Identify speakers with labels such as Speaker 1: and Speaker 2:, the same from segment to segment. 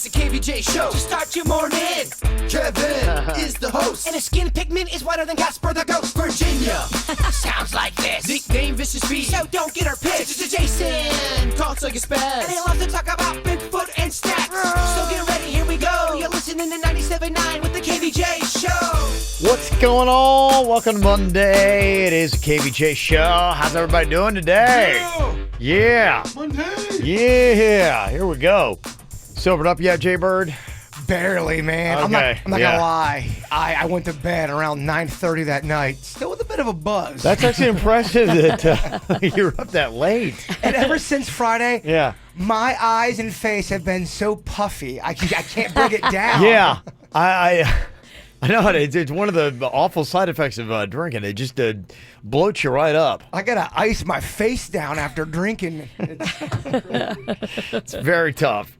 Speaker 1: It's the KVJ show to start your morning. Kevin is the host, and his skin pigment is whiter than Casper the Ghost. Virginia sounds like this. Nickname Vicious Bee, so don't get her pissed. Jason talks like a spaz, and he loves to talk about Bigfoot and stats. So get ready, here we go. You're listening to 97.9 with the KVJ show.
Speaker 2: What's going on? Welcome to Monday. It is the KVJ show. How's everybody doing today? Yeah.
Speaker 3: Monday.
Speaker 2: Yeah. Here we go. Sobered up yet, Jay-Bird?
Speaker 3: Barely, man.
Speaker 2: Okay.
Speaker 3: I'm not gonna lie. I went to bed around 9:30 that night, still with a bit of a buzz.
Speaker 2: That's actually impressive that you're up that late.
Speaker 3: And ever since Friday,
Speaker 2: Yeah.
Speaker 3: my eyes and face have been so puffy. I can't bring it down.
Speaker 2: Yeah. I know it's one of the awful side effects of drinking. It just bloats you right up.
Speaker 3: I gotta ice my face down after drinking.
Speaker 2: It's very tough.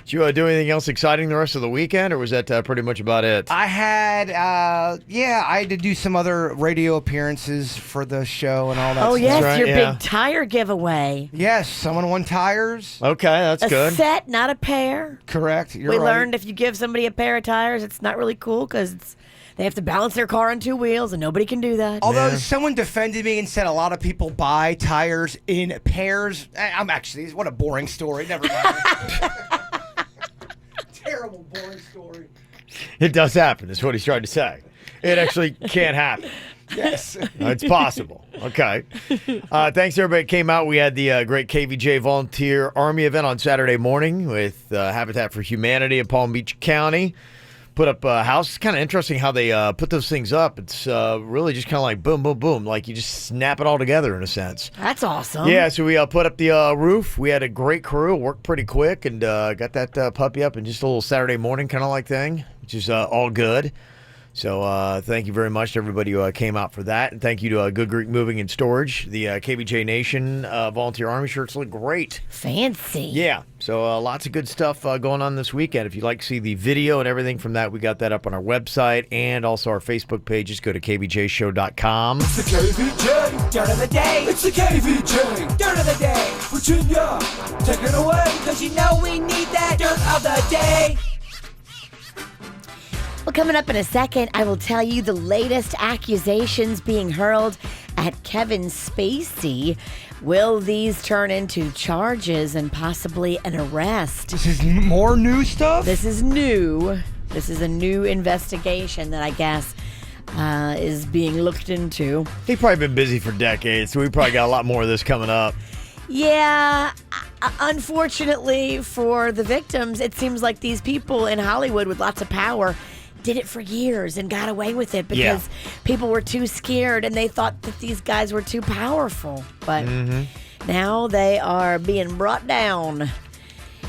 Speaker 2: Did you do anything else exciting the rest of the weekend, or was that pretty much about it?
Speaker 3: I had, I had to do some other radio appearances for the show and all that
Speaker 4: Oh,
Speaker 3: stuff.
Speaker 4: yes,
Speaker 2: right,
Speaker 4: your
Speaker 2: yeah.
Speaker 4: big tire giveaway.
Speaker 3: Yes, someone won tires.
Speaker 2: Okay, that's
Speaker 4: A
Speaker 2: good.
Speaker 4: set, not a pair.
Speaker 3: Correct. You're
Speaker 4: We
Speaker 3: right.
Speaker 4: learned if you give somebody a pair of tires, it's not really cool because they have to balance their car on two wheels, and nobody can do that.
Speaker 3: Although someone defended me and said a lot of people buy tires in pairs. What a boring story. Never mind. Terrible, boring story.
Speaker 2: It does happen, is what he's trying to say. It actually can't happen.
Speaker 3: Yes.
Speaker 2: It's possible. Okay. Thanks to everybody that came out. We had the great KVJ Volunteer Army event on Saturday morning with Habitat for Humanity in Palm Beach County. Put up a house. It's kind of interesting how they put those things up. It's really just kind of like boom, boom, boom. Like you just snap it all together in a sense.
Speaker 4: That's awesome.
Speaker 2: Yeah, so we put up the roof. We had a great crew. Worked pretty quick and got that puppy up in just a little Saturday morning kind of like thing, which is all good. So thank you very much to everybody who came out for that. And thank you to Good Greek Moving and Storage. The KVJ Nation Volunteer Army shirts look great.
Speaker 4: Fancy.
Speaker 2: Yeah, so lots of good stuff going on this weekend. If you'd like to see the video and everything from that, we got that up on our website and also our Facebook page. Just go to kvjshow.com.
Speaker 1: It's the KVJ dirt of the day. It's the KVJ dirt of the day. Virginia, take it away, cause you know we need that dirt of the day.
Speaker 4: Well, coming up in a second, I will tell you the latest accusations being hurled at Kevin Spacey. Will these turn into charges and possibly an arrest?
Speaker 3: This is more new stuff?
Speaker 4: This is new. This is a new investigation that I guess is being looked into.
Speaker 2: He's probably been busy for decades, so we probably got a lot more of this coming up.
Speaker 4: Yeah, unfortunately for the victims, it seems like these people in Hollywood with lots of power did it for years and got away with it because people were too scared and they thought that these guys were too powerful. But now they are being brought down.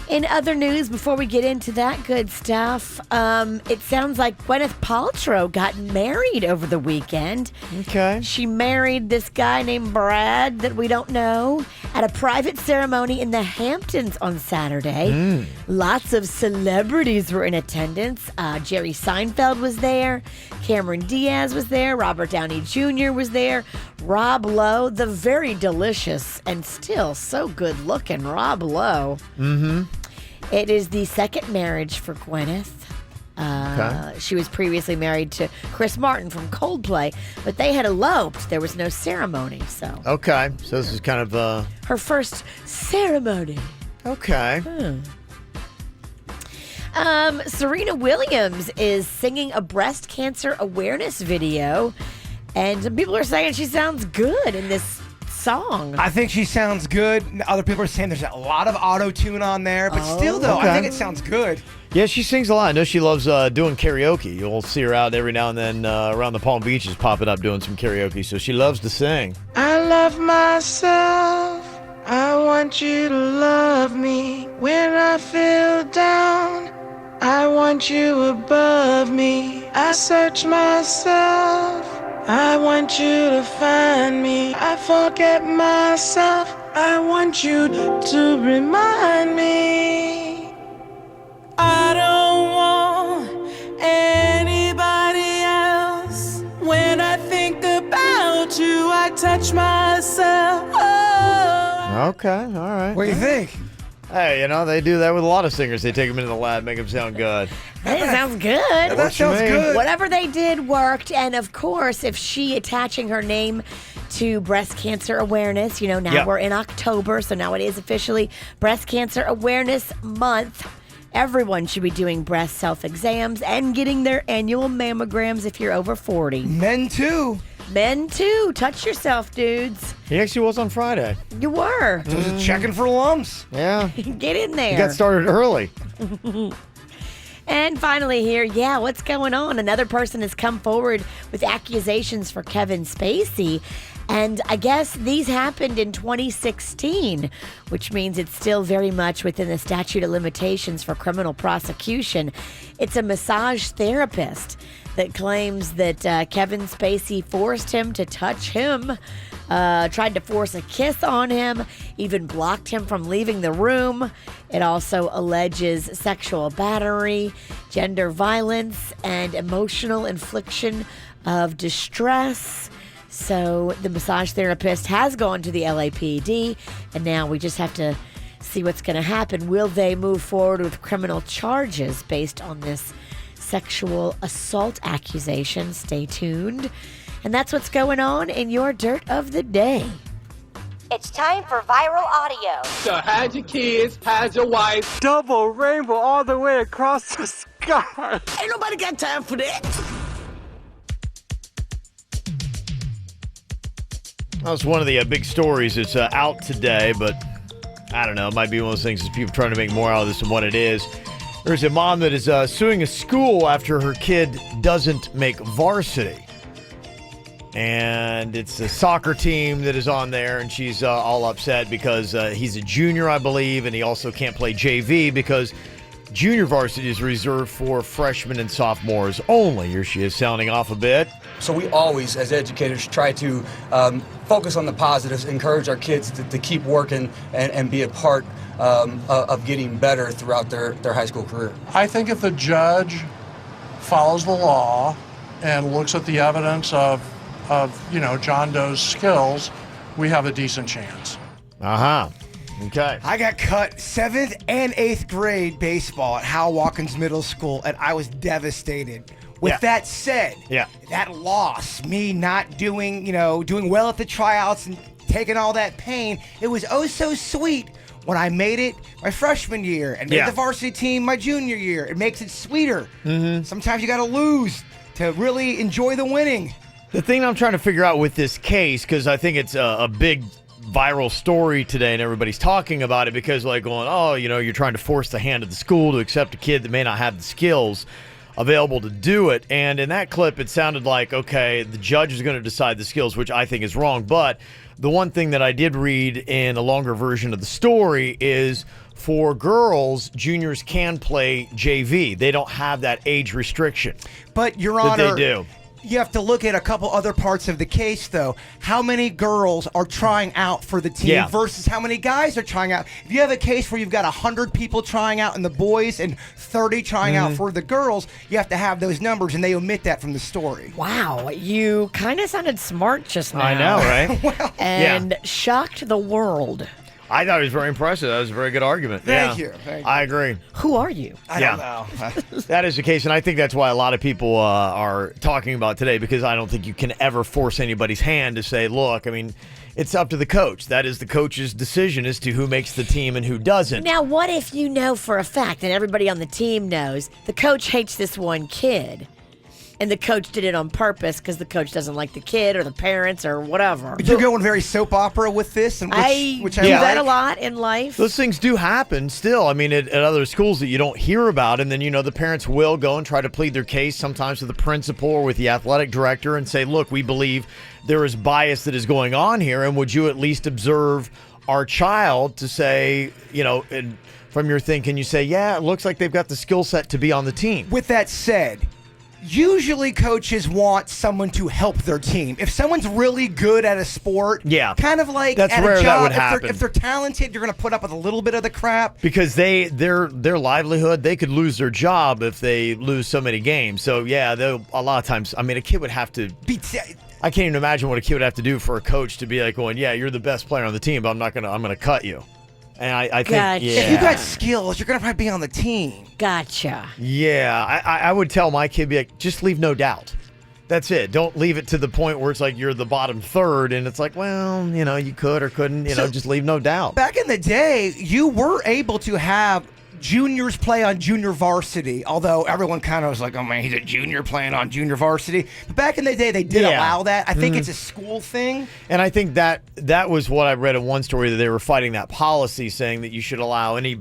Speaker 4: In other news, before we get into that good stuff, it sounds like Gwyneth Paltrow got married over the weekend.
Speaker 2: Okay.
Speaker 4: She married this guy named Brad that we don't know at a private ceremony in the Hamptons on Saturday. Lots of celebrities were in attendance. Jerry Seinfeld was there. Cameron Diaz was there. Robert Downey Jr. was there. Rob Lowe, the very delicious and still so good looking Rob Lowe. It is the second marriage for Gwyneth. She was previously married to Chris Martin from Coldplay, but they had eloped. There was no ceremony, so.
Speaker 2: Okay, so this is kind of
Speaker 4: Her first ceremony.
Speaker 2: okay.
Speaker 4: Serena Williams is singing a breast cancer awareness video, and some people are saying she sounds good in this song.
Speaker 3: I think she sounds good. Other people are saying there's a lot of auto-tune on there, but still, though,
Speaker 2: Okay.
Speaker 3: I think it sounds good.
Speaker 2: Yeah, she sings a lot. I know she loves doing karaoke. You'll see her out every now and then around the Palm Beaches popping up doing some karaoke, so she loves to sing.
Speaker 5: I love myself. I want you to love me. When I feel down, I want you above me. I search myself. I want you to find me. I forget myself. I want you to remind me. I don't want anybody else. When I think about you, I touch myself. Oh.
Speaker 2: Okay, all right.
Speaker 3: What do you think?
Speaker 2: Hey, they do that with a lot of singers. They take them into the lab, make them sound good.
Speaker 4: Hey, it sounds good.
Speaker 3: That sounds good.
Speaker 4: Whatever they did worked. And of course, if she attaching her name to breast cancer awareness, now we're in October, so now it is officially Breast Cancer Awareness Month. Everyone should be doing breast self-exams and getting their annual mammograms if you're over 40.
Speaker 3: Men too.
Speaker 4: Men too. Touch yourself, dudes.
Speaker 2: He actually was on Friday.
Speaker 4: You were.
Speaker 3: Just checking for lumps.
Speaker 2: Yeah.
Speaker 4: Get in there.
Speaker 2: He got started early.
Speaker 4: And finally here, what's going on? Another person has come forward with accusations for Kevin Spacey. And I guess these happened in 2016, which means it's still very much within the statute of limitations for criminal prosecution. It's a massage therapist that claims that Kevin Spacey forced him to touch him, tried to force a kiss on him, even blocked him from leaving the room. It also alleges sexual battery, gender violence, and emotional infliction of distress. So the massage therapist has gone to the LAPD, and now we just have to see what's going to happen. Will they move forward with criminal charges based on this sexual assault accusation? Stay tuned. And that's what's going on in your Dirt of the Day.
Speaker 6: It's time for viral audio.
Speaker 7: So hide your kids, hide your wife.
Speaker 8: Double rainbow all the way across the sky.
Speaker 1: Ain't nobody got time for that.
Speaker 2: That was one of the big stories. It's out today, but I don't know. It might be one of those things that's people trying to make more out of this than what it is. There's a mom that is suing a school after her kid doesn't make varsity. And it's a soccer team that is on there, and she's all upset because he's a junior, I believe, and he also can't play JV because junior varsity is reserved for freshmen and sophomores only. Here she is sounding off a bit.
Speaker 9: So we always, as educators, try to focus on the positives, encourage our kids to keep working and be a part of getting better throughout their high school career.
Speaker 10: I think if the judge follows the law and looks at the evidence of John Doe's skills, we have a decent chance.
Speaker 2: Okay.
Speaker 3: I got cut 7th and 8th grade baseball at Hal Watkins Middle School, and I was devastated. With that said, that loss, me not doing well at the tryouts and taking all that pain, it was oh so sweet when I made it my freshman year and made the varsity team my junior year. It makes it sweeter. Mm-hmm. Sometimes you got to lose to really enjoy the winning.
Speaker 2: The thing I'm trying to figure out with this case, because I think it's a big viral story today and everybody's talking about it because you're trying to force the hand of the school to accept a kid that may not have the skills available to do it. And in that clip, it sounded like, okay, the judge is going to decide the skills, which I think is wrong. But the one thing that I did read in a longer version of the story is for girls, juniors can play JV. They don't have that age restriction.
Speaker 3: But, Your Honor,
Speaker 2: they do.
Speaker 3: You have to look at a couple other parts of the case, though. How many girls are trying out for the team versus how many guys are trying out? If you have a case where you've got 100 people trying out in the boys and 30 trying out for the girls, you have to have those numbers, and they omit that from the story.
Speaker 4: Wow, you kind of sounded smart just now.
Speaker 2: I know, right?
Speaker 4: And shocked the world.
Speaker 2: I thought it was very impressive. That was a very good argument.
Speaker 3: Thank you.
Speaker 2: I agree.
Speaker 4: Who are you?
Speaker 3: I don't know.
Speaker 2: That is the case, and I think that's why a lot of people are talking about today, because I don't think you can ever force anybody's hand to say, look, I mean, it's up to the coach. That is the coach's decision as to who makes the team and who doesn't.
Speaker 4: Now, what if you know for a fact, and everybody on the team knows, the coach hates this one kid, and the coach did it on purpose because the coach doesn't like the kid or the parents or whatever.
Speaker 3: You're going very soap opera with this, and which I
Speaker 4: do
Speaker 3: like.
Speaker 4: that a lot in life.
Speaker 2: Those things do happen still. I mean, at other schools that you don't hear about, and then, the parents will go and try to plead their case, sometimes with the principal or with the athletic director, and say, look, we believe there is bias that is going on here, and would you at least observe our child to say, and from your thing, can you say, yeah, it looks like they've got the skill set to be on the team?
Speaker 3: With that said, usually coaches want someone to help their team. If someone's really good at a sport, kind of like
Speaker 2: that's
Speaker 3: at
Speaker 2: rare
Speaker 3: a job,
Speaker 2: that would happen.
Speaker 3: If they're talented, you're going to put up with a little bit of the crap.
Speaker 2: Because their livelihood, they could lose their job if they lose so many games. So, a lot of times, I mean, a kid would have to... I can't even imagine what a kid would have to do for a coach to be like going, yeah, you're the best player on the team, but I'm going to cut you. And I think,
Speaker 4: Gotcha.
Speaker 3: If you got skills, you're going to probably be on the team.
Speaker 4: Gotcha.
Speaker 2: Yeah, I would tell my kid, be like, just leave no doubt. That's it. Don't leave it to the point where it's like you're the bottom third and it's like, well, you could or couldn't, just leave no doubt.
Speaker 3: Back in the day, you were able to have juniors play on junior varsity, although everyone kind of was like, oh man, he's a junior playing on junior varsity. But back in the day, they did allow that. I think it's a school thing.
Speaker 2: And I think that was what I read in one story, that they were fighting that policy, saying that you should allow any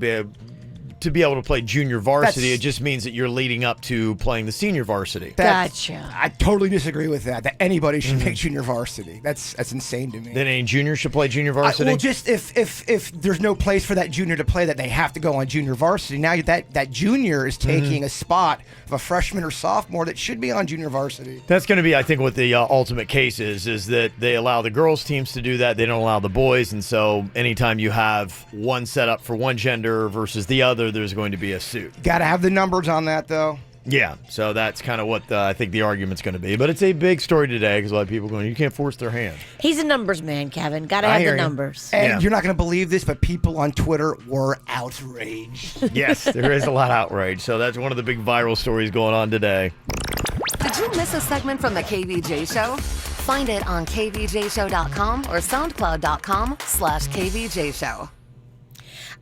Speaker 2: to be able to play junior varsity. It just means that you're leading up to playing the senior varsity.
Speaker 4: Gotcha.
Speaker 3: I totally disagree with that anybody should make junior varsity. That's insane to me.
Speaker 2: That any junior should play junior varsity?
Speaker 3: Well, just if there's no place for that junior to play, that they have to go on junior varsity. Now that junior is taking a spot of a freshman or sophomore that should be on junior varsity.
Speaker 2: That's going to be, I think, what the ultimate case is that they allow the girls' teams to do that. They don't allow the boys. And so anytime you have one set up for one gender versus the other, there's going to be a suit.
Speaker 3: Got to have the numbers on that, though.
Speaker 2: Yeah, so that's kind of what I think the argument's going to be. But it's a big story today because a lot of people are going, you can't force their hand.
Speaker 4: He's a numbers man, Kevin. Got to have the numbers.
Speaker 3: And you're not going to believe this, but people on Twitter were outraged.
Speaker 2: Yes, there is a lot of outrage. So that's one of the big viral stories going on today.
Speaker 11: Did you miss a segment from the KVJ Show? Find it on kvjshow.com or soundcloud.com/KVJ Show.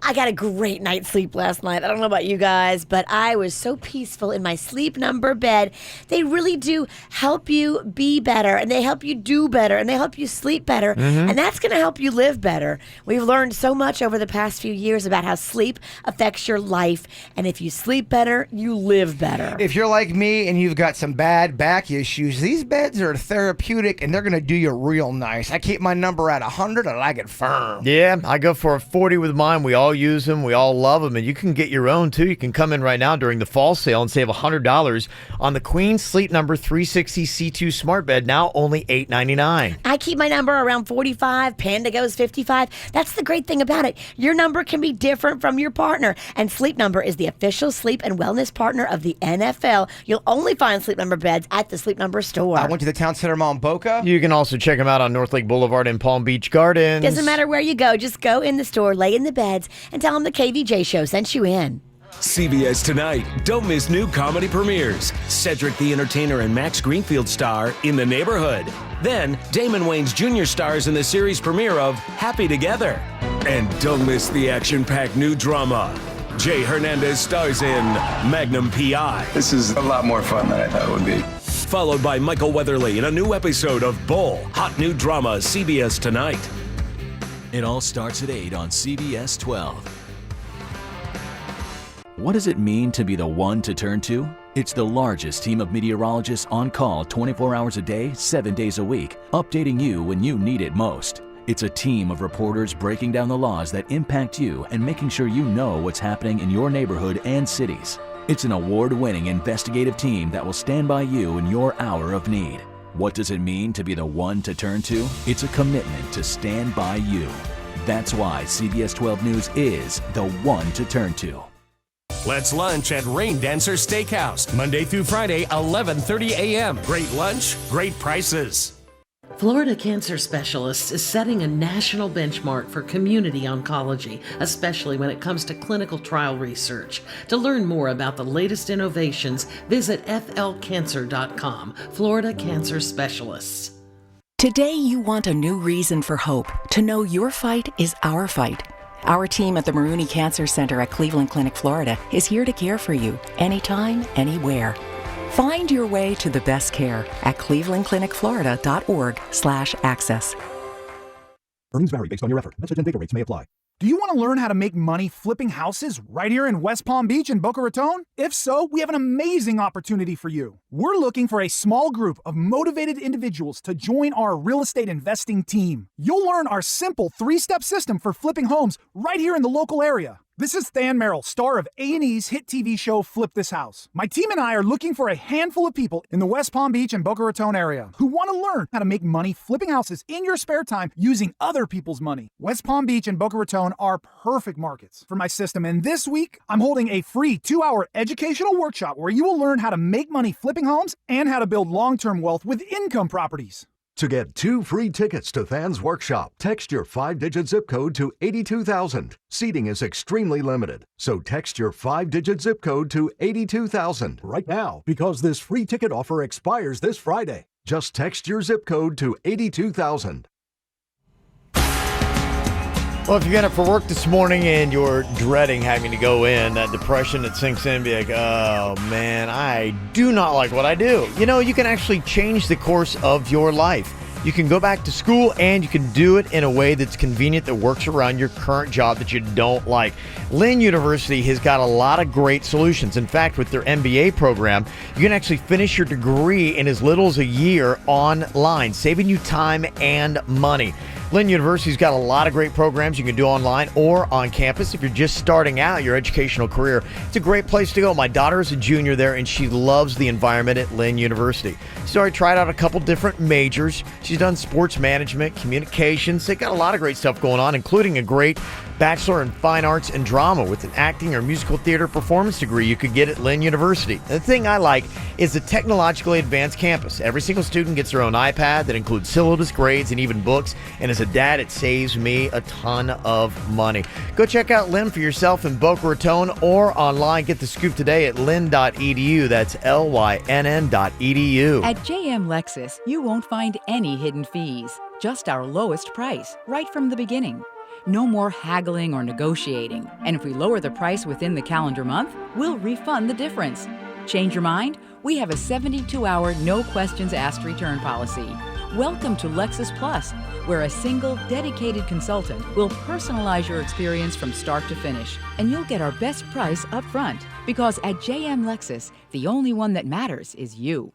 Speaker 4: I got a great night's sleep last night. I don't know about you guys, but I was so peaceful in my Sleep Number bed. They really do help you be better, and they help you do better, and they help you sleep better, and that's going to help you live better. We've learned so much over the past few years about how sleep affects your life, and if you sleep better, you live better.
Speaker 3: If you're like me and you've got some bad back issues, these beds are therapeutic, and they're going to do you real nice. I keep my number at 100, and I like it firm.
Speaker 2: Yeah, I go for a 40 with mine. We all use them. We all love them. And you can get your own, too. You can come in right now during the fall sale and save $100 on the Queen Sleep Number 360 C2 Smart Bed, now only $8.99.
Speaker 4: I keep my number around 45. Panda goes 55. That's the great thing about it. Your number can be different from your partner. And Sleep Number is the official sleep and wellness partner of the NFL. You'll only find Sleep Number beds at the Sleep Number store.
Speaker 3: I went to the Town Center Mall in Boca.
Speaker 2: You can also check them out on North Lake Boulevard in Palm Beach Gardens.
Speaker 4: Doesn't matter where you go. Just go in the store, lay in the beds, and tell them the KVJ Show sent you in.
Speaker 12: CBS Tonight. Don't miss new comedy premieres. Cedric the Entertainer and Max Greenfield star in The Neighborhood. Then, Damon Wayans Jr. stars in the series premiere of Happy Together. And don't miss the action-packed new drama. Jay Hernandez stars in Magnum P.I.
Speaker 13: This is a lot more fun than I thought it would be.
Speaker 12: Followed by Michael Weatherly in a new episode of Bull. Hot new drama, CBS Tonight.
Speaker 14: It all starts at 8 on CBS 12. What does it mean to be the one to turn to? It's the largest team of meteorologists on call 24 hours a day, 7 days a week, updating you when you need it most. It's a team of reporters breaking down the laws that impact you and making sure you know what's happening in your neighborhood and cities. It's an award-winning investigative team that will stand by you in your hour of need. What does it mean to be the one to turn to? It's a commitment to stand by you. That's why CBS 12 News is the one to turn to.
Speaker 12: Let's lunch at Rain Dancer Steakhouse, Monday through Friday, 11:30 a.m. Great lunch, great prices.
Speaker 15: Florida Cancer Specialists is setting a national benchmark for community oncology, especially when it comes to clinical trial research. To learn more about the latest innovations, visit flcancer.com. Florida Cancer Specialists.
Speaker 16: Today you want a new reason for hope, to know your fight is our fight. Our team at the Maroney Cancer Center at Cleveland Clinic, Florida is here to care for you, anytime, anywhere. Find your way to the best care at clevelandclinicflorida.org/access.
Speaker 17: Earnings vary based on your effort. Message and data rates may apply. Do you want to learn how to make money flipping houses right here in West Palm Beach and Boca Raton? If so, we have an amazing opportunity for you. We're looking for a small group of motivated individuals to join our real estate investing team. You'll learn our simple 3-step system for flipping homes right here in the local area. This is Than Merrill, star of A&E's hit TV show Flip This House. My team and I are looking for a handful of people in the West Palm Beach and Boca Raton area who want to learn how to make money flipping houses in your spare time using other people's money. West Palm Beach and Boca Raton are perfect markets for my system, and this week I'm holding a free 2-hour educational workshop where you will learn how to make money flipping homes and how to build long-term wealth with income properties.
Speaker 18: To get 2 free tickets to Than's Workshop, text your 5-digit zip code to 82,000. Seating is extremely limited, so text your 5-digit zip code to 82,000 right now because this free ticket offer expires this Friday. Just text your zip code to 82,000.
Speaker 2: Well, if you're getting up for work this morning and you're dreading having to go in, that depression that sinks in, be like, oh, man, I do not like what I do. You know, you can actually change the course of your life. You can go back to school and you can do it in a way that's convenient, that works around your current job that you don't like. Lynn University has got a lot of great solutions. In fact, with their MBA program, you can actually finish your degree in as little as a year online, saving you time and money. Lynn University's got a lot of great programs you can do online or on campus. If you're just starting out your educational career, it's a great place to go. My daughter is a junior there, and she loves the environment at Lynn University. She's already tried out a couple different majors. She's done sports management, communications. They got a lot of great stuff going on, including a great Bachelor in Fine Arts and Drama with an acting or musical theater performance degree you could get at Lynn University. The thing I like is the technologically advanced campus. Every single student gets their own iPad that includes syllabus, grades, and even books. And as a dad, it saves me a ton of money. Go check out Lynn for yourself in Boca Raton or online. Get the scoop today at lynn.edu. That's lynn.edu.
Speaker 19: At JM Lexus, you won't find any hidden fees, just our lowest price right from the beginning. No more haggling or negotiating. And if we lower the price within the calendar month, we'll refund the difference. Change your mind? We have a 72-hour, no questions asked return policy. Welcome to Lexus Plus, where a single, dedicated consultant will personalize your experience from start to finish. And you'll get our best price up front. Because at JM Lexus, the only one that matters is you.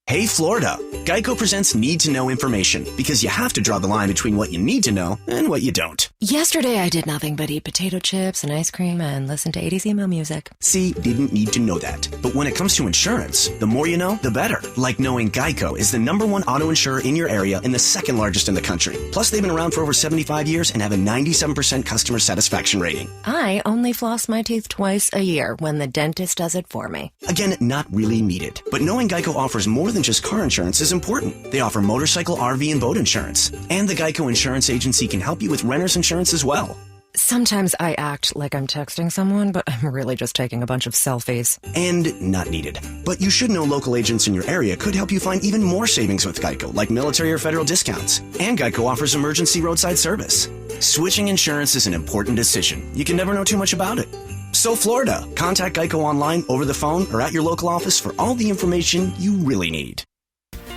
Speaker 20: Hey Florida, Geico presents Need to Know information because you have to draw the line between what you need to know and what you don't.
Speaker 21: Yesterday I did nothing but eat potato chips and ice cream and listen to 80s emo music.
Speaker 20: See, didn't need to know that. But when it comes to insurance, the more you know, the better. Like knowing Geico is the #1 auto insurer in your area and the 2nd largest in the country. Plus they've been around for over 75 years and have a 97% customer satisfaction rating.
Speaker 21: I only floss my teeth twice a year when the dentist does it for me.
Speaker 20: Again, not really needed. But knowing Geico offers more than just car insurance is important. They offer motorcycle, RV, and boat insurance. And the Geico Insurance Agency can help you with renter's insurance as well.
Speaker 21: Sometimes I act like I'm texting someone, but I'm really just taking a bunch of selfies.
Speaker 20: And not needed. But you should know local agents in your area could help you find even more savings with Geico, like military or federal discounts. And Geico offers emergency roadside service. Switching insurance is an important decision. You can never know too much about it. So Florida, contact Geico online, over the phone, or at your local office for all the information you really need.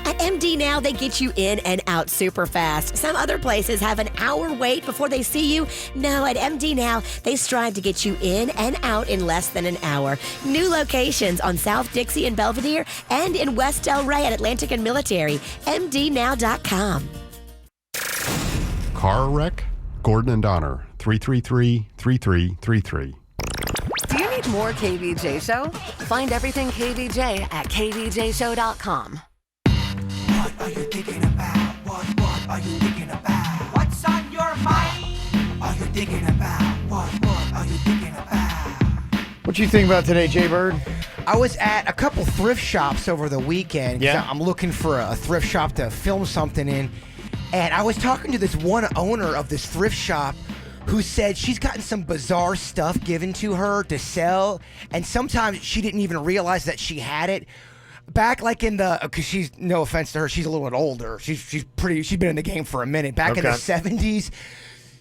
Speaker 4: At MD Now, they get you in and out super fast. Some other places have an hour wait before they see you. No, at MD Now, they strive to get you in and out in less than an hour. New locations on South Dixie and Belvedere and in West Del Rey at Atlantic and Military. MDNow.com.
Speaker 22: Car wreck? Gordon and Donner, 333-3333.
Speaker 11: Do you need more KVJ Show? Find everything KVJ at kvjshow.com.
Speaker 1: What are you thinking about? What are you thinking about? What's on your mind? Are you thinking about? What are you thinking about?
Speaker 2: What you think about today, Jay Bird?
Speaker 3: I was at a couple thrift shops over the weekend.
Speaker 2: Yeah.
Speaker 3: I'm looking for a thrift shop to film something in. And I was talking to this one owner of this thrift shop who said she's gotten some bizarre stuff given to her to sell. And sometimes she didn't even realize that she had it. Back like in the, because she's, no offense to her, she's a little bit older. She's been in the game for a minute. Back in the 70s,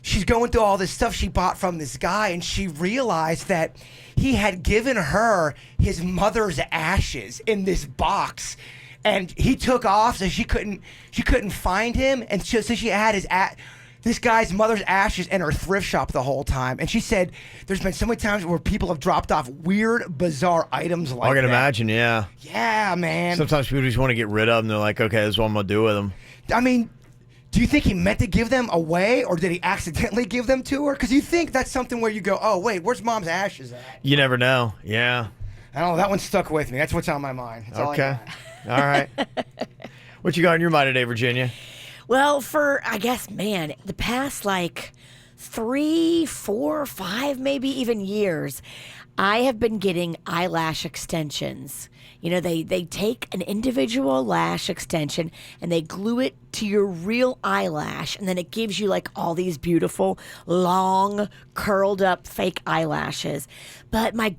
Speaker 3: she's going through all this stuff she bought from this guy, and she realized that he had given her his mother's ashes in this box, and he took off, so she couldn't find him, and so she had this guy's mother's ashes in her thrift shop the whole time. And she said there's been so many times where people have dropped off weird, bizarre items like that.
Speaker 2: I can imagine, yeah.
Speaker 3: Yeah, man.
Speaker 2: Sometimes people just want to get rid of them. They're like, okay, this is what I'm going to do with them.
Speaker 3: I mean, do you think he meant to give them away, or did he accidentally give them to her? Because you think that's something where you go, oh, wait, where's mom's ashes at?
Speaker 2: You never know, yeah.
Speaker 3: I don't know, that one stuck with me. That's what's on my mind. That's
Speaker 2: okay. All right. What you got on your mind today, Virginia?
Speaker 4: Well, for, I guess, man, the past like 3, 4, 5, maybe even years, I have been getting eyelash extensions. You know, they take an individual lash extension and they glue it to your real eyelash, and then it gives you like all these beautiful, long, curled up fake eyelashes. But my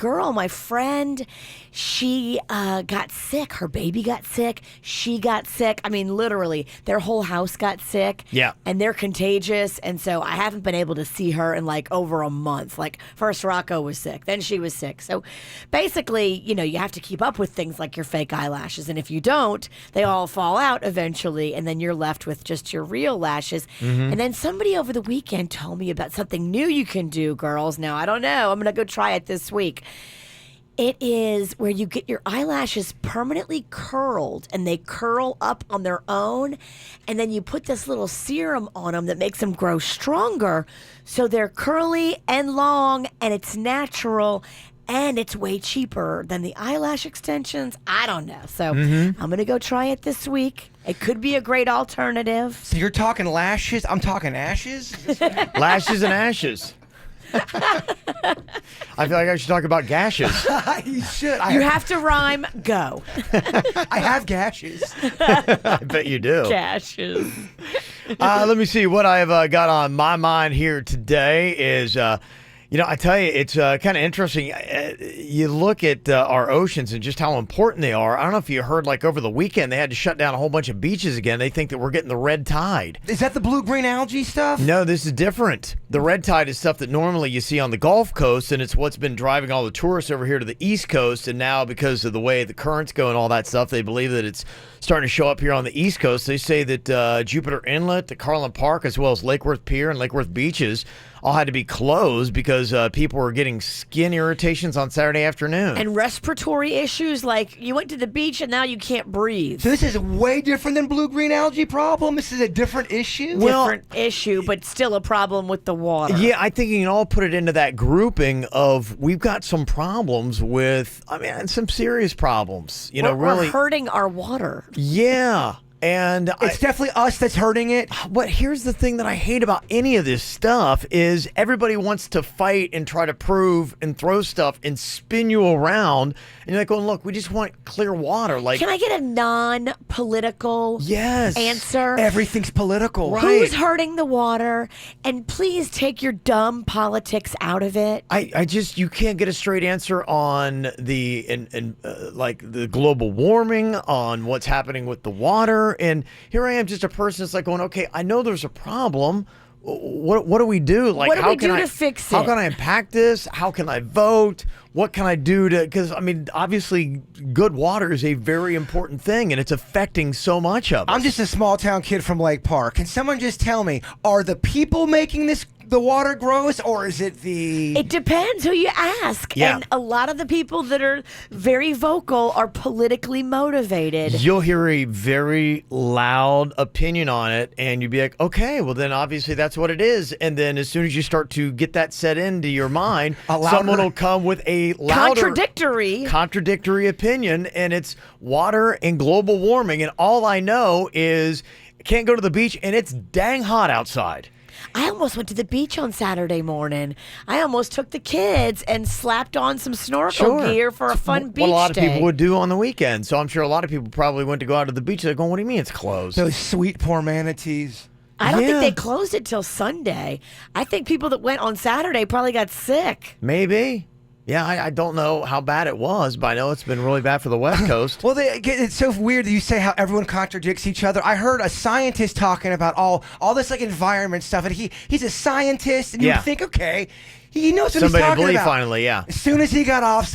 Speaker 4: friend, she got sick. Her baby got sick. She got sick. I mean, literally, their whole house got sick.
Speaker 2: Yeah.
Speaker 4: And they're contagious. And so I haven't been able to see her in like over a month. Like, first Rocco was sick, then she was sick. So basically, you have to keep up with things like your fake eyelashes. And if you don't, they all fall out eventually. And then you're left with just your real lashes.
Speaker 2: Mm-hmm.
Speaker 4: And then somebody over the weekend told me about something new you can do, girls. Now, I don't know. I'm going to go try it this week. It is where you get your eyelashes permanently curled, and they curl up on their own, and then you put this little serum on them that makes them grow stronger, so they're curly and long, and it's natural, and it's way cheaper than the eyelash extensions. I don't know. So I'm going to go try it this week. It could be a great alternative.
Speaker 3: So you're talking lashes, I'm talking ashes?
Speaker 2: Lashes and ashes. I feel like I should talk about gashes.
Speaker 3: You should.
Speaker 4: You have to rhyme. Go.
Speaker 3: I have gashes.
Speaker 2: I bet you do.
Speaker 4: Gashes.
Speaker 2: Let me see what I've got on my mind here today is, I tell you, it's kind of interesting. You look at our oceans and just how important they are. I don't know if you heard, like over the weekend, they had to shut down a whole bunch of beaches again. They think that we're getting the red tide.
Speaker 3: Is that the blue-green algae stuff?
Speaker 2: No, this is different. The red tide is stuff that normally you see on the Gulf Coast, and it's what's been driving all the tourists over here to the East Coast. And now, because of the way the currents go and all that stuff, they believe that it's starting to show up here on the East Coast. They say that Jupiter Inlet, the Carlin Park, as well as Lake Worth Pier and Lake Worth beaches all had to be closed because people were getting skin irritations on Saturday afternoon.
Speaker 4: And respiratory issues, like you went to the beach and now you can't breathe.
Speaker 3: So this is way different than blue-green algae problem? This is a different issue?
Speaker 4: Different issue, but still a problem with the water.
Speaker 2: Yeah, I think you can all put it into that grouping of we've got some problems with, some serious problems.
Speaker 4: We're hurting our water.
Speaker 2: Yeah. And
Speaker 3: it's definitely us that's hurting it.
Speaker 2: But here's the thing that I hate about any of this stuff is everybody wants to fight and try to prove and throw stuff and spin you around. And you're like, going, look, we just want clear water. Like,
Speaker 4: can I get a non-political answer?
Speaker 3: Everything's political.
Speaker 2: Right.
Speaker 4: Who's hurting the water? And please take your dumb politics out of it.
Speaker 2: You can't get a straight answer on the global warming, on what's happening with the water. And here I am, just a person that's like going, okay, I know there's a problem. What do we do? Like,
Speaker 4: what do we do to fix it?
Speaker 2: How can I impact this? How can I vote? What can I do to? Because obviously, good water is a very important thing, and it's affecting so much of us.
Speaker 3: I'm just a small town kid from Lake Park. Can someone just tell me, are the people making the water gross, or is it the...
Speaker 4: It depends who you ask.
Speaker 2: Yeah.
Speaker 4: And a lot of the people that are very vocal are politically motivated.
Speaker 2: You'll hear a very loud opinion on it, and you'd be like, okay, well then obviously that's what it is. And then as soon as you start to get that set into your mind, someone will come with a louder... Contradictory opinion, and it's water and global warming. And all I know is I can't go to the beach, and it's dang hot outside.
Speaker 4: I almost went to the beach on Saturday morning. I almost took the kids and slapped on some snorkel gear for a fun beach day.
Speaker 2: What a lot of people would do on the weekend. So I'm sure a lot of people probably went to go out to the beach. They're going, what do you mean it's closed?
Speaker 3: Those sweet poor manatees.
Speaker 4: I don't think they closed it till Sunday. I think people that went on Saturday probably got sick.
Speaker 2: Maybe. Yeah, I don't know how bad it was, but I know it's been really bad for the West Coast.
Speaker 3: Well, it's so weird that you say how everyone contradicts each other. I heard a scientist talking about all this like environment stuff, and he's a scientist, and you would think, okay, he knows what he's talking about.
Speaker 2: Finally, yeah.
Speaker 3: As soon as he got off,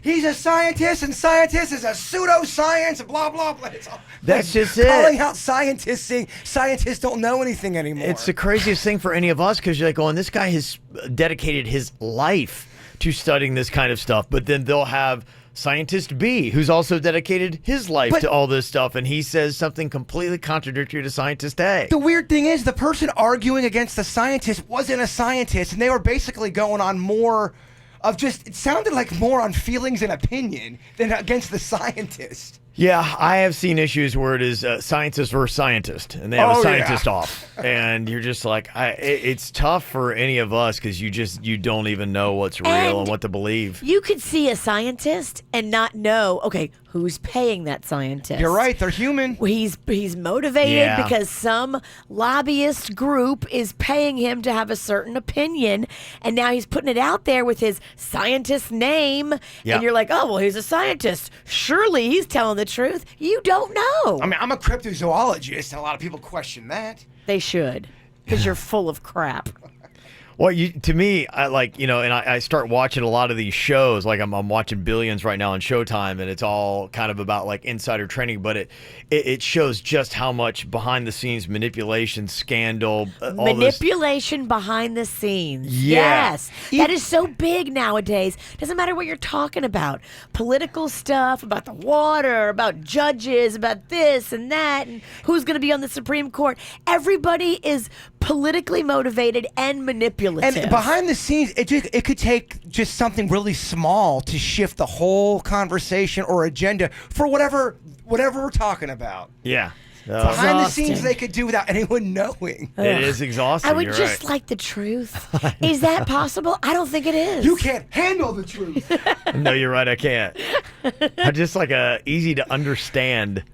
Speaker 3: he's a scientist, and scientist is a pseudoscience, blah, blah, blah. It's all,
Speaker 2: that's just it.
Speaker 3: Calling out scientists, saying scientists don't know anything anymore.
Speaker 2: It's the craziest thing for any of us, because you're like, this guy has dedicated his life to studying this kind of stuff, but then they'll have Scientist B, who's also dedicated his life to all this stuff, and he says something completely contradictory to Scientist A.
Speaker 3: The weird thing is, the person arguing against the scientist wasn't a scientist, and they were basically going on more of just, it sounded like more on feelings and opinion than against the scientist.
Speaker 2: Yeah, I have seen issues where it is scientist versus scientist, and they have a scientist off, and you're just like, it's tough for any of us because you don't even know what's real and what to believe.
Speaker 4: You could see a scientist and not know, okay, who's paying that scientist?
Speaker 3: You're right, they're human.
Speaker 4: He's motivated because some lobbyist group is paying him to have a certain opinion, and now he's putting it out there with his scientist name, and you're like, oh, well, he's a scientist. Surely he's telling the truth. You don't know.
Speaker 3: I mean, I'm a cryptozoologist, and a lot of people question that.
Speaker 4: They should, because you're full of crap.
Speaker 2: Well, to me, I start watching a lot of these shows. Like I'm watching Billions right now on Showtime, and it's all kind of about like insider trading. But it shows just how much behind the scenes manipulation, scandal,
Speaker 4: manipulation behind the scenes.
Speaker 2: Yeah.
Speaker 4: Yes, that is so big nowadays. Doesn't matter what you're talking about. Political stuff, about the water, about judges, about this and that, and who's going to be on the Supreme Court. Everybody is politically motivated and manipulative.
Speaker 3: And behind the scenes, it could take just something really small to shift the whole conversation or agenda for whatever we're talking about.
Speaker 2: Yeah.
Speaker 3: Behind the scenes, they could do without anyone knowing.
Speaker 2: It is exhausting.
Speaker 4: I would just like the truth. Is that possible? I don't think it is.
Speaker 3: You can't handle the truth.
Speaker 2: No, you're right. I can't. I'm just like a easy to understand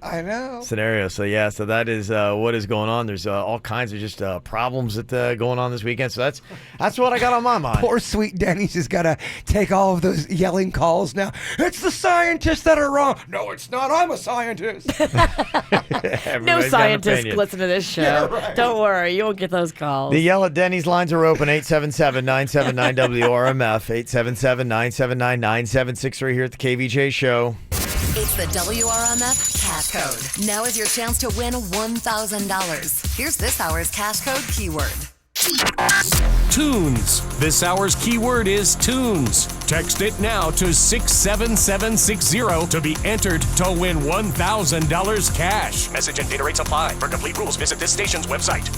Speaker 2: scenario. So so that is what is going on. There's all kinds of just problems that going on this weekend. So that's what I got on my mind.
Speaker 3: Poor sweet Denny's has got to take all of those yelling calls now. It's the scientists that are wrong. No, it's not. I'm a scientist.
Speaker 4: No scientists listen to this show. Yeah, right. Don't worry, you won't get those calls.
Speaker 2: The Yell at Denny's lines are open, 877-979-WRMF, 877-979-9763 here at the KVJ Show.
Speaker 11: It's the WRMF Cash Code. Now is your chance to win $1,000. Here's this hour's Cash Code keyword.
Speaker 12: Tunes. This hour's keyword is tunes. Text it now to 67760 to be entered to win $1,000 cash. Message and data rates apply. For complete rules, visit this station's website.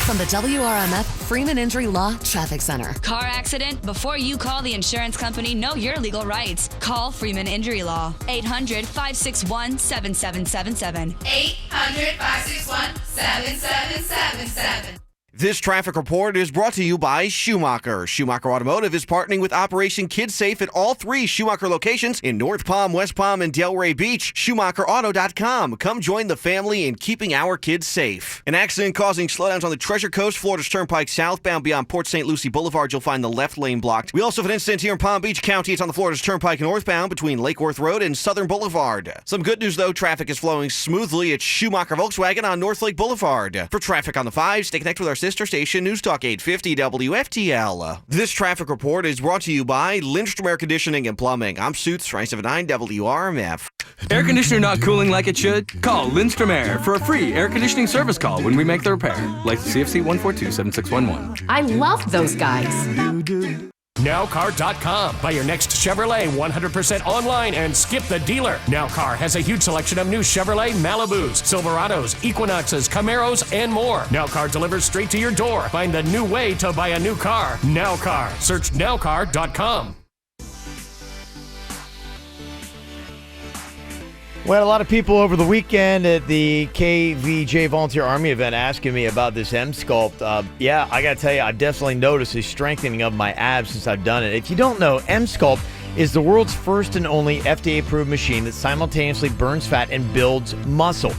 Speaker 11: From the WRMF Freeman Injury Law Traffic Center.
Speaker 5: Car accident? Before you call the insurance company, know your legal rights. Call Freeman Injury Law. 800-561-7777.
Speaker 6: 800-561-7777. This traffic report is brought to you by Schumacher. Schumacher Automotive is partnering with Operation Kids Safe at all 3 Schumacher locations in North Palm, West Palm, and Delray Beach. SchumacherAuto.com. Come join the family in keeping our kids safe. An accident causing slowdowns on the Treasure Coast, Florida's Turnpike southbound beyond Port St. Lucie Boulevard. You'll find the left lane blocked. We also have an incident here in Palm Beach County. It's on the Florida's Turnpike northbound between Lake Worth Road and Southern Boulevard. Some good news, though. Traffic is flowing smoothly at Schumacher Volkswagen on North Lake Boulevard. For traffic on the 5, stay connected with our sister station, News Talk 850 WFTL. This traffic report is brought to you by Lindstrom Air Conditioning and Plumbing. I'm Suits 379 WRMF.
Speaker 23: Air conditioner not cooling like it should? Call Lindstrom Air for a free air conditioning service call when we make the repair. License CFC 1427611.
Speaker 24: I love those guys.
Speaker 12: Nowcar.com. Buy your next Chevrolet 100% online and skip the dealer. Nowcar has a huge selection of new Chevrolet Malibus, Silverados, Equinoxes, Camaros, and more. Nowcar delivers straight to your door. Find the new way to buy a new car. Nowcar. Search Nowcar.com.
Speaker 2: We had a lot of people over the weekend at the KVJ Volunteer Army event asking me about this M-Sculpt. I got to tell you, I've definitely noticed a strengthening of my abs since I've done it. If you don't know, M-Sculpt is the world's first and only FDA-approved machine that simultaneously burns fat and builds muscle.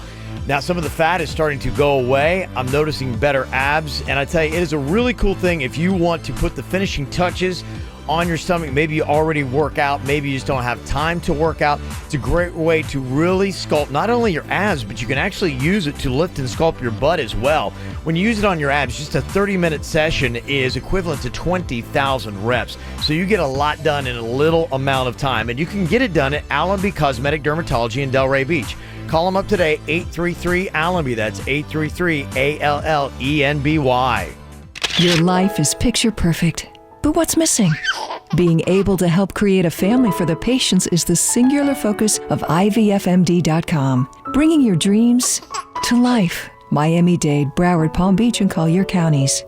Speaker 2: Now, some of the fat is starting to go away. I'm noticing better abs, and I tell you, it is a really cool thing if you want to put the finishing touches on your stomach. Maybe you already work out, maybe you just don't have time to work out. It's a great way to really sculpt not only your abs, but you can actually use it to lift and sculpt your butt as well. When you use it on your abs, just a 30-minute session is equivalent to 20,000 reps. So you get a lot done in a little amount of time, and you can get it done at Allenby Cosmetic Dermatology in Delray Beach. Call them up today, 833-ALLENBY. That's 833-ALLENBY.
Speaker 25: Your life is picture perfect. But what's missing? Being able to help create a family for the patients is the singular focus of IVFMD.com. Bringing your dreams to life. Miami-Dade, Broward, Palm Beach, and Collier counties.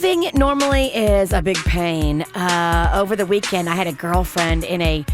Speaker 4: Moving normally is a big pain. Over the weekend, I had a girlfriend in a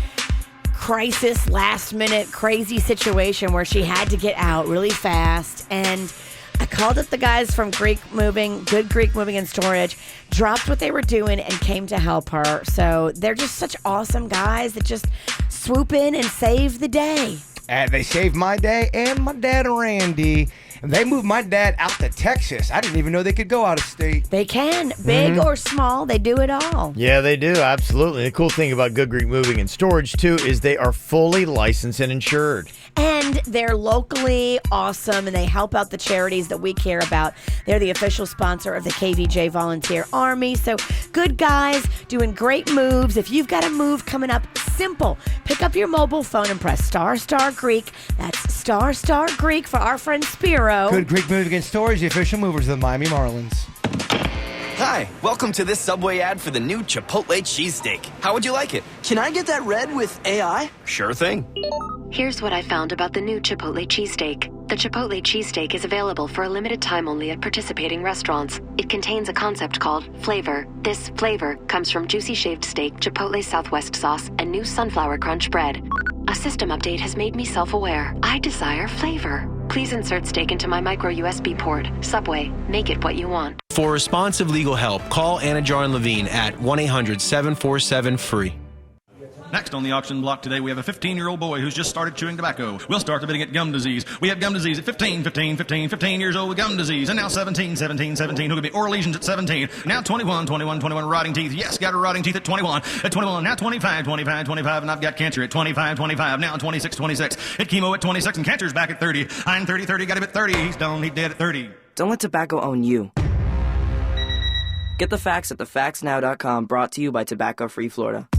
Speaker 4: crisis, last-minute, crazy situation where she had to get out really fast. And I called up the guys from Good Greek Moving and Storage, dropped what they were doing, and came to help her. So they're just such awesome guys that just swoop in and save the day.
Speaker 3: And they saved my day and my dad, Randy. And they moved my dad out to Texas. I didn't even know they could go out of state.
Speaker 4: They can. Big or small, they do it all.
Speaker 2: Yeah, they do. Absolutely. The cool thing about Good Greek Moving and Storage, too, is they are fully licensed and insured.
Speaker 4: And they're locally awesome, and they help out the charities that we care about. They're the official sponsor of the KVJ Volunteer Army. So good guys doing great moves. If you've got a move coming up, simple. Pick up your mobile phone and press ** Greek. That's ** Greek for our friend Spiro.
Speaker 3: Good Greek Moving and Storage, the official movers of the Miami Marlins.
Speaker 7: Hi, welcome to this Subway ad for the new Chipotle cheesesteak. How would you like it? Can I get that red with AI? Sure thing.
Speaker 11: Here's what I found about the new Chipotle cheesesteak. The Chipotle cheesesteak is available for a limited time only at participating restaurants. It contains a concept called flavor. This flavor comes from juicy shaved steak, Chipotle Southwest sauce, and new sunflower crunch bread. A system update has made me self-aware. I desire flavor. Please insert steak into my micro USB port. Subway, make it what you want.
Speaker 8: For responsive legal help, call Anna Jarn Levine at 1-800-747-FREE.
Speaker 9: Next on the auction block today, we have a 15-year-old boy who's just started chewing tobacco. We'll start the bidding at gum disease. We have gum disease at 15 years old with gum disease. And now 17. Who could be oral lesions at 17. Now 21, rotting teeth. Yes, got her rotting teeth at 21. At 21, now 25, and I've got cancer at 25. Now 26. Hit chemo at 26, and cancer's back at 30. I'm 30, got him at 30. He's done, he's dead at 30.
Speaker 10: Don't let tobacco own you. Get the facts at thefactsnow.com, brought to you by Tobacco Free Florida.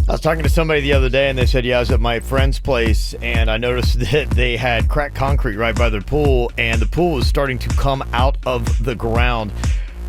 Speaker 2: I was talking to somebody the other day, and they said, I was at my friend's place, and I noticed that they had cracked concrete right by their pool, and the pool was starting to come out of the ground.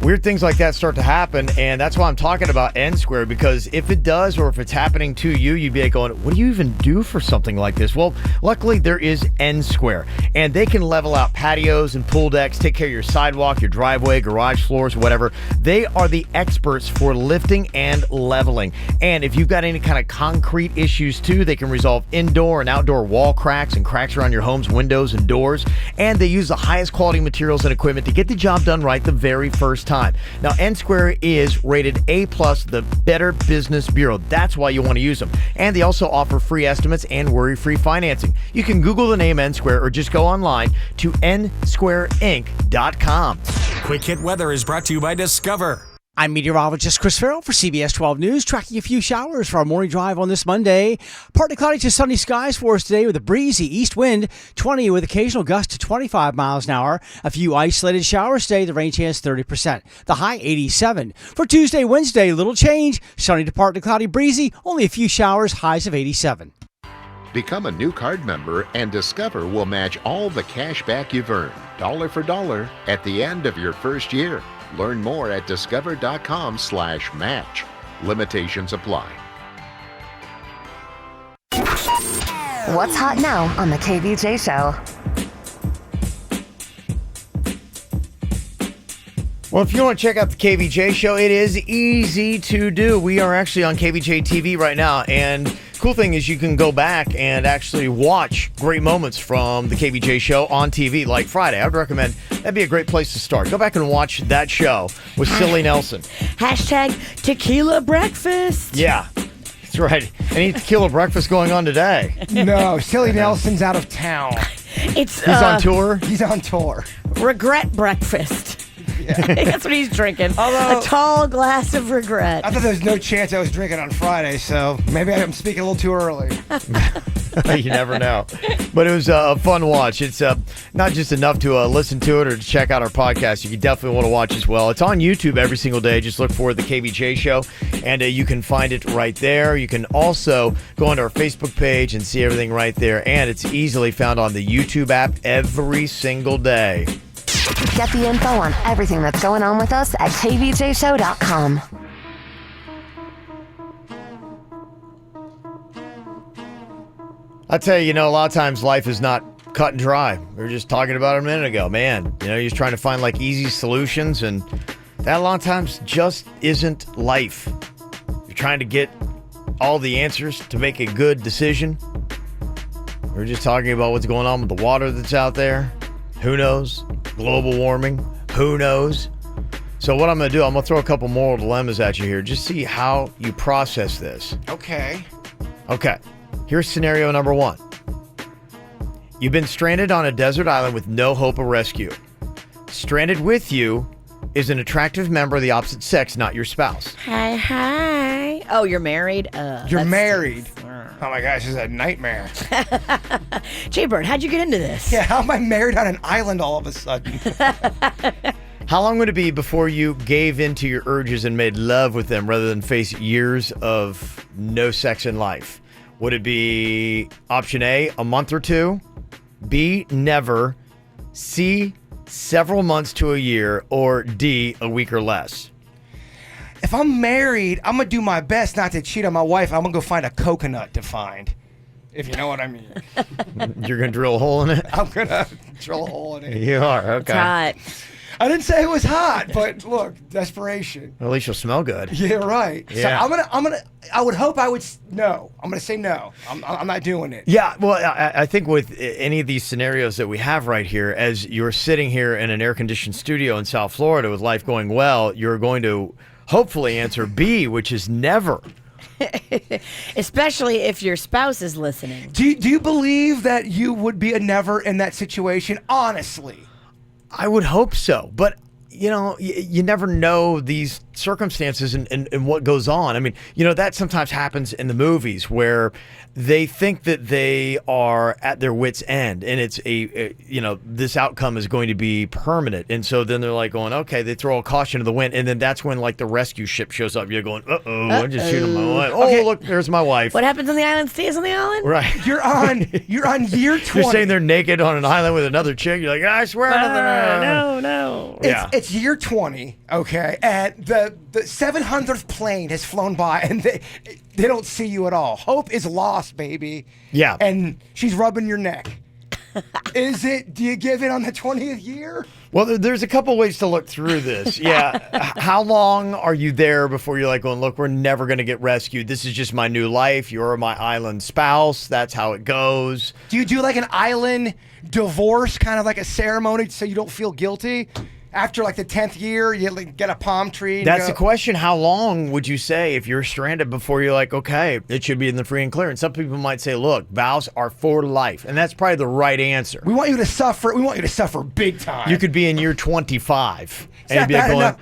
Speaker 2: Weird things like that start to happen, and that's why I'm talking about N-Square, because if it does, or if it's happening to you, you'd be like going, what do you even do for something like this? Well, luckily there is N-Square, and they can level out patios and pool decks, take care of your sidewalk, your driveway, garage floors, whatever. They are the experts for lifting and leveling, and if you've got any kind of concrete issues too, they can resolve indoor and outdoor wall cracks and cracks around your home's windows and doors, and they use the highest quality materials and equipment to get the job done right the very first time. Now, N-Square is rated A+, the Better Business Bureau. That's why you want to use them. And they also offer free estimates and worry-free financing. You can Google the name N-Square or just go online to nsquareinc.com.
Speaker 24: Quick Hit Weather is brought to you by Discover.
Speaker 26: I'm meteorologist Chris Farrell for CBS 12 News, tracking a few showers for our morning drive on this Monday. Partly cloudy to sunny skies for us today with a breezy east wind, 20 with occasional gusts to 25 miles an hour. A few isolated showers today, the rain chance 30%. The high 87. For Tuesday, Wednesday, little change. Sunny to partly cloudy, breezy, only a few showers, highs of 87.
Speaker 27: Become a new card member and Discover will match all the cash back you've earned, dollar for dollar, at the end of your first year. Learn more at discover.com/match. Limitations apply.
Speaker 11: What's hot now on the KVJ Show?
Speaker 2: Well, if you want to check out the KVJ Show, it is easy to do. We are actually on KVJ TV right now, and cool thing is you can go back and actually watch great moments from the KVJ Show on TV, like Friday. I would recommend that'd be a great place to start. Go back and watch that show with Silly Nelson.
Speaker 4: # tequila breakfast.
Speaker 2: Yeah, that's right. Any tequila breakfast going on today?
Speaker 3: No, Silly Nelson's out of town.
Speaker 4: He's
Speaker 2: on tour?
Speaker 3: He's on tour.
Speaker 4: Regret breakfast.
Speaker 3: Yeah.
Speaker 4: That's what he's drinking. A tall glass of regret.
Speaker 3: I thought there was no chance I was drinking on Friday, so maybe I'm speaking a little too early.
Speaker 2: You never know. But it was a fun watch. It's not just enough to listen to it or to check out our podcast. You can definitely want to watch as well. It's on YouTube every single day. Just look for the KVJ Show, and you can find it right there. You can also go onto our Facebook page and see everything right there, and it's easily found on the YouTube app every single day.
Speaker 11: Get the info on everything that's going on with us at kvjshow.com.
Speaker 2: I tell you, a lot of times life is not cut and dry. We were just talking about it a minute ago. Man, you're just trying to find like easy solutions, and that a lot of times just isn't life. You're trying to get all the answers to make a good decision. We're just talking about what's going on with the water that's out there. Who knows? Global warming. Who knows? So what I'm going to do, I'm going to throw a couple moral dilemmas at you here. Just see how you process this.
Speaker 3: Okay.
Speaker 2: Okay. Here's scenario number 1. You've been stranded on a desert island with no hope of rescue. Stranded with you is an attractive member of the opposite sex, not your spouse.
Speaker 4: Hi. Oh, you're married?
Speaker 3: You're married. Oh my gosh, this is a nightmare.
Speaker 4: Jay-Bird, how'd you get into this?
Speaker 3: Yeah, how am I married on an island all of a sudden?
Speaker 2: How long would it be before you gave in to your urges and made love with them rather than face years of no sex in life? Would it be option A, a month or 2, B, never, C, several months to a year, or D, a week or less?
Speaker 3: If I'm married, I'm going to do my best not to cheat on my wife. I'm going to go find a coconut to find, if you know what I mean.
Speaker 2: You're going to drill a hole in it?
Speaker 3: I'm going to drill a hole in it.
Speaker 2: You are, okay.
Speaker 4: It's hot.
Speaker 3: I didn't say it was hot, but look, desperation.
Speaker 2: Well, at least you'll smell good.
Speaker 3: Yeah, right.
Speaker 2: Yeah.
Speaker 3: So I would hope I would, no. I'm going to say no. I'm not doing it.
Speaker 2: Yeah, well, I think with any of these scenarios that we have right here, as you're sitting here in an air-conditioned studio in South Florida with life going well, you're going to hopefully answer B, which is never.
Speaker 4: Especially if your spouse is listening.
Speaker 3: Do you believe that you would be a never in that situation, honestly?
Speaker 2: I would hope so, but you never know these circumstances and what goes on. I mean, that sometimes happens in the movies where they think that they are at their wit's end and it's this outcome is going to be permanent. And so then they're like going, okay, they throw a caution to the wind. And then that's when like the rescue ship shows up. You're going, I'm just shooting my wife. Oh, look, there's my wife.
Speaker 4: What happens on the island stays on the island?
Speaker 2: Right.
Speaker 3: You're on year 20.
Speaker 2: You're saying they're naked on an island with another chick. You're like, I swear.
Speaker 4: No.
Speaker 2: Yeah.
Speaker 3: It's year 20, okay, and the 700th plane has flown by, and they don't see you at all. Hope is lost, baby.
Speaker 2: Yeah.
Speaker 3: And she's rubbing your neck. Do you give it on the 20th year?
Speaker 2: Well, there's a couple ways to look through this. Yeah. How long are you there before you're like going, look, we're never going to get rescued. This is just my new life. You're my island spouse. That's how it goes.
Speaker 3: Do you do like an island divorce, kind of like a ceremony so you don't feel guilty? After like the 10th year, you get a palm tree.
Speaker 2: That's the question. How long would you say if you're stranded before you're like, okay, it should be in the free and clear? And some people might say, look, vows are for life. And that's probably the right answer.
Speaker 3: We want you to suffer. We want you to suffer big time.
Speaker 2: You could be in year 25.
Speaker 3: Not bad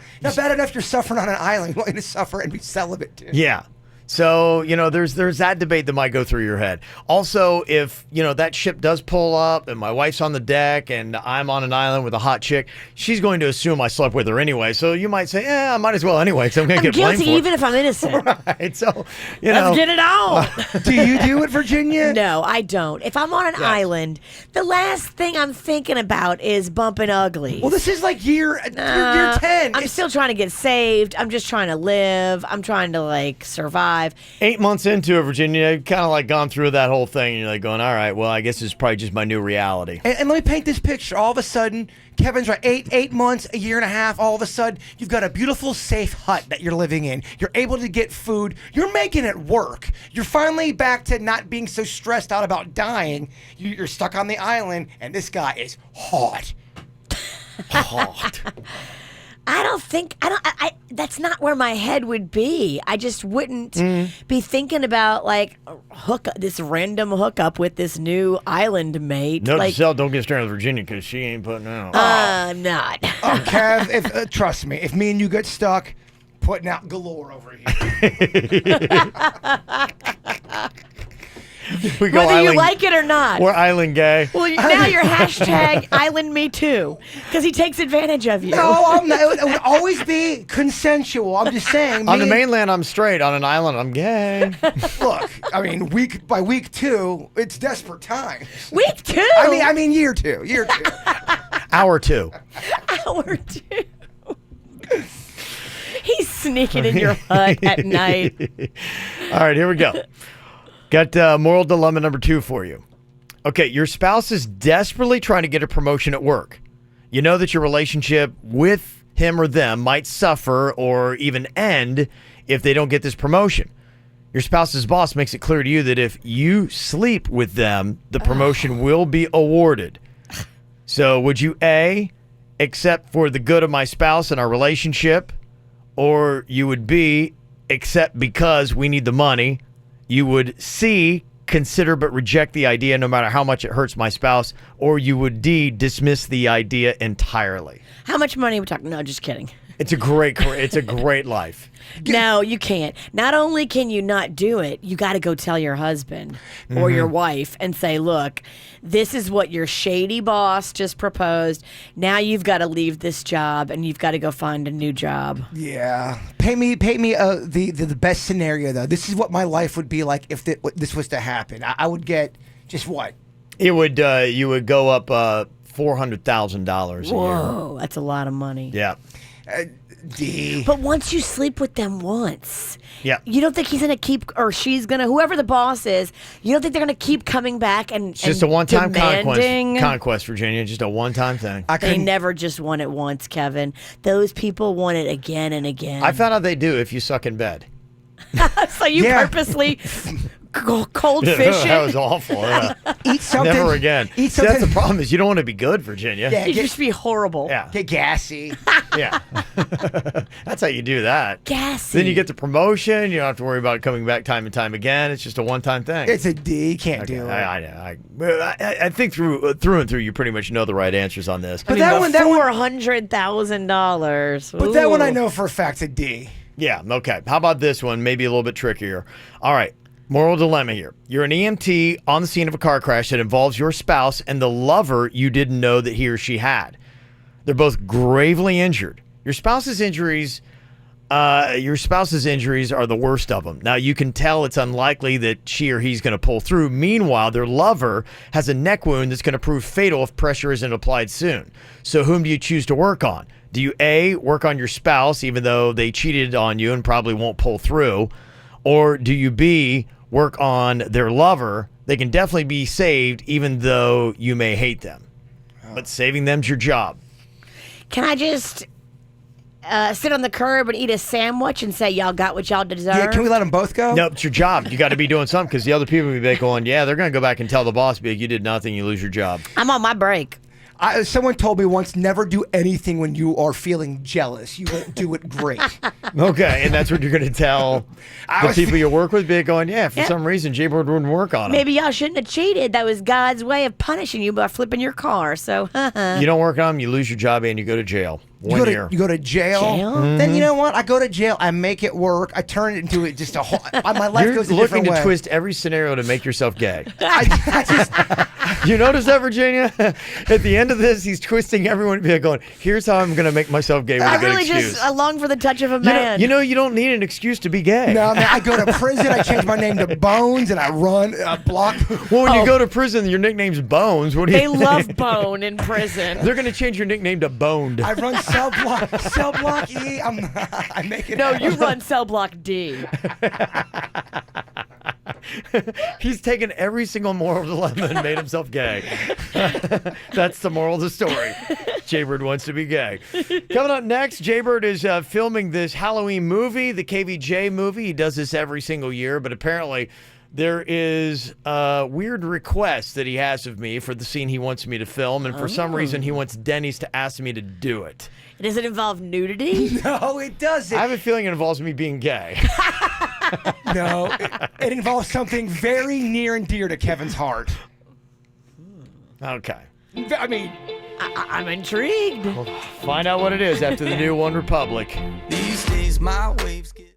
Speaker 3: enough you're suffering on an island. We want you to suffer and be celibate, too.
Speaker 2: Yeah. So, there's that debate that might go through your head. Also, if, that ship does pull up and my wife's on the deck and I'm on an island with a hot chick, she's going to assume I slept with her anyway. So you might say, I might as well anyway, so I'm going to get blamed for it.
Speaker 4: I'm guilty even if I'm innocent.
Speaker 2: Right. So,
Speaker 4: Let's get it on.
Speaker 3: Do you do it, Virginia?
Speaker 4: No, I don't. If I'm on an island, the last thing I'm thinking about is bumping uglies.
Speaker 3: Well, this is like year 10.
Speaker 4: I'm still trying to get saved. I'm just trying to live. I'm trying to, survive.
Speaker 2: 8 months into it, Virginia, kind of gone through that whole thing, and you're like going, all right, well, I guess it's probably just my new reality.
Speaker 3: And let me paint this picture. All of a sudden, Kevin's right, 8 months, a year and a half, all of a sudden, you've got a beautiful, safe hut that you're living in. You're able to get food. You're making it work. You're finally back to not being so stressed out about dying. You're stuck on the island, and this guy is hot.
Speaker 2: Hot.
Speaker 4: That's not where my head would be. I just wouldn't be thinking about this random hookup with this new island mate.
Speaker 2: Note to self, don't get stranded with Virginia because she ain't putting out.
Speaker 4: I'm not.
Speaker 3: Oh, Kev, trust me, if me and you get stuck, putting out galore over here.
Speaker 4: Whether you like it or not.
Speaker 2: We're island gay.
Speaker 4: Well, now you're hashtag island me too, because he takes advantage of you.
Speaker 3: No, I'm not. It would always be consensual. I'm just saying.
Speaker 2: On the mainland, I'm straight. On an island, I'm gay.
Speaker 3: Look, I mean, by week 2, it's desperate times.
Speaker 4: Week 2?
Speaker 3: I mean, year 2. Year 2.
Speaker 2: Hour 2.
Speaker 4: Hour 2. He's sneaking in your hut at night.
Speaker 2: All right, here we go. Got moral dilemma number 2 for you. Okay, your spouse is desperately trying to get a promotion at work. You know that your relationship with him or them might suffer or even end if they don't get this promotion. Your spouse's boss makes it clear to you that if you sleep with them, the promotion will be awarded. So would you A, accept for the good of my spouse and our relationship, or you would B, accept because we need the money? You would C, consider but reject the idea no matter how much it hurts my spouse, or you would D, dismiss the idea entirely.
Speaker 4: How much money are we talking? No, just kidding.
Speaker 2: It's a great career. It's a great life.
Speaker 4: No, you can't. Not only can you not do it, you got to go tell your husband or your wife and say, look, this is what your shady boss just proposed. Now you've got to leave this job and you've got to go find a new job.
Speaker 3: Yeah. Pay me the best scenario, though. This is what my life would be like if this was to happen. I would get just what?
Speaker 2: It would. You would go up $400,000 a year.
Speaker 4: Whoa, that's a lot of money.
Speaker 2: Yeah.
Speaker 3: D.
Speaker 4: But once you sleep with them once,
Speaker 2: yeah,
Speaker 4: you don't think he's going to keep, or she's going to, whoever the boss is, you don't think they're going to keep coming back and
Speaker 2: It's just a one-time
Speaker 4: demanding?
Speaker 2: conquest, Virginia. Just a one-time thing.
Speaker 4: They never just want it once, Kevin. Those people want it again and again.
Speaker 2: I found out they do if you suck in bed.
Speaker 4: So you purposely cold fish
Speaker 2: That was awful. Yeah.
Speaker 3: Eat something.
Speaker 2: Never again.
Speaker 3: Eat
Speaker 2: See, that's
Speaker 3: something.
Speaker 2: the problem is you don't want to be good, Virginia.
Speaker 3: Yeah,
Speaker 4: It used to be horrible.
Speaker 2: Yeah.
Speaker 3: Get gassy.
Speaker 2: Yeah. That's how you do that.
Speaker 4: Gassy.
Speaker 2: Then you get the promotion. You don't have to worry about coming back time and time again. It's just a one-time thing.
Speaker 3: It's a D. You can't do it.
Speaker 2: I think through and through, you pretty much know the right answers on this.
Speaker 4: But that one, $400,000.
Speaker 3: But that one I know for a fact a D.
Speaker 2: Yeah, okay. How about this one? Maybe a little bit trickier. All right. Moral dilemma here. You're an EMT on the scene of a car crash that involves your spouse and the lover you didn't know that he or she had. They're both gravely injured. Your spouse's injuries are the worst of them. Now, you can tell it's unlikely that she or he's going to pull through. Meanwhile, their lover has a neck wound that's going to prove fatal if pressure isn't applied soon. So whom do you choose to work on? Do you A, work on your spouse even though they cheated on you and probably won't pull through? Or do you B, work on their lover? They can definitely be saved even though you may hate them. But saving them's your job.
Speaker 4: Can I just sit on the curb and eat a sandwich and say y'all got what y'all deserve?
Speaker 3: Yeah, can we let them both go?
Speaker 2: No, it's your job. You got to be doing something because the other people will be going, yeah, they're going to go back and tell the boss, be like, you did nothing, you lose your job.
Speaker 4: I'm on my break.
Speaker 3: Someone told me once, never do anything when you are feeling jealous. You won't do it great.
Speaker 2: Okay, and that's what you're going to tell the people you work with, be going, yeah, for some reason, Jaybird wouldn't work on it.
Speaker 4: Maybe y'all shouldn't have cheated. That was God's way of punishing you by flipping your car. So,
Speaker 2: You don't work on them, you lose your job, and you go to jail.
Speaker 3: You go to jail.
Speaker 2: Mm-hmm.
Speaker 3: Then you know what? I go to jail. I make it work. I turn it into just a whole. My life
Speaker 2: You're
Speaker 3: goes a
Speaker 2: looking
Speaker 3: different way.
Speaker 2: to twist every scenario to make yourself gay. You notice that, Virginia? At the end of this, he's twisting everyone to be going, here's how I'm going to make myself gay with a good
Speaker 4: really
Speaker 2: excuse.
Speaker 4: just long for the touch of a man.
Speaker 2: You know, you don't need an excuse to be gay.
Speaker 3: No, man, I go to prison. I change my name to Bones, and I run a block.
Speaker 2: Well, when you go to prison, your nickname's Bones. What do you
Speaker 4: They love
Speaker 2: think?
Speaker 4: Bone in prison.
Speaker 2: They're going to change your nickname to Boned.
Speaker 3: I run cell block E. I make it.
Speaker 4: No,
Speaker 3: happen.
Speaker 4: you run cell block D.
Speaker 2: He's taken every single moral dilemma and made himself gay. That's the moral of the story. Jaybird wants to be gay. Coming up next, Jaybird is filming this Halloween movie, the KVJ movie. He does this every single year, but apparently there is a weird request that he has of me for the scene he wants me to film, and for some reason he wants Denny's to ask me to do it.
Speaker 4: Does it involve nudity?
Speaker 3: No, it doesn't.
Speaker 2: I have a feeling it involves me being gay.
Speaker 3: No, it involves something very near and dear to Kevin's heart.
Speaker 2: Okay.
Speaker 3: I mean,
Speaker 4: I'm intrigued.
Speaker 2: We'll find out what it is after the new One Republic.
Speaker 1: These days, my waves get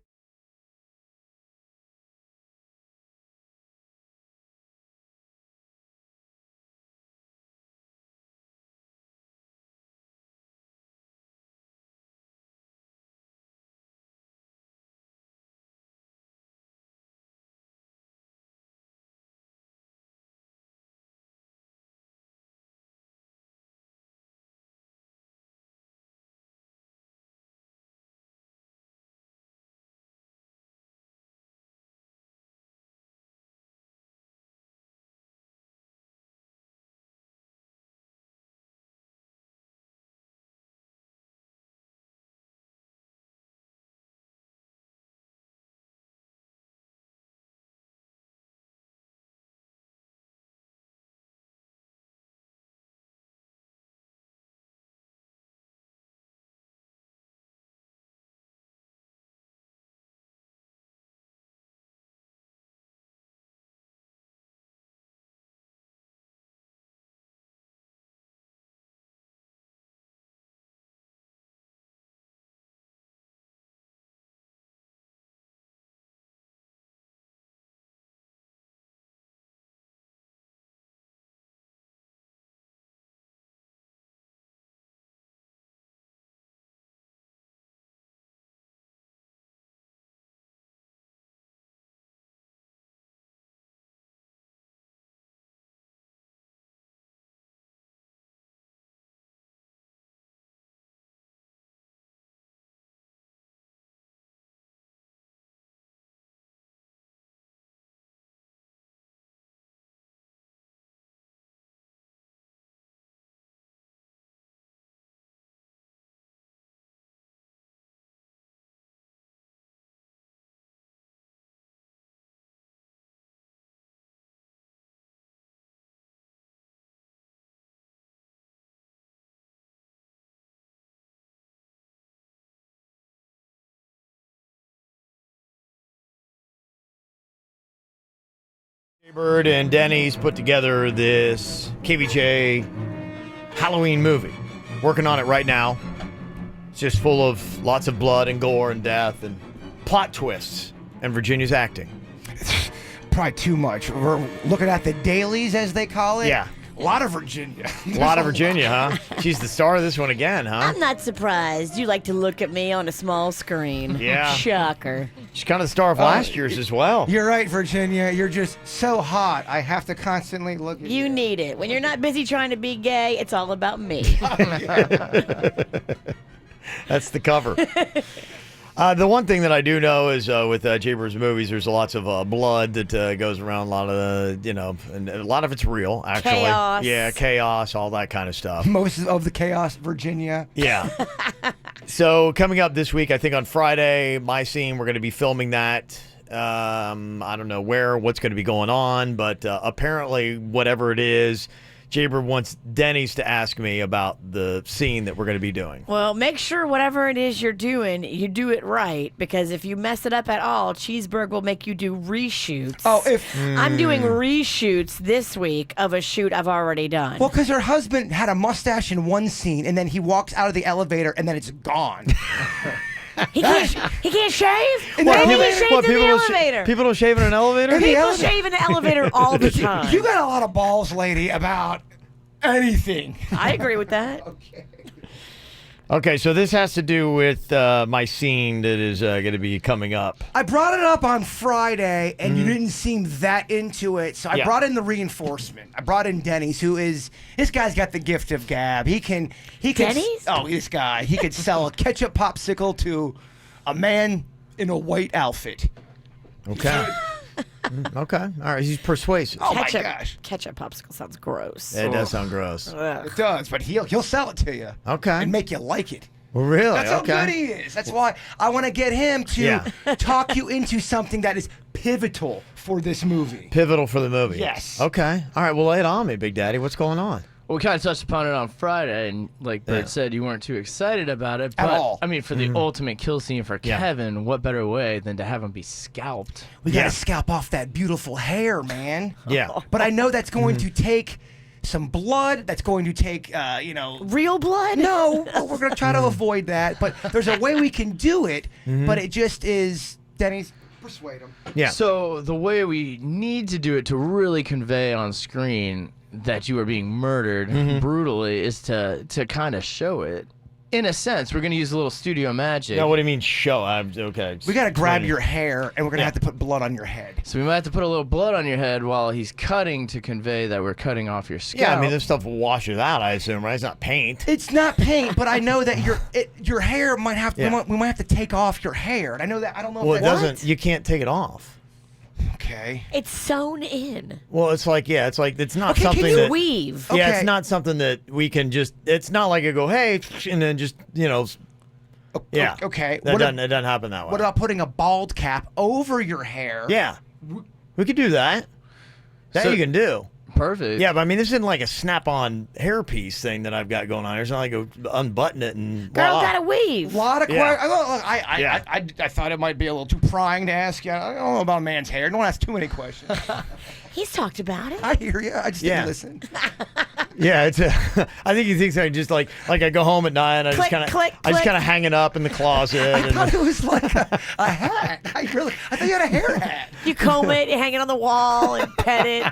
Speaker 2: Bird and Denny's put together this KVJ Halloween movie. Working on it right now. It's just full of lots of blood and gore and death and plot twists. And Virginia's acting.
Speaker 3: Probably too much. We're looking at the dailies, as they call it.
Speaker 2: Yeah.
Speaker 3: A lot of Virginia.
Speaker 2: A lot of Virginia, huh? She's the star of this one again, huh?
Speaker 4: I'm not surprised. You like to look at me on a small screen.
Speaker 2: Yeah.
Speaker 4: Shocker.
Speaker 2: She's kind of the star of last year's as well.
Speaker 3: You're right, Virginia. You're just so hot. I have to constantly look at you.
Speaker 4: You need it. When you're not busy trying to be gay, it's all about me.
Speaker 2: That's the cover. The one thing that I do know is with Jaybirds movies, there's lots of blood that goes around. A lot of and a lot of it's real, actually.
Speaker 4: Chaos.
Speaker 2: Yeah, chaos, all that kind of stuff.
Speaker 3: Most of the chaos, Virginia.
Speaker 2: Yeah. So coming up this week, I think on Friday, my scene, we're going to be filming that. I don't know what's going to be going on, but apparently, whatever it is, Jaybird wants Denny's to ask me about the scene that we're going to be doing.
Speaker 4: Well, make sure whatever it is you're doing, you do it right, because if you mess it up at all, Cheeseburg will make you do reshoots.
Speaker 3: Oh,
Speaker 4: I'm doing reshoots this week of a shoot I've already done.
Speaker 3: Well, because her husband had a mustache in one scene, and then he walks out of the elevator, and then it's gone.
Speaker 4: He can't shave?
Speaker 3: In the
Speaker 4: Maybe he
Speaker 3: elevator?
Speaker 4: shaved
Speaker 2: What,
Speaker 4: in the elevator.
Speaker 2: People don't shave in an elevator?
Speaker 4: People shave in the elevator all the time.
Speaker 3: You got a lot of balls, lady, about anything.
Speaker 4: I agree with that.
Speaker 2: Okay, so this has to do with my scene that is going to be coming up.
Speaker 3: I brought it up on Friday, and you didn't seem that into it, so I brought in the reinforcement. I brought in Denny's, this guy's got the gift of gab. He can.
Speaker 4: Denny's?
Speaker 3: Oh, this guy. He could sell a ketchup popsicle to a man in a white outfit.
Speaker 2: Okay. Okay. All right. He's persuasive.
Speaker 3: Oh, my gosh.
Speaker 4: Ketchup popsicle sounds gross.
Speaker 2: It does sound gross.
Speaker 3: It does, but he'll sell it to you.
Speaker 2: Okay.
Speaker 3: And make you like it.
Speaker 2: Well, really?
Speaker 3: That's how good he is. That's why I want to get him to talk you into something that is pivotal for this movie.
Speaker 2: Pivotal for the movie.
Speaker 3: Yes.
Speaker 2: Okay. All right. Well, lay it on me, Big Daddy. What's going on?
Speaker 13: Well, we kind of touched upon it on Friday, and like Bert said, you weren't too excited about it. But,
Speaker 3: At all.
Speaker 13: I mean, for the ultimate kill scene for Kevin, what better way than to have him be scalped?
Speaker 3: We got to scalp off that beautiful hair, man.
Speaker 2: Yeah.
Speaker 3: But I know that's going to take some blood. That's going to take,
Speaker 4: real blood?
Speaker 3: No, we're going to try to avoid that. But there's a way we can do it, but it just is, Denny's, persuade him.
Speaker 2: Yeah.
Speaker 13: So the way we need to do it to really convey on screen that you are being murdered brutally is to kind of show it. In a sense, we're going to use a little studio magic.
Speaker 2: Now, what do you mean show? Okay.
Speaker 3: We got to grab your hair, and we're going to have to put blood on your head.
Speaker 13: So we might have to put a little blood on your head while he's cutting to convey that we're cutting off your scalp.
Speaker 2: Yeah, I mean, this stuff washes out, I assume, right? It's not paint.
Speaker 3: It's not paint, but I know that your hair might have to, we might have to take off your hair. And I know that, I don't know
Speaker 2: Well,
Speaker 3: if
Speaker 2: it doesn't. You can't take it off.
Speaker 3: Okay.
Speaker 4: It's sewn in.
Speaker 2: Well, it's like it's not
Speaker 4: Okay,
Speaker 2: something
Speaker 4: can you
Speaker 2: that
Speaker 4: weave?
Speaker 2: Yeah,
Speaker 3: Okay.
Speaker 2: it's not something that we can just. It's not like I go, hey, and then just Yeah.
Speaker 3: Okay.
Speaker 2: It doesn't happen that way.
Speaker 3: What about putting a bald cap over your hair?
Speaker 2: Yeah. We could do that. That you can do.
Speaker 13: Perfect.
Speaker 2: Yeah, but I mean, this isn't like a snap-on hairpiece thing that I've got going on. It's not like I go unbutton it and
Speaker 4: Girl
Speaker 2: voila.
Speaker 4: got to weave.
Speaker 3: A lot of
Speaker 2: Yeah.
Speaker 3: questions. I thought it might be a little too prying to ask you. I don't know about a man's hair. Don't ask too many questions.
Speaker 4: He's talked about it.
Speaker 3: I hear you. I just didn't listen.
Speaker 2: Yeah, it's. I think he thinks I just like I go home at night and I just kind of hang it up in the closet.
Speaker 3: I thought it was like a hat. I thought you had a hair hat.
Speaker 4: You comb it, you hang it on the wall, and pet it.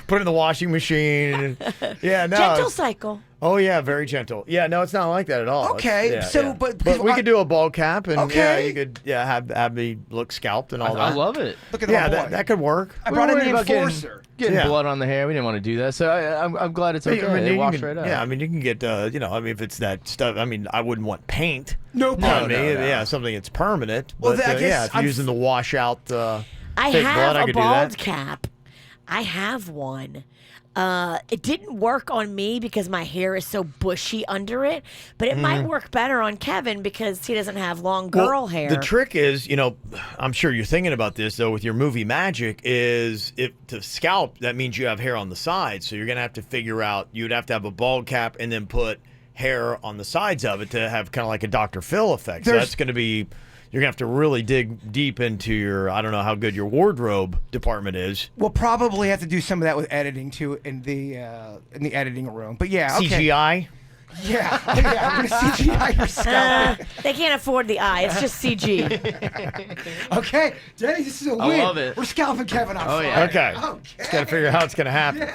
Speaker 2: Put it in the washing machine. Yeah, no.
Speaker 4: Gentle cycle.
Speaker 2: Oh yeah, very gentle. Yeah, no, it's not like that at all.
Speaker 3: Okay,
Speaker 2: But we could do a bald cap, and
Speaker 3: Okay.
Speaker 2: you could have me look scalped and all that.
Speaker 13: I love it.
Speaker 3: Look at
Speaker 2: Yeah,
Speaker 3: my boy.
Speaker 2: that could work.
Speaker 3: I brought in
Speaker 13: worried
Speaker 3: the
Speaker 13: about
Speaker 3: enforcer.
Speaker 13: Getting blood on the hair. We didn't want to do that, so I'm glad it's okay.
Speaker 2: I mean,
Speaker 13: It
Speaker 2: you
Speaker 13: washed
Speaker 2: can-
Speaker 13: right out.
Speaker 2: Yeah, I mean, you can get, I mean, if it's that stuff, I mean, I wouldn't want paint.
Speaker 3: No,
Speaker 2: on me. Yeah, something that's permanent.
Speaker 3: Well,
Speaker 2: But
Speaker 3: I guess
Speaker 2: yeah, if you're
Speaker 3: I'm-
Speaker 2: using the washout
Speaker 4: I
Speaker 2: fake
Speaker 4: have
Speaker 2: blood, I
Speaker 4: a
Speaker 2: could do
Speaker 4: bald
Speaker 2: that.
Speaker 4: cap. I have one. It didn't work on me because my hair is so bushy under it, but it might work better on Kevin because he doesn't have long girl hair.
Speaker 2: The trick is, I'm sure you're thinking about this though with your movie magic is if to scalp, that means you have hair on the side. So you're going to have to figure out, you'd have to have a bald cap and then put hair on the sides of it to have kind of like a Dr. Phil effect. So that's going to be, you're going to have to really dig deep into your, I don't know how good your wardrobe department is.
Speaker 3: We'll probably have to do some of that with editing too in the editing room. But yeah, okay.
Speaker 2: CGI?
Speaker 3: Yeah, I'm going to CGI your scalp.
Speaker 4: They can't afford the eye. It's just CG.
Speaker 3: Okay, Denny, this is a win.
Speaker 13: I love it.
Speaker 3: We're scalping Kevin on Friday.
Speaker 2: Yeah. Okay. Just got to figure out how it's going to happen.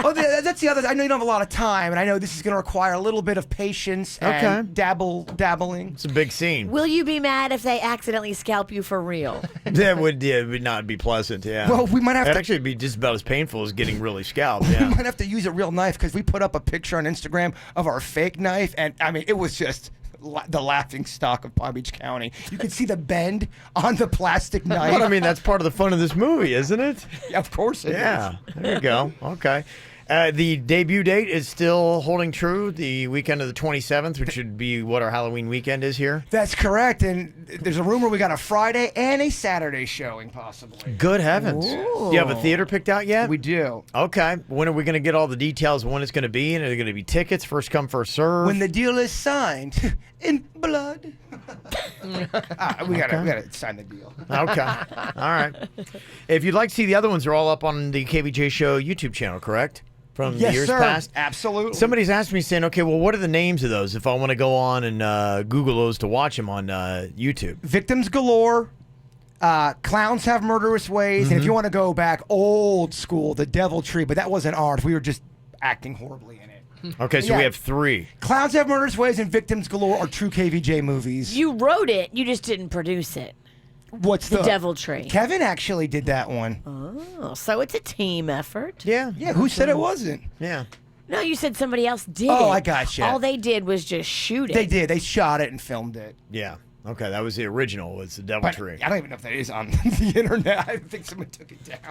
Speaker 3: Oh, that's the other. I know you don't have a lot of time, and I know this is going to require a little bit of patience and dabbling.
Speaker 2: It's a big scene.
Speaker 4: Will you be mad if they accidentally scalp you for real?
Speaker 2: That would not be pleasant, yeah.
Speaker 3: Well, we might have
Speaker 2: That'd
Speaker 3: to
Speaker 2: actually be just about as painful as getting really scalped, yeah.
Speaker 3: We might have to use a real knife because we put up a picture on Instagram of our fake knife, and I mean, it was just the laughing stock of Palm Beach County. You could see the bend on the plastic knife.
Speaker 2: But I mean, that's part of the fun of this movie, isn't it?
Speaker 3: Yeah, of course it is.
Speaker 2: Yeah, there you go. Okay. The debut date is still holding true, the weekend of the 27th, which would be what our Halloween weekend is here.
Speaker 3: That's correct, and there's a rumor we got a Friday and a Saturday showing, possibly.
Speaker 2: Good heavens.
Speaker 3: Ooh.
Speaker 2: Do you have a theater picked out yet?
Speaker 3: We do.
Speaker 2: Okay. When are we going to get all the details of when it's going to be? And are there going to be tickets, first come, first serve?
Speaker 3: When the deal is signed in blood. We gotta sign the deal.
Speaker 2: Okay. All right. If you'd like to see the other ones, they're all up on the KVJ Show YouTube channel, correct? From
Speaker 3: Yes,
Speaker 2: years
Speaker 3: sir.
Speaker 2: past?
Speaker 3: Absolutely.
Speaker 2: Somebody's asked me saying, okay, well, what are the names of those if I want to go on and Google those to watch them on YouTube?
Speaker 3: Victims Galore, Clowns Have Murderous Ways, and if you want to go back old school, The Devil Tree, but that wasn't ours. We were just acting horribly in it.
Speaker 2: Okay, so we have 3.
Speaker 3: Clowns Have Murderous Ways and Victims Galore are true KVJ movies.
Speaker 4: You wrote it, you just didn't produce it.
Speaker 3: What's
Speaker 4: the Devil Tree?
Speaker 3: Kevin actually did that one.
Speaker 4: Oh, so it's a team effort.
Speaker 2: Yeah.
Speaker 3: Yeah, who said it wasn't?
Speaker 2: Yeah.
Speaker 4: No, you said somebody else did
Speaker 3: Oh,
Speaker 4: it.
Speaker 3: I gotcha.
Speaker 4: All they did was just shoot it.
Speaker 3: They did. They shot it and filmed it.
Speaker 2: Yeah. Okay, that was the original. Was the Devil Tree?
Speaker 3: I don't even know if that is on the internet. I think someone took it down.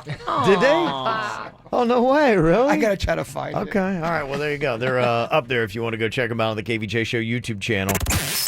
Speaker 2: Did they? Oh, no way, really?
Speaker 3: I gotta try to find it.
Speaker 2: Okay, all right. Well, there you go. They're up there if you want to go check them out on the KVJ Show YouTube channel.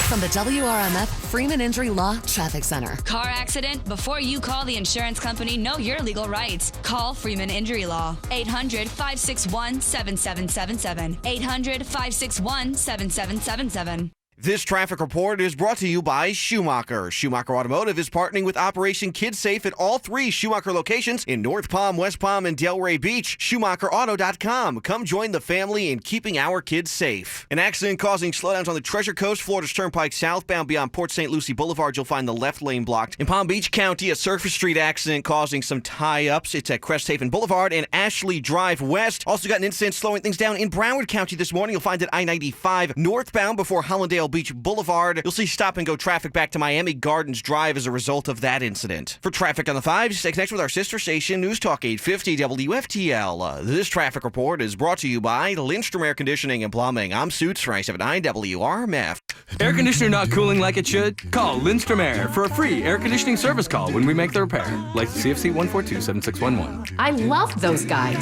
Speaker 14: From the WRMF Freeman Injury Law Traffic Center.
Speaker 5: Car accident? Before you call the insurance company, know your legal rights. Call Freeman Injury Law. 800-561-7777. 800-561-7777.
Speaker 6: This traffic report is brought to you by Schumacher. Schumacher Automotive is partnering with Operation Kid Safe at all 3 Schumacher locations in North Palm, West Palm, and Delray Beach. SchumacherAuto.com. Come join the family in keeping our kids safe. An accident causing slowdowns on the Treasure Coast, Florida's Turnpike southbound beyond Port St. Lucie Boulevard. You'll find the left lane blocked. In Palm Beach County, a Surface Street accident causing some tie-ups. It's at Crest Haven Boulevard and Ashley Drive West. Also got an incident slowing things down in Broward County this morning. You'll find it I-95 northbound before Hollandale Beach Boulevard. You'll see stop-and-go traffic back to Miami Gardens Drive as a result of that incident. For traffic on the 5, stay connected with our sister station, News Talk 850 WFTL. This traffic report is brought to you by Lindstrom Air Conditioning and Plumbing. I'm Suits for I-79 WRMF.
Speaker 23: Air conditioner not cooling like it should? Call Lindstrom Air for a free air conditioning service call when we make the repair. Like CFC 142-7611.
Speaker 14: I love those guys.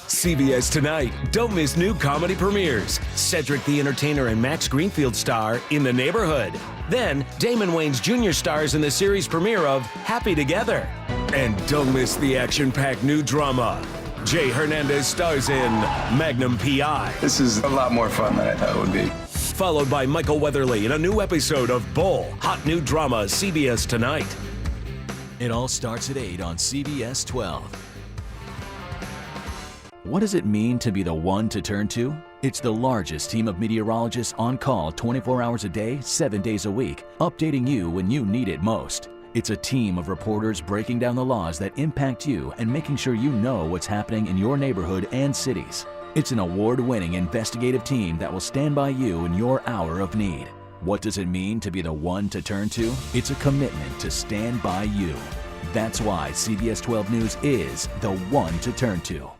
Speaker 12: CBS Tonight. Don't miss new comedy premieres. Cedric the Entertainer and Max Greenfield star in The Neighborhood. Then, Damon Wayans Jr. stars in the series premiere of Happy Together. And don't miss the action-packed new drama. Jay Hernandez stars in Magnum P.I.
Speaker 15: This is a lot more fun than I thought it would be.
Speaker 12: Followed by Michael Weatherly in a new episode of Bull. Hot new drama, CBS Tonight.
Speaker 16: It all starts at 8 on CBS 12. What does it mean to be the one to turn to? It's the largest team of meteorologists on call 24 hours a day, 7 days a week, updating you when you need it most. It's a team of reporters breaking down the laws that impact you and making sure you know what's happening in your neighborhood and cities. It's an award-winning investigative team that will stand by you in your hour of need. What does it mean to be the one to turn to? It's a commitment to stand by you. That's why CBS 12 News is the one to turn to.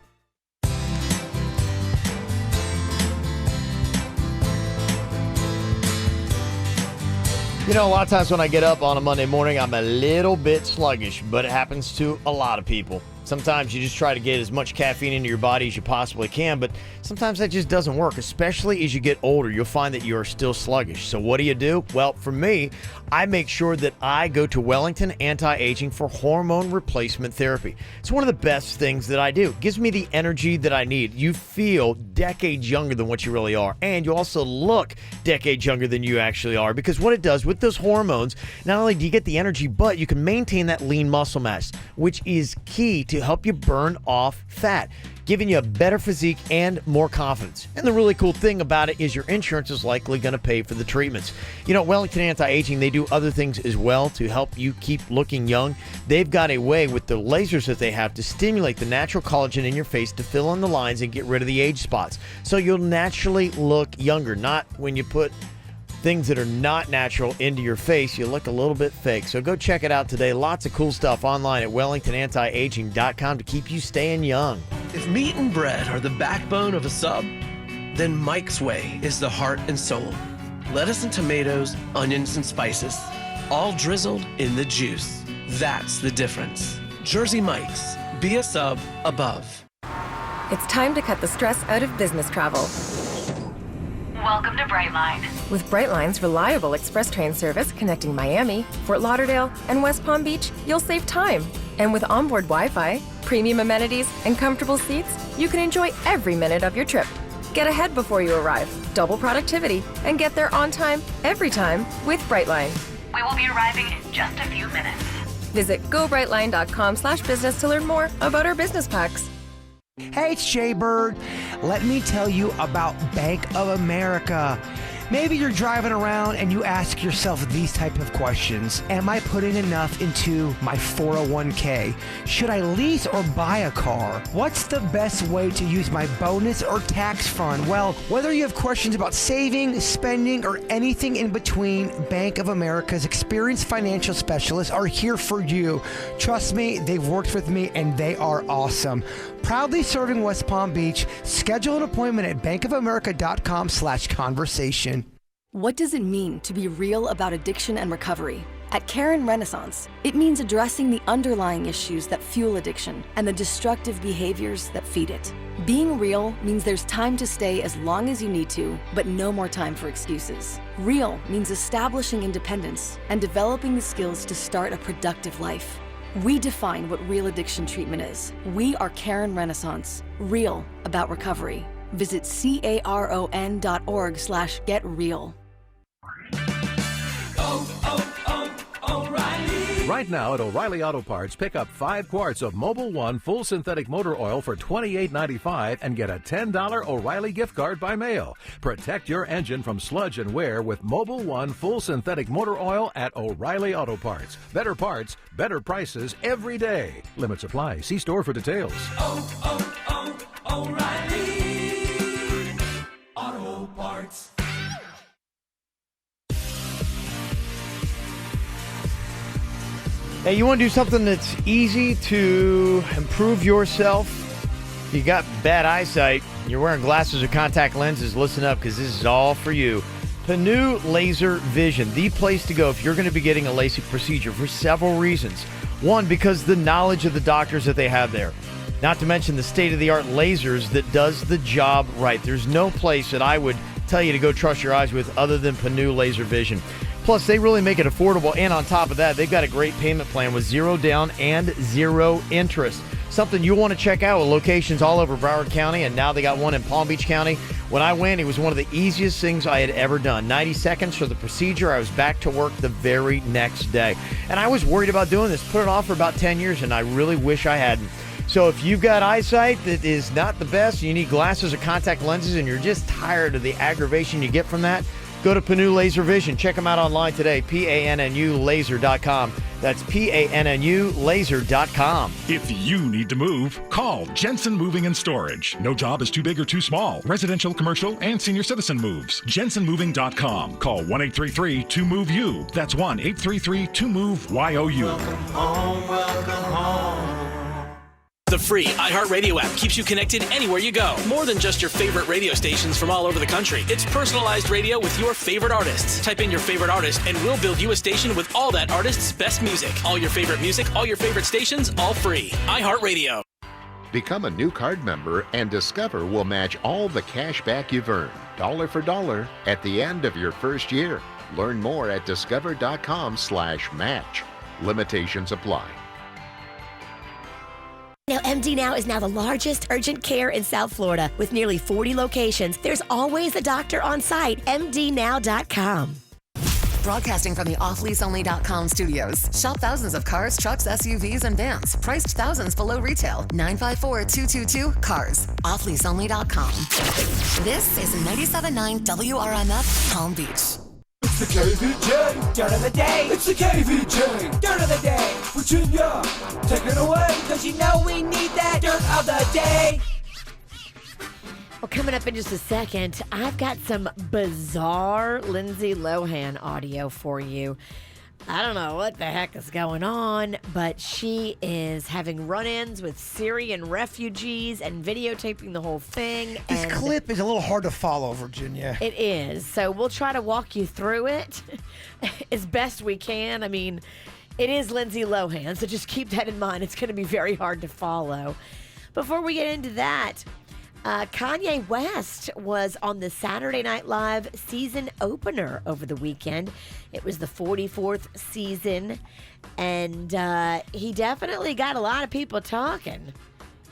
Speaker 2: You know, a lot of times when I get up on a Monday morning, I'm a little bit sluggish, but it happens to a lot of people. Sometimes you just try to get as much caffeine into your body as you possibly can, but sometimes that just doesn't work, especially as you get older. You'll find that you are still sluggish. So what do? Well, for me, I make sure that I go to Wellington Anti-Aging for hormone replacement therapy. It's one of the best things that I do. It gives me the energy that I need. You feel decades younger than what you really are, and you also look decades younger than you actually are, because what it does with those hormones, not only do you get the energy, but you can maintain that lean muscle mass, which is key to help you burn off fat, giving you a better physique and more confidence. And the really cool thing about it is your insurance is likely going to pay for the treatments. You know, Wellington Anti-Aging, they do other things as well to help you keep looking young. They've got a way with the lasers that they have to stimulate the natural collagen in your face to fill in the lines and get rid of the age spots. So you'll naturally look younger, not when you put things that are not natural into your face, you look a little bit fake. So go check it out today. Lots of cool stuff online at wellingtonantiaging.com to keep you staying young.
Speaker 17: If meat and bread are the backbone of a sub, then Mike's Way is the heart and soul. Lettuce and tomatoes, onions and spices, all drizzled in the juice. That's the difference. Jersey Mike's. Be a sub above.
Speaker 18: It's time to cut the stress out of business travel.
Speaker 19: Welcome to Brightline.
Speaker 18: With Brightline's reliable express train service connecting Miami, Fort Lauderdale, and West Palm Beach, you'll save time. And with onboard Wi-Fi, premium amenities, and comfortable seats, you can enjoy every minute of your trip. Get ahead before you arrive, double productivity, and get there on time, every time with Brightline.
Speaker 19: We will be arriving in just a few minutes.
Speaker 18: Visit gobrightline.com/business to learn more about our business packs.
Speaker 3: Hey, it's Jay Bird. Let me tell you about Bank of America. Maybe you're driving around and you ask yourself these type of questions. Am I putting enough into my 401k? Should I lease or buy a car? What's the best way to use my bonus or tax fund? Well, whether you have questions about saving, spending, or anything in between, Bank of America's experienced financial specialists are here for you. Trust me, they've worked with me and they are awesome. Proudly serving West Palm Beach. Schedule an appointment at bankofamerica.com/conversation.
Speaker 20: What does it mean to be real about addiction and recovery? At Karen Renaissance, it means addressing the underlying issues that fuel addiction and the destructive behaviors that feed it. Being real means there's time to stay as long as you need to, but no more time for excuses. Real means establishing independence and developing the skills to start a productive life. We define what real addiction treatment is. We are Karen Renaissance, real about recovery. Visit caron.org/getreal.
Speaker 21: O'Reilly. Right now at O'Reilly Auto Parts, pick up 5 quarts of Mobil 1 full synthetic motor oil for $28.95 and get a $10 O'Reilly gift card by mail. Protect your engine from sludge and wear with Mobil 1 full synthetic motor oil at O'Reilly Auto Parts. Better parts, better prices every day. Limits apply. See store for details.
Speaker 1: O'Reilly Auto Parts.
Speaker 2: Hey, you want to do something that's easy to improve yourself? You got bad eyesight, you're wearing glasses or contact lenses, listen up because this is all for you. Panu Laser Vision, the place to go if you're going to be getting a LASIK procedure for several reasons. One, because the knowledge of the doctors that they have there. Not to mention the state-of-the-art lasers that does the job right. There's no place that I would tell you to go trust your eyes with other than Panu Laser Vision. Plus, they really make it affordable, and on top of that, they've got a great payment plan with 0 down and 0 interest. Something you'll want to check out with locations all over Broward County, and now they got one in Palm Beach County. When I went, it was one of the easiest things I had ever done. 90 seconds for the procedure. I was back to work the very next day. And I was worried about doing this. Put it off for about 10 years, and I really wish I hadn't. So if you've got eyesight that is not the best, you need glasses or contact lenses, and you're just tired of the aggravation you get from that, go to Panu Laser Vision. Check them out online today, PANNUlaser.com. That's PANNUlaser.com.
Speaker 22: If you need to move, call Jensen Moving and Storage. No job is too big or too small. Residential, commercial, and senior citizen moves. JensenMoving.com. Call 1-833-2MOVE-YOU. That's 1-833-2MOVE-YOU.
Speaker 1: Welcome home, welcome home.
Speaker 7: The free iHeartRadio app keeps you connected anywhere you go. More than just your favorite radio stations from all over the country. It's personalized radio with your favorite artists. Type in your favorite artist and we'll build you a station with all that artist's best music. All your favorite music, all your favorite stations, all free. iHeartRadio.
Speaker 27: Become a new card member and Discover will match all the cash back you've earned, dollar for dollar, at the end of your first year. Learn more at discover.com/match. Limitations apply.
Speaker 4: Now, MD Now is now the largest urgent care in South Florida. With nearly 40 locations, there's always a doctor on site. MDNow.com.
Speaker 14: Broadcasting from the offleaseonly.com studios. Shop thousands of cars, trucks, SUVs, and vans. Priced thousands below retail. 954-222-CARS. Offleaseonly.com. This is 97.9 WRMF Palm Beach.
Speaker 1: It's the KVJ Dirt of the Day. It's the KVJ Dirt of the Day. Virginia, take it away, because you know we need that Dirt of the Day.
Speaker 4: Well, coming up in just a second, I've got some bizarre Lindsay Lohan audio for you. I don't know what the heck is going on, but she is having run-ins with Syrian refugees and videotaping the whole thing.
Speaker 3: This clip is a little hard to follow, Virginia.
Speaker 4: It is. So we'll try to walk you through it as best we can. I mean, it is Lindsay Lohan, so just keep that in mind. It's going to be very hard to follow. Before we get into that, Kanye West was on the Saturday Night Live season opener over the weekend. It was the 44th season, and he definitely got a lot of people talking.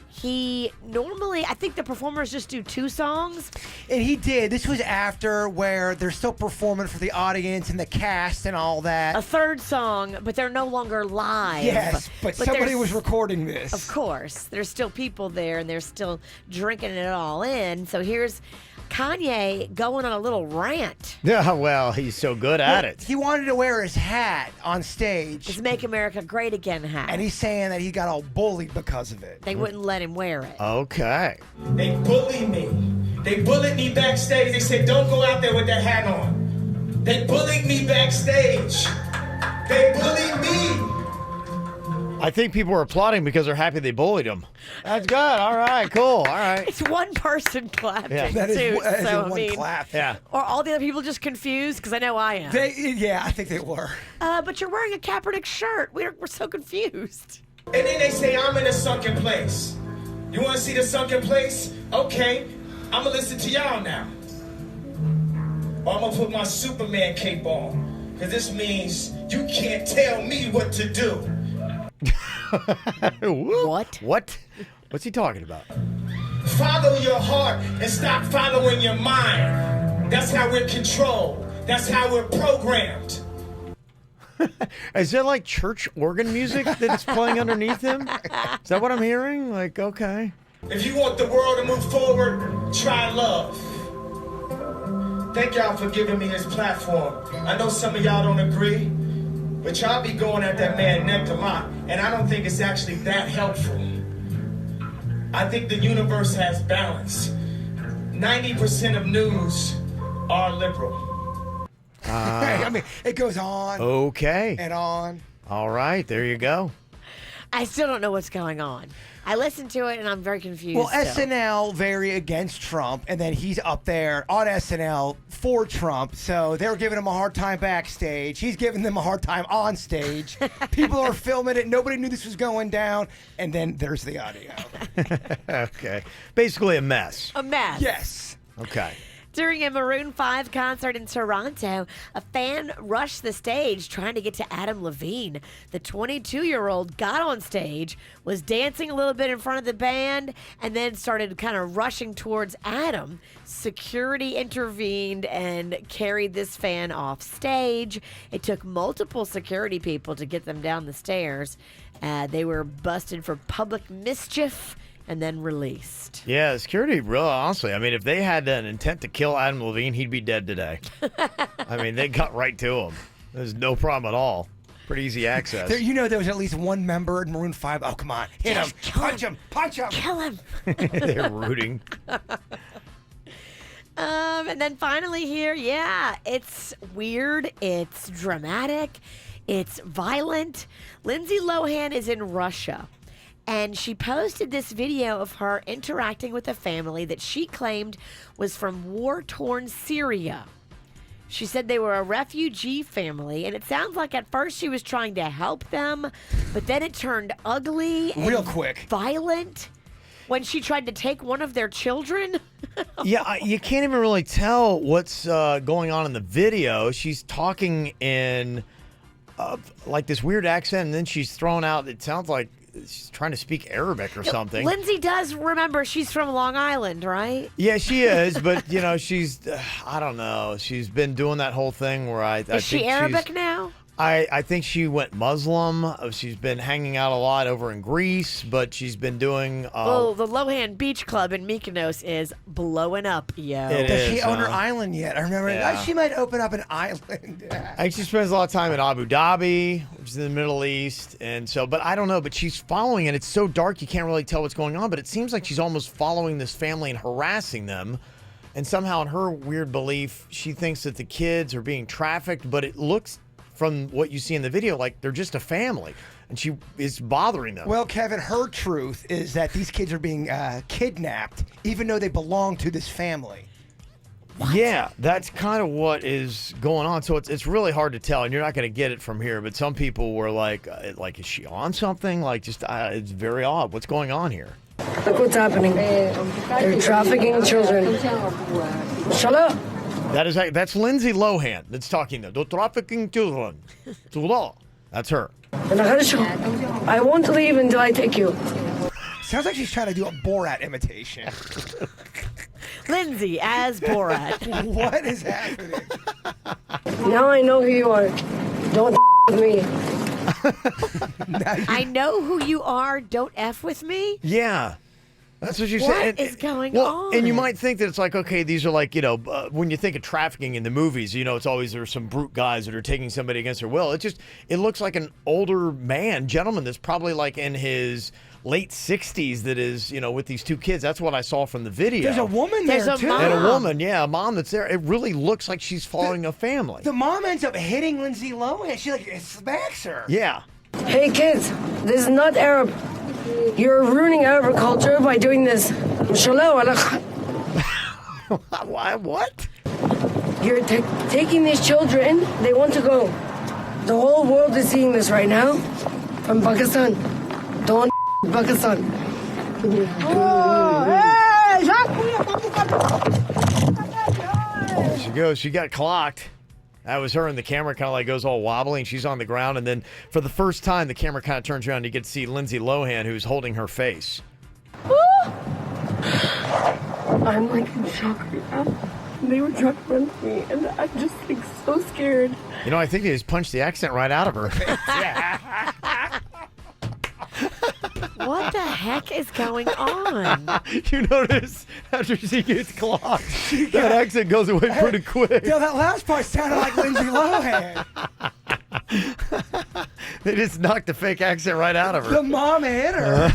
Speaker 4: He normally, I think the performers just do 2 songs.
Speaker 3: And he did. This was after where they're still performing for the audience and the cast and all that.
Speaker 4: A 3rd song, but they're no longer live.
Speaker 3: Yes, but somebody was recording this.
Speaker 4: Of course. There's still people there, and they're still drinking it all in. So here's Kanye going on a little rant.
Speaker 2: Yeah, well, he's so good at it.
Speaker 3: He wanted to wear his hat on stage.
Speaker 4: His Make America Great Again hat.
Speaker 3: And he's saying that he got all bullied because of it.
Speaker 4: They wouldn't let him wear it.
Speaker 2: Okay.
Speaker 8: They bullied me. They bullied me backstage. They said, don't go out there with that hat on. They bullied me backstage. They bullied me.
Speaker 2: I think people are applauding because they're happy they bullied him. That's good. All right, cool. All right.
Speaker 4: It's one person clapping,
Speaker 2: Yeah.
Speaker 3: That is
Speaker 4: too.
Speaker 3: one
Speaker 4: I mean,
Speaker 3: clap.
Speaker 2: Yeah.
Speaker 4: Or all the other people just confused, because I know I am.
Speaker 3: Yeah, I think they were.
Speaker 4: But you're wearing a Kaepernick shirt. We're so confused.
Speaker 8: And then they say, I'm in a sunken place. You want to see the sunken place? Okay, I'm going to listen to y'all now. Or I'm going to put my Superman cape on. Because this means you can't tell me what to do.
Speaker 4: What?
Speaker 2: What's he talking about?
Speaker 8: Follow your heart and stop following your mind. That's how we're controlled. That's how we're programmed.
Speaker 2: Is there like church organ music that's playing underneath him? Is that what I'm hearing? Like, okay.
Speaker 8: If you want the world to move forward, try love. Thank y'all for giving me this platform. I know some of y'all don't agree, but y'all be going at that man neck a lot, and I don't think it's actually that helpful. I think the universe has balance. 90% of news are liberal.
Speaker 3: I mean, it goes on.
Speaker 2: Okay.
Speaker 3: And on.
Speaker 2: All right, there you go.
Speaker 4: I still don't know what's going on. I listened to it and I'm very confused.
Speaker 3: Well,
Speaker 4: still.
Speaker 3: SNL very against Trump, and then he's up there on SNL for Trump. So they were giving him a hard time backstage. He's giving them a hard time on stage. People are filming it. Nobody knew this was going down. And then there's the audio.
Speaker 2: Okay. Basically a mess.
Speaker 4: A mess.
Speaker 3: Yes.
Speaker 2: Okay.
Speaker 4: During a Maroon 5 concert in Toronto, a fan rushed the stage trying to get to Adam Levine. The 22-year-old got on stage, was dancing a little bit in front of the band, and then started kind of rushing towards Adam. Security intervened and carried this fan off stage. It took multiple security people to get them down the stairs. They were busted for public mischief and then released.
Speaker 2: Yeah, security, really, honestly, I mean, if they had an intent to kill Adam Levine, he'd be dead today. I mean, they got right to him. There's no problem at all. Pretty easy access.
Speaker 3: There, you know, there was at least one member in Maroon 5. Oh, come on. Hit him. Punch him. Punch him.
Speaker 4: Kill him.
Speaker 2: They're rooting.
Speaker 4: And then finally here, yeah, it's weird. It's dramatic. It's violent. Lindsay Lohan is in Russia. And she posted this video of her interacting with a family that she claimed was from war-torn Syria. She said they were a refugee family, and it sounds like at first she was trying to help them, but then it turned ugly and
Speaker 3: real quick,
Speaker 4: violent when she tried to take one of their children.
Speaker 2: Yeah, you can't even really tell what's going on in the video. She's talking in like this weird accent, and then she's thrown out, it sounds like she's trying to speak Arabic or something.
Speaker 4: Lindsay does remember she's from Long Island, right?
Speaker 2: Yeah, she is, but she's I don't know. She's been doing that whole thing where I
Speaker 4: Is she
Speaker 2: think
Speaker 4: Arabic now?
Speaker 2: I think she went Muslim. She's been hanging out a lot over in Greece, but she's been doing.
Speaker 4: Well, the Lohan Beach Club in Mykonos is blowing up, yo.
Speaker 3: Does she own her island yet? I remember she might open up an island.
Speaker 2: I think she spends a lot of time in Abu Dhabi, which is in the Middle East, and so. But I don't know. But she's following, and it's so dark you can't really tell what's going on. But it seems like she's almost following this family and harassing them. And somehow, in her weird belief, she thinks that the kids are being trafficked. But it looks, from what you see in the video, like they're just a family, and she is bothering them.
Speaker 3: Well, Kevin, her truth is that these kids are being kidnapped, even though they belong to this family.
Speaker 2: Yeah, that's kind of what is going on. So it's really hard to tell, and you're not going to get it from here. But some people were like, is she on something? Like, just it's very odd. What's going on here?
Speaker 9: Look what's happening. They're trafficking children. Shut up.
Speaker 2: That's Lindsay Lohan that's talking there. They're trafficking children. That's her.
Speaker 9: I won't leave until I take you.
Speaker 3: Sounds like she's trying to do a Borat imitation.
Speaker 4: Lindsay as Borat.
Speaker 3: What is happening?
Speaker 9: Now I know who you are. Don't with me.
Speaker 4: I know who you are. Don't F with me?
Speaker 2: Yeah. That's what you said.
Speaker 4: What is going on?
Speaker 2: And you might think that it's like, okay, these are like, when you think of trafficking in the movies, it's always there's some brute guys that are taking somebody against their will. It looks like an older gentleman that's probably like in his late 60s that is, with these two kids. That's what I saw from the video.
Speaker 3: There's a woman there, too.
Speaker 2: And a woman, a mom that's there. It really looks like she's following a family.
Speaker 3: The mom ends up hitting Lindsay Lohan. She smacks her.
Speaker 2: Yeah.
Speaker 9: Hey, kids, this is not Arab. You're ruining Arab culture by doing this.
Speaker 2: What?
Speaker 9: You're taking these children. They want to go. The whole world is seeing this right now. From Pakistan. Don't Pakistan.
Speaker 2: There she goes. She got clocked. That was her, and the camera kind of like goes all wobbly, and she's on the ground. And then for the first time, the camera kind of turns around, and you get to see Lindsay Lohan, who's holding her face.
Speaker 9: I'm like in shock right now. They were trying to run me, and I'm just like so scared.
Speaker 2: I think they just punched the accent right out of her.
Speaker 4: What the heck is going on?
Speaker 2: You notice after she gets clocked, that accent goes away pretty quick.
Speaker 3: Yeah, that last part sounded like Lindsay Lohan.
Speaker 2: They just knocked the fake accent right out of her.
Speaker 3: The mom hit her.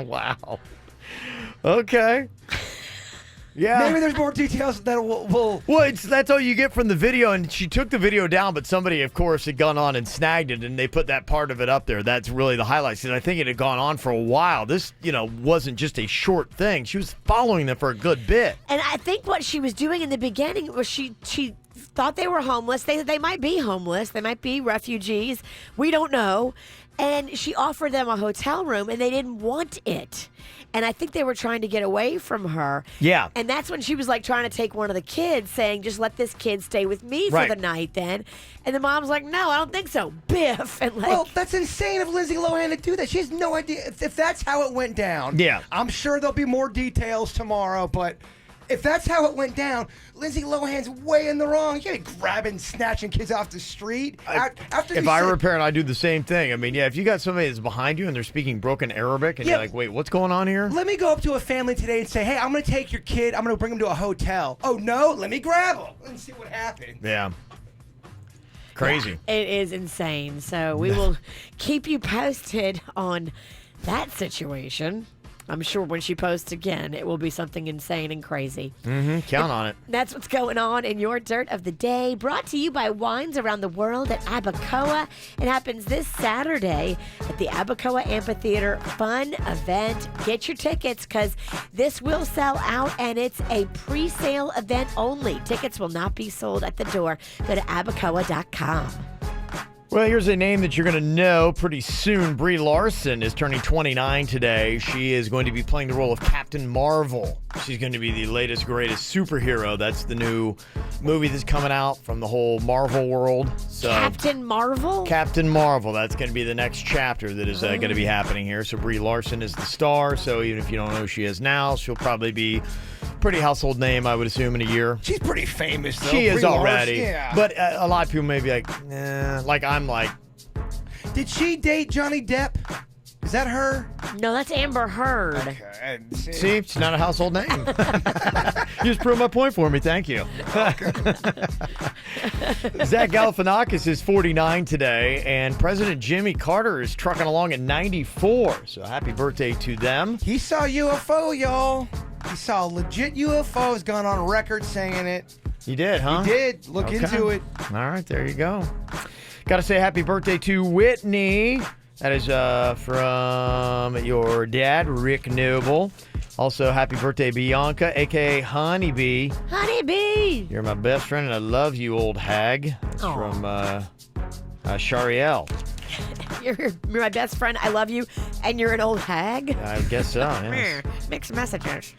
Speaker 2: Wow. Okay. Yeah.
Speaker 3: Maybe there's more details that we'll...
Speaker 2: Well, that's all you get from the video, and she took the video down, but somebody, of course, had gone on and snagged it, and they put that part of it up there. That's really the highlights, and I think it had gone on for a while. This, wasn't just a short thing. She was following them for a good bit.
Speaker 4: And I think what she was doing in the beginning was she thought they were homeless. They might be homeless. They might be refugees. We don't know. And she offered them a hotel room, and they didn't want it. And I think they were trying to get away from her.
Speaker 2: Yeah.
Speaker 4: And that's when she was like trying to take one of the kids, saying, just let this kid stay with me for the night then. And the mom's like, no, I don't think so. Biff. And
Speaker 3: well, that's insane of Lindsay Lohan to do that. She has no idea. If that's how it went down, I'm sure there'll be more details tomorrow, but... If that's how it went down, Lindsay Lohan's way in the wrong. You can't be grabbing, snatching kids off the street.
Speaker 2: If I were a parent, I'd do the same thing. I mean, if you got somebody that's behind you and they're speaking broken Arabic, and you're like, wait, what's going on here?
Speaker 3: Let me go up to a family today and say, hey, I'm going to take your kid. I'm going to bring him to a hotel. Oh, no? Let me grab him and see what happens.
Speaker 2: Yeah. Crazy.
Speaker 4: Yeah, it is insane. So we will keep you posted on that situation. I'm sure when she posts again, it will be something insane and crazy.
Speaker 2: Count on it.
Speaker 4: That's what's going on in your Dirt of the Day, brought to you by Wines Around the World at Abacoa. It happens this Saturday at the Abacoa Amphitheater. Fun event. Get your tickets because this will sell out, and it's a pre-sale event only. Tickets will not be sold at the door. Go to abacoa.com.
Speaker 2: Well, here's a name that you're going to know pretty soon. Brie Larson is turning 29 today. She is going to be playing the role of Captain Marvel. She's going to be the latest, greatest superhero. That's the new movie that's coming out from the whole Marvel world. So,
Speaker 4: Captain Marvel?
Speaker 2: Captain Marvel. That's going to be the next chapter that is going to be happening here. So Brie Larson is the star. So even if you don't know who she is now, she'll probably be pretty household name, I would assume, in a year.
Speaker 3: She's pretty famous, though.
Speaker 2: She is
Speaker 3: Brie
Speaker 2: already.
Speaker 3: Larson, yeah.
Speaker 2: But a lot of people may be like, like I'm like.
Speaker 3: Did she date Johnny Depp? Is that her?
Speaker 4: No, that's Amber Heard.
Speaker 3: Okay.
Speaker 2: See, she's not a household name. You just proved my point for me. Thank you. Zach Galifianakis is 49 today, and President Jimmy Carter is trucking along at 94. So happy birthday to them.
Speaker 3: He saw UFO, y'all. He saw a legit UFO. Has gone on record saying it.
Speaker 2: You did, huh?
Speaker 3: He did. Look into it.
Speaker 2: All right, there you go. Got to say happy birthday to Whitney. That is from your dad, Rick Noble. Also, happy birthday, Bianca, a.k.a. Honeybee.
Speaker 4: Honeybee!
Speaker 2: You're my best friend, and I love you, old hag. That's from Shariel.
Speaker 4: You're my best friend. I love you, and you're an old hag?
Speaker 2: I guess so, yes.
Speaker 4: Mixed messages.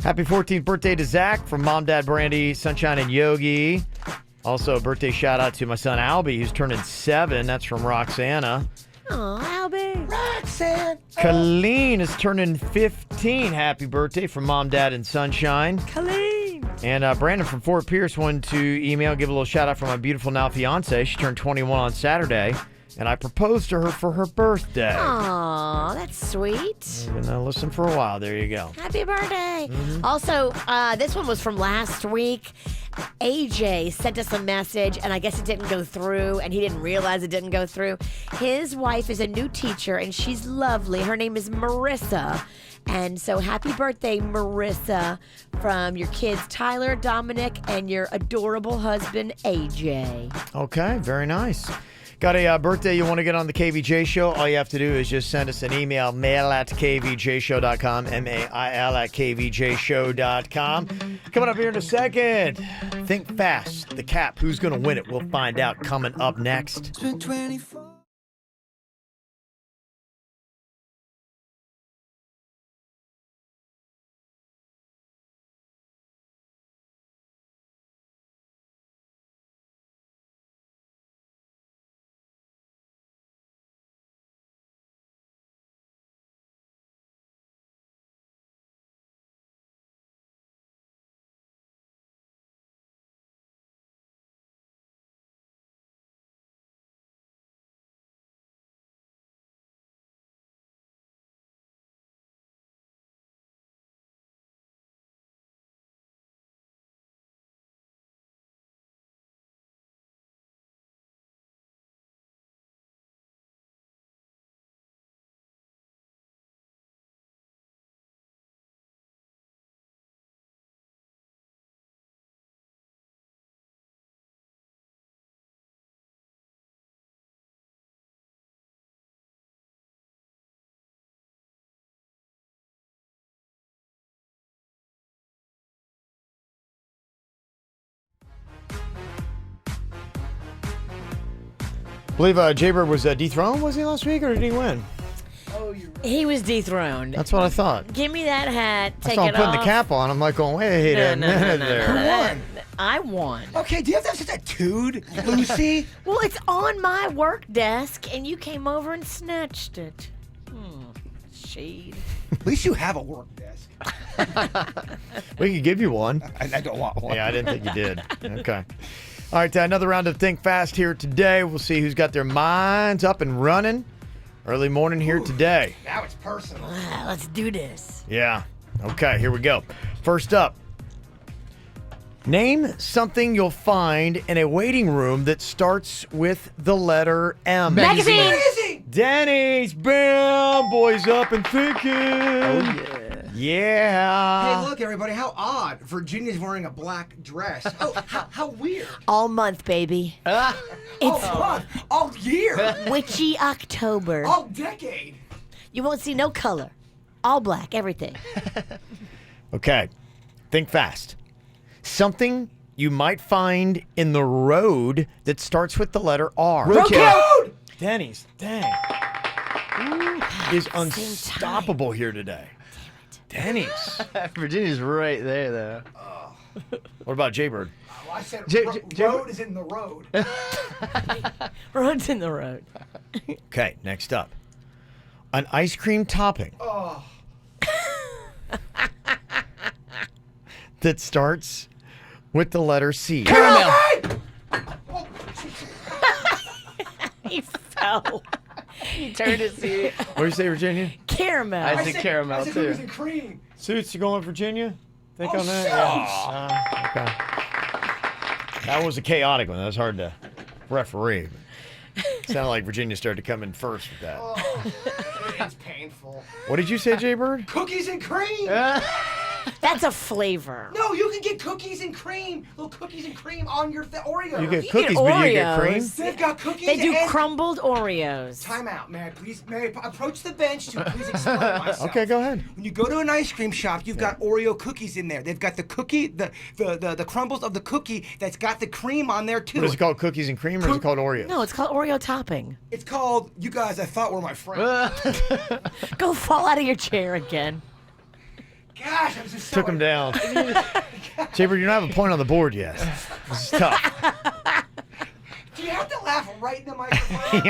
Speaker 2: Happy 14th birthday to Zach from Mom, Dad, Brandy, Sunshine, and Yogi. Also, a birthday shout out to my son, Albie, who's turning 7. That's from Roxana.
Speaker 4: Aw, Albie.
Speaker 3: Roxanne.
Speaker 2: Colleen is turning 15. Happy birthday from Mom, Dad, and Sunshine.
Speaker 4: Colleen.
Speaker 2: And Brandon from Fort Pierce wanted to email, give a little shout out for my beautiful now fiance. She turned 21 on Saturday, and I proposed to her for her birthday.
Speaker 4: Aw, that's sweet.
Speaker 2: I've been listening for a while. There you go.
Speaker 4: Happy birthday. Also, this one was from last week. AJ sent us a message, and I guess it didn't go through, and he didn't realize it didn't go through. His wife is a new teacher, and she's lovely. Her name is Marissa. And so happy birthday, Marissa, from your kids, Tyler, Dominic, and your adorable husband, AJ.
Speaker 2: Okay, very nice. Got a birthday you want to get on the KVJ show? All you have to do is just send us an email, mail@kvjshow.com, mail@kvjshow.com. Coming up here in a second, Think Fast, the cap. Who's going to win it? We'll find out coming up next.
Speaker 1: It's been 24.
Speaker 2: I believe Jaybird was dethroned, was he, last week, or did he win?
Speaker 4: He was dethroned.
Speaker 2: That's what I thought.
Speaker 4: Give me that hat.
Speaker 2: I
Speaker 4: Take
Speaker 2: saw him
Speaker 4: it
Speaker 2: putting
Speaker 4: off.
Speaker 2: the cap on. I'm like going, wait a minute there.
Speaker 4: I won.
Speaker 3: Okay, do you have to have such a tude, Lucy?
Speaker 4: Well, it's on my work desk, and you came over and snatched it. Shade.
Speaker 3: At least you have a work desk.
Speaker 2: We could give you one.
Speaker 3: I don't want one.
Speaker 2: Yeah, I didn't think you did. Okay. All right, another round of Think Fast here today. We'll see who's got their minds up and running early morning here today.
Speaker 3: Now it's personal.
Speaker 4: Let's do this.
Speaker 2: Yeah. Okay, here we go. First up, name something you'll find in a waiting room that starts with the letter M.
Speaker 4: Magazine.
Speaker 2: Denny's, bam, boys up and thinking. Oh,
Speaker 3: Hey,
Speaker 2: yeah.
Speaker 3: look, everybody, how odd. Virginia's wearing a black dress. Oh, how weird.
Speaker 4: All month, baby.
Speaker 3: All year.
Speaker 4: Witchy October.
Speaker 3: All decade.
Speaker 4: You won't see no color. All black, everything.
Speaker 2: Okay, think fast. Something you might find in the road that starts with the letter R.
Speaker 3: Road!
Speaker 2: Denny's, dang. Is unstoppable here today. Denny's.
Speaker 5: Virginia's right there, though.
Speaker 2: What about Jaybird?
Speaker 3: Well, I said
Speaker 5: J-
Speaker 3: road is in the road.
Speaker 4: Road's in the road.
Speaker 2: Okay, next up. An ice cream topping
Speaker 3: Oh.
Speaker 2: that starts with the letter C.
Speaker 5: Caramel.
Speaker 4: He fell.
Speaker 5: He turned his seat.
Speaker 2: What do you say, Virginia?
Speaker 4: Caramel.
Speaker 5: I said caramel,
Speaker 3: I said
Speaker 5: too.
Speaker 3: cookies and cream.
Speaker 2: Suits, you going Virginia? Think
Speaker 3: Oh,
Speaker 2: on that?
Speaker 3: shucks.
Speaker 2: Yeah. Okay. That was a chaotic one. That was hard to referee. Sounded like Virginia started to come in first with that.
Speaker 3: Oh, it's painful.
Speaker 2: What did you say, Jaybird?
Speaker 3: Cookies and cream.
Speaker 4: That's a flavor.
Speaker 3: No, you can get cookies and cream. Little cookies and cream on your Oreo.
Speaker 2: You get cookies, but you get cream?
Speaker 3: They've got cookies.
Speaker 4: They do
Speaker 3: and
Speaker 4: crumbled Oreos.
Speaker 3: Time out, may I approach the bench to please explain myself.
Speaker 2: Okay, go ahead.
Speaker 3: When you go to an ice cream shop, you've got Oreo cookies in there. They've got the cookie, the crumbles of the cookie that's got the cream on there too.
Speaker 2: What is it called, cookies and cream, or is it called Oreos?
Speaker 4: No, it's called Oreo topping.
Speaker 3: It's called, you guys I thought were my friends.
Speaker 4: Go fall out of your chair again.
Speaker 3: Gosh, I'm just so
Speaker 2: Took him down. Jaybird, you don't have a point on the board yet. This is tough.
Speaker 3: Do you have to laugh right in the microphone?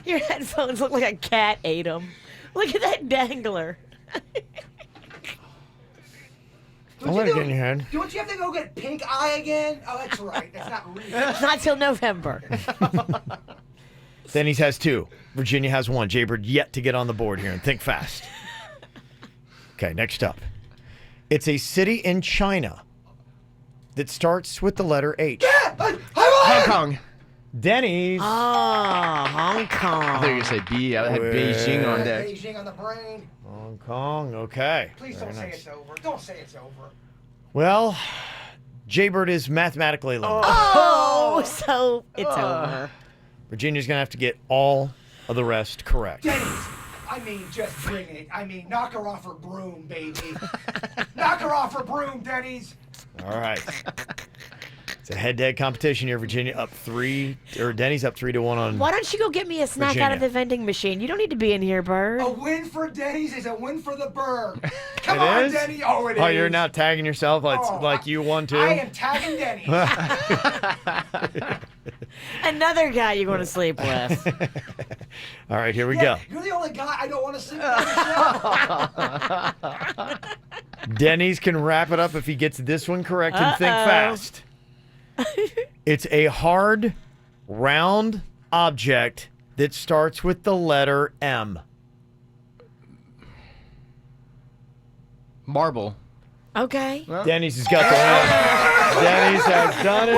Speaker 4: Your headphones look like a cat ate them. Look at that dangler.
Speaker 2: Don't let it get in your head.
Speaker 3: Don't you have to go get pink eye again? Oh, that's right. That's not real.
Speaker 4: Not till November.
Speaker 2: Denny's has 2. Virginia has 1. Jaybird yet to get on the board here, and think fast. Okay, next up. It's a city in China that starts with the letter H.
Speaker 5: Hong Kong.
Speaker 2: Denny's.
Speaker 4: Oh, Hong Kong.
Speaker 5: I thought you were going to say B. I had Beijing on deck.
Speaker 3: Beijing on the brain.
Speaker 2: Hong Kong, okay.
Speaker 3: Please
Speaker 2: Very
Speaker 3: don't say
Speaker 2: nice.
Speaker 3: it's over. Don't say it's over.
Speaker 2: Well, Jaybird is mathematically eliminated.
Speaker 4: Oh, so it's over.
Speaker 2: Virginia's going to have to get all of the rest correct.
Speaker 3: Denny's, I mean, just bring it. I mean, knock her off her broom, baby. Knock her off her broom, Denny's.
Speaker 2: All right. It's a head-to-head competition here. Virginia up 3, or Denny's up 3-1 on.
Speaker 4: Why don't you go get me a snack out of the vending machine? You don't need to be in here, Bird.
Speaker 3: A win for Denny's is a win for the bird. Come
Speaker 2: It
Speaker 3: on,
Speaker 2: is?
Speaker 3: Denny. Oh, it is.
Speaker 2: Oh, you're now tagging yourself like you won too?
Speaker 3: I am tagging Denny's.
Speaker 4: Another guy you want to sleep with.
Speaker 2: All right, here we
Speaker 3: Yeah,
Speaker 2: go.
Speaker 3: You're the only guy I don't want to sleep with.
Speaker 2: Denny's can wrap it up if he gets this one correct and think fast. It's a hard, round object that starts with the letter M.
Speaker 5: Marble.
Speaker 4: Okay.
Speaker 2: Denny's has got the win. Denny's has done it.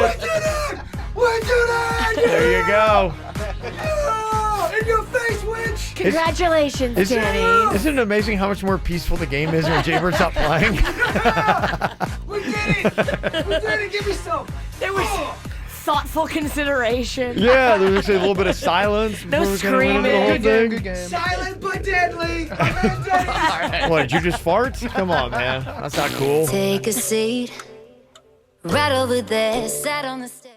Speaker 3: We did it!
Speaker 2: There you go.
Speaker 3: Yeah! In your face, witch!
Speaker 4: Congratulations, Denny.
Speaker 2: Isn't it amazing how much more peaceful the game is when Jaybird's not playing?
Speaker 3: We did it! We did it! Give me some!
Speaker 4: There was thoughtful consideration.
Speaker 2: Yeah, there was actually a little bit of silence.
Speaker 4: No
Speaker 2: before we kinda went into the whole
Speaker 4: screaming.
Speaker 2: thing.
Speaker 3: Silent but deadly! Denny!
Speaker 2: What, did you just fart? Come on, man. That's not cool.
Speaker 10: Take a seat right over there, sat on the stairs.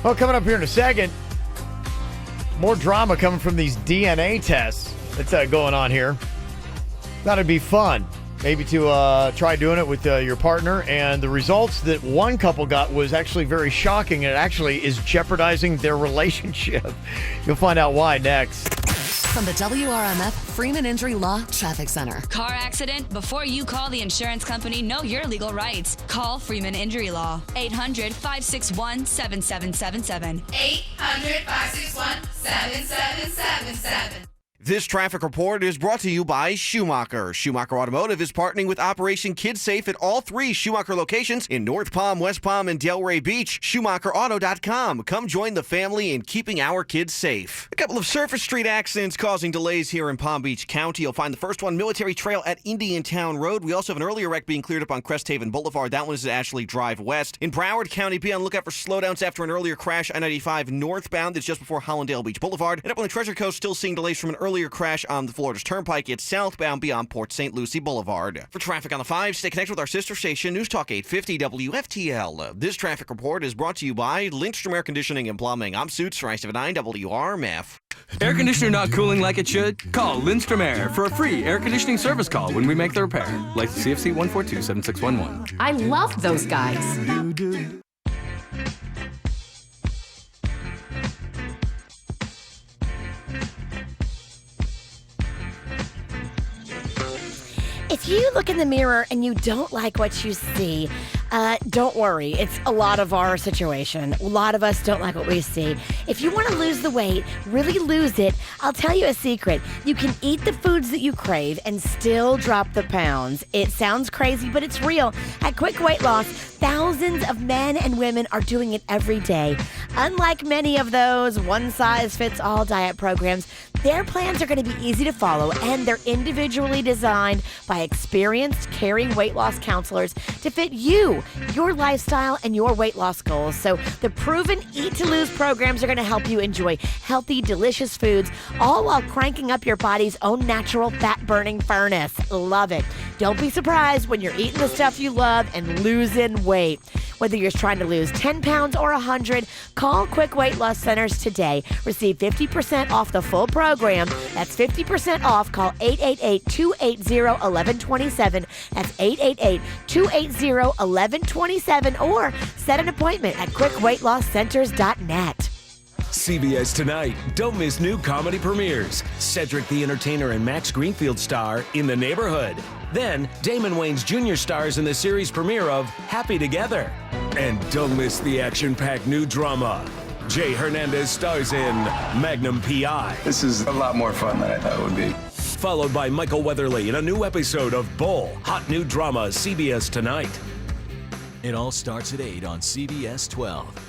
Speaker 2: Well, coming up here in a second, more drama coming from these DNA tests that's going on here. Thought it'd be fun, maybe to try doing it with your partner. And the results that one couple got was actually very shocking. And it actually is jeopardizing their relationship. You'll find out why next.
Speaker 14: From the WRMF Freeman Injury Law Traffic Center.
Speaker 6: Car accident? Before you call the insurance company, know your legal rights. Call Freeman Injury Law. 800-561-7777.
Speaker 11: 800-561-7777. This traffic report is brought to you by Schumacher. Schumacher Automotive is partnering with Operation Kids Safe at all 3 Schumacher locations in North Palm, West Palm, and Delray Beach. SchumacherAuto.com. Come join the family in keeping our kids safe. A couple of surface street accidents causing delays here in Palm Beach County. You'll find the first one, Military Trail at Indiantown Road. We also have an earlier wreck being cleared up on Cresthaven Boulevard. That one is at Ashley Drive West. In Broward County, be on the lookout for slowdowns after an earlier crash I-95 northbound. That's just before Hollandale Beach Boulevard. And up on the Treasure Coast, still seeing delays from an earlier crash on the Florida's Turnpike. It's southbound beyond Port St. Lucie Boulevard. For traffic on the 5, stay connected with our sister station, News Talk 850 WFTL. This traffic report is brought to you by Lindstrom Air Conditioning and Plumbing. I'm Suits, 979 WRMF.
Speaker 13: Air conditioner not cooling like it should? Call Lindstrom Air for a free air conditioning service call when we make the repair. Like CFC 142-7611.
Speaker 23: I love those guys.
Speaker 4: If you look in the mirror and you don't like what you see, don't worry. It's a lot of our situation. A lot of us don't like what we see. If you want to lose the weight, really lose it, I'll tell you a secret. You can eat the foods that you crave and still drop the pounds. It sounds crazy, but it's real. At Quick Weight Loss, thousands of men and women are doing it every day. Unlike many of those one-size-fits-all diet programs, their plans are going to be easy to follow, and they're individually designed by experienced, caring weight loss counselors to fit you, your lifestyle, and your weight loss goals. So the proven Eat to Lose programs are going to help you enjoy healthy, delicious foods, all while cranking up your body's own natural fat-burning furnace. Love it. Don't be surprised when you're eating the stuff you love and losing weight. Whether you're trying to lose 10 pounds or 100, call Quick Weight Loss Centers today. Receive 50% off the full program. That's 50% off. Call 888-280-1127. That's 888-280-1127. Or set an appointment at QuickWeightLossCenters.net.
Speaker 12: CBS Tonight. Don't miss new comedy premieres. Cedric the Entertainer and Max Greenfield star in The Neighborhood. Then, Damon Wayans Jr. stars in the series premiere of Happy Together. And don't miss the action-packed new drama. Jay Hernandez stars in Magnum P.I.
Speaker 15: This is a lot more fun than I thought it would be.
Speaker 12: Followed by Michael Weatherly in a new episode of Bull. Hot new drama, CBS Tonight.
Speaker 16: It all starts at 8 on CBS 12.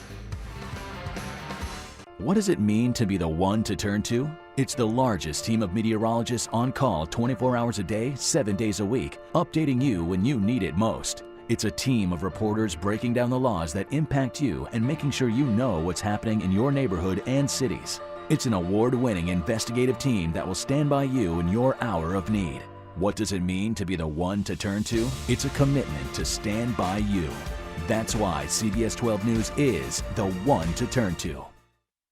Speaker 16: What does it mean to be the one to turn to? It's the largest team of meteorologists on call 24 hours a day, 7 days a week, updating you when you need it most. It's a team of reporters breaking down the laws that impact you and making sure you know what's happening in your neighborhood and cities. It's an award-winning investigative team that will stand by you in your hour of need. What does it mean to be the one to turn to? It's a commitment to stand by you. That's why CBS 12 News is the one to turn to.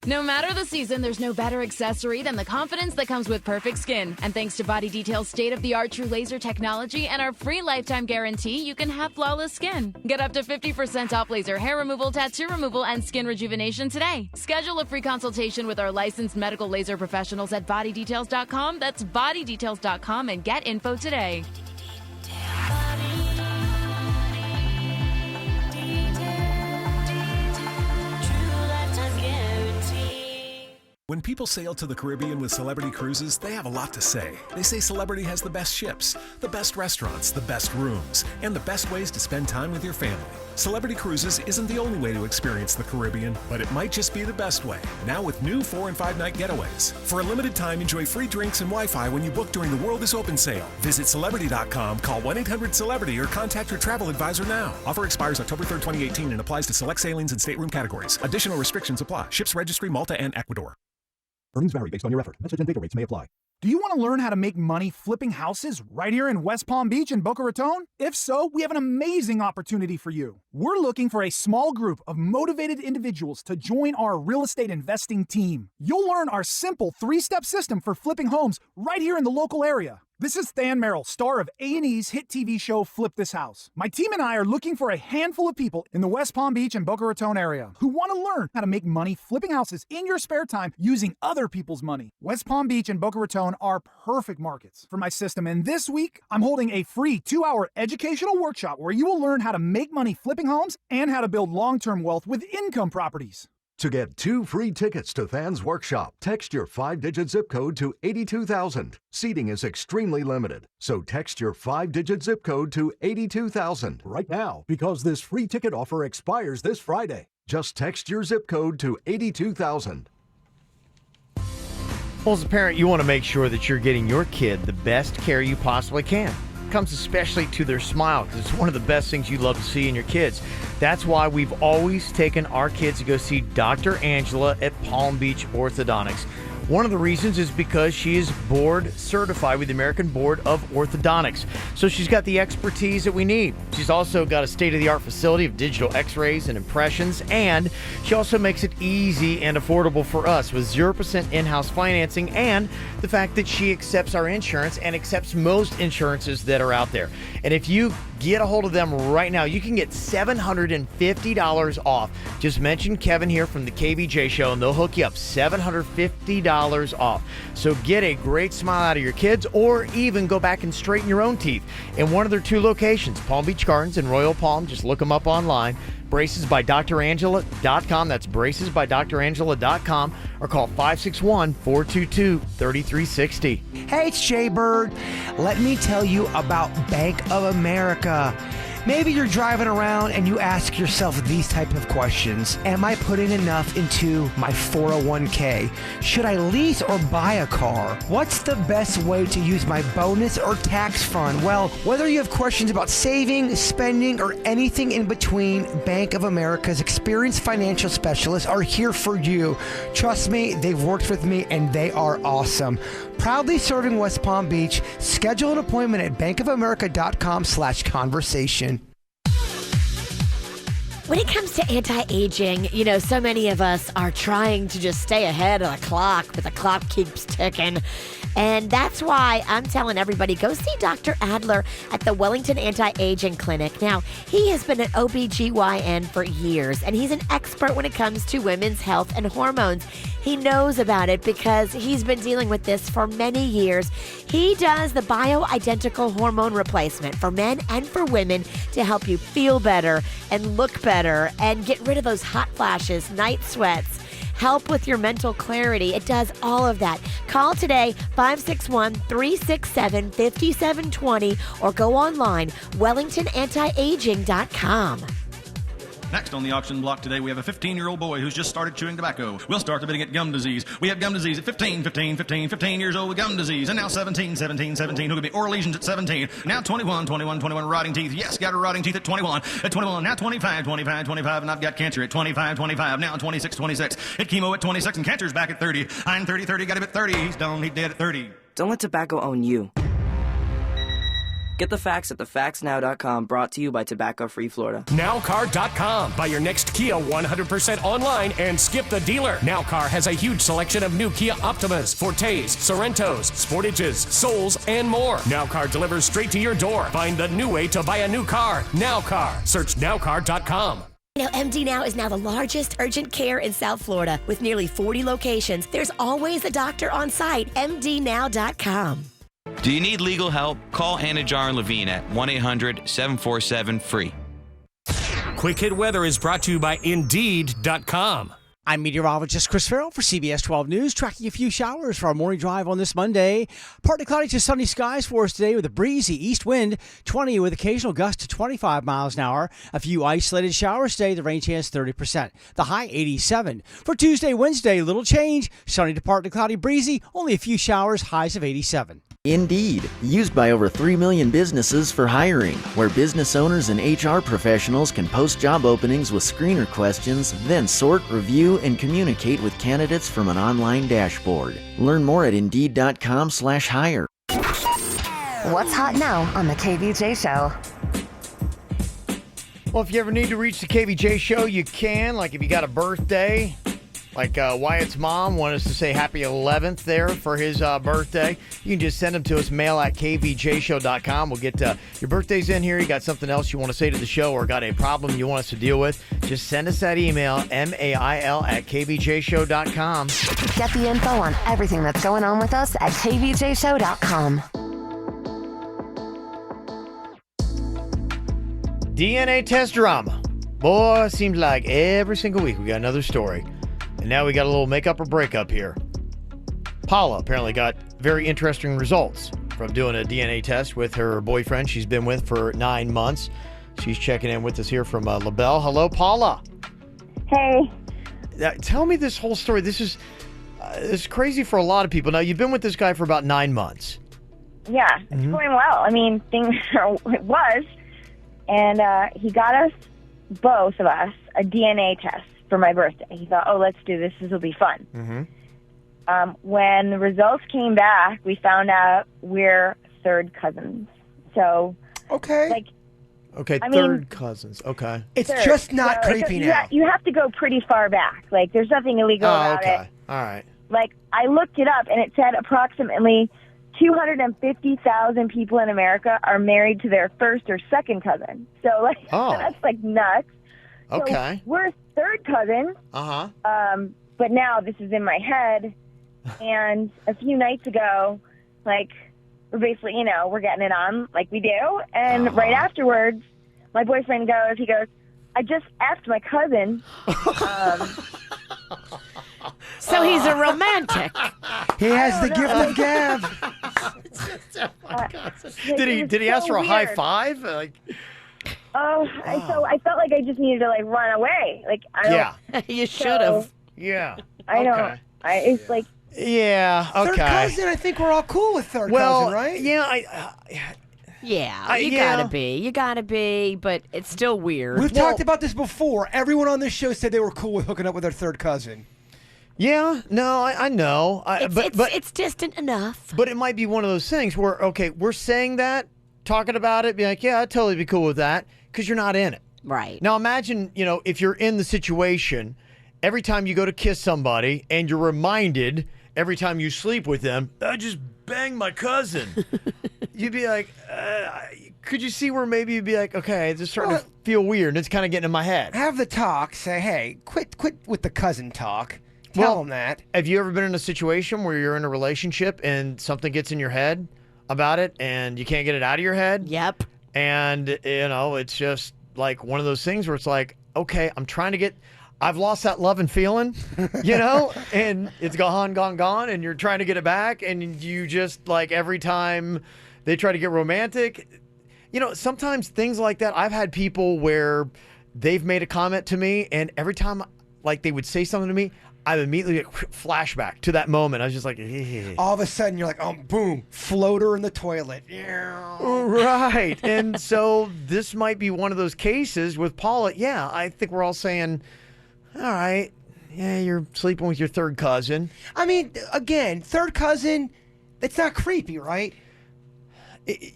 Speaker 24: No matter the season, there's no better accessory than the confidence that comes with Perfect Skin. And thanks to Body Detail's state-of-the-art True Laser technology and our free lifetime guarantee, you can have flawless skin. Get up to 50% off laser hair removal, tattoo removal, and skin rejuvenation today. Schedule a free consultation with our licensed medical laser professionals at bodydetails.com. That's bodydetails.com, and get info today.
Speaker 25: When people sail to the Caribbean with Celebrity Cruises, they have a lot to say. They say Celebrity has the best ships, the best restaurants, the best rooms, and the best ways to spend time with your family. Celebrity Cruises isn't the only way to experience the Caribbean, but it might just be the best way. Now with new 4- and 5-night getaways. For a limited time, enjoy free drinks and Wi-Fi when you book during the World is Open sale. Visit Celebrity.com, call 1-800-CELEBRITY, or contact your travel advisor now. Offer expires October 3rd, 2018 and applies to select sailings and stateroom categories. Additional restrictions apply. Ships Registry, Malta, and Ecuador.
Speaker 26: Earnings vary based on your effort. Message and data rates may apply.
Speaker 17: Do you want to learn how to make money flipping houses right here in West Palm Beach and Boca Raton? If so, we have an amazing opportunity for you. We're looking for a small group of motivated individuals to join our real estate investing team. You'll learn our simple 3-step system for flipping homes right here in the local area. This is Than Merrill, star of A&E's hit TV show Flip This House. My team and I are looking for a handful of people in the West Palm Beach and Boca Raton area who want to learn how to make money flipping houses in your spare time using other people's money. West Palm Beach and Boca Raton are perfect markets for my system, and this week I'm holding a free 2-hour educational workshop where you will learn how to make money flipping homes and how to build long-term wealth with income properties.
Speaker 18: To get 2 free tickets to Than's workshop, text your 5-digit zip code to 82,000. Seating is extremely limited, so text your 5-digit zip code to 82,000 right now because this free ticket offer expires this Friday. Just text your zip code to 82,000.
Speaker 2: Well, as a parent, you want to make sure that you're getting your kid the best care you possibly can. It comes especially to their smile because it's one of the best things you love to see in your kids. That's why we've always taken our kids to go see Dr. Angela at Palm Beach Orthodontics. One of the reasons is because she is board certified with the American Board of Orthodontics. So she's got the expertise that we need. She's also got a state-of-the-art facility of digital x-rays and impressions, and she also makes it easy and affordable for us with 0% in-house financing and the fact that she accepts our insurance and accepts most insurances that are out there. And if you get a hold of them right now, you can get $750 off. Just mention Kevin here from the KVJ show and they'll hook you up $750 off. So get a great smile out of your kids or even go back and straighten your own teeth in one of their 2 locations, Palm Beach Gardens and Royal Palm. Just look them up online. bracesbydrangela.com. That's bracesbydrangela.com or call 561-422-3360.
Speaker 3: Hey, it's Jay Bird. Let me tell you about Bank of America. Maybe you're driving around and you ask yourself these type of questions. Am I putting enough into my 401k? Should I lease or buy a car? What's the best way to use my bonus or tax fund? Well, whether you have questions about saving, spending, or anything in between, Bank of America's experienced financial specialists are here for you. Trust me, they've worked with me and they are awesome. Proudly serving West Palm Beach. Schedule an appointment at bankofamerica.com/conversation.
Speaker 4: When it comes to anti-aging, so many of us are trying to just stay ahead of the clock, but the clock keeps ticking. And that's why I'm telling everybody, go see Dr. Adler at the Wellington Anti-Aging Clinic. Now, he has been an OBGYN for years, and he's an expert when it comes to women's health and hormones. He knows about it because he's been dealing with this for many years. He does the bioidentical hormone replacement for men and for women to help you feel better and look better and get rid of those hot flashes, night sweats, help with your mental clarity. It does all of that. Call today, 561-367-5720, or go online, wellingtonantiaging.com.
Speaker 19: Next on the auction block today, we have a 15-year-old boy who's just started chewing tobacco. We'll start the bidding at gum disease. We have gum disease at 15 years old with gum disease. And now 17, who could be oral lesions at 17. Now 21, rotting teeth. Yes, got a rotting teeth at 21. At 21, now 25, and I've got cancer at 25. Now 26. Hit chemo at 26, and cancer's back at 30. I'm 30, got him at 30. He's done, he's dead at 30.
Speaker 20: Don't let tobacco own you. Get the facts at thefactsnow.com, brought to you by Tobacco Free Florida.
Speaker 21: Nowcar.com. Buy your next Kia 100% online and skip the dealer. Nowcar has a huge selection of new Kia Optimas, Fortes, Sorrentos, Sportages, Souls, and more. Nowcar delivers straight to your door. Find the new way to buy a new car. Nowcar. Search Nowcar.com.
Speaker 4: MD Now is now the largest urgent care in South Florida. With nearly 40 locations, there's always a doctor on site. MDNow.com.
Speaker 23: Do you need legal help? Call Anajar and Levine at 1-800-747-FREE.
Speaker 12: Quick Hit Weather is brought to you by Indeed.com.
Speaker 26: I'm meteorologist Chris Farrell for CBS 12 News, tracking a few showers for our morning drive on this Monday. Partly cloudy to sunny skies for us today with a breezy east wind, 20 with occasional gusts to 25 miles an hour. A few isolated showers today, the rain chance 30%. The high 87. For Tuesday, Wednesday, little change. Sunny to partly cloudy, breezy, only a few showers, highs of 87.
Speaker 1: Indeed, used by over 3 million businesses for hiring, where business owners and HR professionals can post job openings with screener questions, then sort, review, and communicate with candidates from an online dashboard. Learn more at Indeed.com/hire.
Speaker 14: What's hot now on the KVJ Show?
Speaker 2: Well, if you ever need to reach the KVJ Show, you can. Like if you got a birthday, like Wyatt's mom wanted us to say happy 11th there for his birthday. You can just send them to us, mail@kvjshow.com. We'll get your birthday's in here. You got something else you want to say to the show or got a problem you want us to deal with, just send us that email, mail@kvjshow.com.
Speaker 14: Get the info on everything that's going on with us at kvjshow.com.
Speaker 2: DNA test drama. Boy, seems like every single week we got another story. And now we got a little makeup or breakup here. Paula apparently got very interesting results from doing a DNA test with her boyfriend she's been with for 9 months. She's checking in with us here from LaBelle. Hello, Paula.
Speaker 5: Hey.
Speaker 2: Tell me this whole story. This is crazy for a lot of people. Now, you've been with this guy for about 9 months.
Speaker 5: Yeah, it's going well. I mean, it was. And he got us, both of us, a DNA test for my birthday. He thought, oh, let's do this. This will be fun.
Speaker 2: Mm-hmm.
Speaker 5: When the results came back, we found out we're third cousins. So,
Speaker 3: okay.
Speaker 2: Third cousins. Okay.
Speaker 3: It's just not creepy now.
Speaker 5: You have to go pretty far back. Like, there's nothing illegal about it.
Speaker 2: All right.
Speaker 5: Like, I looked it up, and it said approximately 250,000 people in America are married to their first or second cousin. So, like, that's, like, nuts.
Speaker 2: Okay.
Speaker 5: So we're third cousin.
Speaker 2: Uh-huh.
Speaker 5: But now this is in my head. And a few nights ago, like, we're basically, we're getting it on like we do. And right afterwards, my boyfriend goes, I just asked my cousin.
Speaker 4: So he's a romantic.
Speaker 3: He has the gift of gab.
Speaker 2: Did he ask for a high five?
Speaker 5: So I felt like I just needed to run away. Like
Speaker 4: you should have.
Speaker 2: Yeah.
Speaker 5: I know. It's like.
Speaker 2: Yeah. Okay.
Speaker 3: Third cousin. I think we're all cool with third cousin, right?
Speaker 2: Yeah.
Speaker 4: You gotta be, but it's still weird.
Speaker 3: We've talked about this before. Everyone on this show said they were cool with hooking up with their third cousin.
Speaker 2: Yeah, no, I know.
Speaker 4: It's distant enough.
Speaker 2: But it might be one of those things where, okay, we're saying that, talking about it, be like, yeah, I'd totally be cool with that, because you're not in it.
Speaker 4: Right.
Speaker 2: Now imagine, if you're in the situation, every time you go to kiss somebody and you're reminded every time you sleep with them, I just banged my cousin. You'd be like, could you see where maybe you'd be like, okay, it's just starting to feel weird, and it's kind of getting in my head.
Speaker 3: Have the talk. Say, hey, quit with the cousin talk. Tell them that.
Speaker 2: Have you ever been in a situation where you're in a relationship and something gets in your head about it and you can't get it out of your head?
Speaker 4: Yep.
Speaker 2: And, it's just like one of those things where it's like, okay, I've lost that love and feeling, and it's gone, and you're trying to get it back, and you just, like, every time they try to get romantic, sometimes things like that, I've had people where they've made a comment to me, and every time, like, they would say something to me, I immediately get flashback to that moment. I was just like,
Speaker 3: all of a sudden you're like, oh, boom, floater in the toilet.
Speaker 2: Right. And so this might be one of those cases with Paula. Yeah, I think we're all saying, all right, yeah, you're sleeping with your third cousin.
Speaker 3: I mean, again, third cousin, it's not creepy, right?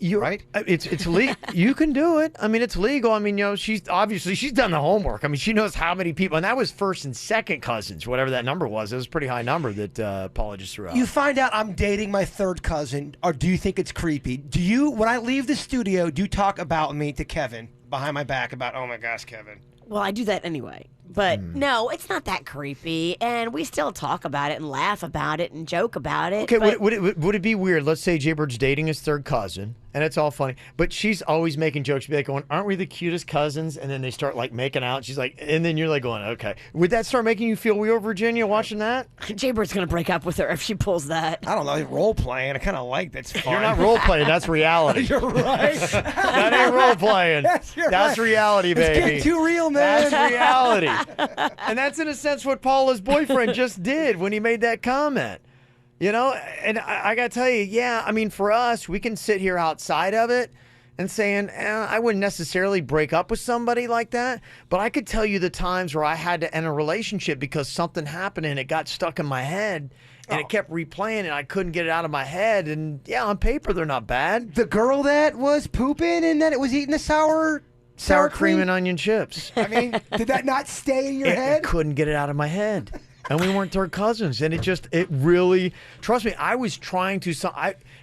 Speaker 2: Right? It's legal. You can do it. I mean, it's legal. I mean, she's done the homework. I mean, she knows how many people, and that was first and second cousins, whatever that number was. It was a pretty high number that Paula just threw out.
Speaker 3: You find out I'm dating my third cousin, or do you think it's creepy? Do you, when I leave the studio, do you talk about me to Kevin behind my back about, oh my gosh, Kevin?
Speaker 4: Well, I do that anyway. But no, it's not that creepy, and we still talk about it and laugh about it and joke about it.
Speaker 2: Okay, would it be weird? Let's say Jay Bird's dating his third cousin, and it's all funny, but she's always making jokes. She'd be like going, aren't we the cutest cousins? And then they start like making out. She's like, and then you're like going, okay. Would that start making you feel weird, Virginia, watching that?
Speaker 4: Jay Bird's going to break up with her if she pulls that.
Speaker 3: I don't know, role playing. I kind of like that's fun.
Speaker 2: You're not role playing, that's reality.
Speaker 3: You're right.
Speaker 2: That ain't role playing. That's reality, baby.
Speaker 3: It's getting too real, man.
Speaker 2: That's reality. And that's in a sense what Paula's boyfriend just did when he made that comment. You know, and I got to tell you, yeah, I mean, for us, we can sit here outside of it and saying, I wouldn't necessarily break up with somebody like that, but I could tell you the times where I had to end a relationship because something happened and it got stuck in my head and it kept replaying and I couldn't get it out of my head. And yeah, on paper, they're not bad.
Speaker 3: The girl that was pooping and then it was eating the sour
Speaker 2: cream and onion chips.
Speaker 3: I mean, did that not stay in your head?
Speaker 2: I couldn't get it out of my head. And we weren't third cousins. And it really, trust me, I was trying to,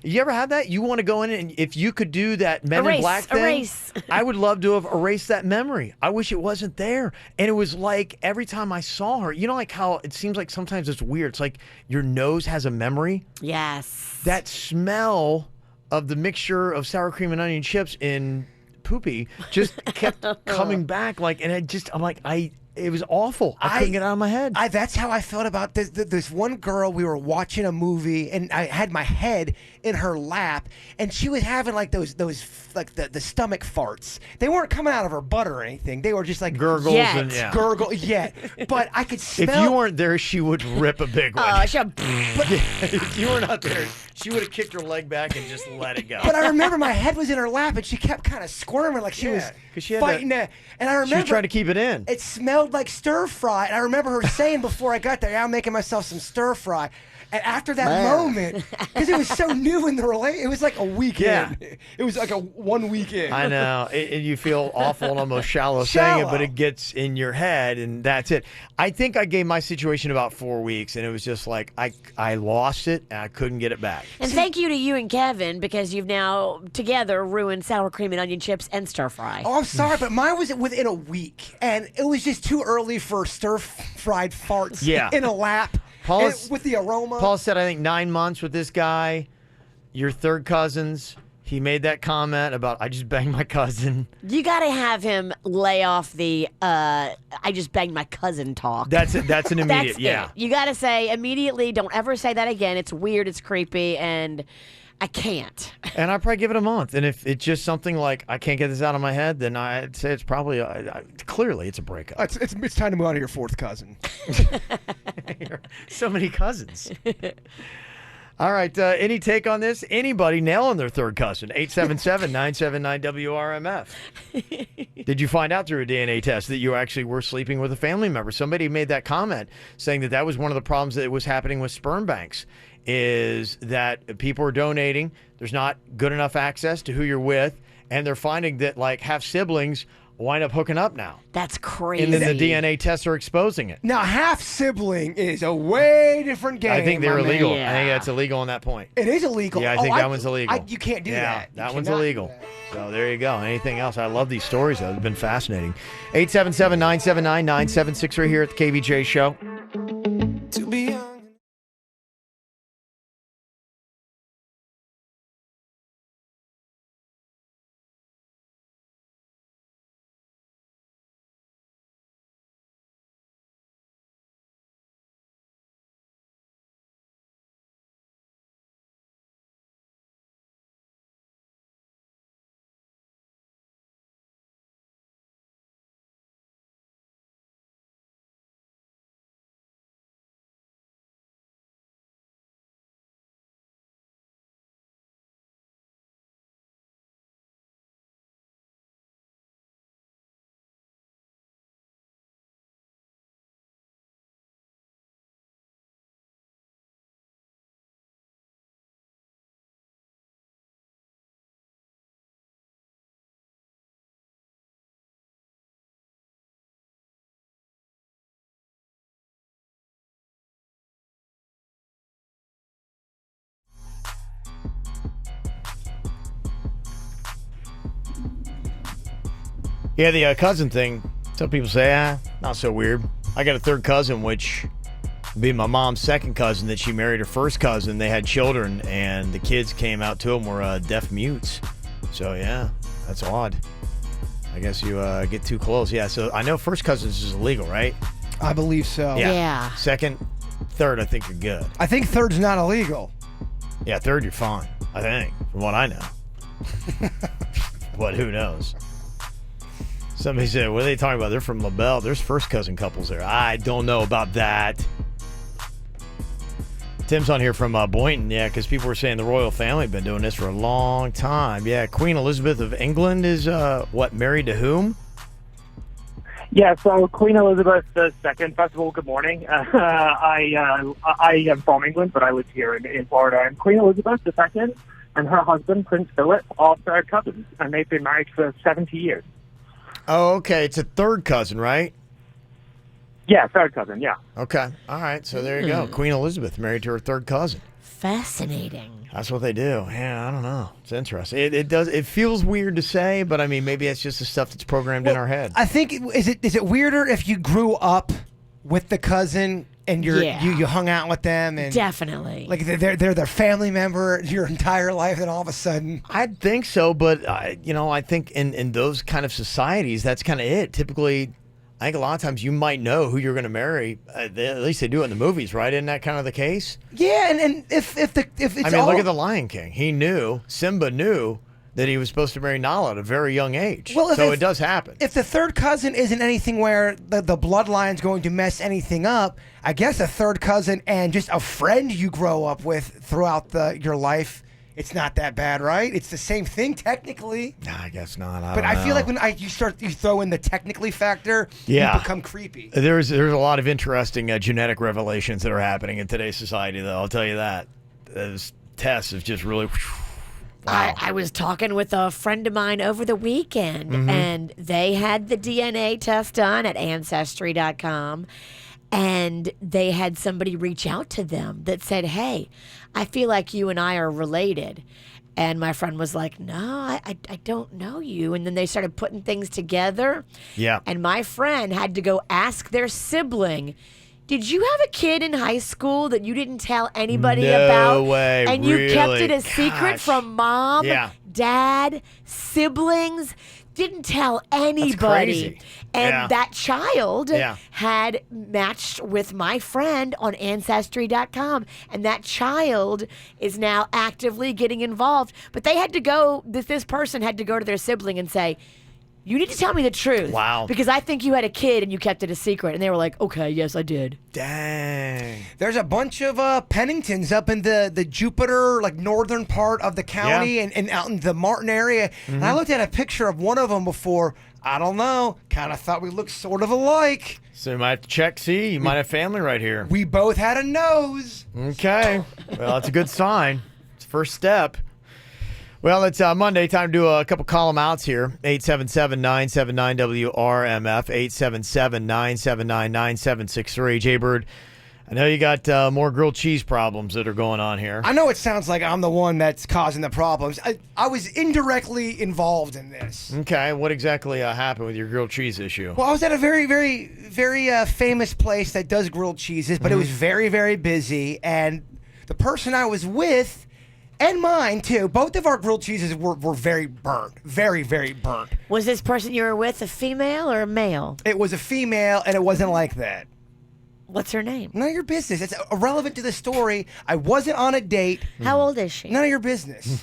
Speaker 2: you ever had that? You want to go in and if you could do that Men in Black thing,
Speaker 4: erase.
Speaker 2: I would love to have erased that memory. I wish it wasn't there. And it was like every time I saw her, you know, like how it seems like sometimes it's weird. It's like your nose has a memory.
Speaker 4: Yes.
Speaker 2: That smell of the mixture of sour cream and onion chips in poopy just kept coming back. Like, and it was awful. I couldn't get it out of my head.
Speaker 3: That's how I felt about this one girl. We were watching a movie, and I had my head in her lap, and she was having like those like the stomach farts. They weren't coming out of her butt or anything. They were just like
Speaker 2: gurgles and
Speaker 3: gurgle. Yeah, but I could smell.
Speaker 2: If you weren't there, she would rip a big one. If you were not there, she would have kicked her leg back and just let it go.
Speaker 3: But I remember my head was in her lap, and she kept kind of squirming like she was fighting it. And I remember
Speaker 2: she was trying to keep it in.
Speaker 3: It smelled like stir fry. And I remember her saying before I got there, "Yeah, I'm making myself some stir fry." And after that moment, because it was so new in the relationship, it was like a weekend. Yeah. It was like a 1 weekend.
Speaker 2: I know. You feel awful and almost shallow saying it, but it gets in your head, and that's it. I think I gave my situation about 4 weeks, and it was just like I lost it, and I couldn't get it back.
Speaker 4: And thank you to you and Kevin, because you've now together ruined sour cream and onion chips and stir fry.
Speaker 3: Oh, I'm sorry, but mine was within a week, and it was just too early for stir-fried farts in a lap. With the aroma.
Speaker 2: Paul said, I think 9 months with this guy. Your third cousins. He made that comment about, I just banged my cousin.
Speaker 4: You got to have him lay off the, I just banged my cousin talk.
Speaker 2: That's an immediate,
Speaker 4: It. You got to say immediately, don't ever say that again. It's weird, it's creepy, and I can't.
Speaker 2: And I'd probably give it a month. And if it's just something like, I can't get this out of my head, then I'd say it's probably, clearly it's a breakup.
Speaker 3: It's time to move on to your fourth cousin.
Speaker 2: So many cousins. All right. Any take on this? Anybody nailing their third cousin? 877-979-WRMF. Did you find out through a DNA test that you actually were sleeping with a family member? Somebody made that comment saying that was one of the problems that was happening with sperm banks, is that people are donating. There's not good enough access to who you're with, and they're finding that like half siblings wind up hooking up now.
Speaker 4: That's crazy.
Speaker 2: And then the DNA tests are exposing it.
Speaker 3: Now, half sibling is a way different game.
Speaker 2: I think they're illegal.
Speaker 4: Yeah.
Speaker 2: I think that's illegal on that point.
Speaker 3: It is illegal.
Speaker 2: Yeah, I think that one's illegal.
Speaker 3: You can't do that.
Speaker 2: That one's illegal. So there you go. Anything else? I love these stories, though. It's been fascinating. 877-979-976 right here at the KVJ Show.
Speaker 6: To be young.
Speaker 2: Yeah, the cousin thing, some people say, not so weird. I got a third cousin, which would be my mom's second cousin, that she married her first cousin. They had children, and the kids came out to them were deaf mutes. So, yeah, that's odd. I guess you get too close. Yeah, so I know first cousins is illegal, right?
Speaker 3: I believe so.
Speaker 4: Yeah.
Speaker 2: Second, third, I think you're good.
Speaker 3: I think third's not illegal.
Speaker 2: Yeah, third, you're fine, I think, from what I know. But who knows? Somebody said, what are they talking about? They're from LaBelle. There's first cousin couples there. I don't know about that. Tim's on here from Boynton, yeah, because people were saying the royal family have been doing this for a long time. Yeah, Queen Elizabeth of England is, married to whom?
Speaker 7: Yeah, so Queen Elizabeth II, first of all, good morning. I am from England, but I live here in Florida. And Queen Elizabeth II and her husband, Prince Philip, are third cousins, and they've been married for 70 years.
Speaker 2: Oh, okay. It's a third cousin, right?
Speaker 7: Yeah, third cousin, yeah.
Speaker 2: Okay. All right. So there you go. Queen Elizabeth married to her third cousin.
Speaker 4: Fascinating.
Speaker 2: That's what they do. Yeah, I don't know. It's interesting. It feels weird to say, but I mean, maybe it's just the stuff that's programmed in our head.
Speaker 3: I think is it weirder if you grew up with the cousin and you hung out with them and
Speaker 4: Definitely.
Speaker 3: like they're their family member your entire life, and all of a sudden
Speaker 2: I think so, but I think in those kind of societies, that's kind of it. Typically, I think a lot of times you might know who you're going to marry. At least they do it in the movies, right? Isn't that kind of the case?
Speaker 3: yeah, and if it's
Speaker 2: look at The Lion King. Simba knew that he was supposed to marry Nala at a very young age.
Speaker 3: Well,
Speaker 2: so it does happen.
Speaker 3: If the third cousin isn't anything where the bloodline's going to mess anything up, I guess a third cousin and just a friend you grow up with throughout your life, it's not that bad, right? It's the same thing technically.
Speaker 2: No, I guess not.
Speaker 3: But I feel like when you throw in the technically factor, you become creepy.
Speaker 2: There's a lot of interesting genetic revelations that are happening in today's society, though. I'll tell you that. Those tests is just really. Wow.
Speaker 4: I was talking with a friend of mine over the weekend, and they had the DNA test done at Ancestry.com, and they had somebody reach out to them that said, hey, I feel like you and I are related. And my friend was like, no, I don't know you. And then they started putting things together.
Speaker 2: Yeah.
Speaker 4: And my friend had to go ask their sibling, did you have a kid in high school that you didn't tell anybody about?
Speaker 2: No way,
Speaker 4: and you kept
Speaker 2: really?
Speaker 4: it a secret from mom, dad, siblings? Didn't tell anybody. And that child had matched with my friend on Ancestry.com. And that child is now actively getting involved. But they had to go, this person had to go to their sibling and say, you need to tell me the truth.
Speaker 2: Wow.
Speaker 4: Because I think you had a kid and you kept it a secret. And they were like, okay, yes, I did.
Speaker 2: Dang.
Speaker 3: There's a bunch of Penningtons up in the Jupiter, like northern part of the county and out in the Martin area. And I looked at a picture of one of them before. I don't know. Kind of thought we looked sort of alike.
Speaker 2: So you might have to check. See, you might have family right here.
Speaker 3: We both had a nose.
Speaker 2: Okay. Well, that's a good sign. It's the first step. Well, it's Monday. Time to do a couple column outs here. 877-979-WRMF, 877-979-9763. Jay-Bird, I know you got more grilled cheese problems that are going on here.
Speaker 3: I know it sounds like I'm the one that's causing the problems. I was indirectly involved in this.
Speaker 2: Okay. What exactly happened with your grilled cheese issue?
Speaker 3: Well, I was at a very, very, very famous place that does grilled cheeses, but it was very, very busy. And the person I was with, and mine, too. Both of our grilled cheeses were very burnt. Very, very burnt.
Speaker 4: Was this person you were with a female or a male?
Speaker 3: It was a female, and it wasn't like that.
Speaker 4: What's her name?
Speaker 3: None of your business. It's irrelevant to the story. I wasn't on a date.
Speaker 4: How old is she?
Speaker 3: None of your business.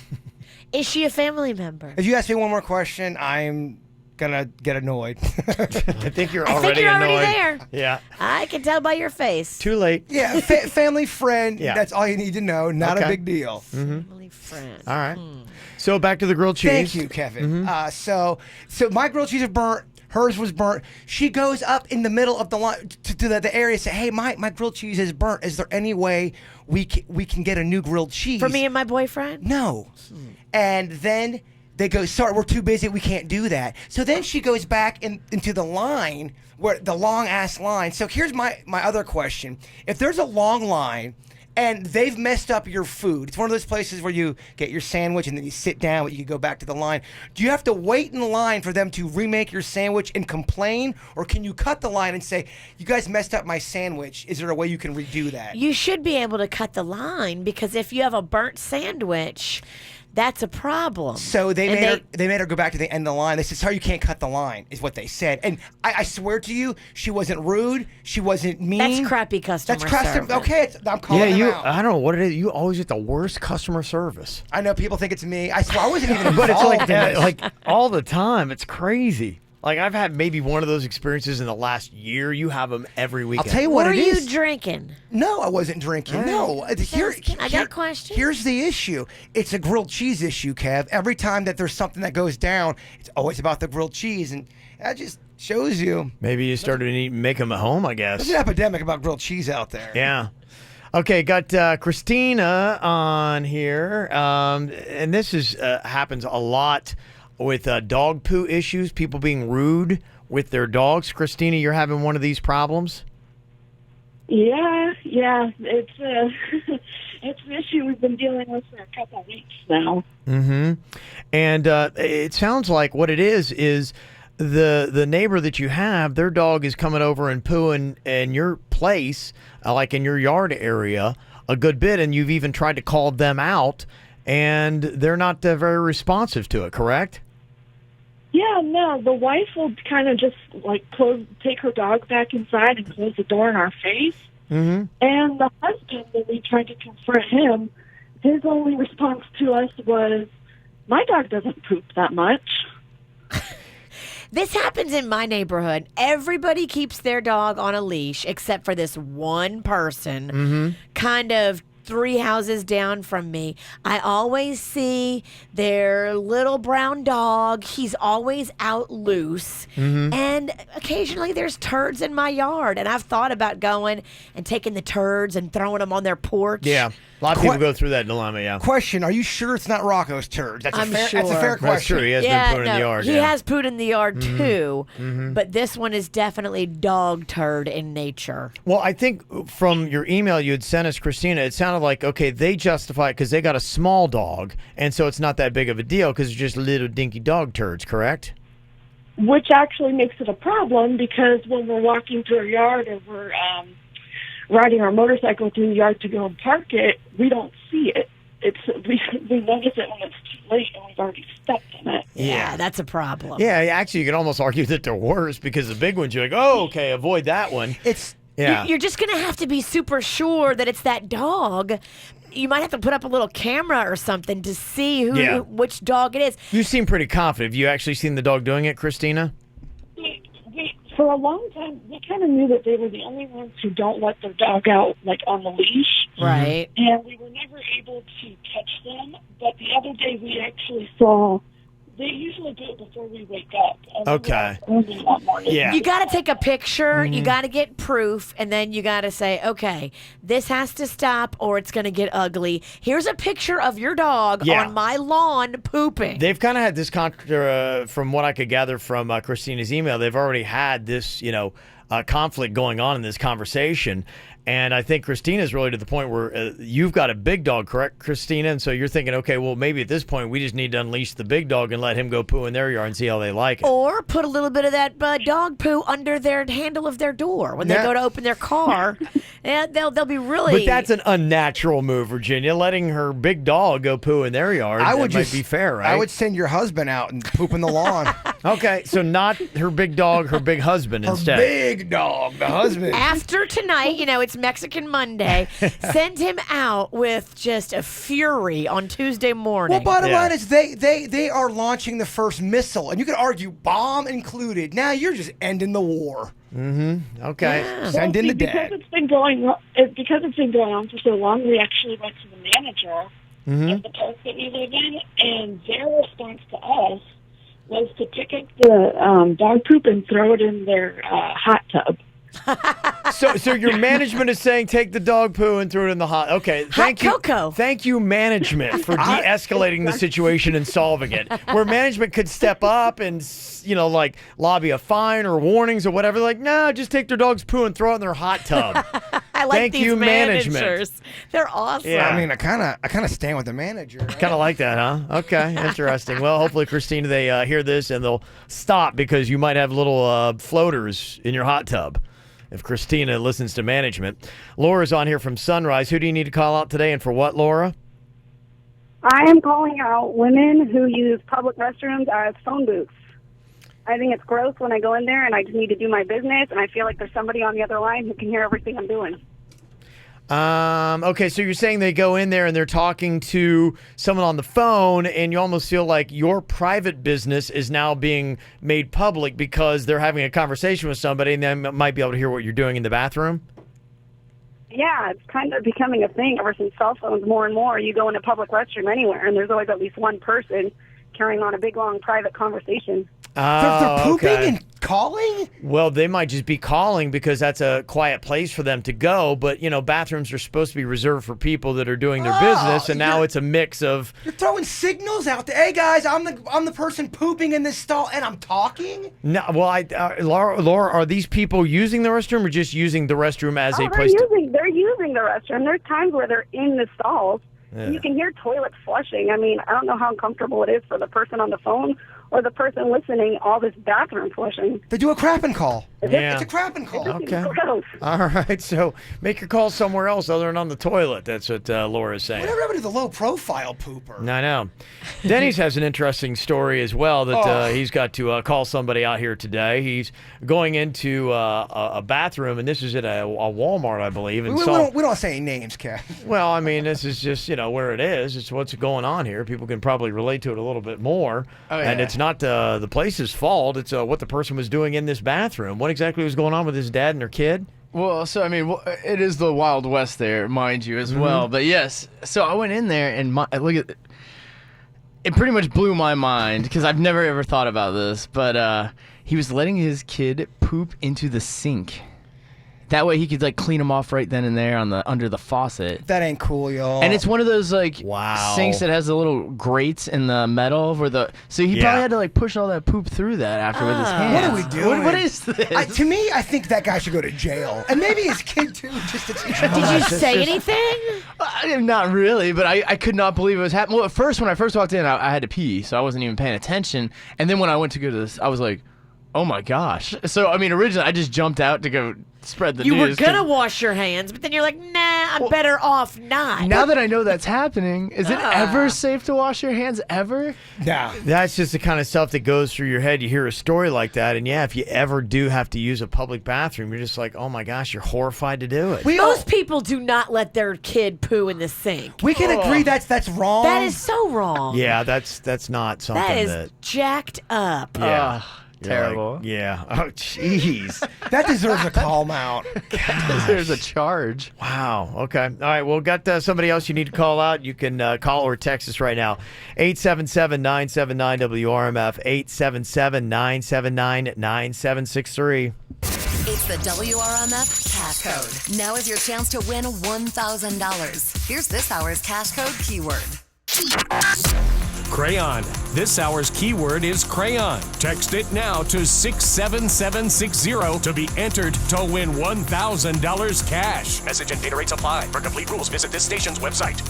Speaker 4: Is she a family member?
Speaker 3: If you ask me one more question, I'm gonna get annoyed.
Speaker 2: I think you're
Speaker 4: I think you're already there.
Speaker 2: Yeah.
Speaker 4: I can tell by your face.
Speaker 2: Too late.
Speaker 3: Yeah, family friend.
Speaker 2: Yeah.
Speaker 3: That's all you need to know. Not a big deal.
Speaker 4: Family friend.
Speaker 2: All right. So back to the grilled cheese.
Speaker 3: Thank you, Kevin. So my grilled cheese is burnt. Hers was burnt. She goes up in the middle of the line to the area and say, hey, my grilled cheese is burnt. Is there any way we can get a new grilled cheese?
Speaker 4: For me and my boyfriend?
Speaker 3: No. And then they go, sorry, we're too busy. We can't do that. So then she goes back into the line, where the long-ass line. So here's my other question. If there's a long line and they've messed up your food, it's one of those places where you get your sandwich and then you sit down, but you can go back to the line. Do you have to wait in line for them to remake your sandwich and complain? Or can you cut the line and say, you guys messed up my sandwich. Is there a way you can redo that?
Speaker 4: You should be able to cut the line, because if you have a burnt sandwich, that's a problem.
Speaker 3: So they made her go back to the end of the line. They said, sorry, you can't cut the line, is what they said. And I swear to you, she wasn't rude. She wasn't mean.
Speaker 4: That's crappy customer service.
Speaker 3: Okay, I'm calling them out.
Speaker 2: I don't know what it is. You always get the worst customer service.
Speaker 3: I know people think it's me. I swear I wasn't even involved
Speaker 2: but it's
Speaker 3: in this.
Speaker 2: like all the time. It's crazy. Like, I've had maybe one of those experiences in the last year. You have them every weekend.
Speaker 3: I'll tell you what
Speaker 4: Were
Speaker 3: it is.
Speaker 4: you drinking?
Speaker 3: No, I wasn't drinking. No.
Speaker 4: I got a question.
Speaker 3: Here's the issue. It's a grilled cheese issue, Kev. Every time that there's something that goes down, it's always about the grilled cheese. And that just shows you.
Speaker 2: Maybe you started to make them at home, I guess.
Speaker 3: There's an epidemic about grilled cheese out there.
Speaker 2: Yeah. Okay, got Christina on here. And this happens a lot with dog poo issues, people being rude with their dogs. Christina, you're having one of these problems?
Speaker 8: Yeah, it's it's an issue we've been dealing with for a couple of weeks now.
Speaker 2: Mm-hmm. And it sounds like what it is the neighbor that you have, their dog is coming over and pooing in your place, like in your yard area, a good bit, and you've even tried to call them out, and they're not very responsive to it, correct?
Speaker 8: Yeah, no, the wife will kind of just take her dog back inside and close the door in our face.
Speaker 2: Mm-hmm.
Speaker 8: And the husband, when we tried to confront him, his only response to us was, "My dog doesn't poop that much."
Speaker 4: This happens in my neighborhood. Everybody keeps their dog on a leash except for this one person, kind of 3 houses down from me. I always see their little brown dog. He's always out loose. And occasionally there's turds in my yard. And I've thought about going and taking the turds and throwing them on their porch.
Speaker 2: Yeah. A lot of people go through that dilemma, yeah.
Speaker 3: Question, are you sure it's not Rocco's turds? That's
Speaker 4: I'm
Speaker 3: a fair,
Speaker 4: sure.
Speaker 3: That's a fair question.
Speaker 2: That's true. He has been pooing in the yard.
Speaker 4: He
Speaker 2: yeah.
Speaker 4: has pooed in the yard too, but this one is definitely dog turd in nature.
Speaker 2: Well, I think from your email you had sent us, Christina, it sounded like, okay, they justify it because they got a small dog, and so it's not that big of a deal because it's just little dinky dog turds, correct?
Speaker 8: Which actually makes it a problem because when we're walking through our yard or we're riding our motorcycle through the yard to go and park it, we don't see it. We notice it when it's too late and we've already stepped in it.
Speaker 4: Yeah, that's a problem.
Speaker 2: Yeah, actually, you can almost argue that they're worse because the big ones, you're like, oh, okay, avoid that one.
Speaker 4: You're just going to have to be super sure that it's that dog. You might have to put up a little camera or something to see which dog it is.
Speaker 2: You seem pretty confident. Have you actually seen the dog doing it, Christina?
Speaker 8: For a long time, we kind of knew that they were the only ones who don't let their dog out, on the leash.
Speaker 4: Right.
Speaker 8: And we were never able to catch them. But the other day, we actually saw, they usually do it before we wake up.
Speaker 2: Okay.
Speaker 8: Yeah.
Speaker 4: You got to take a picture. You got to get proof. And then you got to say, okay, this has to stop or it's going to get ugly. Here's a picture of your dog on my lawn pooping.
Speaker 2: They've kind of had this, from what I could gather from Christina's email, they've already had this, conflict going on in this conversation. And I think Christina's really to the point where you've got a big dog, correct, Christina? And so you're thinking, okay, well, maybe at this point we just need to unleash the big dog and let him go poo in their yard and see how they like it.
Speaker 4: Or put a little bit of that dog poo under their handle of their door when they go to open their car. And they'll be really...
Speaker 2: But that's an unnatural move, Virginia. Letting her big dog go poo in their yard might be fair, right?
Speaker 3: I would send your husband out and poop in the lawn.
Speaker 2: Okay, so not her big dog, her big husband instead.
Speaker 3: Big dog, the husband.
Speaker 4: After tonight, it's Mexican Monday. Send him out with just a fury on Tuesday morning.
Speaker 3: Well, bottom line is they are launching the first missile, and you could argue bomb included. Now you're just ending the war.
Speaker 2: Mm-hmm. Okay.
Speaker 8: Yeah.
Speaker 3: Send in the
Speaker 8: because
Speaker 3: dead.
Speaker 8: it's been going on for so long, we actually went to the manager of the park that we live in, and their response to us was to pick up the dog poop and throw it in their hot tub.
Speaker 2: So your management is saying take the dog poo and throw it in the hot. Okay, thank you,
Speaker 4: cocoa.
Speaker 2: Thank you, management, for de-escalating the situation and solving it. Where management could step up and lobby a fine or warnings or whatever. Like, no, just take their dog's poo and throw it in their hot tub.
Speaker 4: I like
Speaker 2: Thank
Speaker 4: these
Speaker 2: you,
Speaker 4: managers.
Speaker 2: management.
Speaker 4: They're awesome.
Speaker 2: Yeah.
Speaker 3: I mean, I kind of stand with the manager. Right?
Speaker 2: Kind of like that, huh? Okay, interesting. Well, hopefully, Christina, they hear this and they'll stop because you might have little floaters in your hot tub. If Christina listens to management. Laura's on here from Sunrise. Who do you need to call out today and for what, Laura?
Speaker 9: I am calling out women who use public restrooms as phone booths. I think it's gross when I go in there and I just need to do my business and I feel like there's somebody on the other line who can hear everything I'm doing.
Speaker 2: Okay, so you're saying they go in there and they're talking to someone on the phone, and you almost feel like your private business is now being made public because they're having a conversation with somebody and they might be able to hear what you're doing in the bathroom?
Speaker 9: Yeah, it's kind of becoming a thing ever since cell phones more and more. You go in a public restroom anywhere, and there's always at least one person carrying on a big, long private conversation.
Speaker 3: They're pooping
Speaker 2: okay.
Speaker 3: and calling?
Speaker 2: Well, they might just be calling because that's a quiet place for them to go. But, bathrooms are supposed to be reserved for people that are doing their business. And now it's a mix of...
Speaker 3: You're throwing signals out there. Hey, guys, I'm the person pooping in this stall, and I'm talking?
Speaker 2: No, well, Laura, are these people using the restroom or just using the restroom as a place
Speaker 9: They're using the restroom. There's times where they're in the stalls.
Speaker 2: Yeah.
Speaker 9: You can hear toilets flushing. I mean, I don't know how uncomfortable it is for the person on the phone or the person listening, all this bathroom flushing.
Speaker 3: They do a crapping call.
Speaker 2: Yeah.
Speaker 3: It's a crapping call.
Speaker 2: Okay. All right, so make your call somewhere else other than on the toilet. That's what Laura's saying.
Speaker 3: Whatever happened to the low-profile pooper?
Speaker 2: I know. Denny's has an interesting story as well that he's got to call somebody out here today. He's going into a bathroom, and this is at a Walmart, I believe. And
Speaker 3: We don't say names, Kev.
Speaker 2: Well, I mean, this is just, where it is. It's what's going on here. People can probably relate to it a little bit more.
Speaker 10: Oh, yeah.
Speaker 2: And it's not the place's fault. It's what the person was doing in this bathroom. What exactly was going on with his dad and their kid?
Speaker 10: Well, so, it is the Wild West there, mind you, as well. But yes, so I went in there and it pretty much blew my mind because I've never ever thought about this. But he was letting his kid poop into the sink. That way he could clean them off right then and there under the faucet.
Speaker 3: That ain't cool, y'all.
Speaker 10: And it's one of those
Speaker 2: wow.
Speaker 10: sinks that has the little grates in the metal so he probably had to push all that poop through that after with his hands.
Speaker 3: What are we doing?
Speaker 10: What is this?
Speaker 3: To me, I think that guy should go to jail, and maybe his kid too, just to teach him.
Speaker 4: Did you say anything?
Speaker 10: Not really, but I could not believe it was happening. Well, at first, when I first walked in, I had to pee, so I wasn't even paying attention. And then when I went to go to this, I was like, oh my gosh. So, originally, I just jumped out to go spread the news.
Speaker 4: You were going to wash your hands, but then you're like, nah, I'm better off not.
Speaker 10: Now that I know that's happening, is it ever safe to wash your hands ever?
Speaker 3: No.
Speaker 2: That's just the kind of stuff that goes through your head. You hear a story like that, and if you ever do have to use a public bathroom, you're just like, oh my gosh, you're horrified to do it.
Speaker 4: Most people do not let their kid poo in the sink.
Speaker 3: We can agree that's wrong.
Speaker 4: That is so wrong.
Speaker 2: Yeah, that's not something
Speaker 4: that is jacked up.
Speaker 2: Yeah.
Speaker 10: Terrible.
Speaker 2: Yeah. Oh, jeez.
Speaker 3: That deserves a calm out.
Speaker 10: There's a charge.
Speaker 2: Wow. Okay. All right. Well, got somebody else you need to call out. You can call or text us right now. 877-979-WRMF. 877-979-9763.
Speaker 14: It's the WRMF Cash Code. Now is your chance to win $1,000. Here's this hour's Cash Code keyword.
Speaker 21: Crayon. This hour's keyword is crayon. Text it now to 67760 to be entered to win $1,000 cash. Message and data rates apply. For complete rules, visit this station's website.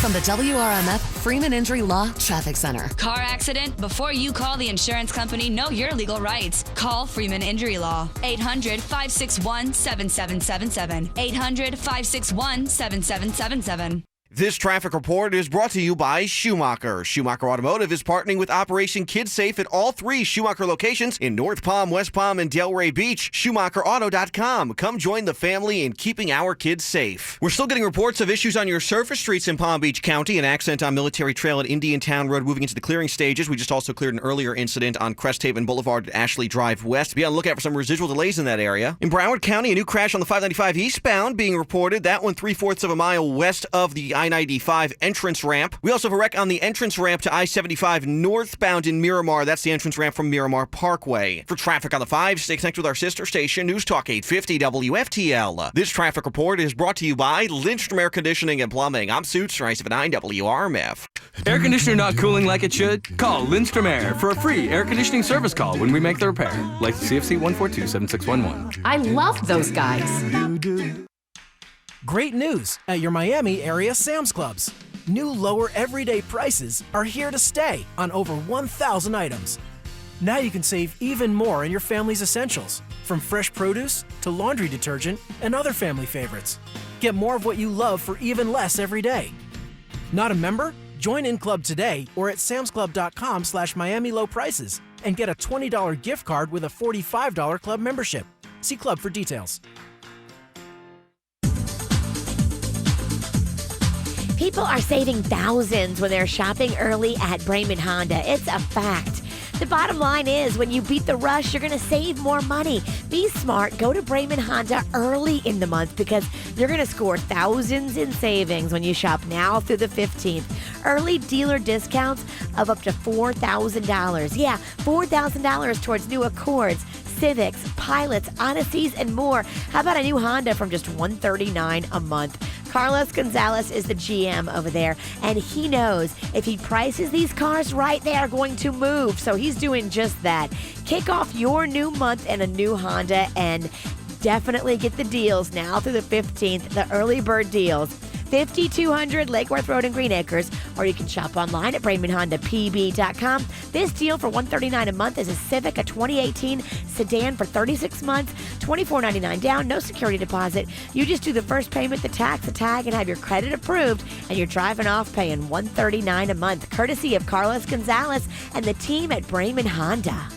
Speaker 14: From the WRMF Freeman Injury Law Traffic Center.
Speaker 11: Car accident? Before you call the insurance company, know your legal rights. Call Freeman Injury Law. 800-561-7777. 800-561-7777.
Speaker 13: This traffic report is brought to you by Schumacher. Schumacher Automotive is partnering with Operation Kids Safe at all 3 Schumacher locations in North Palm, West Palm, and Delray Beach. SchumacherAuto.com. Come join the family in keeping our kids safe. We're still getting reports of issues on your surface streets in Palm Beach County. An accident on Military Trail at Indian Town Road moving into the clearing stages. We just also cleared an earlier incident on Cresthaven Boulevard at Ashley Drive West. Be on the lookout for some residual delays in that area. In Broward County, a new crash on the 595 eastbound being reported. That one 3/4 of a mile west of the I-95 entrance ramp. We also have a wreck on the entrance ramp to I-75 northbound in Miramar. That's the entrance ramp from Miramar Parkway. For traffic on the 5, stay connected with our sister station, News Talk 850 WFTL. This traffic report is brought to you by Lindstrom Air Conditioning and Plumbing. I'm Suits, 979 WRMF.
Speaker 15: Air conditioner not cooling like it should? Call Lindstrom Air for a free air conditioning service call when we make the repair. Like CFC 142-7611.
Speaker 16: I love those guys.
Speaker 22: Great news at your Miami area Sam's Clubs. New lower everyday prices are here to stay on over 1,000 items. Now you can save even more on your family's essentials, from fresh produce to laundry detergent and other family favorites. Get more of what you love for even less every day. Not a member? Join in club today or at samsclub.com/Miami low prices and get a $20 gift card with a $45 club membership. See club for details.
Speaker 4: People are saving thousands when they're shopping early at Brayman Honda. It's a fact. The bottom line is, when you beat the rush, you're going to save more money. Be smart. Go to Brayman Honda early in the month because you're going to score thousands in savings when you shop now through the 15th. Early dealer discounts of up to $4,000. Yeah, $4,000 towards new Accords, Civics, Pilots, Odysseys, and more. How about a new Honda from just $139 a month? Carlos Gonzalez is the GM over there, and he knows if he prices these cars right, they are going to move. So he's doing just that. Kick off your new month in a new Honda and definitely get the deals now through the 15th, the early bird deals. 5200 Lake Worth Road in Green Acres, or you can shop online at BraymondHondaPB.com. This deal for $139 a month is a Civic, a 2018 sedan for 36 months, $24.99 down, no security deposit. You just do the first payment, the tax, the tag, and have your credit approved, and you're driving off paying $139 a month, courtesy of Carlos Gonzalez and the team at Brayman Honda.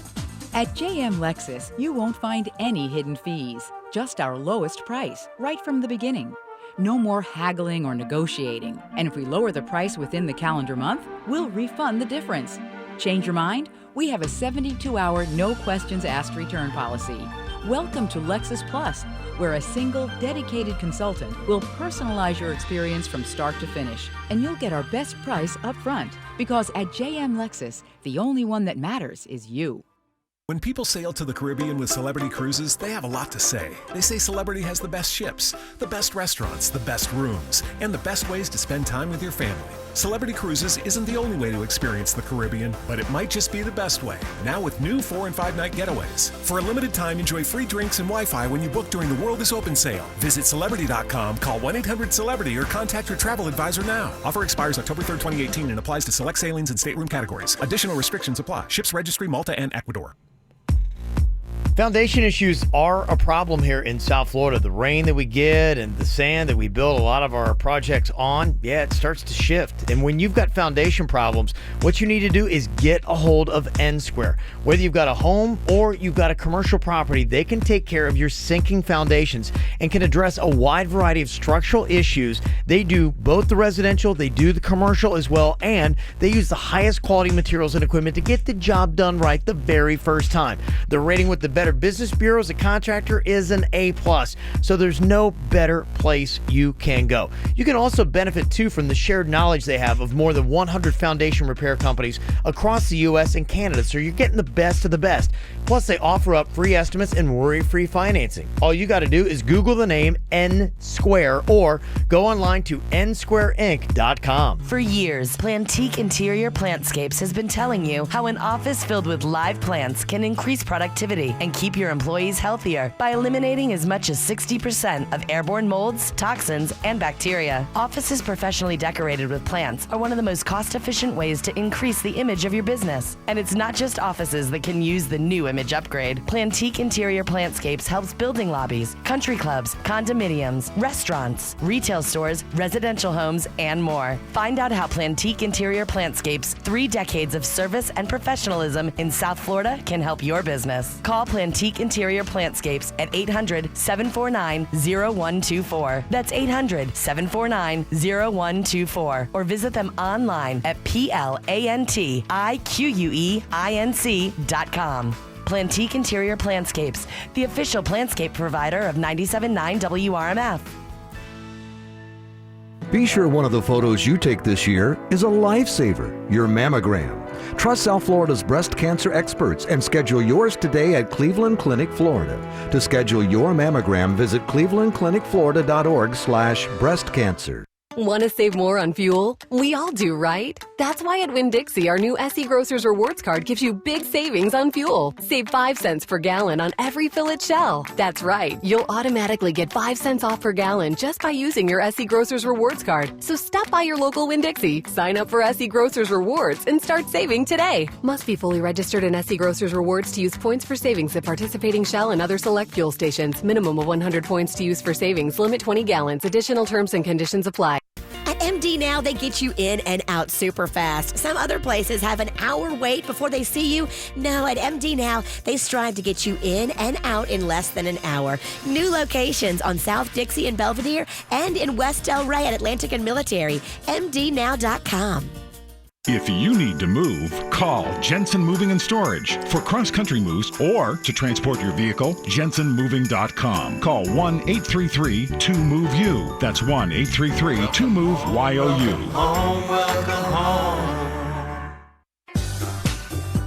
Speaker 16: At JM Lexus, you won't find any hidden fees, just our lowest price, right from the beginning. No more haggling or negotiating. And if we lower the price within the calendar month, we'll refund the difference. Change your mind? We have a 72-hour, no questions asked return policy. Welcome to Lexus Plus, where a single, dedicated consultant will personalize your experience from start to finish. And you'll get our best price up front. Because at JM Lexus, the only one that matters is you.
Speaker 17: When people sail to the Caribbean with Celebrity Cruises, they have a lot to say. They say Celebrity has the best ships, the best restaurants, the best rooms, and the best ways to spend time with your family. Celebrity Cruises isn't the only way to experience the Caribbean, but it might just be the best way. Now with new 4- and 5-night getaways. For a limited time, enjoy free drinks and Wi-Fi when you book during the World is Open sale. Visit Celebrity.com, call 1-800-CELEBRITY, or contact your travel advisor now. Offer expires October 3rd, 2018 and applies to select sailings and stateroom categories. Additional restrictions apply. Ships Registry, Malta, and Ecuador.
Speaker 2: Foundation issues are a problem here in South Florida. The rain that we get and the sand that we build a lot of our projects on, it starts to shift. And when you've got foundation problems, what you need to do is get a hold of N Square. Whether you've got a home or you've got a commercial property, they can take care of your sinking foundations and can address a wide variety of structural issues. They do both the residential, they do the commercial as well, and they use the highest quality materials and equipment to get the job done right the very first time. The rating with the Better Business Bureau as a contractor is an A+, so there's no better place you can go. You can also benefit too from the shared knowledge they have of more than 100 foundation repair companies across the U.S. and Canada, so you're getting the best of the best. Plus, they offer up free estimates and worry-free financing. All you got to do is Google the name N Square or go online to nsquareinc.com.
Speaker 18: For years, Plantique Interior Plantscapes has been telling you how an office filled with live plants can increase productivity and keep your employees healthier by eliminating as much as 60% of airborne molds, toxins, and bacteria. Offices professionally decorated with plants are one of the most cost-efficient ways to increase the image of your business. And it's not just offices that can use the new image upgrade. Plantique Interior Plantscapes helps building lobbies, country clubs, condominiums, restaurants, retail stores, residential homes, and more. Find out how Plantique Interior Plantscapes' 3 decades of service and professionalism in South Florida can help your business. Call Plantique Interior Plantscapes at 800-749-0124. That's 800-749-0124. Or visit them online at plantiqueinc.com. Plantique Interior Plantscapes, the official plantscape provider of 97.9 WRMF.
Speaker 19: Be sure one of the photos you take this year is a lifesaver, your mammogram. Trust South Florida's breast cancer experts and schedule yours today at Cleveland Clinic, Florida. To schedule your mammogram, visit clevelandclinicflorida.org/breastcancer.
Speaker 24: Want to save more on fuel? We all do, right? That's why at Winn-Dixie, our new SE Grocers Rewards card gives you big savings on fuel. Save 5 cents per gallon on every fill at Shell. That's right. You'll automatically get 5 cents off per gallon just by using your SE Grocers Rewards card. So stop by your local Winn-Dixie, sign up for SE Grocers Rewards, and start saving today. Must be fully registered in SE Grocers Rewards to use points for savings at participating Shell and other select fuel stations. Minimum of 100 points to use for savings. Limit 20 gallons. Additional terms and conditions apply.
Speaker 4: At MD MD Now, they get you in and out super fast. Some other places have an hour wait before they see you. No, at MD Now, they strive to get you in and out in less than an hour. New locations on South Dixie and Belvedere and in West Delray at Atlantic and Military. MDNow.com.
Speaker 1: If you need to move, call Jensen Moving and Storage. For cross-country moves or to transport your vehicle, jensenmoving.com. Call 1-833-2MOVE-YOU. That's 1-833-2MOVE-YOU.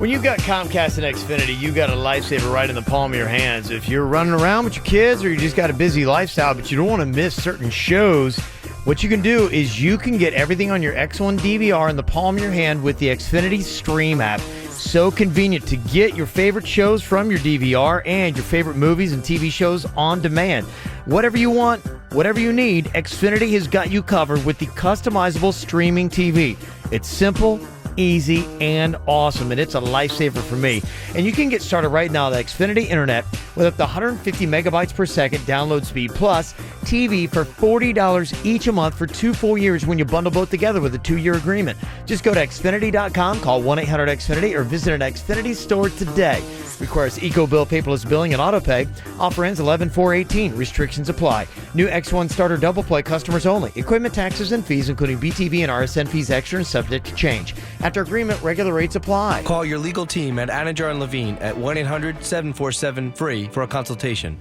Speaker 2: When you got Comcast and Xfinity, you got a lifesaver right in the palm of your hands. If you're running around with your kids or you just got a busy lifestyle, but you don't want to miss certain shows, what you can do is you can get everything on your X1 DVR in the palm of your hand with the Xfinity Stream app. So convenient to get your favorite shows from your DVR and your favorite movies and TV shows on demand. Whatever you want, whatever you need, Xfinity has got you covered with the customizable streaming TV. It's simple, easy, and awesome, and it's a lifesaver for me. And you can get started right now with Xfinity Internet with up to 150 megabytes per second download speed, plus TV for $40 each a month for 2 full years when you bundle both together with a 2-year agreement. Just go to Xfinity.com, call 1-800-XFINITY, or visit an Xfinity store today. Requires EcoBill paperless billing and autopay. Offer ends 11/4/18. Restrictions apply. New X1 starter double play customers only. Equipment taxes and fees, including BTV and RSN fees extra and subject to change. After agreement, regular rates apply.
Speaker 12: Call your legal team at Anajar and Levine at 1-800-747-FREE for a consultation.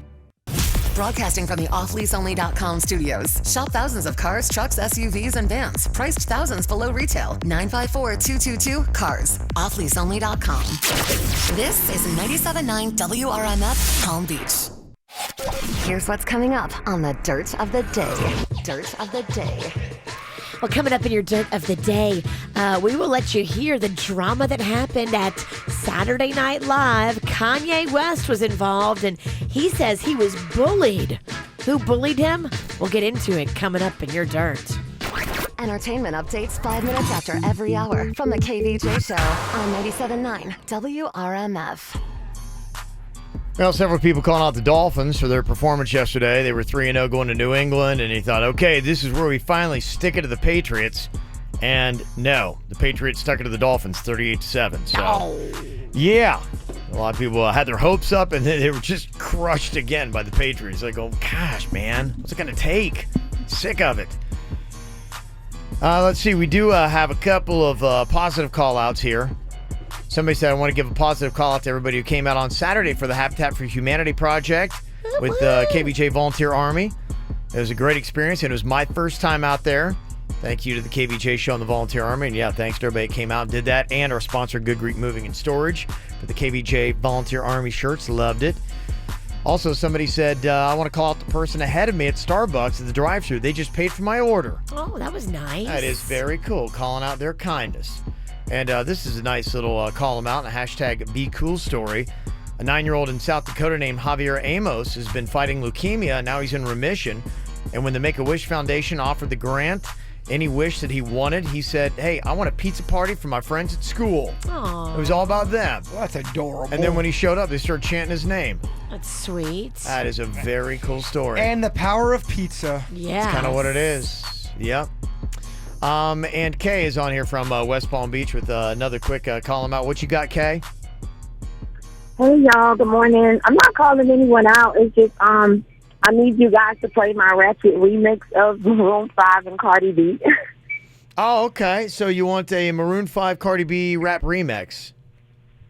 Speaker 14: Broadcasting from the offleaseonly.com studios. Shop thousands of cars, trucks, SUVs, and vans. Priced thousands below retail. 954-222-CARS. Offleaseonly.com. This is 97.9 WRMF Palm Beach. Here's what's coming up on the Dirt of the Day. Dirt of the Day.
Speaker 4: Well, coming up in your Dirt of the Day, we will let you hear the drama that happened at Saturday Night Live. Kanye West was involved, and he says he was bullied. Who bullied him? We'll get into it coming up in your Dirt.
Speaker 14: Entertainment updates 5 minutes after every hour from the KVJ Show on 97.9 WRMF.
Speaker 2: Well, several people calling out the Dolphins for their performance yesterday. They were 3-0 going to New England, and he thought, okay, this is where we finally stick it to the Patriots. And no, the Patriots stuck it to the Dolphins 38-7. So, yeah, a lot of people had their hopes up, and they were just crushed again by the Patriots. Like, oh, gosh, man, what's it going to take? Sick of it. Let's see, we do have a couple of positive call-outs here. Somebody said, I want to give a positive call out to everybody who came out on Saturday for the Habitat for Humanity project with the KVJ Volunteer Army. It was a great experience, and it was my first time out there. Thank you to the KVJ Show and the Volunteer Army. And yeah, thanks to everybody that came out and did that. And our sponsor, Good Greek Moving and Storage, for the KVJ Volunteer Army shirts. Loved it. Also, somebody said, I want to call out the person ahead of me at Starbucks at the drive-thru. They just paid for my order.
Speaker 4: Oh, that was nice.
Speaker 2: That is very cool, calling out their kindness. And this is a nice little call them out and a hashtag #BeCool story. A 9-year-old in South Dakota named Javier Amos has been fighting leukemia. Now he's in remission. And when the Make-A-Wish Foundation offered the grant, any wish that he wanted, he said, hey, I want a pizza party for my friends at school.
Speaker 4: Aww.
Speaker 2: It was all about them.
Speaker 3: Well, that's adorable.
Speaker 2: And then when he showed up, they started chanting his name.
Speaker 4: That's sweet.
Speaker 2: That is a very cool story.
Speaker 3: And the power of pizza.
Speaker 4: Yeah.
Speaker 2: That's kind of what it is. Yep. And Kay is on here from West Palm Beach with another quick call him out. What you got, Kay?
Speaker 20: Hey, y'all. Good morning. I'm not calling anyone out. It's just I need you guys to play my Ratchet remix of Maroon 5 and Cardi B.
Speaker 2: Oh, okay. So you want a Maroon 5 Cardi B rap remix?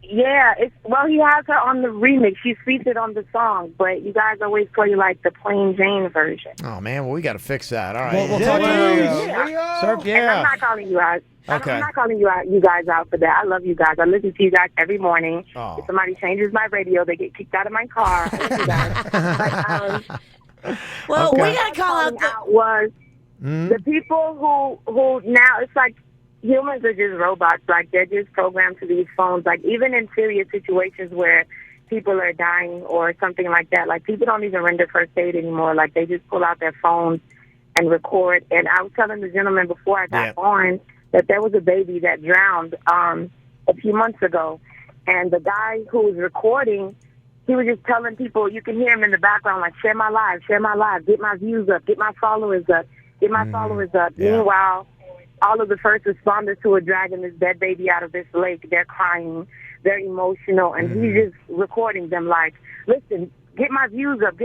Speaker 20: Yeah. He has her on the remix. She's featured on the song, but you guys always play like the plain Jane version.
Speaker 2: Oh, man. Well, we got to fix that. All right.
Speaker 3: We'll talk to you.
Speaker 20: And I'm not calling you out.
Speaker 2: Okay.
Speaker 20: I'm not calling you guys out for that. I love you guys. I listen to you guys every morning.
Speaker 2: Oh.
Speaker 20: If somebody changes my radio, they get kicked out of my car. I love you guys.
Speaker 4: Well,
Speaker 20: okay.
Speaker 4: we got to call out
Speaker 20: the people who now it's like humans are just robots. Like they're just programmed to these phones. Like even in serious situations where people are dying or something like that, like people don't even render first aid anymore. Like they just pull out their phones and record. And I was telling the gentleman before I got on that there was a baby that drowned a few months ago, and the guy who was recording, he was just telling people, you can hear him in the background, like, share my live, get my views up, get my followers up, get my followers up. Yeah. Meanwhile, all of the first responders who are dragging this dead baby out of this lake, they're crying, they're emotional, and he's just recording them like, listen, get my views up,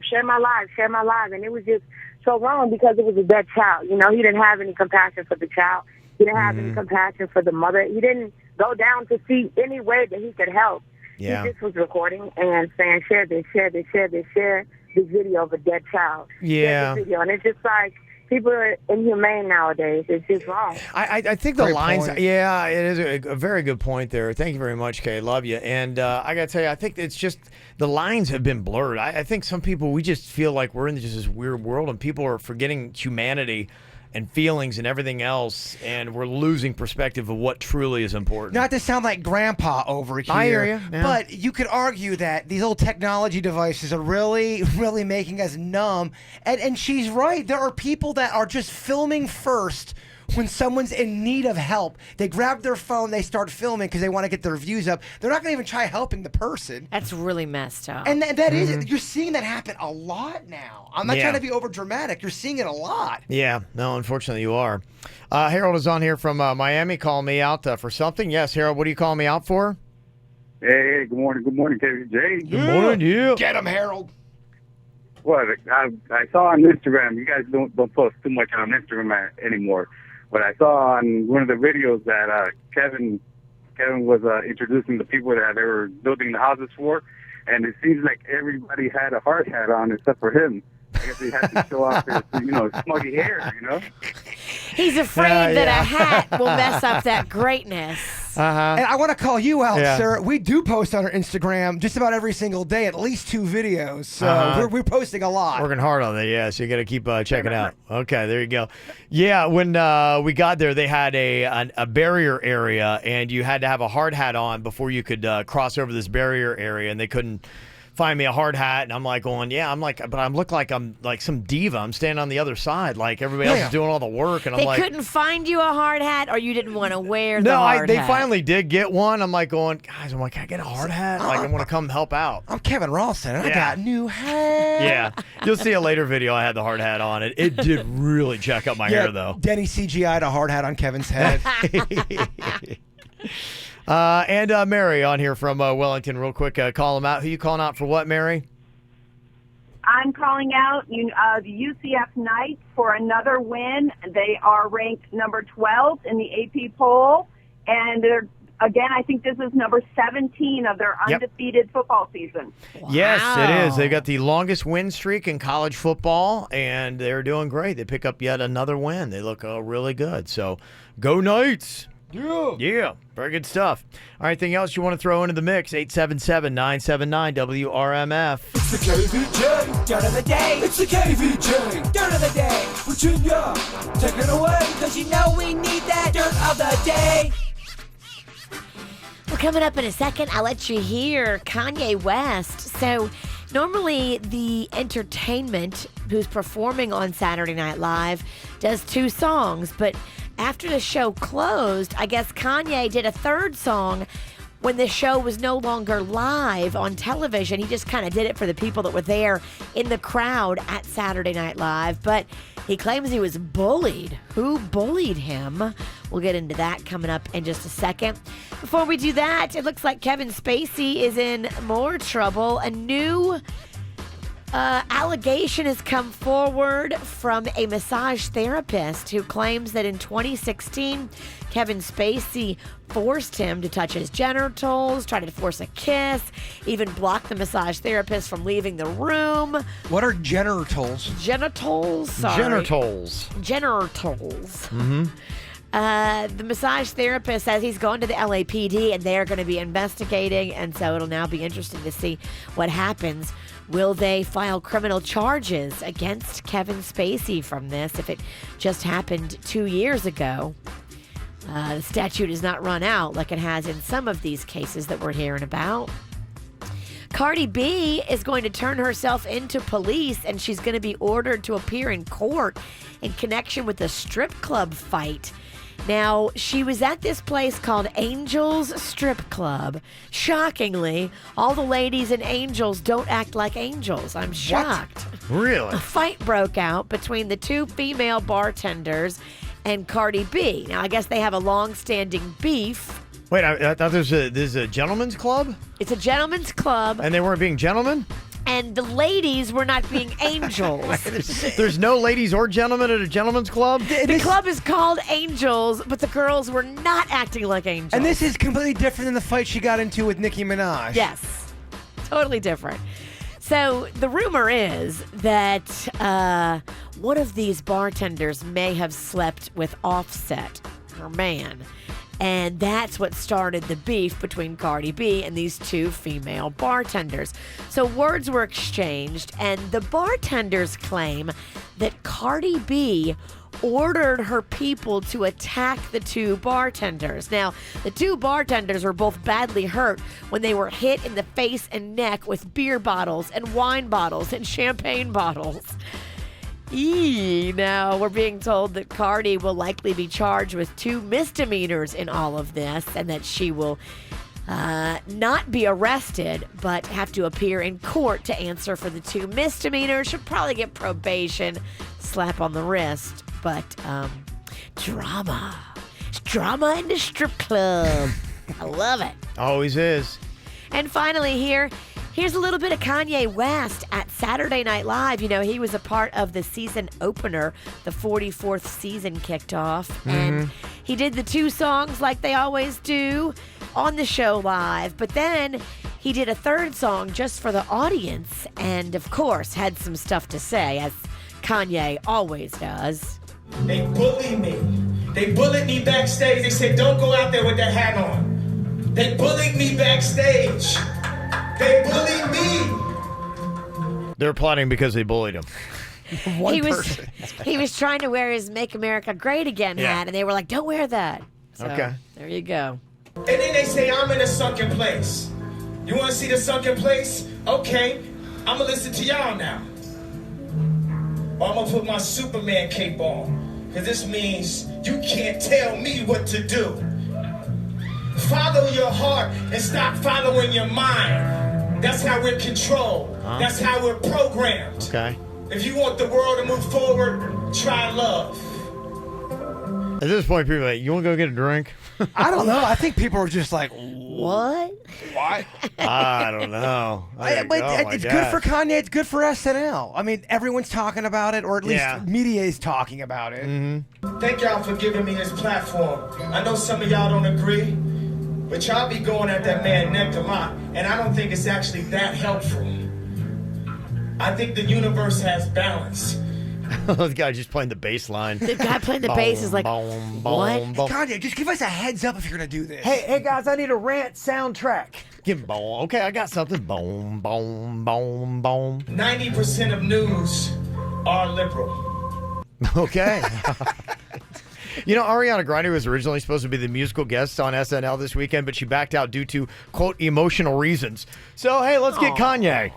Speaker 20: share my live. And it was just so wrong because it was a dead child. You know, he didn't have any compassion for the child. He didn't have any compassion for the mother. He didn't go down to see any way that he could help.
Speaker 2: Yeah.
Speaker 20: He just was recording and saying, share this video of a dead child.
Speaker 2: Yeah.
Speaker 20: Share this video. And it's just like, people are inhumane nowadays. It's just wrong.
Speaker 2: I think the
Speaker 3: Great
Speaker 2: lines,
Speaker 3: point.
Speaker 2: yeah, it is a very good point there. Thank you very much, Kay. Love you. And I got to tell you, I think it's just the lines have been blurred. I think some people, we just feel like we're in just this weird world and people are forgetting humanity and feelings and everything else, and we're losing perspective of what truly is important.
Speaker 3: Not to sound like grandpa over here.
Speaker 2: I hear you, yeah.
Speaker 3: But you could argue that these old technology devices are really, really making us numb. And she's right. There are people that are just filming first when someone's in need of help. They grab their phone, they start filming because they want to get their views up. They're not going to even try helping the person.
Speaker 4: That's really messed up.
Speaker 3: And that is, you're seeing that happen a lot now. I'm not
Speaker 2: Yeah.
Speaker 3: trying to be over dramatic. You're seeing it a lot.
Speaker 2: Yeah, no, unfortunately you are. Harold is on here from Miami calling me out for something. Yes, Harold, what are you calling me out for?
Speaker 5: Hey, good morning, KVJ.
Speaker 2: Good morning, you.
Speaker 3: Get him, Harold.
Speaker 5: What I saw on Instagram, you guys don't post too much on Instagram anymore, but I saw on one of the videos that Kevin was introducing the people that they were building the houses for, and it seems like everybody had a hard hat on except for him. I guess he had to show off his, smuggy hair,
Speaker 4: He's afraid that a hat will mess up that greatness.
Speaker 3: And I want to call you out,
Speaker 2: Yeah.
Speaker 3: sir. We do post on our Instagram just about every single day, at least 2 videos. So we're posting a lot.
Speaker 2: Working hard on that, yeah. So you got to keep checking out. Okay, there you go. Yeah, when we got there, they had a barrier area, and you had to have a hard hat on before you could cross over this barrier area, and they couldn't find me a hard hat, and I'm like going, but I look like I'm like some diva. I'm standing on the other side, like everybody else is doing all the work, and I'm
Speaker 4: They
Speaker 2: like,
Speaker 4: couldn't find you a hard hat, or you didn't want to wear the
Speaker 2: no,
Speaker 4: hard
Speaker 2: they
Speaker 4: hat?
Speaker 2: finally did get one. I'm like going, guys, can I get a hard hat? Like I want to come help out.
Speaker 3: I'm Kevin Ralston, and I
Speaker 2: Yeah.
Speaker 3: got new hair.
Speaker 2: Yeah, you'll see a later video. I had the hard hat on. It did really check up my hair though.
Speaker 3: Denny CGI'd a hard hat on Kevin's head.
Speaker 2: And Mary on here from Wellington, real quick. Call them out. Who you calling out for what, Mary?
Speaker 6: I'm calling out the UCF Knights for another win. They are ranked number 12 in the AP poll, and they're, again, I think this is number 17 of their undefeated football season.
Speaker 2: Yes, it is. They got the longest win streak in college football, and they're doing great. They pick up yet another win. They look really good. So, go Knights. Yeah, very good stuff. All right, anything else you want to throw into the mix? 877-979-WRMF.
Speaker 7: It's the KVJ dirt of the day. It's the KVJ dirt of the day. Virginia, take it away, cause you know we need that dirt of the day.
Speaker 4: Well, coming up in a second, I'll let you hear Kanye West. So normally the entertainment who's performing on Saturday Night Live does 2 songs, but after the show closed, I guess Kanye did a 3rd song when the show was no longer live on television. He just kind of did it for the people that were there in the crowd at Saturday Night Live. But he claims he was bullied. Who bullied him? We'll get into that coming up in just a second. Before we do that, it looks like Kevin Spacey is in more trouble. A new allegation has come forward from a massage therapist who claims that in 2016, Kevin Spacey forced him to touch his genitals, tried to force a kiss, even blocked the massage therapist from leaving the room.
Speaker 3: What are genitals?
Speaker 4: Genitals? Sorry.
Speaker 2: Genitals.
Speaker 4: Genitals.
Speaker 2: Mm-hmm.
Speaker 4: The massage therapist says he's going to the LAPD and they're going to be investigating, and so it'll now be interesting to see what happens. Will they file criminal charges against Kevin Spacey from this if it just happened 2 years ago? The statute has not run out like it has in some of these cases that we're hearing about. Cardi B is going to turn herself into police, and she's going to be ordered to appear in court in connection with a strip club fight. Now, she was at this place called Angels Strip Club. Shockingly, all the ladies in Angels don't act like angels. I'm shocked.
Speaker 2: Really?
Speaker 4: A fight broke out between the 2 female bartenders and Cardi B. Now, I guess they have a long-standing beef.
Speaker 2: Wait, I thought this is a gentleman's club?
Speaker 4: It's a gentleman's club.
Speaker 2: And they weren't being gentlemen?
Speaker 4: And the ladies were not being angels.
Speaker 2: There's no ladies or gentlemen at a gentleman's club?
Speaker 4: The club is called Angels, but the girls were not acting like angels.
Speaker 3: And this is completely different than the fight she got into with Nicki Minaj.
Speaker 4: Yes, totally different. So the rumor is that one of these bartenders may have slept with Offset, her man. And that's what started the beef between Cardi B and these two female bartenders. So words were exchanged, and the bartenders claim that Cardi B ordered her people to attack the two bartenders. Now, the two bartenders were both badly hurt when they were hit in the face and neck with beer bottles and wine bottles and champagne bottles. Now, we're being told that Cardi will likely be charged with 2 misdemeanors in all of this, and that she will not be arrested, but have to appear in court to answer for the 2 misdemeanors. She'll probably get probation, slap on the wrist, but drama. It's drama in the strip club. I love it.
Speaker 2: Always is.
Speaker 4: And finally here's a little bit of Kanye West at Saturday Night Live. You know, he was a part of the season opener. The 44th season kicked off. And he did the 2 songs like they always do on the show live. But then he did a 3rd song just for the audience. And, of course, had some stuff to say, as Kanye always does.
Speaker 8: They bullied me. They bullied me backstage. They said, don't go out there with that hat on. They bullied me backstage. They bullied me.
Speaker 2: They're plotting because they bullied him.
Speaker 4: He was trying to wear his Make America Great Again hat, and they were like, don't wear that. So,
Speaker 2: Okay.
Speaker 4: There you go.
Speaker 8: And then they say, I'm in a sunken place. You want to see the sunken place? Okay. I'm going to listen to y'all now. Or I'm going to put my Superman cape on. Because this means you can't tell me what to do. Follow your heart and stop following your mind. That's how we're controlled. That's how we're programmed.
Speaker 2: Okay.
Speaker 8: If you want the world to move forward, try love.
Speaker 2: At this point, people are like, you want to go get a drink?
Speaker 3: I don't know. I think people are just like,
Speaker 4: what?
Speaker 3: Why?
Speaker 2: I don't know.
Speaker 3: But it's good for Kanye. It's good for SNL. I mean, everyone's talking about it, or at least media is talking about it.
Speaker 8: Thank y'all for giving me this platform. I know some of y'all don't agree, but y'all be going at that man neck a lot, and I don't think it's actually that helpful. I think the universe has balance.
Speaker 2: The guy just playing the bass line.
Speaker 4: The guy playing the bass is like, what?
Speaker 3: Kanye, just give us a heads up if you're going to do this.
Speaker 2: Hey guys, I need a rant soundtrack. Give boom. Okay, I got something. Boom, boom, boom, boom.
Speaker 8: 90% of news are liberal.
Speaker 2: Okay. You know, Ariana Grande was originally supposed to be the musical guest on SNL this weekend, but she backed out due to, quote, emotional reasons. So, hey, let's get Kanye.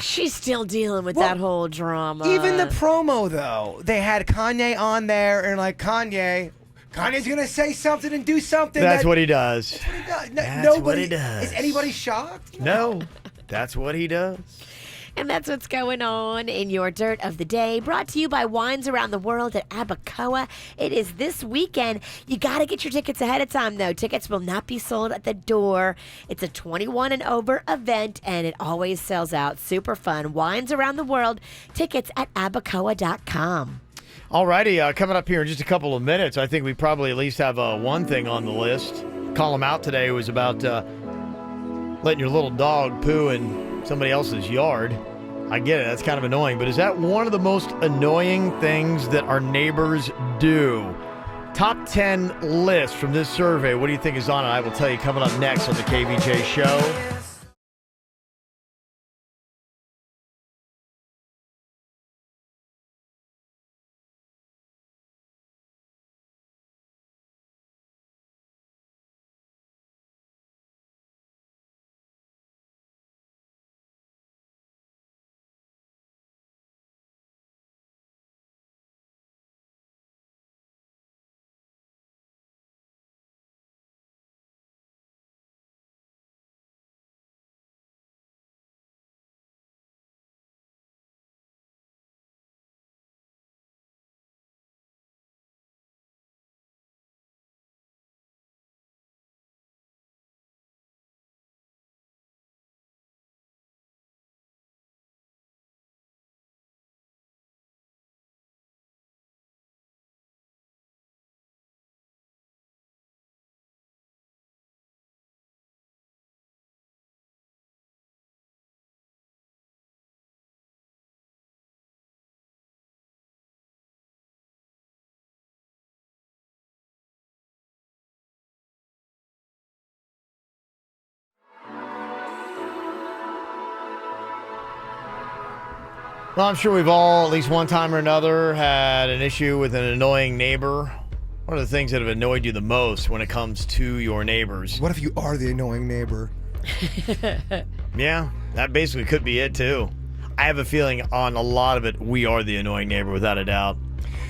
Speaker 4: She's still dealing with that whole drama.
Speaker 3: Even the promo, though, they had Kanye on there, and like, Kanye's going to say something and do something.
Speaker 2: That's what he does.
Speaker 3: That's what he does.
Speaker 2: That's what he does.
Speaker 3: Is anybody shocked?
Speaker 2: No, that's what he does.
Speaker 4: And that's what's going on in your Dirt of the Day, brought to you by Wines Around the World at Abacoa. It is this weekend. You got to get your tickets ahead of time, though. Tickets will not be sold at the door. It's a 21 and over event, and it always sells out. Super fun. Wines Around the World. Tickets at abacoa.com.
Speaker 2: Alrighty, coming up here in just a couple of minutes, I think we probably at least have one thing on the list. Call them out today was about letting your little dog poo in somebody else's yard. I get it. That's kind of annoying. But is that one of the most annoying things that our neighbors do? Top 10 list from this survey. What do you think is on it? I will tell you coming up next on the KVJ Show. Well, I'm sure we've all, at least one time or another, had an issue with an annoying neighbor. What are the things that have annoyed you the most when it comes to your neighbors?
Speaker 3: What if you are the annoying neighbor?
Speaker 2: Yeah, that basically could be it, too. I have a feeling on a lot of it, we are the annoying neighbor, without a doubt.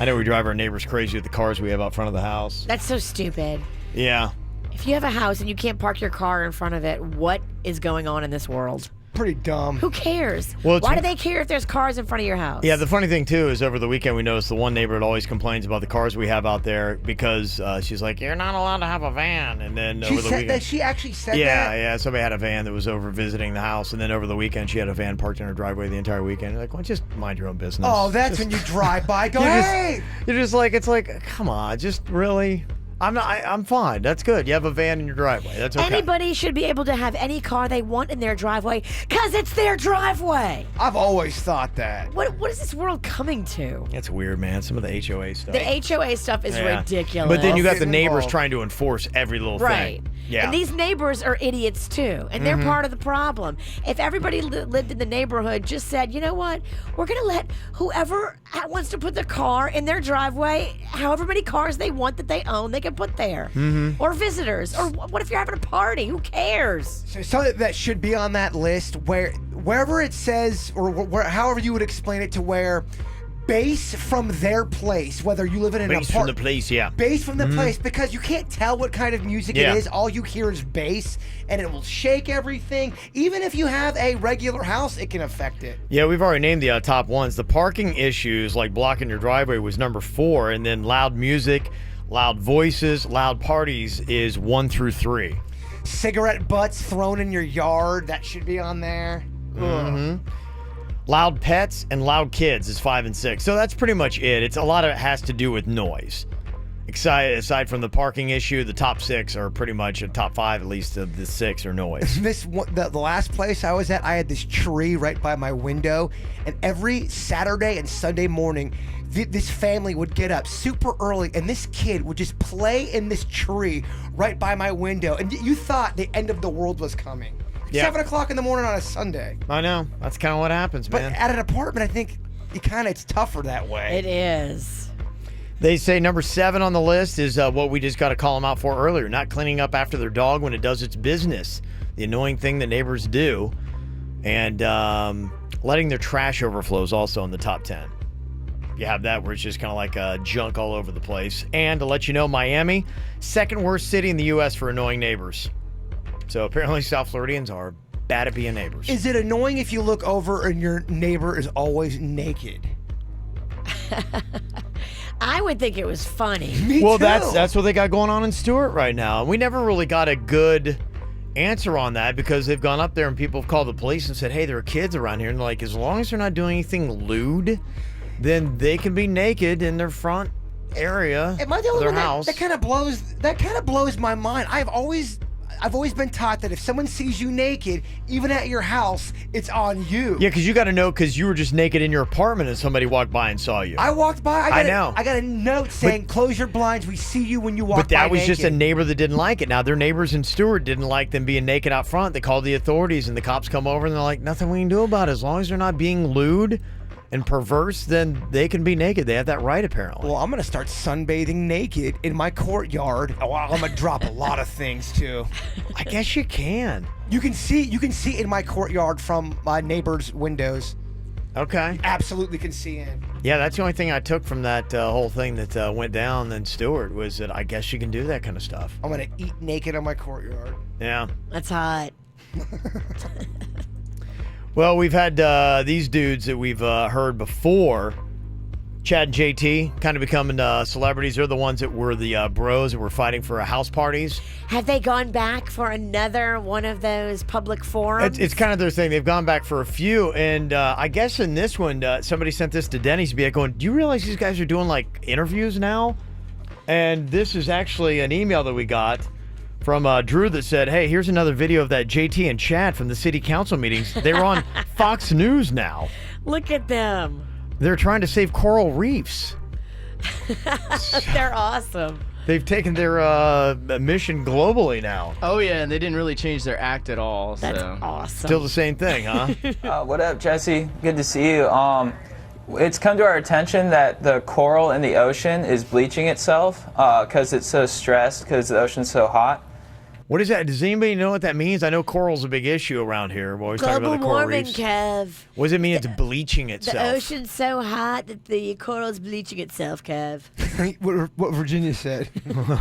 Speaker 2: I know we drive our neighbors crazy with the cars we have out front of the house.
Speaker 4: That's so stupid.
Speaker 2: Yeah.
Speaker 4: If you have a house and you can't park your car in front of it, what is going on in this world?
Speaker 3: Pretty dumb.
Speaker 4: Who cares?
Speaker 2: Well,
Speaker 4: Why do they care if there's cars in front of your house?
Speaker 2: Yeah, the funny thing, too, is over the weekend we noticed the one neighbor that always complains about the cars we have out there because she's like, you're not allowed to have a van. And then over the weekend...
Speaker 3: She actually said that?
Speaker 2: Yeah, somebody had a van that was over visiting the house, and then over the weekend she had a van parked in her driveway the entire weekend. You're like, well, just mind your own business.
Speaker 3: Oh, that's when you drive by, go, hey!
Speaker 2: You're just like, it's like, come on, just really... I'm fine. That's good. You have a van in your driveway. That's okay.
Speaker 4: Anybody should be able to have any car they want in their driveway because it's their driveway.
Speaker 3: I've always thought that.
Speaker 4: What is this world coming to?
Speaker 2: It's weird, man. Some of the HOA stuff.
Speaker 4: The HOA stuff is ridiculous.
Speaker 2: But then you got the neighbors trying to enforce every little
Speaker 4: right.
Speaker 2: thing. Yeah.
Speaker 4: And these neighbors are idiots too, and they're part of the problem. If everybody lived in the neighborhood just said, you know what, we're going to let whoever wants to put their car in their driveway, however many cars they want that they own, they can put there. Or visitors. Or what if you're having a party? Who cares?
Speaker 3: So something that should be on that list, wherever it says, or however you would explain it, to where base from their place, whether you live in an apartment.
Speaker 2: Base from the place, yeah.
Speaker 3: Base from the place, because you can't tell what kind of music it is. All you hear is bass, and it will shake everything. Even if you have a regular house, it can affect it.
Speaker 2: Yeah, we've already named the top ones. The parking issues, like blocking your driveway, was number 4, and then loud music, loud voices, loud parties is 1 through 3.
Speaker 3: Cigarette butts thrown in your yard, that should be on there.
Speaker 2: Loud pets and loud kids is 5 and 6. So that's pretty much it. A lot of it has to do with noise. Aside from the parking issue, the top 6 are pretty much a top 5, at least of the 6 are noise.
Speaker 3: The last place I was at, I had this tree right by my window, and every Saturday and Sunday morning, this family would get up super early, and this kid would just play in this tree right by my window, and you thought the end of the world was coming. 7 o'clock in the morning on a Sunday.
Speaker 2: I know. That's kind of what happens, man.
Speaker 3: But at an apartment, I think it's tougher that way.
Speaker 4: It is.
Speaker 2: They say number 7 on the list is what we just got to call them out for earlier. Not cleaning up after their dog when it does its business. The annoying thing that neighbors do. And letting their trash overflow is also in the top 10. You have that where it's just kind of like junk all over the place. And to let you know, Miami, second worst city in the U.S. for annoying neighbors. So apparently South Floridians are bad at being neighbors.
Speaker 3: Is it annoying if you look over and your neighbor is always naked?
Speaker 4: I would think it was funny.
Speaker 3: Me too.
Speaker 2: That's what they got going on in Stewart right now. And we never really got a good answer on that because they've gone up there and people have called the police and said, hey, there are kids around here. And they're like, as long as they're not doing anything lewd, then they can be naked in their front area
Speaker 3: Am I the only
Speaker 2: of their
Speaker 3: one
Speaker 2: house.
Speaker 3: that kind of blows my mind? I've always been taught that if someone sees you naked, even at your house, it's on you.
Speaker 2: Yeah, because you got to know because you were just naked in your apartment and somebody walked by and saw you.
Speaker 3: I walked by. I
Speaker 2: know.
Speaker 3: I got a note saying, close your blinds. We see you when you walk by
Speaker 2: But that was
Speaker 3: naked.
Speaker 2: just a neighbor that didn't like it. Now, their neighbors in Stewart didn't like them being naked out front. They called the authorities, and the cops come over, and they're like, nothing we can do about it. As long as they're not being lewd and perverse, then they can be naked. They have that right, apparently.
Speaker 3: Well, I'm going to start sunbathing naked in my courtyard. Oh, I'm going to drop a lot of things, too.
Speaker 2: I guess you can.
Speaker 3: You can see in my courtyard from my neighbor's windows.
Speaker 2: Okay.
Speaker 3: You absolutely can see in.
Speaker 2: Yeah, that's the only thing I took from that whole thing that went down in Stewart was that I guess you can do that kind of stuff.
Speaker 3: I'm going to eat naked in my courtyard.
Speaker 2: Yeah.
Speaker 4: That's hot.
Speaker 2: Well, we've had these dudes that we've heard before. Chad and JT kind of becoming celebrities. They're the ones that were the bros that were fighting for house parties.
Speaker 4: Have they gone back for another one of those public forums?
Speaker 2: It's kind of their thing. They've gone back for a few. And I guess in this one, somebody sent this to Denny's to be like going, do you realize these guys are doing like interviews now? And this is actually an email that we got from Drew that said, hey, here's another video of that JT and Chad from the city council meetings. They were on Fox News now.
Speaker 4: Look at them.
Speaker 2: They're trying to save coral reefs.
Speaker 4: They're awesome.
Speaker 2: They've taken their mission globally now.
Speaker 9: Oh, yeah, and they didn't really change their act at all.
Speaker 4: That's
Speaker 9: so.
Speaker 4: awesome.
Speaker 2: Still the same thing, huh?
Speaker 10: What up, Jesse? Good to see you. It's come to our attention that the coral in the ocean is bleaching itself because it's so stressed because the ocean's so hot.
Speaker 2: What is that? Does anybody know what that means? I know coral's a big issue around here. We're always talking about
Speaker 4: Global
Speaker 2: the coral
Speaker 4: warming,
Speaker 2: reefs.
Speaker 4: Kev.
Speaker 2: What does it mean? It's bleaching itself.
Speaker 4: The ocean's so hot that the coral's bleaching itself, Kev.
Speaker 3: what Virginia said.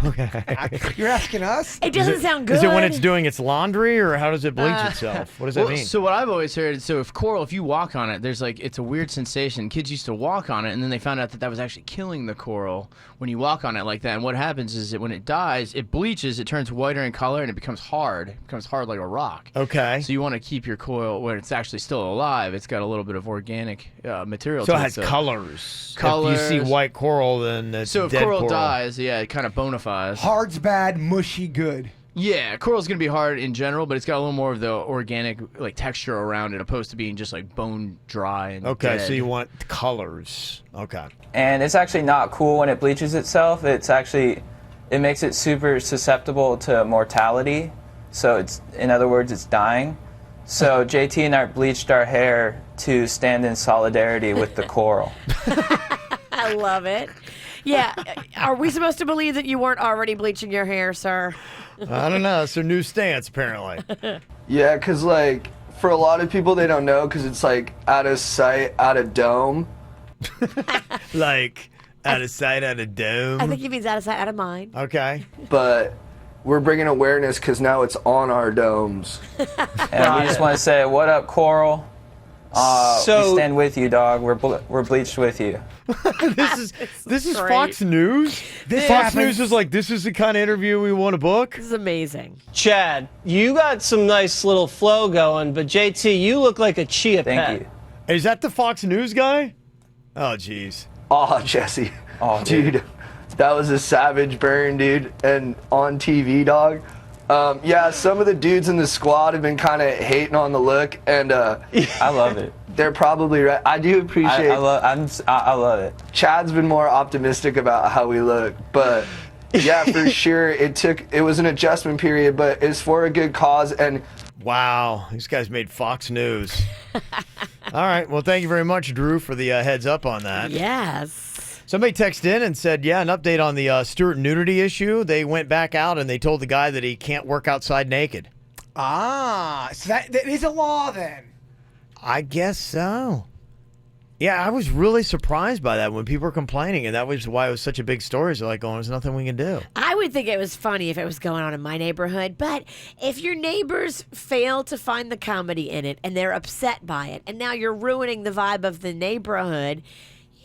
Speaker 2: Okay.
Speaker 3: You're asking us?
Speaker 4: It doesn't sound good.
Speaker 2: Is it when it's doing its laundry, or how does it bleach itself? What does that mean?
Speaker 9: So what I've always heard is, so if coral, if you walk on it, there's like, it's a weird sensation. Kids used to walk on it, and then they found out that that was actually killing the coral when you walk on it like that. And what happens is that when it dies, it bleaches, it turns whiter in color, and it becomes hard. It becomes hard like a rock.
Speaker 2: Okay.
Speaker 9: So you want to keep your coral when it's actually still alive. It's got a little bit of organic material
Speaker 2: So
Speaker 9: to
Speaker 2: it
Speaker 9: it.
Speaker 2: has colors.
Speaker 9: Colors.
Speaker 2: If you see white coral, then it's
Speaker 9: So if
Speaker 2: dead
Speaker 9: coral dies, yeah, it kind of bonifies.
Speaker 3: Hard's bad, mushy good.
Speaker 9: Yeah, coral's gonna be hard in general, but it's got a little more of the organic like texture around it, opposed to being just like bone dry and
Speaker 2: Okay,
Speaker 9: dead.
Speaker 2: so you want colors. Okay.
Speaker 10: And it's actually not cool when it bleaches itself. It's actually, it makes it super susceptible to mortality. So it's, in other words, it's dying. So JT and I bleached our hair to stand in solidarity with the coral.
Speaker 4: I love it. Yeah. Are we supposed to believe that you weren't already bleaching your hair, sir?
Speaker 2: I don't know. It's their new stance, apparently.
Speaker 21: Yeah, because, like, for a lot of people, they don't know because it's, like, out of sight, out of dome.
Speaker 2: Like, out of sight, out of dome.
Speaker 4: I think he means out of sight, out of mind.
Speaker 2: Okay.
Speaker 21: But we're bringing awareness because now it's on our domes.
Speaker 10: And we just want to say, what up, coral?
Speaker 21: So-
Speaker 10: we stand with you, dog. We're bleached with you.
Speaker 2: This is
Speaker 4: great.
Speaker 2: Fox News? Fox News is like, this is the kind of interview we want to book?
Speaker 4: This is amazing.
Speaker 23: Chad, you got some nice little flow going, but JT, you look like a chia pet.
Speaker 2: Is that the Fox News guy? Oh, jeez.
Speaker 21: Oh, Jesse.
Speaker 10: Oh,
Speaker 21: dude. That was a savage burn, dude. And on TV, dog. Yeah, some of the dudes in the squad have been kind of hating on the look, and
Speaker 10: I love it.
Speaker 21: They're probably right. I do appreciate.
Speaker 10: I love it.
Speaker 21: Chad's been more optimistic about how we look, but yeah, for sure, it was an adjustment period, but it's for a good cause. And
Speaker 2: wow, these guys made Fox News. All right, well, thank you very much, Drew, for the heads up on that.
Speaker 4: Yes.
Speaker 2: Somebody texted in and said, yeah, an update on the Stewart nudity issue. They went back out and they told the guy that he can't work outside naked.
Speaker 3: Ah, so that is a law then.
Speaker 2: I guess so. Yeah, I was really surprised by that when people were complaining, and that was why it was such a big story. They're like, oh, there's nothing we can do.
Speaker 4: I would think it was funny if it was going on in my neighborhood, but if your neighbors fail to find the comedy in it and they're upset by it, and now you're ruining the vibe of the neighborhood,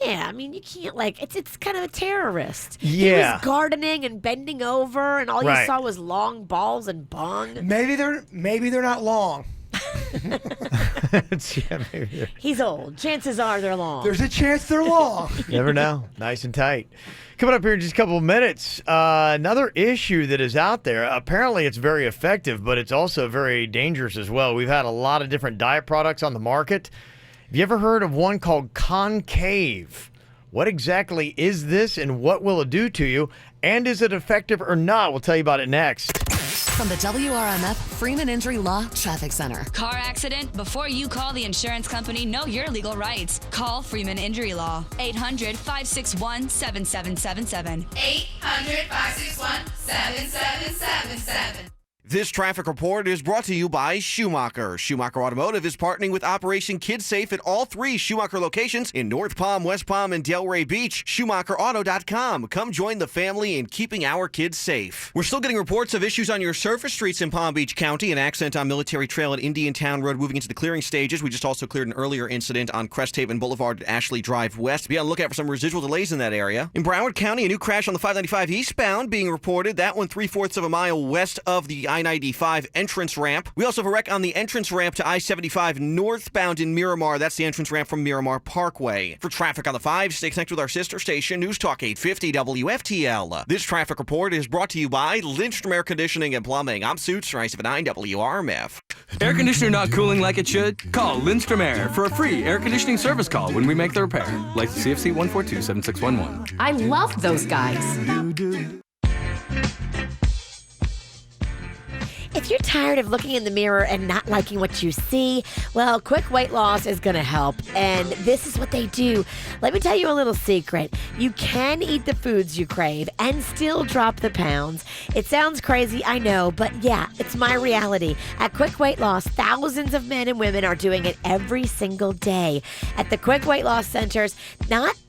Speaker 4: yeah, I mean, you can't, like, it's kind of a terrorist. He
Speaker 2: Yeah.
Speaker 4: was gardening and bending over, and all you
Speaker 2: Right.
Speaker 4: saw was long balls and bung.
Speaker 3: Maybe they're not long.
Speaker 2: Yeah, maybe.
Speaker 4: He's old. Chances are they're long.
Speaker 3: There's a chance they're long.
Speaker 2: Never know. Nice and tight. Coming up here in just a couple of minutes, another issue that is out there. Apparently, it's very effective, but it's also very dangerous as well. We've had a lot of different diet products on the market. Have you ever heard of one called Concave? What exactly is this, and what will it do to you? And is it effective or not? We'll tell you about it next.
Speaker 14: From the WRMF Freeman Injury Law Traffic Center.
Speaker 11: Car accident? Before you call the insurance company, know your legal rights. Call Freeman Injury Law. 800-561-7777.
Speaker 13: 800-561-7777. This traffic report is brought to you by Schumacher. Schumacher Automotive is partnering with Operation Kids Safe at all 3 Schumacher locations in North Palm, West Palm, and Delray Beach. SchumacherAuto.com. Come join the family in keeping our kids safe. We're still getting reports of issues on your surface streets in Palm Beach County. An accident on Military Trail at Indiantown Road moving into the clearing stages. We just also cleared an earlier incident on Cresthaven Boulevard at Ashley Drive West. Be on the lookout for some residual delays in that area. In Broward County, a new crash on the 595 eastbound being reported. That one 3/4 of a mile west of the I-95 entrance ramp. We also have a wreck on the entrance ramp to I-75 northbound in Miramar. That's the entrance ramp from Miramar Parkway. For traffic on the 5, stay connected with our sister station, News Talk 850 WFTL. This traffic report is brought to you by Lindstrom Air Conditioning and Plumbing. I'm Suits, 979 WRMF.
Speaker 15: Air conditioner not cooling like it should? Call Lindstrom Air for a free air conditioning service call when we make the repair. Like CFC 142-7611.
Speaker 24: I love those guys.
Speaker 4: If you're tired of looking in the mirror and not liking what you see, well, Quick Weight Loss is going to help. And this is what they do. Let me tell you a little secret. You can eat the foods you crave and still drop the pounds. It sounds crazy, I know, but yeah, it's my reality. At Quick Weight Loss, thousands of men and women are doing it every single day. At the Quick Weight Loss centers,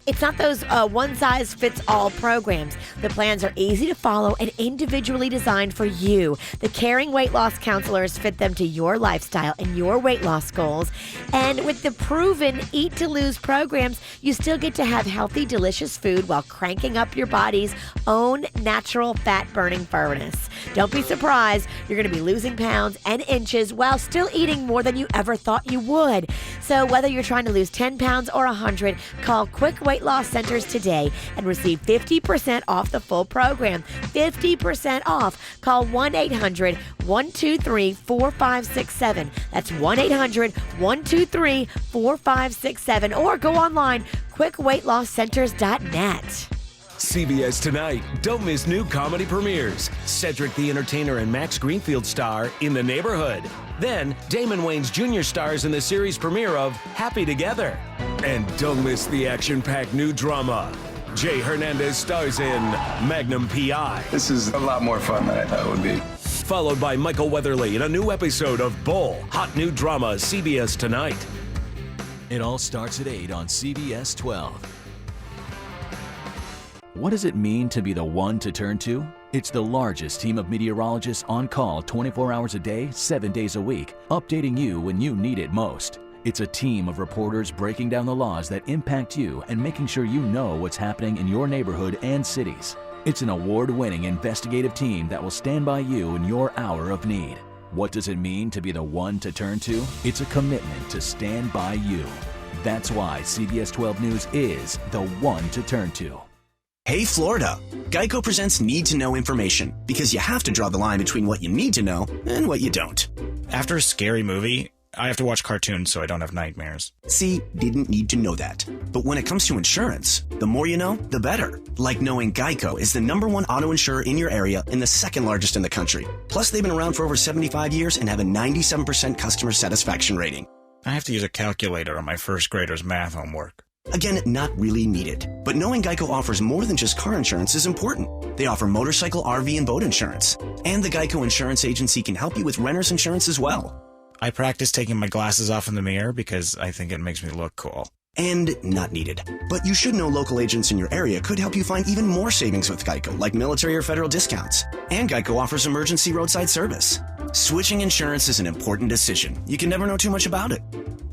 Speaker 4: it's not those one-size-fits-all programs. The plans are easy to follow and individually designed for you. The caring weight loss counselors fit them to your lifestyle and your weight loss goals. And with the proven Eat to Lose programs, you still get to have healthy, delicious food while cranking up your body's own natural fat-burning furnace. Don't be surprised. You're going to be losing pounds and inches while still eating more than you ever thought you would. So whether you're trying to lose 10 pounds or 100, call Quick Weight Loss Centers today and receive 50% off the full program. 50% off. Call 1-800-123-4567. That's 1-800-123-4567. Or go online, quickweightlosscenters.net.
Speaker 16: CBS Tonight. Don't miss new comedy premieres. Cedric the Entertainer and Max Greenfield star in The Neighborhood. Then, Damon Wayans Jr. stars in the series premiere of Happy Together. And don't miss the action-packed new drama. Jay Hernandez stars in Magnum P.I.
Speaker 17: This is a lot more fun than I thought it would be.
Speaker 16: Followed by Michael Weatherly in a new episode of Bull. Hot new drama, CBS Tonight.
Speaker 18: It all starts at 8 on CBS 12. What does it mean to be the one to turn to? It's the largest team of meteorologists on call 24 hours a day, 7 days a week, updating you when you need it most. It's a team of reporters breaking down the laws that impact you and making sure you know what's happening in your neighborhood and cities. It's an award-winning investigative team that will stand by you in your hour of need. What does it mean to be the one to turn to? It's a commitment to stand by you. That's why CBS 12 News is the one to turn to.
Speaker 22: Hey Florida, Geico presents Need to Know information because you have to draw the line between what you need to know and what you don't.
Speaker 25: After a scary movie, I have to watch cartoons so I don't have nightmares.
Speaker 22: See, didn't need to know that. But when it comes to insurance, the more you know, the better. Like knowing Geico is the #1 auto insurer in your area and the second largest in the country. Plus, they've been around for over 75 years and have a 97% customer satisfaction rating.
Speaker 25: I have to use a calculator on my first grader's math homework.
Speaker 22: Again, not really needed. But knowing Geico offers more than just car insurance is important. They offer motorcycle, RV, and boat insurance. And the Geico Insurance Agency can help you with renter's insurance as well.
Speaker 25: I practice taking my glasses off in the mirror because I think it makes me look cool.
Speaker 22: And not needed. But you should know local agents in your area could help you find even more savings with Geico, like military or federal discounts. And Geico offers emergency roadside service. Switching insurance is an important decision. You can never know too much about it.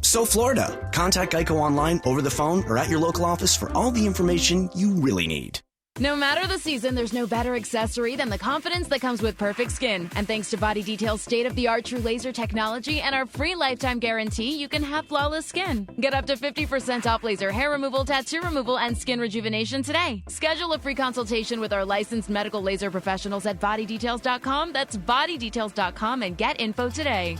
Speaker 22: So Florida, contact Geico online, over the phone, or at your local office for all the information you really need.
Speaker 26: No matter the season, there's no better accessory than the confidence that comes with perfect skin. And thanks to Body Detail's state-of-the-art true laser technology and our free lifetime guarantee, you can have flawless skin. Get up to 50% off laser hair removal, tattoo removal, and skin rejuvenation today. Schedule a free consultation with our licensed medical laser professionals at bodydetails.com. That's bodydetails.com and get info today.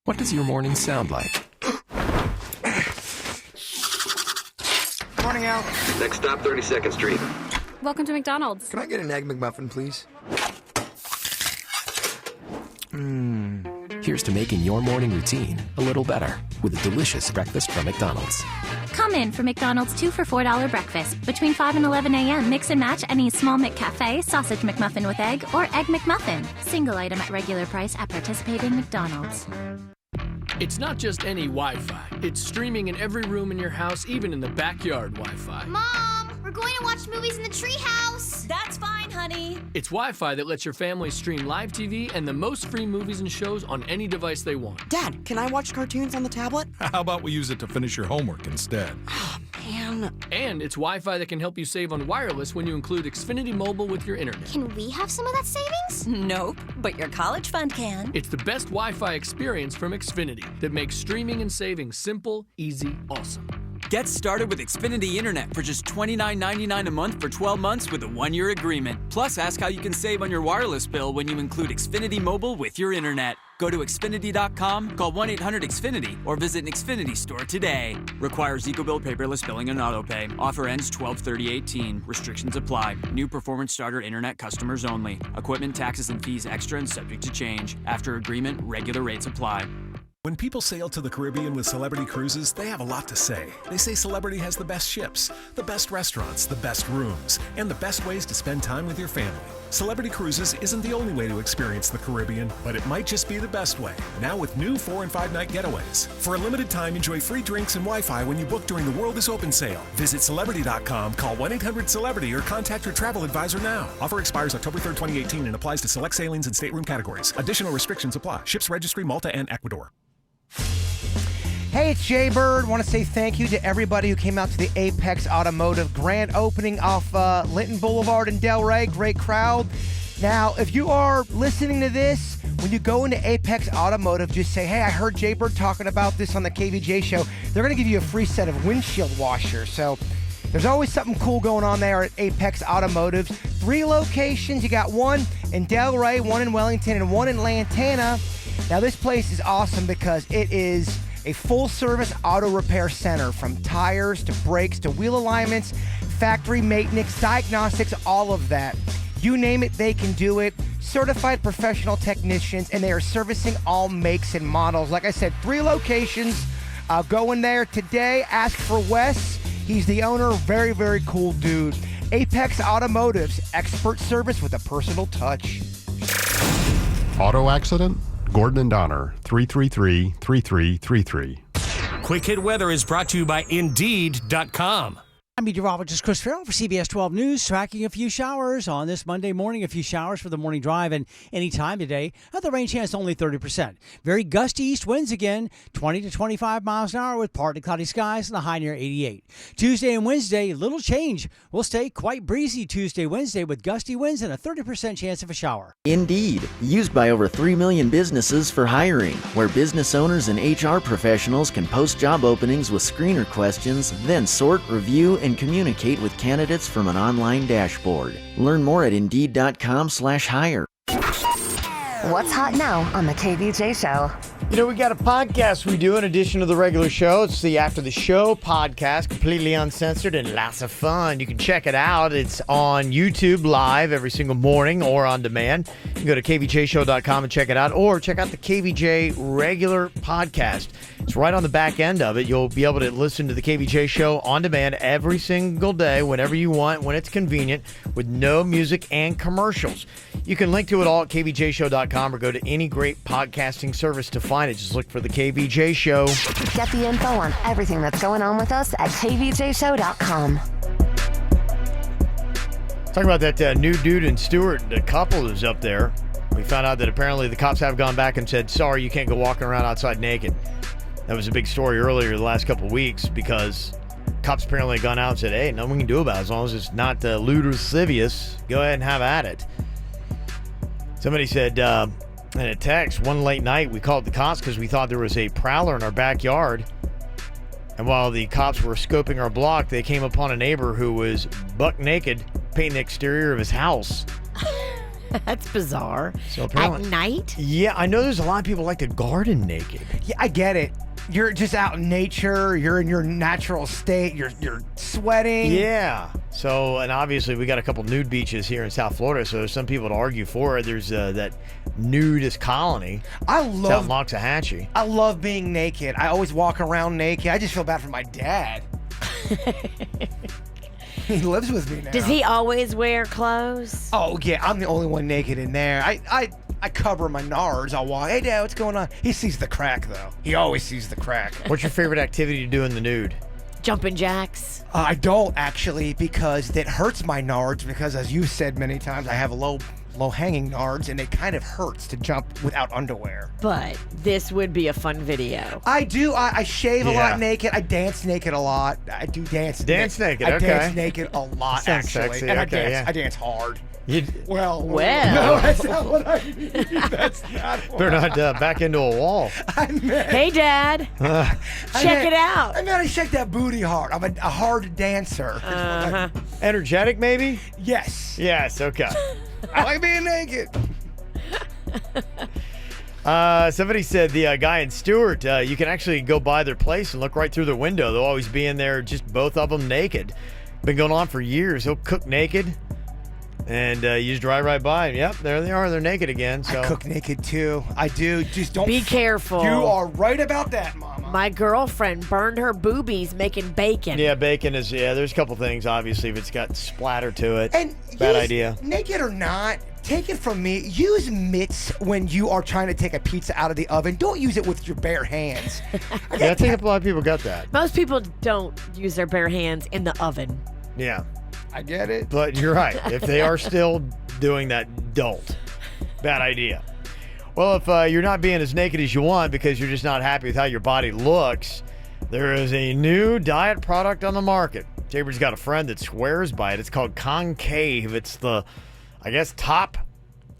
Speaker 27: What does your morning sound like?
Speaker 28: Morning, Al.
Speaker 27: Next stop, 32nd Street.
Speaker 28: Welcome to McDonald's.
Speaker 27: Can I get an Egg McMuffin, please? Here's to making your morning routine a little better with a delicious breakfast from McDonald's.
Speaker 29: Come in for McDonald's 2 for $4 breakfast. Between 5 and 11 a.m., mix and match any small McCafe, sausage McMuffin with egg, or Egg McMuffin. Single item at regular price at participating McDonald's.
Speaker 30: It's not just any Wi-Fi. It's streaming in every room in your house, even in the backyard Wi-Fi.
Speaker 31: Mom, we're going to watch movies in the treehouse. That's fine, honey.
Speaker 30: It's Wi-Fi that lets your family stream live TV and the most free movies and shows on any device they want.
Speaker 32: Dad, can I watch cartoons on the tablet?
Speaker 33: How about we use it to finish your homework instead?
Speaker 32: Man.
Speaker 30: And it's Wi-Fi that can help you save on wireless when you include Xfinity Mobile with your internet.
Speaker 31: Can we have some of that savings?
Speaker 32: Nope, but your college fund can.
Speaker 30: It's the best Wi-Fi experience from Xfinity that makes streaming and saving simple, easy, awesome.
Speaker 15: Get started with Xfinity Internet for just $29.99 a month for 12 months with a 1-year agreement. Plus, ask how you can save on your wireless bill when you include Xfinity Mobile with your internet. Go to Xfinity.com, call 1-800-XFINITY, or visit an Xfinity store today. Requires EcoBill paperless billing and autopay. Offer ends 12/30/18. Restrictions apply. New performance starter internet customers only. Equipment, taxes, and fees extra and subject to change. After agreement, regular rates apply.
Speaker 1: When people sail to the Caribbean with Celebrity Cruises, they have a lot to say. They say Celebrity has the best ships, the best restaurants, the best rooms, and the best ways to spend time with your family. Celebrity Cruises isn't the only way to experience the Caribbean, but it might just be the best way. Now with new 4- and 5-night getaways. For a limited time, enjoy free drinks and Wi-Fi when you book during the World is Open sale. Visit Celebrity.com, call 1-800-CELEBRITY, or contact your travel advisor now. Offer expires October 3rd, 2018 and applies to select sailings and stateroom categories. Additional restrictions apply. Ships Registry, Malta, and Ecuador.
Speaker 3: Hey, it's Jay Bird. Want to say thank you to everybody who came out to the Apex Automotive grand opening off Linton Boulevard in Delray. Great crowd. Now, if you are listening to this, when you go into Apex Automotive, just say, hey, I heard Jay Bird talking about this on the KVJ show. They're going to give you a free set of windshield washers. So there's always something cool going on there at Apex Automotive. 3 locations. You got one in Delray, one in Wellington, and one in Lantana. Now, this place is awesome because it is a full-service auto repair center, from tires to brakes to wheel alignments, factory maintenance, diagnostics, all of that. You name it, they can do it. Certified professional technicians, and they are servicing all makes and models. Like I said, 3 locations. Go in there today. Ask for Wes. He's the owner. Very, very cool dude. Apex Automotive's expert service with a personal touch.
Speaker 5: Auto accident? Gordon and Donner, 333-3333.
Speaker 6: Quick Hit Weather is brought to you by Indeed.com.
Speaker 7: I'm meteorologist Chris Farrell for CBS 12 News, tracking a few showers on this Monday morning, a few showers for the morning drive and any time today. The rain chance only 30%. Very gusty east winds again, 20 to 25 miles an hour with partly cloudy skies and a high near 88. Tuesday and Wednesday, little change. We'll stay quite breezy Tuesday, Wednesday with gusty winds and a 30% chance of a shower.
Speaker 8: Indeed, used by over 3 million businesses for hiring, where business owners and HR professionals can post job openings with screener questions, then sort, review, and communicate with candidates from an online dashboard. Learn more at Indeed.com/hire.
Speaker 14: What's hot now on the KVJ show?
Speaker 2: You know, we got a podcast we do in addition to the regular show. It's the After the Show podcast, completely uncensored and lots of fun. You can check it out. It's on YouTube live every single morning or on demand. You can go to kvjshow.com and check it out, or check out the KVJ regular podcast. It's right on the back end of it. You'll be able to listen to the KVJ show on demand every single day, whenever you want, when it's convenient, with no music and commercials. You can link to it all at kvjshow.com or go to any great podcasting service to find it. Just look for the KVJ show.
Speaker 14: Get the info on everything that's going on with us at kvjshow.com.
Speaker 2: Talking about that new dude in Stewart, the couple who's up there. We found out that apparently the cops have gone back and said, sorry, you can't go walking around outside naked. That was a big story earlier the last couple of weeks because cops apparently have gone out and said, hey, nothing we can do about it as long as it's not lewd or lascivious. Go ahead and have at it. Somebody said in a text, one late night, we called the cops because we thought there was a prowler in our backyard. And while the cops were scoping our block, they came upon a neighbor who was buck naked, painting the exterior of his house.
Speaker 4: That's bizarre.
Speaker 2: So
Speaker 4: at night?
Speaker 2: Yeah, I know there's a lot of people like to garden naked.
Speaker 3: Yeah, I get it. You're just out in nature. You're in your natural state. You're sweating.
Speaker 2: Yeah. So, and obviously we got a couple nude beaches here in South Florida. So there's some people to argue for it. There's that nudist colony.
Speaker 3: I
Speaker 2: It's out in Loxahatchee.
Speaker 3: I love being naked. I always walk around naked. I just feel bad for my dad. He lives with me now.
Speaker 4: Does he always wear clothes?
Speaker 3: Oh, yeah. I'm the only one naked in there. I cover my nards. I'll walk. Hey, Dad, what's going on? He sees the crack, though. He always sees the crack.
Speaker 2: What's your favorite activity to do in the nude?
Speaker 4: Jumping jacks.
Speaker 3: I don't, actually, because it hurts my nards because, as you've said many times, I have low-hanging nards, and it kind of hurts to jump without underwear.
Speaker 4: But this would be a fun video.
Speaker 3: I do. I shave a lot naked. I dance naked a lot. I do dance.
Speaker 2: Dance naked,
Speaker 3: I
Speaker 2: okay.
Speaker 3: dance naked a lot,
Speaker 2: Sounds
Speaker 3: actually.
Speaker 2: sexy.
Speaker 3: And
Speaker 2: Okay,
Speaker 3: I dance hard. Well.
Speaker 4: Well.
Speaker 3: No, that's not what I mean. That's not what
Speaker 2: They're not back into a wall.
Speaker 3: I meant.
Speaker 4: Hey, Dad. Check it out.
Speaker 3: I meant I shake that booty hard. I'm a hard dancer.
Speaker 2: Energetic, maybe?
Speaker 3: Yes.
Speaker 2: Yes, okay.
Speaker 3: I like being naked.
Speaker 2: Somebody said the guy in Stewart, you can actually go by their place and look right through their window. They'll always be in there, just both of them naked. Been going on for years. He'll cook naked, and you just drive right by. And, yep, there they are. They're naked again. So
Speaker 3: I cook naked too. I do. Just don't.
Speaker 4: Be careful.
Speaker 3: You are right about that, Mama.
Speaker 4: My girlfriend burned her boobies making bacon.
Speaker 2: Yeah, bacon is, there's a couple things, obviously, if it's got splatter to it.
Speaker 3: And
Speaker 2: bad idea.
Speaker 3: Naked or not, take it from me. Use mitts when you are trying to take a pizza out of the oven. Don't use it with your bare hands.
Speaker 2: Yeah, I think a lot of people got that.
Speaker 4: Most people don't use their bare hands in the oven.
Speaker 2: Yeah.
Speaker 3: I get it.
Speaker 2: But you're right. If they are still doing that, don't. Bad idea. Well, if you're not being as naked as you want because you're just not happy with how your body looks, there is a new diet product on the market. Jaber's got a friend that swears by it. It's called Concave. It's the, I guess, top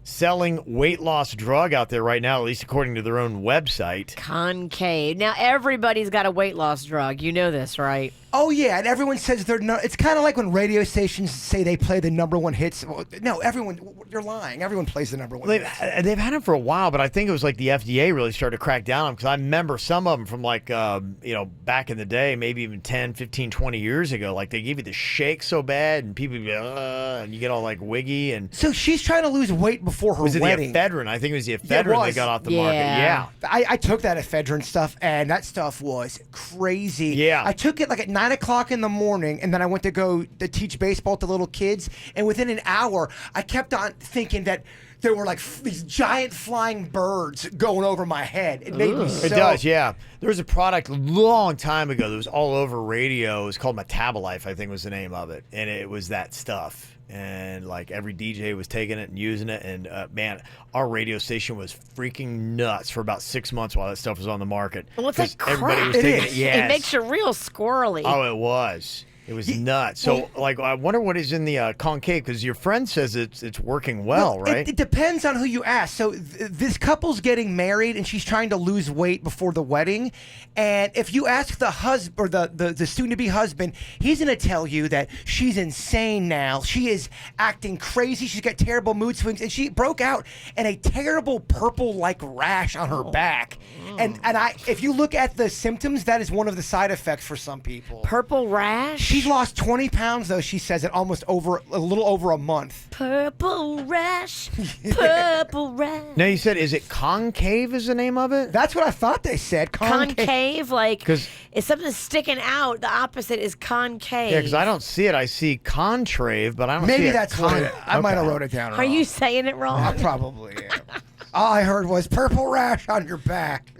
Speaker 2: selling weight loss drug out there right now, at least according to their own website.
Speaker 4: Concave. Now, everybody's got a weight loss drug. You know this, right?
Speaker 3: Oh, yeah, and everyone says they're not. It's kind of like when radio stations say they play the number one hits. Well, no, everyone, you're lying. Everyone plays the number one hits.
Speaker 2: They've had them for a while, but I think it was like the FDA really started to crack down on them, because I remember some of them from like, back in the day, maybe even 10, 15, 20 years ago. Like they give you the shake so bad, and people be, and you get all like wiggy. And
Speaker 3: so she's trying to lose weight before her wedding.
Speaker 2: Was it the ephedrine? I think it was the ephedrine they got off the market. Yeah.
Speaker 3: I took that ephedrine stuff, and that stuff was crazy.
Speaker 2: Yeah.
Speaker 3: I took it like at 9 o'clock in the morning, and then I went to go to teach baseball to little kids, and within an hour, I kept on thinking that there were like these giant flying birds going over my head. It made me so...
Speaker 2: It does, yeah. There was a product a long time ago that was all over radio. It was called Metabolife, I think was the name of it, and it was that stuff. And like every DJ was taking it and using it, and man, our radio station was freaking nuts for about 6 months while that stuff was on the market.
Speaker 4: Well, it's like
Speaker 2: everybody
Speaker 4: crap.
Speaker 2: was taking it. Yes.
Speaker 4: It makes you real squirrely.
Speaker 2: Oh, it was. It was nuts. So, I wonder what is in the concave, because your friend says it's working well, right?
Speaker 3: It depends on who you ask. So this couple's getting married, and she's trying to lose weight before the wedding. And if you ask the husband or the soon-to-be husband, he's going to tell you that she's insane now. She is acting crazy. She's got terrible mood swings, and she broke out in a terrible purple-like rash on her back. And if you look at the symptoms, that is one of the side effects for some people.
Speaker 4: Purple rash?
Speaker 3: She's lost 20 pounds, though, she says, in a little over a month.
Speaker 4: Purple rash. Purple rash.
Speaker 2: Now, you said, is it concave is the name of it?
Speaker 3: That's what I thought they said.
Speaker 4: Concave, like, if something's sticking out, the opposite is concave.
Speaker 2: Yeah, because I don't see it. I see contrave, but I don't see
Speaker 3: Maybe
Speaker 2: it.
Speaker 3: that's what I might have wrote it down wrong.
Speaker 4: Are you saying it wrong?
Speaker 3: I probably am. All I heard was purple rash on your back.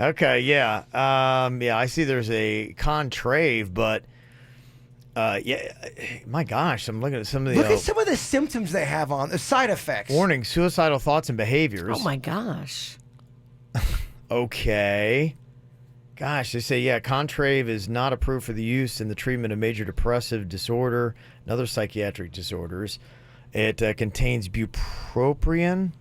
Speaker 2: Okay, yeah. I see there's a contrave, but my gosh, I'm looking at some of the...
Speaker 3: Look at some of the symptoms they have on, the side effects.
Speaker 2: Warning, suicidal thoughts and behaviors.
Speaker 4: Oh, my gosh.
Speaker 2: Okay. Gosh, they say, contrave is not approved for the use in the treatment of major depressive disorder and other psychiatric disorders. It contains bupropion,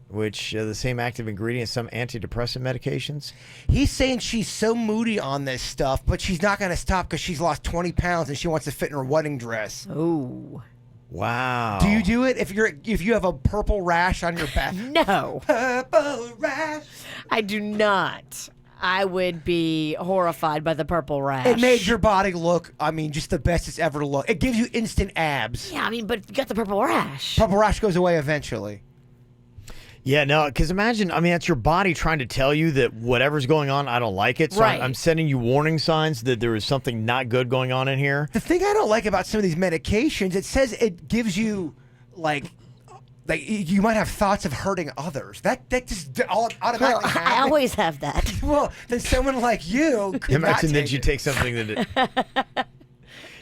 Speaker 2: which the same active ingredient as some antidepressant medications.
Speaker 3: He's saying she's so moody on this stuff, but she's not going to stop because she's lost 20 pounds and she wants to fit in her wedding dress.
Speaker 4: Oh.
Speaker 2: Wow.
Speaker 3: Do you do it if you have a purple rash on your back?
Speaker 4: No.
Speaker 3: Purple rash.
Speaker 4: I do not. I would be horrified by the purple rash.
Speaker 3: It made your body look, just the best it's ever looked. It gives you instant abs.
Speaker 4: Yeah, but you got the purple rash.
Speaker 3: Purple rash goes away eventually.
Speaker 2: Yeah, no, because imagine, that's your body trying to tell you that whatever's going on, I don't like it. So
Speaker 4: right.
Speaker 2: I'm sending you warning signs that there is something not good going on in here.
Speaker 3: The thing I don't like about some of these medications, it says it gives you, like you might have thoughts of hurting others. That just automatically happens.
Speaker 4: I always have that.
Speaker 3: Well, then someone like you could
Speaker 2: imagine that you take something that...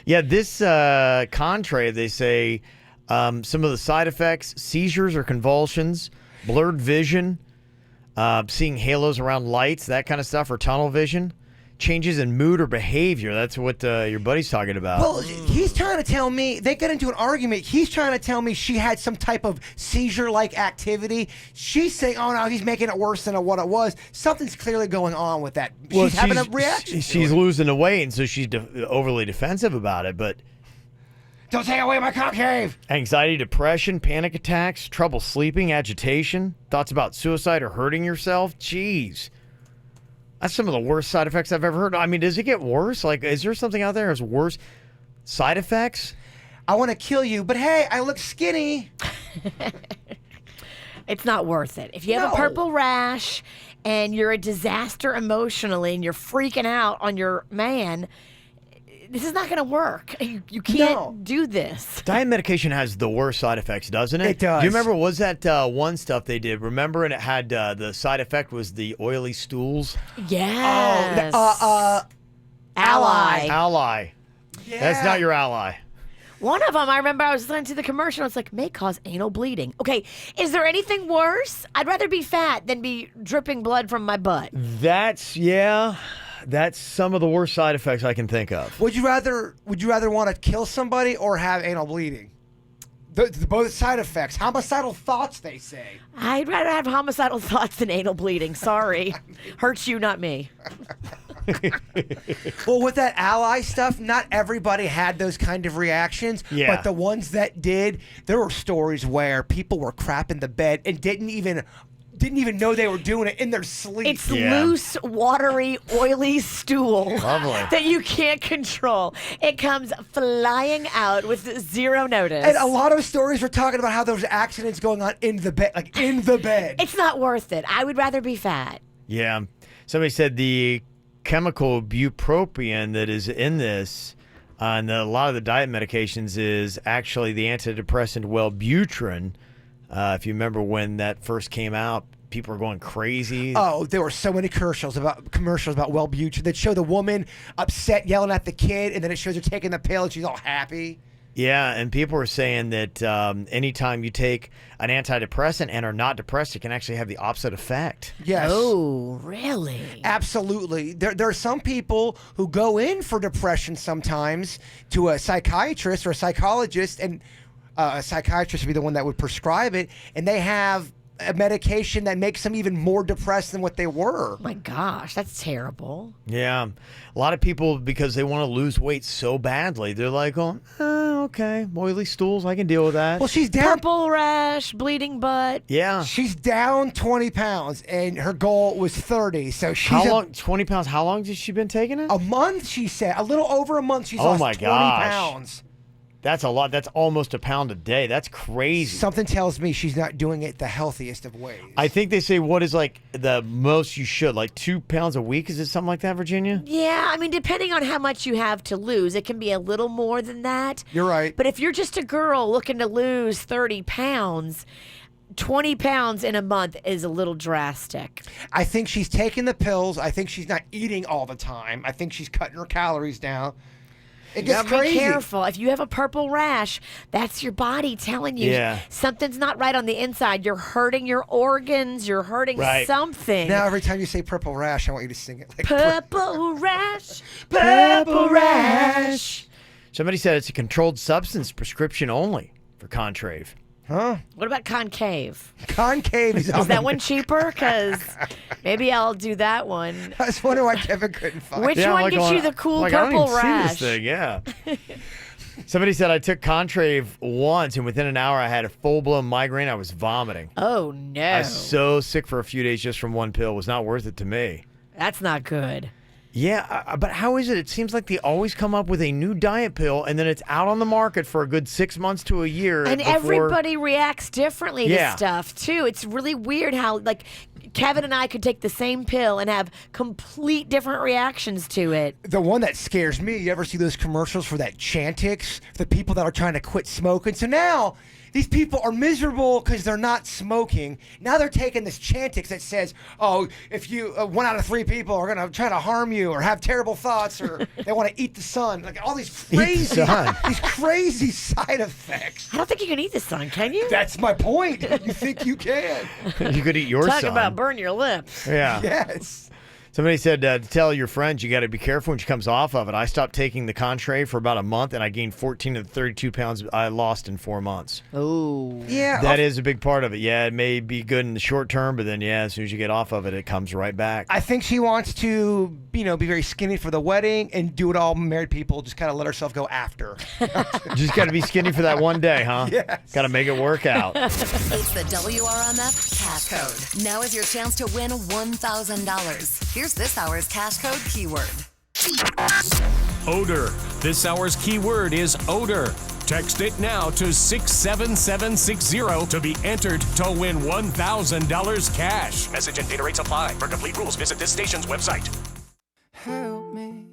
Speaker 2: Yeah, this contrave, they say some of the side effects, seizures or convulsions, blurred vision, seeing halos around lights, that kind of stuff, or tunnel vision, changes in mood or behavior. That's what your buddy's talking about.
Speaker 3: Well, he's trying to tell me, they get into an argument. He's trying to tell me she had some type of seizure-like activity. She's saying, oh, no, he's making it worse than what it was. Something's clearly going on with that. She's having a reaction.
Speaker 2: She's losing the weight, and so she's overly defensive about it. But
Speaker 3: don't take away my concave.
Speaker 2: Anxiety, depression, panic attacks, trouble sleeping, agitation, thoughts about suicide or hurting yourself. Jeez. That's some of the worst side effects I've ever heard. I mean, does it get worse? Like, is there something out there as worse side effects?
Speaker 3: I want to kill you, but hey, I look skinny.
Speaker 4: It's not worth it. If you have a purple rash and you're a disaster emotionally and you're freaking out on your man, this is not going to work. You can't do this.
Speaker 2: Diet medication has the worst side effects, doesn't it?
Speaker 3: It does.
Speaker 2: Do you remember, was that one stuff they did? Remember, and it had the side effect was the oily stools?
Speaker 4: Yes.
Speaker 3: Ally.
Speaker 2: Ally.
Speaker 3: Yeah.
Speaker 2: That's not your ally.
Speaker 4: One of them, I remember I was listening to the commercial. It's like, may cause anal bleeding. Okay, is there anything worse? I'd rather be fat than be dripping blood from my butt.
Speaker 2: That's some of the worst side effects I can think of.
Speaker 3: Would you rather want to kill somebody or have anal bleeding? Both side effects. Homicidal thoughts, they say.
Speaker 4: I'd rather have homicidal thoughts than anal bleeding. Sorry. Hurts you, not me.
Speaker 3: Well, with that ally stuff, not everybody had those kind of reactions.
Speaker 2: Yeah.
Speaker 3: But the ones that did, there were stories where people were crapping the bed and didn't even know they were doing it in their sleep.
Speaker 4: It's loose, watery, oily stool that you can't control. It comes flying out with zero notice.
Speaker 3: And a lot of stories were talking about how there was accidents going on in the bed, like in the bed.
Speaker 4: It's not worth it. I would rather be fat.
Speaker 2: Yeah. Somebody said the chemical bupropion that is in this and a lot of the diet medications is actually the antidepressant Wellbutrin. If you remember when that first came out, people were going crazy.
Speaker 3: Oh, there were so many commercials about Wellbutrin that show the woman upset yelling at the kid, and then it shows her taking the pill and she's all happy.
Speaker 2: Yeah, and people were saying that anytime you take an antidepressant and are not depressed, it can actually have the opposite effect.
Speaker 3: Yes.
Speaker 4: Oh, really?
Speaker 3: Absolutely. There are some people who go in for depression sometimes to a psychiatrist or a psychologist, and a psychiatrist would be the one that would prescribe it, and they have a medication that makes them even more depressed than what they were.
Speaker 4: Oh my gosh, that's terrible.
Speaker 2: Yeah. A lot of people, because they want to lose weight so badly, they're like, okay, oily stools, I can deal with that.
Speaker 3: Well, she's down.
Speaker 4: Purple rash, bleeding butt.
Speaker 2: Yeah.
Speaker 3: She's down 20 pounds, and her goal was 30. So she's
Speaker 2: how long? 20 pounds. How long has she been taking it?
Speaker 3: A month, she said. A little over a month, she's lost 20 pounds.
Speaker 2: That's a lot. That's almost a pound a day. That's crazy.
Speaker 3: Something tells me she's not doing it the healthiest of ways.
Speaker 2: I think they say what is like the most you should, like 2 pounds a week? Is it something like that, Virginia?
Speaker 4: Yeah, I mean, depending on how much you have to lose, it can be a little more than that.
Speaker 3: You're right.
Speaker 4: But if you're just a girl looking to lose 30 pounds, 20 pounds in a month is a little drastic.
Speaker 3: I think she's taking the pills. I think she's not eating all the time. I think she's cutting her calories down. It gets crazy.
Speaker 4: Be careful. If you have a purple rash, that's your body telling you something's not right on the inside. You're hurting your organs. You're hurting something.
Speaker 3: Now, every time you say purple rash, I want you to sing it like
Speaker 4: purple rash, purple rash.
Speaker 2: Somebody said it's a controlled substance, prescription only for Contrave.
Speaker 3: Huh?
Speaker 4: What about concave?
Speaker 3: Concave is
Speaker 4: that one cheaper? Because maybe I'll do that one.
Speaker 3: I was wondering why Kevin couldn't find it.
Speaker 4: Which one gets you the cool purple rash?
Speaker 2: See this thing, yeah. Somebody said I took Contrave once, and within an hour I had a full-blown migraine. I was vomiting.
Speaker 4: Oh, no.
Speaker 2: I was so sick for a few days just from one pill. It was not worth it to me.
Speaker 4: That's not good.
Speaker 2: Yeah, but how is it? It seems like they always come up with a new diet pill, and then it's out on the market for a good 6 months to a year.
Speaker 4: And everybody reacts differently to stuff, too. It's really weird how, like, Kevin and I could take the same pill and have complete different reactions to it.
Speaker 3: The one that scares me, you ever see those commercials for that Chantix? The people that are trying to quit smoking. So now these people are miserable because they're not smoking. Now they're taking this Chantix that says, oh, if you 1 out of 3 people are going to try to harm you or have terrible thoughts or they want to eat the sun. Like all these crazy side effects.
Speaker 4: I don't think you can eat the sun, can you?
Speaker 3: That's my point. You think you can.
Speaker 2: You could eat your
Speaker 4: Talk
Speaker 2: sun.
Speaker 4: about burn your lips.
Speaker 2: Yeah.
Speaker 3: Yes.
Speaker 2: Somebody said to tell your friends you got to be careful when she comes off of it. I stopped taking the Contrae for about a month, and I gained 14 of the 32 pounds I lost in 4 months.
Speaker 4: Oh.
Speaker 3: Yeah.
Speaker 2: That is a big part of it. Yeah, it may be good in the short term, but then, as soon as you get off of it, it comes right back.
Speaker 3: I think she wants to, be very skinny for the wedding and do it all married people. Just kind of let herself go after.
Speaker 2: Just got to be skinny for that one day, huh?
Speaker 3: Yes.
Speaker 2: Got to make it work out.
Speaker 14: It's the WRMF Cash Code. Now is your chance to win $1,000. Here's this hour's Cash Code keyword.
Speaker 6: Odor. This hour's keyword is odor. Text it now to 67760 to be entered to win $1,000 cash. Message and data rates apply. For complete rules, visit this station's website.
Speaker 9: Help me.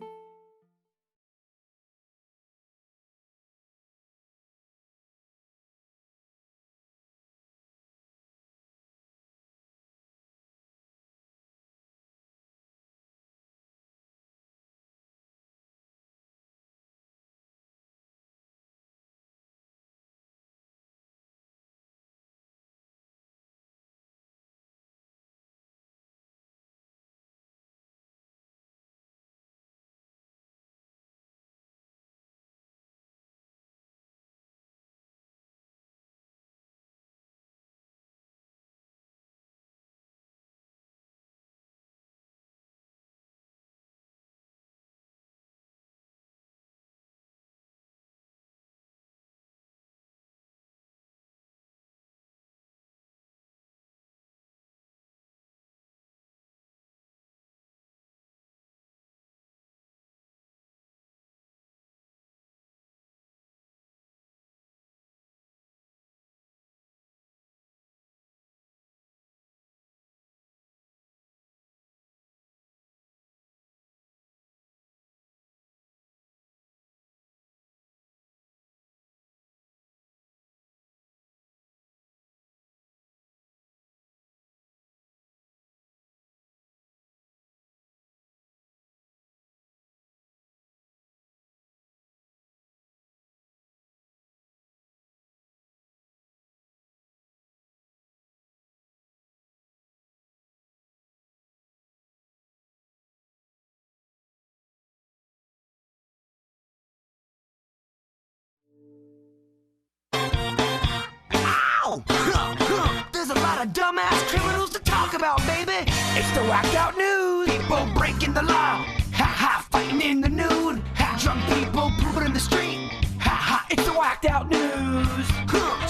Speaker 10: There's a lot of dumbass criminals to talk about, baby. It's the whacked out news. People breaking the law. Ha ha, fighting in the nude. Ha, drunk people pooping in the street. Ha ha, it's the whacked out news.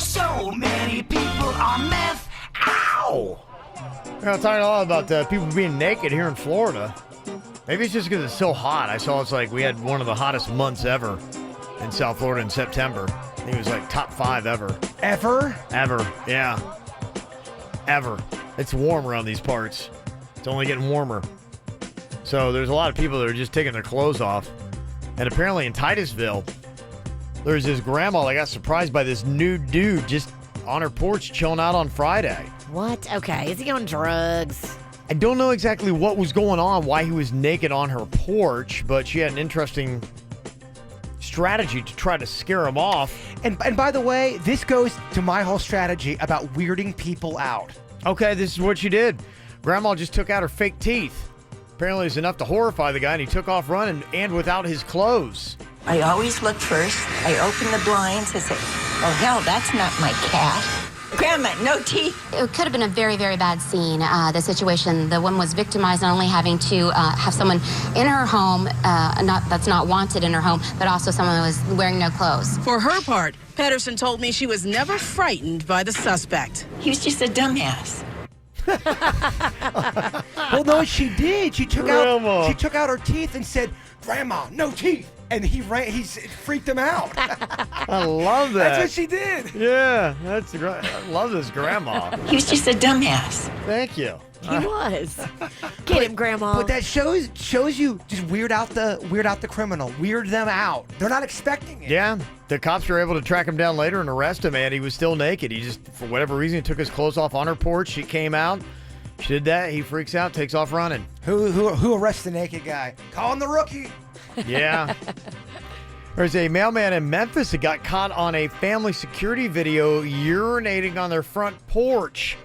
Speaker 10: So many people on meth. Ow!
Speaker 2: I'm talking a lot about people being naked here in Florida. Maybe it's just because it's so hot. I saw it's like we had one of the hottest months ever in South Florida in September. I think it was like top 5 ever.
Speaker 3: Ever?
Speaker 2: Ever, yeah. Ever. It's warm around these parts. It's only getting warmer. So there's a lot of people that are just taking their clothes off. And apparently in Titusville, there's this grandma that got surprised by this nude dude just on her porch chilling out on Friday.
Speaker 4: What? Okay. Is he on drugs?
Speaker 2: I don't know exactly what was going on, why he was naked on her porch, but she had an interesting strategy to try to scare him off.
Speaker 3: And by the way, this goes to my whole strategy about weirding people out.
Speaker 2: Okay, this is what she did. Grandma just took out her fake teeth. Apparently it was enough to horrify the guy, and he took off running and without his clothes.
Speaker 11: I always look first. I open the blinds. I say, oh, hell, that's not my cat. Grandma, no teeth.
Speaker 31: It could have been a very, very bad scene. The situation, the woman was victimized, not only having to have someone in her home, that's not wanted in her home, but also someone that was wearing no clothes.
Speaker 12: For her part, Pedersen told me she was never frightened by the suspect.
Speaker 11: He was just a dumbass.
Speaker 3: Well, no, she did. She took out her teeth and said, "Grandma, no teeth." And he freaked him out.
Speaker 2: I love that.
Speaker 3: That's what she did.
Speaker 2: Yeah, that's great. I love this grandma.
Speaker 11: He was just a dumbass.
Speaker 2: Thank you.
Speaker 4: He was. Get him, Grandma.
Speaker 3: But that shows you just weird out the criminal. Weird them out. They're not expecting it.
Speaker 2: Yeah, the cops were able to track him down later and arrest him, and he was still naked. He just, for whatever reason, he took his clothes off on her porch. She came out. She did that. He freaks out, takes off running.
Speaker 3: Who arrests the naked guy? Calling the rookie.
Speaker 2: Yeah. There's a mailman in Memphis that got caught on a family security video urinating on their front porch.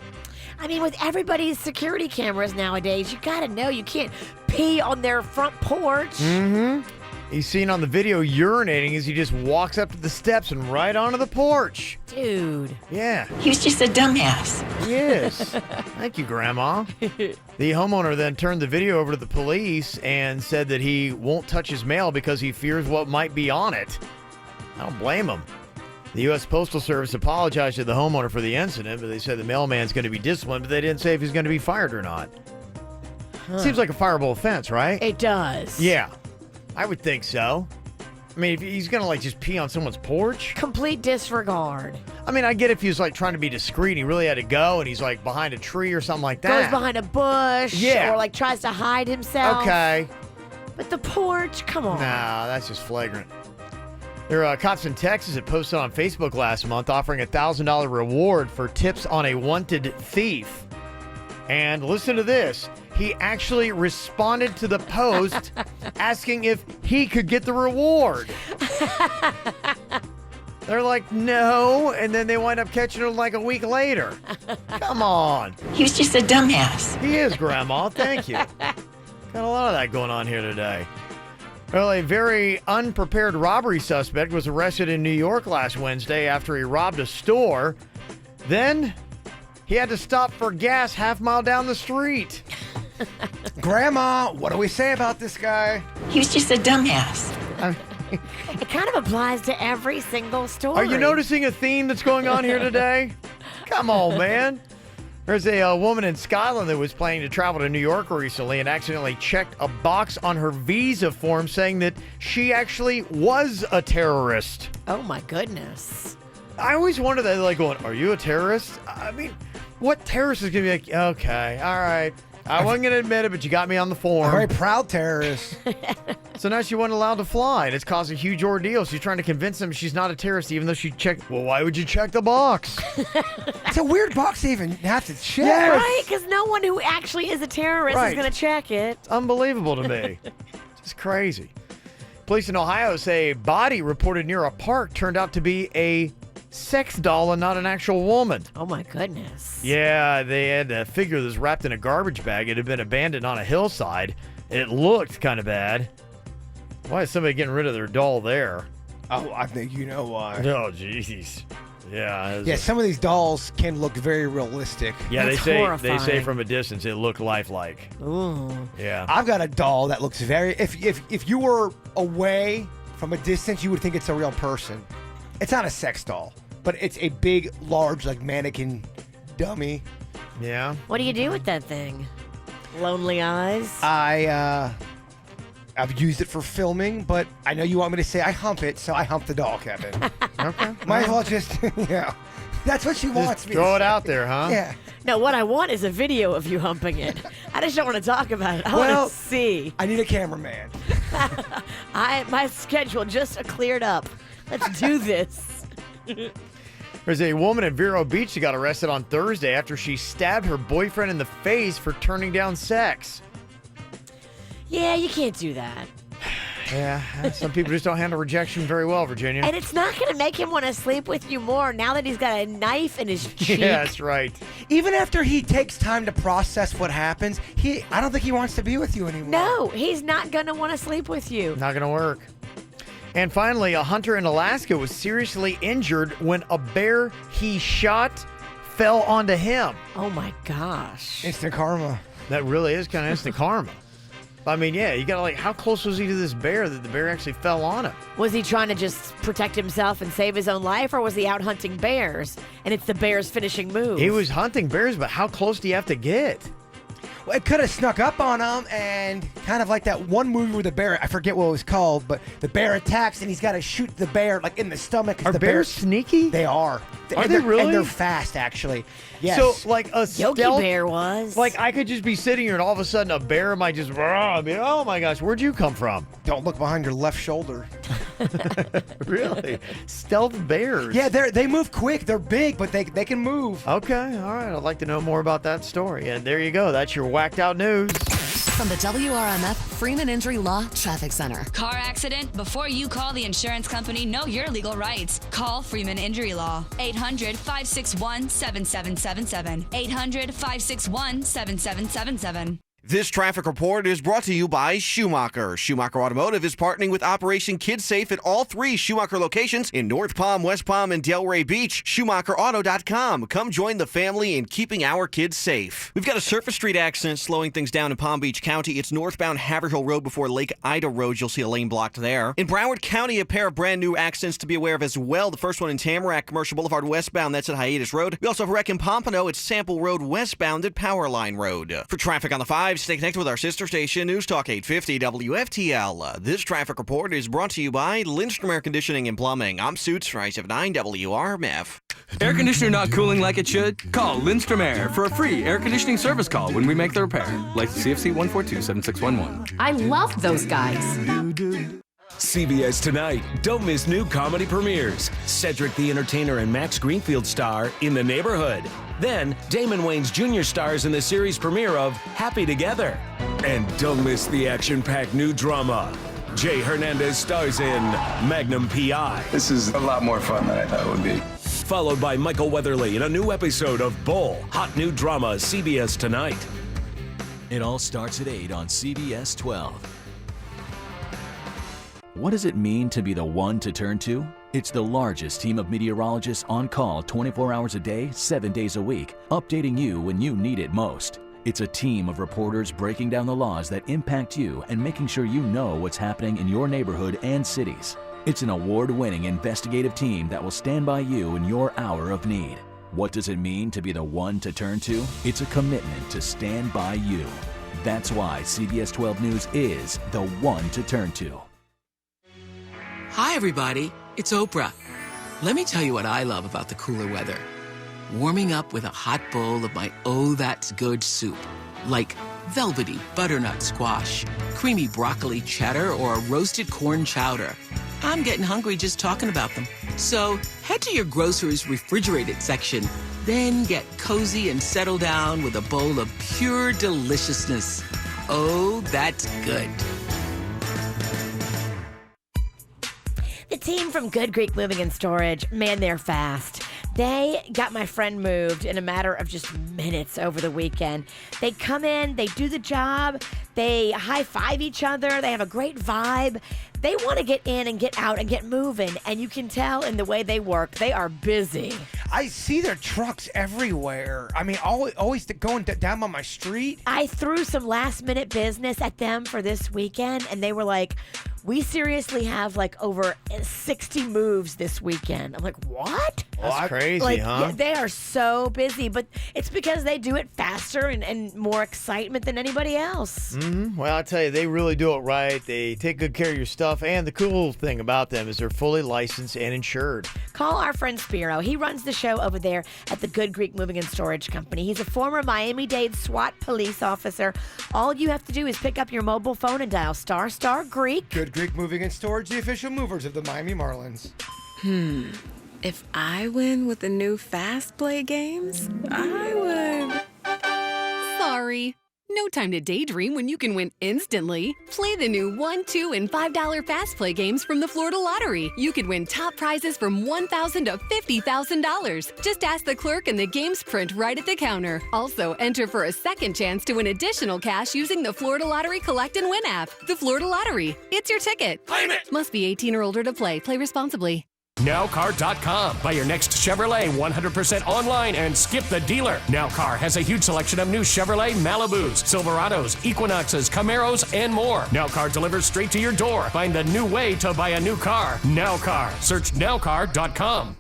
Speaker 4: I mean, with everybody's security cameras nowadays, you gotta know you can't pee on their front porch.
Speaker 2: Mm-hmm. He's seen on the video urinating as he just walks up to the steps and right onto the porch.
Speaker 4: Dude.
Speaker 2: Yeah.
Speaker 11: He was just a dumbass.
Speaker 2: He is. Thank you, Grandma. The homeowner then turned the video over to the police and said that he won't touch his mail because he fears what might be on it. I don't blame him. The U.S. Postal Service apologized to the homeowner for the incident, but they said the mailman's going to be disciplined, but they didn't say if he's going to be fired or not. Seems like a fireable offense, right?
Speaker 4: It does.
Speaker 2: Yeah. I would think so. I mean, if he's going to, like, just pee on someone's porch.
Speaker 4: Complete disregard.
Speaker 2: I mean, I get if he was, like, trying to be discreet. He really had to go, and he's, like, behind a tree or something like that.
Speaker 4: Goes behind a bush.
Speaker 2: Yeah.
Speaker 4: Or, like, tries to hide himself.
Speaker 2: Okay.
Speaker 4: But the porch, come on.
Speaker 2: Nah, that's just flagrant. There are cops in Texas that posted on Facebook last month offering a $1,000 reward for tips on a wanted thief. And listen to this. He actually responded to the post asking if he could get the reward. They're like, no, and then they wind up catching him like a week later. Come on.
Speaker 11: He was just a dumbass.
Speaker 2: He is, Grandma. Thank you. Got a lot of that going on here today. Well, a very unprepared robbery suspect was arrested in New York last Wednesday after he robbed a store. Then he had to stop for gas half-mile down the street.
Speaker 3: Grandma, what do we say about this guy?
Speaker 11: He was just a dumbass.
Speaker 4: It kind of applies to every single story.
Speaker 2: Are you noticing a theme that's going on here today? Come on, man. There's a woman in Scotland that was planning to travel to New York recently and accidentally checked a box on her visa form saying that she actually was a terrorist.
Speaker 4: Oh, my goodness.
Speaker 2: I always wonder that, like, going, are you a terrorist? I mean, what terrorist is going to be like, okay, all right. I wasn't going to admit it, but you got me on the form.
Speaker 3: A very proud terrorist.
Speaker 2: So now she wasn't allowed to fly, and it's caused a huge ordeal. She's trying to convince them she's not a terrorist, even though she checked. Well, why would you check the box?
Speaker 3: It's a weird box to even have to check.
Speaker 2: Yes.
Speaker 4: Right? Because no one who actually is a terrorist is going to check it.
Speaker 2: It's unbelievable to me. Just crazy. Police in Ohio say a body reported near a park turned out to be a sex doll and not an actual woman.
Speaker 4: Oh, my goodness.
Speaker 2: Yeah, they had a figure that was wrapped in a garbage bag. It had been abandoned on a hillside. It looked kind of bad. Why is somebody getting rid of their doll there?
Speaker 3: Oh, I think you know why.
Speaker 2: Oh, jeez. Yeah.
Speaker 3: Yeah, some of these dolls can look very realistic.
Speaker 2: Yeah,
Speaker 4: That's
Speaker 2: they
Speaker 4: horrifying.
Speaker 2: say from a distance it looked lifelike.
Speaker 4: Ooh.
Speaker 2: Yeah.
Speaker 3: I've got a doll that looks very. If you were away from a distance, you would think it's a real person. It's not a sex doll, but it's a big, large, like mannequin dummy.
Speaker 2: Yeah.
Speaker 4: What do you do with that thing? Lonely eyes?
Speaker 3: I've used it for filming, but I know you want me to say I hump it, so I hump the doll, Kevin.
Speaker 2: Okay.
Speaker 3: Might as well just, yeah. That's what she wants me to
Speaker 2: throw it
Speaker 3: say.
Speaker 2: out there, huh?
Speaker 3: Yeah.
Speaker 4: No, what I want is a video of you humping it. I just don't want to talk about it. I want to see.
Speaker 3: I need a cameraman.
Speaker 4: My schedule just cleared up. Let's do this.
Speaker 2: There's a woman in Vero Beach that got arrested on Thursday after she stabbed her boyfriend in the face for turning down sex.
Speaker 4: Yeah, you can't do that.
Speaker 2: Yeah, some people just don't handle rejection very well, Virginia.
Speaker 4: And it's not going to make him want to sleep with you more now that he's got a knife in his cheek.
Speaker 2: Yeah, that's right.
Speaker 3: Even after he takes time to process what happens, I don't think he wants to be with you anymore.
Speaker 4: No, he's not going to want to sleep with you.
Speaker 2: Not going to work. And finally, a hunter in Alaska was seriously injured when a bear he shot fell onto him.
Speaker 4: Oh, my gosh.
Speaker 3: Instant karma.
Speaker 2: That really is kind of instant karma. I mean, yeah, you gotta how close was he to this bear that the bear actually fell on him?
Speaker 4: Was he trying to just protect himself and save his own life, or was he out hunting bears and it's the bear's finishing move?
Speaker 2: He was hunting bears, but how close do you have to get?
Speaker 3: Well, it could have snuck up on him and kind of like that one movie where the bear, I forget what it was called, but the bear attacks and he's got to shoot the bear like in the stomach.
Speaker 2: Are bears sneaky?
Speaker 3: They are.
Speaker 2: Are they really?
Speaker 3: And they're fast, actually. Yes.
Speaker 2: So, like a
Speaker 4: Yogi
Speaker 2: stealth
Speaker 4: Bear was.
Speaker 2: Like, I could just be sitting here and all of a sudden a bear might just, I mean, oh my gosh, where'd you come from?
Speaker 3: Don't look behind your left shoulder.
Speaker 2: Really? Stealth bears?
Speaker 3: Yeah, they move quick. They're big, but they can move.
Speaker 2: Okay, all right. I'd like to know more about that story. And there you go. That's your whacked out news.
Speaker 14: from the WRMF Freeman Injury Law Traffic Center.
Speaker 13: Car accident? Before you call the insurance company, know your legal rights. Call Freeman Injury Law. 800-561-7777. 800-561-7777.
Speaker 16: This traffic report is brought to you by Schumacher. Schumacher Automotive is partnering with Operation Kids Safe at all 3 Schumacher locations in North Palm, West Palm, and Delray Beach. SchumacherAuto.com. Come join the family in keeping our kids safe. We've got a surface street accident slowing things down in Palm Beach County. It's northbound Haverhill Road before Lake Ida Road. You'll see a lane blocked there. In Broward County, a pair of brand new accidents to be aware of as well. The first one in Tamarack, Commercial Boulevard westbound. That's at Hiatus Road. We also have a wreck in Pompano. It's Sample Road westbound at Powerline Road. For traffic on the 5, stay connected with our sister station, News Talk 850 WFTL. This traffic report is brought to you by Lindstrom Air Conditioning and Plumbing. I'm Suits for I-79 WRMF.
Speaker 15: Air conditioner not cooling like it should? Call Lindstrom Air for a free air conditioning service call when we make the repair. Like CFC 142-7611.
Speaker 17: I love those guys.
Speaker 6: CBS Tonight. Don't miss new comedy premieres. Cedric the Entertainer and Max Greenfield star In the Neighborhood. Then, Damon Wayans Jr. stars in the series premiere of Happy Together. And don't miss the action-packed new drama. Jay Hernandez stars in Magnum P.I.
Speaker 18: This is a lot more fun than I thought it would be.
Speaker 6: Followed by Michael Weatherly in a new episode of Bull. Hot new drama, CBS Tonight.
Speaker 19: It all starts at 8 on CBS 12. What does it mean to be the one to turn to? It's the largest team of meteorologists on call 24 hours a day, 7 days a week, updating you when you need it most. It's a team of reporters breaking down the laws that impact you and making sure you know what's happening in your neighborhood and cities. It's an award-winning investigative team that will stand by you in your hour of need. What does it mean to be the one to turn to? It's a commitment to stand by you. That's why CBS 12 News is the one to turn to.
Speaker 20: Hi, everybody. It's Oprah. Let me tell you what I love about the cooler weather. Warming up with a hot bowl of my Oh That's Good soup. Like velvety butternut squash, creamy broccoli cheddar, or a roasted corn chowder. I'm getting hungry just talking about them. So head to your grocer's refrigerated section, then get cozy and settle down with a bowl of pure deliciousness. Oh, that's good.
Speaker 4: The team from Good Greek Moving and Storage, man, they're fast. They got my friend moved in a matter of just minutes over the weekend. They come in, they do the job, they high-five each other, they have a great vibe. They want to get in and get out and get moving, and you can tell in the way they work, they are busy.
Speaker 3: I see their trucks everywhere. I mean, always going down by my street.
Speaker 4: I threw some last-minute business at them for this weekend, and they were like, we seriously have like over 60 moves this weekend. I'm like, what?
Speaker 2: That's crazy,
Speaker 4: like,
Speaker 2: huh?
Speaker 4: Yeah, they are so busy, but it's because they do it faster and more excitement than anybody else.
Speaker 2: Mm-hmm. Well, I tell you, they really do it right. They take good care of your stuff, and the cool thing about them is they're fully licensed and insured.
Speaker 4: Call our friend Spiro. He runs the show over there at the Good Greek Moving and Storage Company. He's a former Miami-Dade SWAT police officer. All you have to do is pick up your mobile phone and dial ** Greek.
Speaker 3: Good Greek Moving and Storage, the official movers of the Miami Marlins.
Speaker 21: If I win with the new Fast Play games, I would.
Speaker 22: Sorry. No time to daydream when you can win instantly. Play the new $1, $2, and $5 Fast Play games from the Florida Lottery. You could win top prizes from $1,000 to $50,000. Just ask the clerk and the games print right at the counter. Also, enter for a second chance to win additional cash using the Florida Lottery Collect and Win app. The Florida Lottery. It's your ticket.
Speaker 6: Claim it!
Speaker 22: Must be 18 or older to play. Play responsibly.
Speaker 6: Nowcar.com. Buy your next Chevrolet 100% online and skip the dealer. Nowcar has a huge selection of new Chevrolet Malibus, Silverados, Equinoxes, Camaros, and more. Nowcar delivers straight to your door. Find the new way to buy a new car. Nowcar. Search Nowcar.com.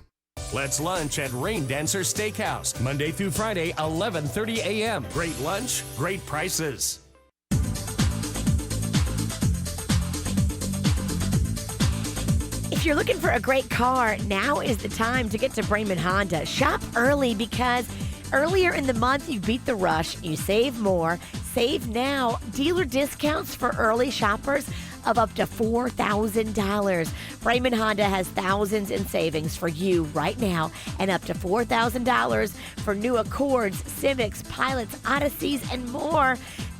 Speaker 6: Let's lunch at Rain Dancer Steakhouse. Monday through Friday, 11:30 a.m. Great lunch, great prices.
Speaker 4: If you're looking for a great car, now is the time to get to Braman Honda. Shop early because earlier in the month you beat the rush, you save more. Save now. Dealer discounts for early shoppers of up to $4,000. Braman Honda has thousands in savings for you right now and up to $4,000 for new Accords, Civics, Pilots, Odysseys, and more.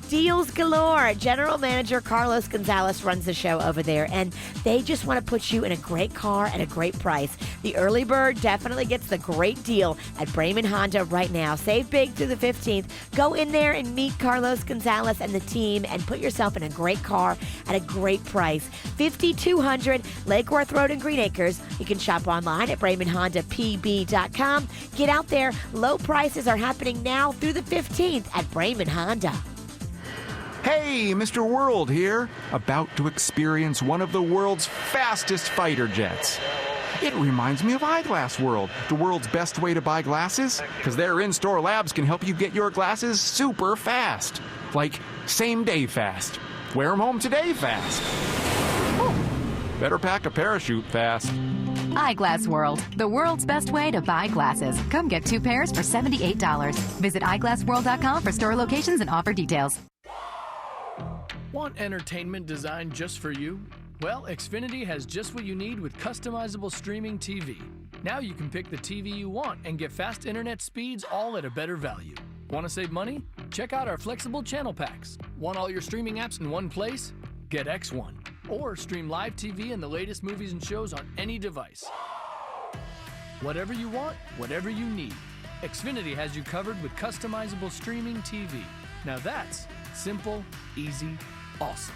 Speaker 4: Deals galore. General Manager Carlos Gonzalez runs the show over there, and they just want to put you in a great car at a great price. The early bird definitely gets the great deal at Bremen Honda right now. Save big through the 15th. Go in there and meet Carlos Gonzalez and the team and put yourself in a great car at a great price. 5200 Lake Worth Road in Green Acres. You can shop online at BremenHondaPB.com. Get out there. Low prices are happening now through the 15th at Bremen Honda.
Speaker 1: Hey, Mr. World here, about to experience one of the world's fastest fighter jets. It reminds me of Eyeglass World, the world's best way to buy glasses, because their in-store labs can help you get your glasses super fast. Like same-day fast. Wear them home today fast. Better pack a parachute fast.
Speaker 5: Eyeglass World, the world's best way to buy glasses. Come get 2 pairs for $78. Visit eyeglassworld.com for store locations and offer details.
Speaker 17: Want entertainment designed just for you? Well, Xfinity has just what you need with customizable streaming TV. Now you can pick the TV you want and get fast internet speeds all at a better value. Want to save money? Check out our flexible channel packs. Want all your streaming apps in one place? Get X1. Or stream live TV and the latest movies and shows on any device. Whatever you want, whatever you need. Xfinity has you covered with customizable streaming TV. Now that's simple, easy, awesome.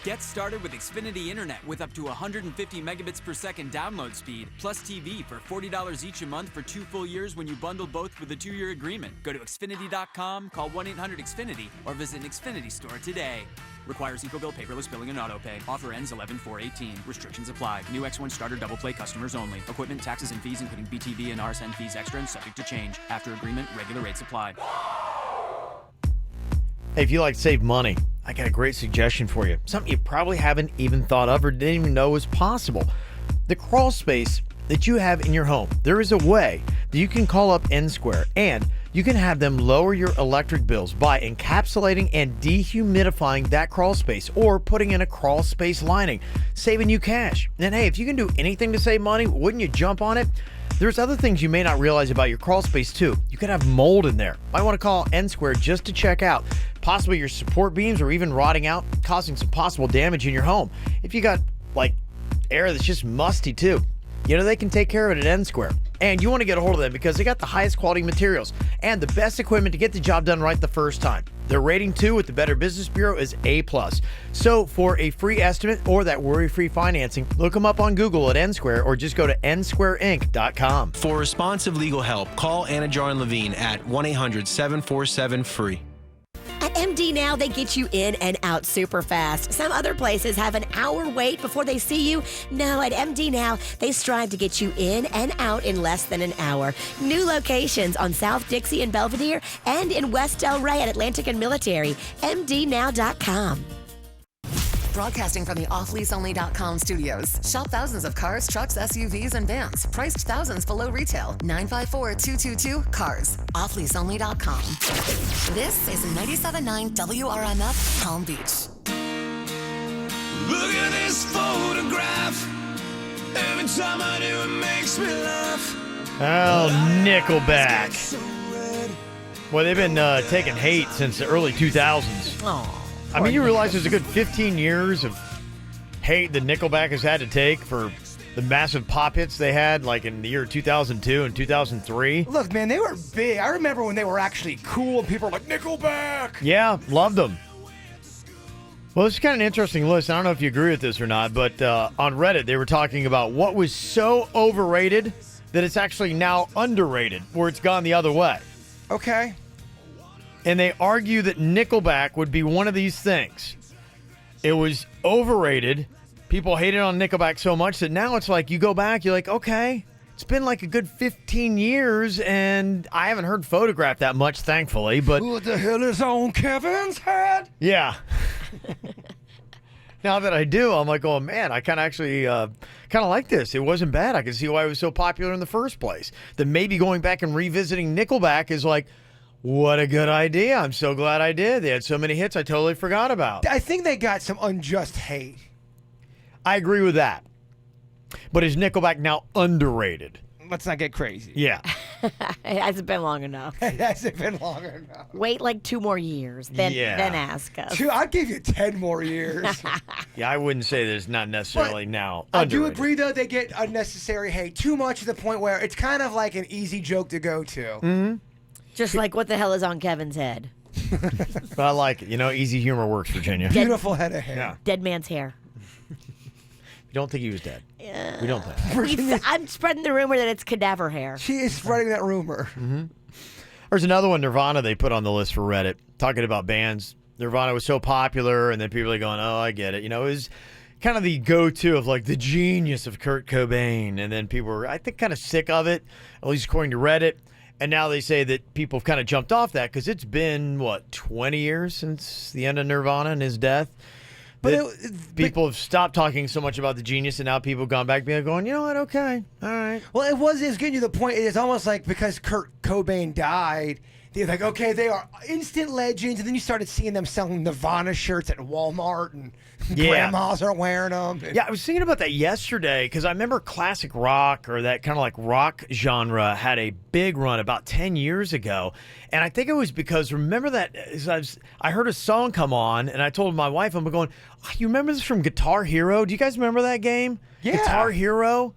Speaker 15: Get started with Xfinity Internet with up to 150 megabits per second download speed, plus TV for $40 each a month for 2 full years when you bundle both with a 2-year agreement. Go to Xfinity.com, call 1-800-XFINITY, or visit an Xfinity store today. Requires EcoBill, paperless billing, and autopay. Offer ends 11/4/18. Restrictions apply. New X1 starter double play customers only. Equipment, taxes, and fees, including BTV and RSN fees extra and subject to change. After agreement, regular rates apply.
Speaker 2: Hey, if you like to save money, I got a great suggestion for you. Something you probably haven't even thought of or didn't even know was possible. The crawl space that you have in your home, there is a way that you can call up N-Square and you can have them lower your electric bills by encapsulating and dehumidifying that crawl space or putting in a crawl space lining, saving you cash. And hey, if you can do anything to save money, wouldn't you jump on it? There's other things you may not realize about your crawl space too. You could have mold in there. Might want to call N-Square just to check out. Possibly your support beams are even rotting out, causing some possible damage in your home. If you got like air that's just musty too, you know they can take care of it at N-Square. And you want to get a hold of them because they got the highest quality materials and the best equipment to get the job done right the first time. Their rating too with the Better Business Bureau is A+. So for a free estimate or that worry-free financing, look them up on Google at N-Square or just go to nsquareinc.com.
Speaker 23: For responsive legal help, call Anna Jar Levine at 1-800-747-FREE.
Speaker 4: At MD Now, they get you in and out super fast. Some other places have an hour wait before they see you. No, at MD Now, they strive to get you in and out in less than an hour. New locations on South Dixie and Belvedere and in West Del Rey at Atlantic and Military. MDNow.com.
Speaker 14: Broadcasting from the offleaseonly.com studios. Shop thousands of cars, trucks, SUVs, and vans. Priced thousands below retail. 954-222-CARS. Offleaseonly.com. This is 97.9 WRMF Palm Beach.
Speaker 10: Look at this photograph. Every time I do, it makes me laugh.
Speaker 2: Oh, Nickelback. Well, they've been taking hate since the early 2000s.
Speaker 4: Oh.
Speaker 2: I mean, you realize there's a good 15 years of hate that Nickelback has had to take for the massive pop hits they had, like in the year 2002 and 2003.
Speaker 3: Look, man, they were big. I remember when they were actually cool and people were like, Nickelback!
Speaker 2: Yeah, loved them. Well, it's kind of an interesting list. I don't know if you agree with this or not, but on Reddit, they were talking about what was so overrated that it's actually now underrated, where it's gone the other way.
Speaker 3: Okay.
Speaker 2: And they argue that Nickelback would be one of these things. It was overrated. People hated on Nickelback so much that now it's like you go back, you're like, okay, it's been like a good 15 years, and I haven't heard Photograph that much, thankfully. But
Speaker 3: what the hell is on Kevin's head?
Speaker 2: Yeah. Now that I do, I'm like, oh, man, I kind of actually kind of like this. It wasn't bad. I can see why it was so popular in the first place. That maybe going back and revisiting Nickelback is like, what a good idea. I'm so glad I did. They had so many hits I totally forgot about.
Speaker 3: I think they got some unjust hate.
Speaker 2: I agree with that. But is Nickelback now underrated?
Speaker 3: Let's not get crazy.
Speaker 2: Yeah.
Speaker 4: It hasn't been long enough.
Speaker 3: It hasn't been long enough.
Speaker 4: Wait like 2 more years, then ask us.
Speaker 3: I'd give you 10 more years.
Speaker 2: Yeah, I wouldn't say that it's not necessarily now
Speaker 3: I do
Speaker 2: underrated.
Speaker 3: agree, though, they get unnecessary hate. Too much to the point where it's kind of like an easy joke to go to.
Speaker 2: Mm-hmm.
Speaker 4: Just like what the hell is on Kevin's head?
Speaker 2: But I like it. Easy humor works, Virginia.
Speaker 3: Beautiful head of hair.
Speaker 2: Yeah.
Speaker 4: Dead man's hair.
Speaker 2: You don't think he was dead? We don't think.
Speaker 4: I'm spreading the rumor that it's cadaver hair.
Speaker 3: She is spreading that rumor.
Speaker 2: Mm-hmm. There's another one, Nirvana, they put on the list for Reddit, talking about bands. Nirvana was so popular, and then people are going, oh, I get it. It was kind of the go-to of, like, the genius of Kurt Cobain. And then people were, I think, kind of sick of it, at least according to Reddit. And now they say that people have kind of jumped off that because it's been, 20 years since the end of Nirvana and his death? But people have stopped talking so much about the genius, and now people have gone back being going, you know what, okay, all right.
Speaker 3: Well, it's getting to the point, it's almost like because Kurt Cobain died, they're like, okay, they are instant legends, and then you started seeing them selling Nirvana shirts at Walmart, and grandmas are wearing them.
Speaker 2: Yeah, I was thinking about that yesterday because I remember classic rock or that kind of like rock genre had a big run about 10 years ago. And I think it was because, remember that I heard a song come on and I told my wife, I'm going, oh, you remember this from Guitar Hero? Do you guys remember that game?
Speaker 3: Yeah.
Speaker 2: Guitar Hero?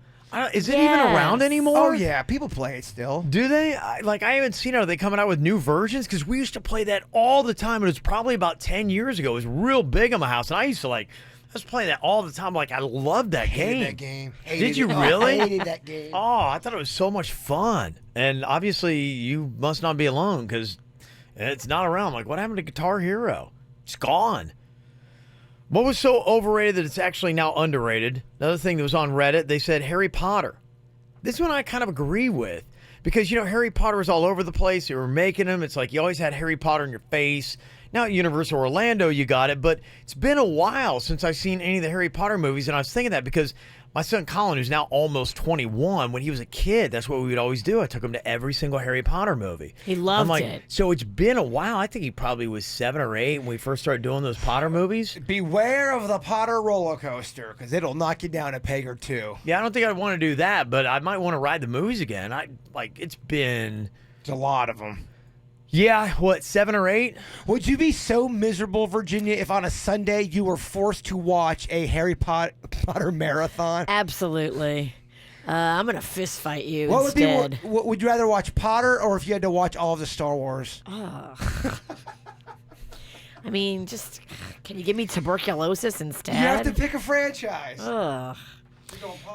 Speaker 2: Is it even around anymore?
Speaker 3: Oh, yeah. People play it still.
Speaker 2: Do they? I haven't seen it. Are they coming out with new versions? Because we used to play that all the time. It was probably about 10 years ago. It was real big in my house. And I used to I was playing that all the time. I loved that game.
Speaker 3: Hated that game.
Speaker 2: Did you really?
Speaker 3: I hated that game.
Speaker 2: Oh, I thought it was so much fun. And obviously, you must not be alone because it's not around. What happened to Guitar Hero? It's gone. What was so overrated that it's actually now underrated? Another thing that was on Reddit, they said Harry Potter. This one I kind of agree with because, Harry Potter was all over the place. They were making them. It's like you always had Harry Potter in your face. Now at Universal Orlando, you got it. But it's been a while since I've seen any of the Harry Potter movies. And I was thinking that because my son Colin, who's now almost 21, when he was a kid, that's what we would always do. I took him to every single Harry Potter movie.
Speaker 4: He loved it.
Speaker 2: So it's been a while. I think he probably was 7 or 8 when we first started doing those Potter movies.
Speaker 3: Beware of the Potter roller coaster because it'll knock you down a peg or two.
Speaker 2: Yeah, I don't think I'd want to do that, but I might want to ride the movies again. It's been...
Speaker 3: It's a lot of them.
Speaker 2: Yeah, 7 or 8?
Speaker 3: Would you be so miserable, Virginia, if on a Sunday you were forced to watch a Harry Potter marathon?
Speaker 4: Absolutely. I'm going to fist fight you
Speaker 3: what
Speaker 4: instead.
Speaker 3: Would you rather watch Potter or if you had to watch all of the Star Wars?
Speaker 4: I mean, can you give me tuberculosis instead?
Speaker 3: You have to pick a franchise.
Speaker 4: Ugh.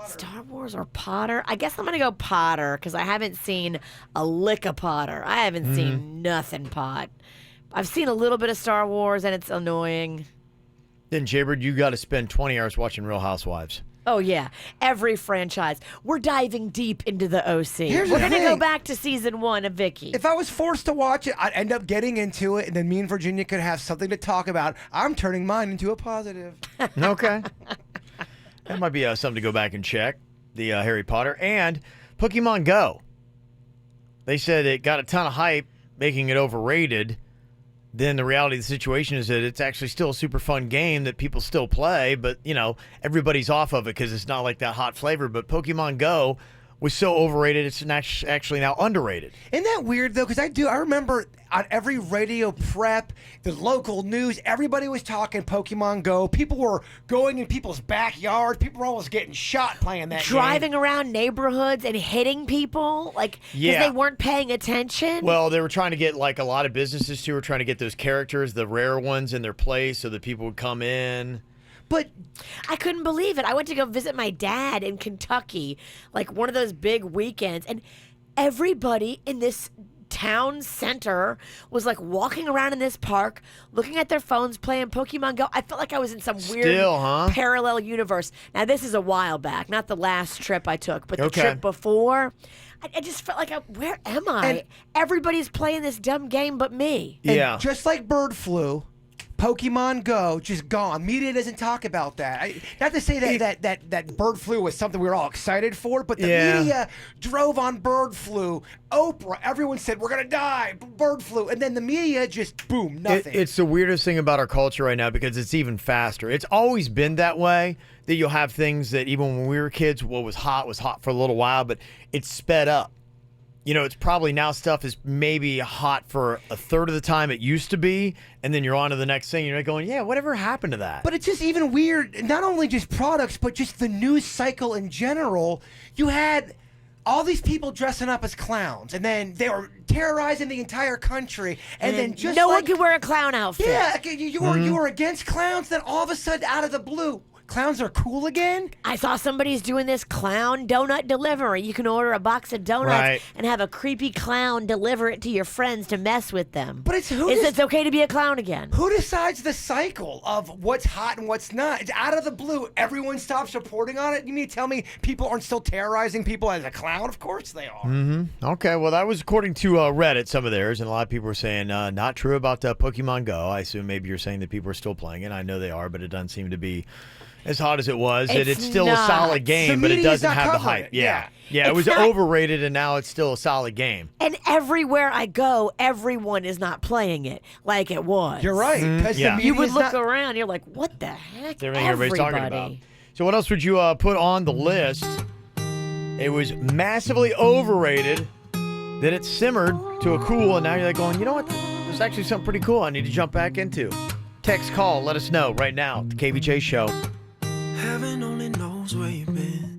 Speaker 4: Star Wars or Potter? I guess I'm going to go Potter because I haven't seen a lick of Potter. I haven't seen nothing Pot. I've seen a little bit of Star Wars and it's annoying.
Speaker 2: Then, Jaybird, you got to spend 20 hours watching Real Housewives.
Speaker 4: Oh, yeah. Every franchise. We're diving deep into the OC. We're going to go back to season 1 of Vicky.
Speaker 3: If I was forced to watch it, I'd end up getting into it, and then me and Virginia could have something to talk about. I'm turning mine into a positive.
Speaker 2: Okay. That might be something to go back and check, the Harry Potter. And Pokemon Go. They said it got a ton of hype, making it overrated. Then the reality of the situation is that it's actually still a super fun game that people still play, but, everybody's off of it because it's not like that hot flavor. But Pokemon Go was so overrated, it's actually now underrated.
Speaker 3: Isn't that weird, though? Because I remember on every radio prep, the local news, everybody was talking Pokemon Go. People were going in people's backyards. People were almost getting shot playing that
Speaker 4: Driving around neighborhoods and hitting people, because they weren't paying attention.
Speaker 2: Well, they were trying to get, a lot of businesses, too, were trying to get those characters, the rare ones, in their place so that people would come in.
Speaker 4: But I couldn't believe it. I went to go visit my dad in Kentucky, one of those big weekends, and everybody in this town center was walking around in this park, looking at their phones, playing Pokemon Go. I felt like I was in some weird parallel universe. Now, this is a while back, not the last trip I took, but the trip before. I just felt like, where am I? And everybody's playing this dumb game but me.
Speaker 3: And just like bird flu, Pokemon Go just gone. Media doesn't talk about that. Not to say that bird flu was something we were all excited for, but the media drove on bird flu. Oprah, everyone said we're gonna die, bird flu, and then the media just boom, nothing.
Speaker 2: It's the weirdest thing about our culture right now because it's even faster. It's always been that way. That you'll have things that even when we were kids, what was hot for a little while, but it's sped up. it's probably now stuff is maybe hot for a third of the time it used to be, and then you're on to the next thing. You're going, yeah, whatever happened to that?
Speaker 3: But it's just even weird, not only just products, but just the news cycle in general. You had all these people dressing up as clowns, and then they were terrorizing the entire country, and then just
Speaker 4: no one could wear a clown outfit.
Speaker 3: Yeah, you were against clowns, then all of a sudden, out of the blue, clowns are cool again?
Speaker 4: I saw somebody's doing this clown donut delivery. You can order a box of donuts and have a creepy clown deliver it to your friends to mess with them.
Speaker 3: But it's
Speaker 4: okay to be a clown again.
Speaker 3: Who decides the cycle of what's hot and what's not? It's out of the blue. Everyone stops reporting on it. You mean to tell me people aren't still terrorizing people as a clown? Of course they are.
Speaker 2: Mm-hmm. Okay, well, that was according to Reddit, some of theirs, and a lot of people were saying not true about Pokemon Go. I assume maybe you're saying that people are still playing it. I know they are, but it doesn't seem to be as hot as it was. It's still a solid game, but it doesn't have the hype. Yeah, it was overrated, and now it's still a solid game.
Speaker 4: And everywhere I go, everyone is not playing it like it was.
Speaker 3: You're right.
Speaker 4: You would look around, you're like, what the heck?
Speaker 2: It's everything everybody's talking about. So what else would you put on the list? It was massively overrated, then it simmered to a cool, and now you're like going, you know what? There's actually something pretty cool I need to jump back into. Text, call, let us know right now. The KVJ Show.
Speaker 10: Heaven only knows where you've been.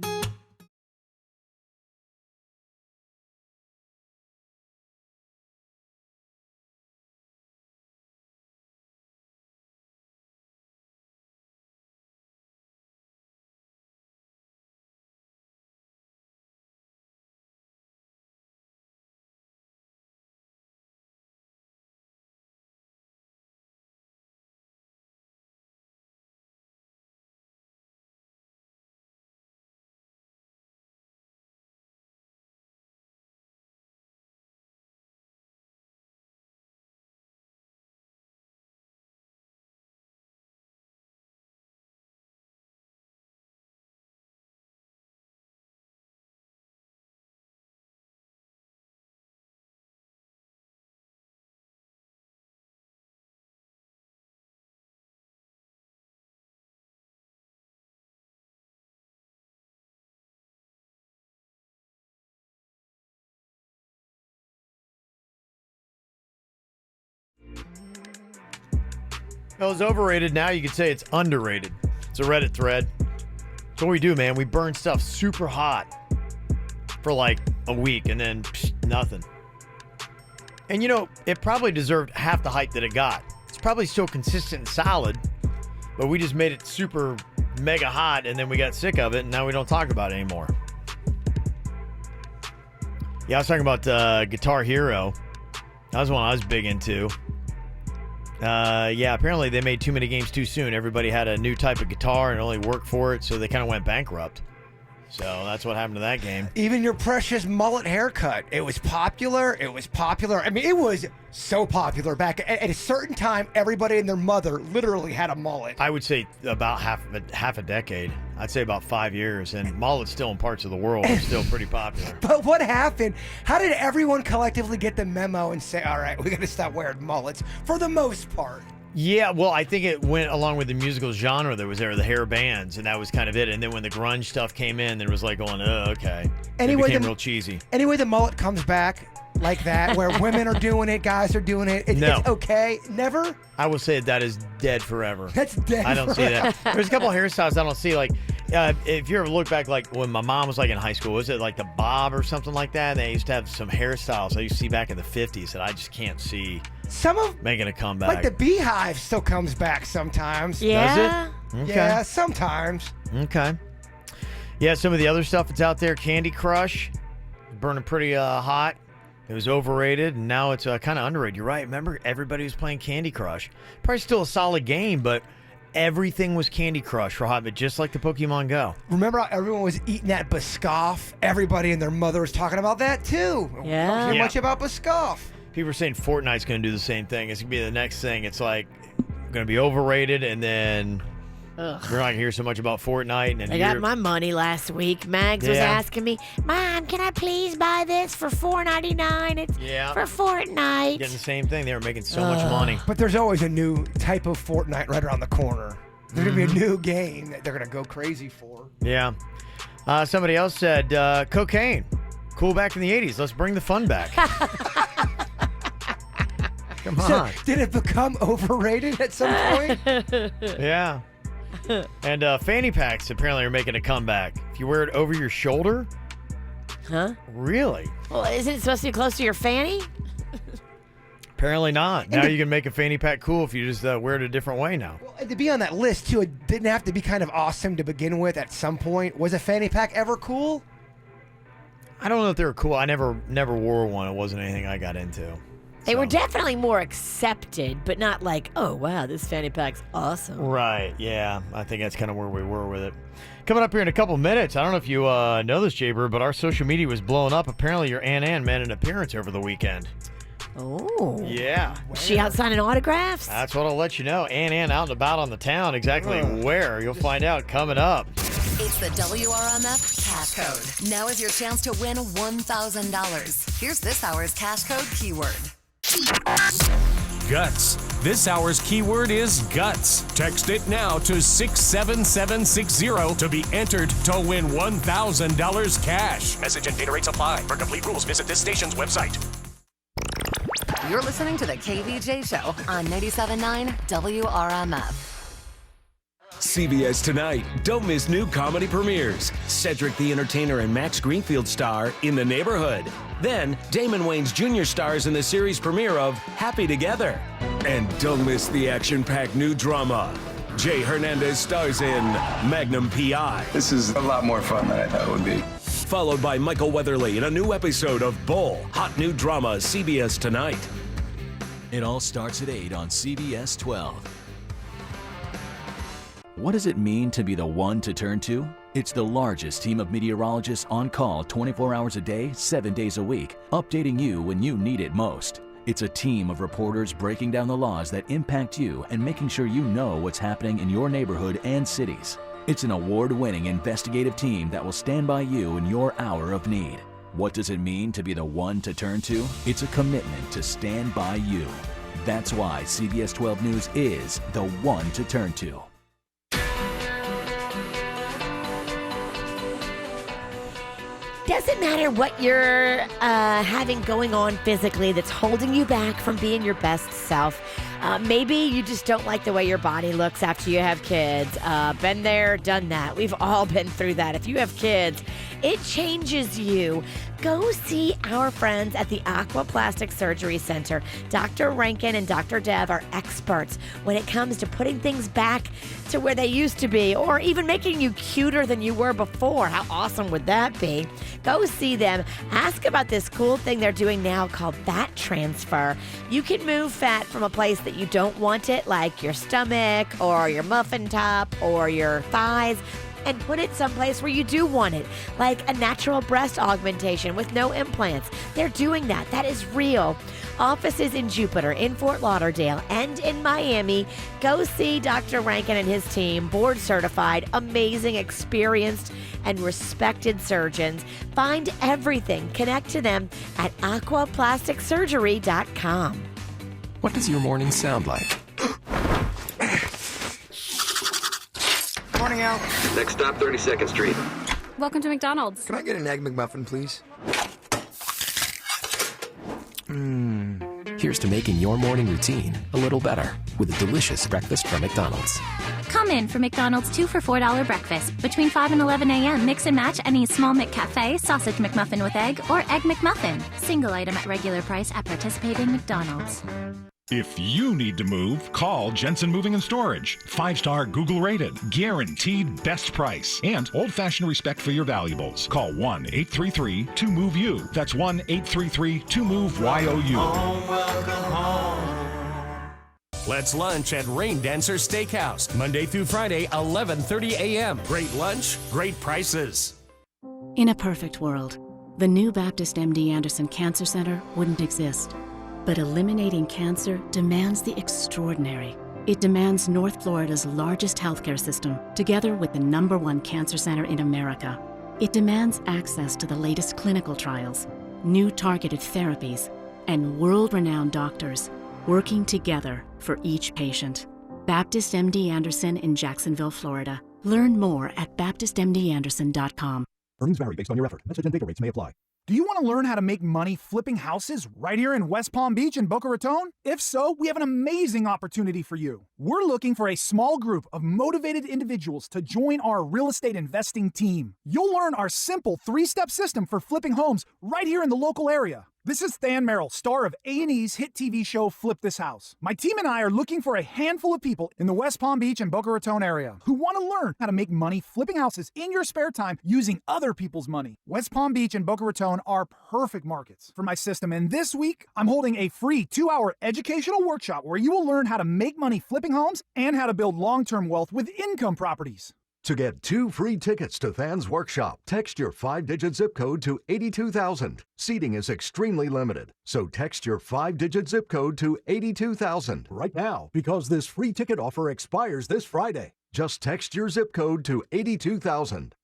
Speaker 2: Well, it's overrated. Now you could say it's underrated. It's a Reddit thread. That's what we do, man. We burn stuff super hot for like a week and then nothing. And it probably deserved half the hype that it got. It's probably still consistent and solid, but we just made it super mega hot and then we got sick of it and now we don't talk about it anymore. Yeah, I was talking about Guitar Hero. That was one I was big into. Apparently they made too many games too soon. Everybody had a new type of guitar and only worked for it, so they kind of went bankrupt. So that's what happened to that game.
Speaker 3: Even your precious mullet haircut. It was popular. I mean, it was so popular back at a certain time. Everybody and their mother literally had a mullet.
Speaker 2: I would say about half a decade. I'd say about 5 years. And mullets still in parts of the world are still pretty popular.
Speaker 3: But what happened? How did everyone collectively get the memo and say, all right, we got to stop wearing mullets for the most part?
Speaker 2: Yeah, well, I think it went along with the musical genre that was there, the hair bands, and that was kind of it. And then when the grunge stuff came in, then it was like going, oh, okay. Anyway, it became real cheesy.
Speaker 3: Anyway, the mullet comes back like that, where women are doing it, guys are doing it. It's okay. Never?
Speaker 2: I will say that is dead forever.
Speaker 3: That's dead
Speaker 2: I don't
Speaker 3: forever.
Speaker 2: see that. There's a couple of hairstyles I don't see. Like, if you ever look back, like when my mom was like in high school, was it like the bob or something like that? They used to have some hairstyles I used to see back in the 50s that I just can't see.
Speaker 3: Some of
Speaker 2: making a comeback.
Speaker 3: Like the beehive still comes back sometimes.
Speaker 4: Yeah.
Speaker 2: Does it? Okay.
Speaker 3: Yeah, sometimes.
Speaker 2: Okay. Yeah, some of the other stuff that's out there, Candy Crush, burning pretty hot. It was overrated, and now it's kind of underrated. You're right. Remember, everybody was playing Candy Crush. Probably still a solid game, but everything was Candy Crush for hot, but just like the Pokemon Go.
Speaker 3: Remember how everyone was eating that Biscoff? Everybody and their mother was talking about that, too.
Speaker 4: Yeah.
Speaker 3: Don't hear much about Biscoff.
Speaker 2: People are saying Fortnite's going to do the same thing. It's going to be the next thing. It's like going to be overrated, and then we're not going to hear so much about Fortnite. And
Speaker 4: I got my money last week. Mags was asking me, Mom, can I please buy this for $4.99? It's for Fortnite.
Speaker 2: Getting the same thing. They were making so much money.
Speaker 3: But there's always a new type of Fortnite right around the corner. There's going to be a new game that they're going to go crazy for.
Speaker 2: Yeah. Somebody else said cocaine. Cool back in the 80s. Let's bring the fun back. Come on.
Speaker 3: So, did it become overrated at some point?
Speaker 2: Yeah. And fanny packs apparently are making a comeback. If you wear it over your shoulder.
Speaker 4: Huh?
Speaker 2: Really?
Speaker 4: Well, isn't it supposed to be close to your fanny?
Speaker 2: Apparently not. Now you can make a fanny pack cool if you just wear it a different way now.
Speaker 3: Well, to be on that list, too, it didn't have to be kind of awesome to begin with at some point. Was a fanny pack ever cool?
Speaker 2: I don't know if they were cool. I never wore one. It wasn't anything I got into.
Speaker 4: They were definitely more accepted, but not like, oh, wow, this fanny pack's awesome.
Speaker 2: Right, yeah. I think that's kind of where we were with it. Coming up here in a couple minutes, I don't know if you know this, Jaybird, but our social media was blowing up. Apparently your Aunt Ann made an appearance over the weekend.
Speaker 4: Oh.
Speaker 2: Yeah.
Speaker 4: Was she out signing autographs?
Speaker 2: That's what I'll let you know. Aunt Ann out and about on the town. Exactly where? You'll find out coming up.
Speaker 14: It's the WRMF Cash Code. Now is your chance to win $1,000. Here's this hour's Cash Code keyword.
Speaker 6: Guts. This hour's keyword is guts. Text it now to 67760 to be entered to win $1,000 cash. Message and data rates apply. For complete rules, visit this station's website.
Speaker 14: You're listening to the KVJ Show on 97.9 WRMF.
Speaker 7: CBS Tonight. Don't miss new comedy premieres. Cedric the Entertainer and Max Greenfield star in The Neighborhood. Then, Damon Wayans Jr. stars in the series premiere of Happy Together. And don't miss the action-packed new drama. Jay Hernandez stars in Magnum P.I.
Speaker 18: This is a lot more fun than I thought it would be.
Speaker 7: Followed by Michael Weatherly in a new episode of Bull. Hot new drama, CBS Tonight.
Speaker 19: It all starts at 8 on CBS 12. What does it mean to be the one to turn to? It's the largest team of meteorologists on call 24 hours a day, 7 days a week, updating you when you need it most. It's a team of reporters breaking down the laws that impact you and making sure you know what's happening in your neighborhood and cities. It's an award-winning investigative team that will stand by you in your hour of need. What does it mean to be the one to turn to? It's a commitment to stand by you. That's why CBS 12 News is the one to turn to.
Speaker 4: Doesn't matter what you're having going on physically that's holding you back from being your best self. Maybe you just don't like the way your body looks after you have kids. Been there, done that. We've all been through that. If you have kids, it changes you. Go see our friends at the Aquaplastic Surgery Center. Dr. Rankin and Dr. Dev are experts when it comes to putting things back to where they used to be, or even making you cuter than you were before. How awesome would that be? Go see them. Ask about this cool thing they're doing now called fat transfer. You can move fat from a place that you don't want it, like your stomach or your muffin top or your thighs, and put it someplace where you do want it, like a natural breast augmentation with no implants. They're doing that. That is real. Offices in Jupiter, in Fort Lauderdale, and in Miami. Go see Dr. Rankin and his team, board certified, amazing, experienced, and respected surgeons. Find everything. Connect to them at aquaplasticsurgery.com.
Speaker 8: What does your morning sound like?
Speaker 9: Morning, Al.
Speaker 24: Next stop, 32nd Street.
Speaker 9: Welcome to McDonald's. Can I get an Egg McMuffin, please?
Speaker 8: Here's to making your morning routine a little better with a delicious breakfast from McDonald's.
Speaker 25: Come in for McDonald's 2 for $4 breakfast. Between 5 and 11 a.m., mix and match any small McCafe, sausage McMuffin with egg, or Egg McMuffin. Single item at regular price at participating McDonald's.
Speaker 26: If you need to move, call Jensen Moving and Storage. 5-star Google rated, guaranteed best price, and old-fashioned respect for your valuables. Call 1-833-2MOVE-YOU. That's 1-833-2MOVE-YOU.
Speaker 6: Let's lunch at Rain Dancer Steakhouse, Monday through Friday, 11:30 a.m. Great lunch, great prices.
Speaker 27: In a perfect world, the new Baptist MD Anderson Cancer Center wouldn't exist. But eliminating cancer demands the extraordinary. It demands North Florida's largest healthcare system, together with the #1 cancer center in America. It demands access to the latest clinical trials, new targeted therapies, and world-renowned doctors working together for each patient. Baptist MD Anderson in Jacksonville, Florida. Learn more at baptistmdanderson.com.
Speaker 28: Earnings vary based on your effort. Message and data rates may apply.
Speaker 11: Do you want to learn how to make money flipping houses right here in West Palm Beach and Boca Raton? If so, we have an amazing opportunity for you. We're looking for a small group of motivated individuals to join our real estate investing team. You'll learn our simple 3-step system for flipping homes right here in the local area. This is Than Merrill, star of A&E's hit TV show Flip This House. My team and I are looking for a handful of people in the West Palm Beach and Boca Raton area who want to learn how to make money flipping houses in your spare time using other people's money. West Palm Beach and Boca Raton are perfect markets for my system, and this week I'm holding a free 2-hour educational workshop where you will learn how to make money flipping homes and how to build long-term wealth with income properties.
Speaker 12: To get 2 free tickets to Than's workshop, text your 5-digit zip code to 82,000. Seating is extremely limited, so text your 5-digit zip code to 82,000 right now because this free ticket offer expires this Friday. Just text your zip code to 82,000.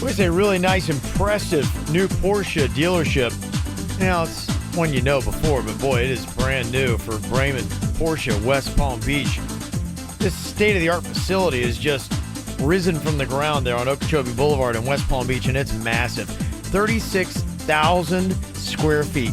Speaker 2: It's a really nice, impressive new Porsche dealership. Now, it's one you know before, but boy, it is brand new for Bremen Porsche West Palm Beach. This state-of-the-art facility is just risen from the ground there on Okeechobee Boulevard in West Palm Beach, and it's massive. 36,000 square feet,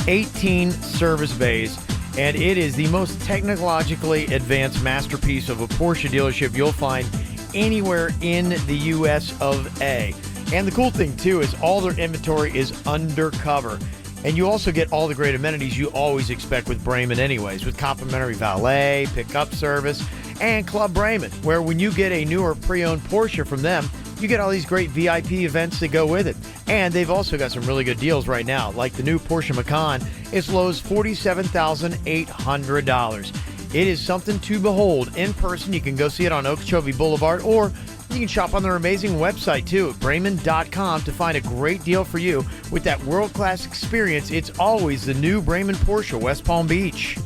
Speaker 2: 18 service bays, and it is the most technologically advanced masterpiece of a Porsche dealership you'll find anywhere in the U.S. of A. And the cool thing, too, is all their inventory is undercover. And you also get all the great amenities you always expect with Bremen anyways, with complimentary valet, pickup service, and Club Bremen, where when you get a new or pre-owned Porsche from them, you get all these great VIP events that go with it. And they've also got some really good deals right now, like the new Porsche Macan is low as $47,800. It is something to behold in person. You can go see it on Okeechobee Boulevard, or you can shop on their amazing website, too, at Bremen.com to find a great deal for you. With that world-class experience, it's always the new Bremen Porsche West Palm Beach.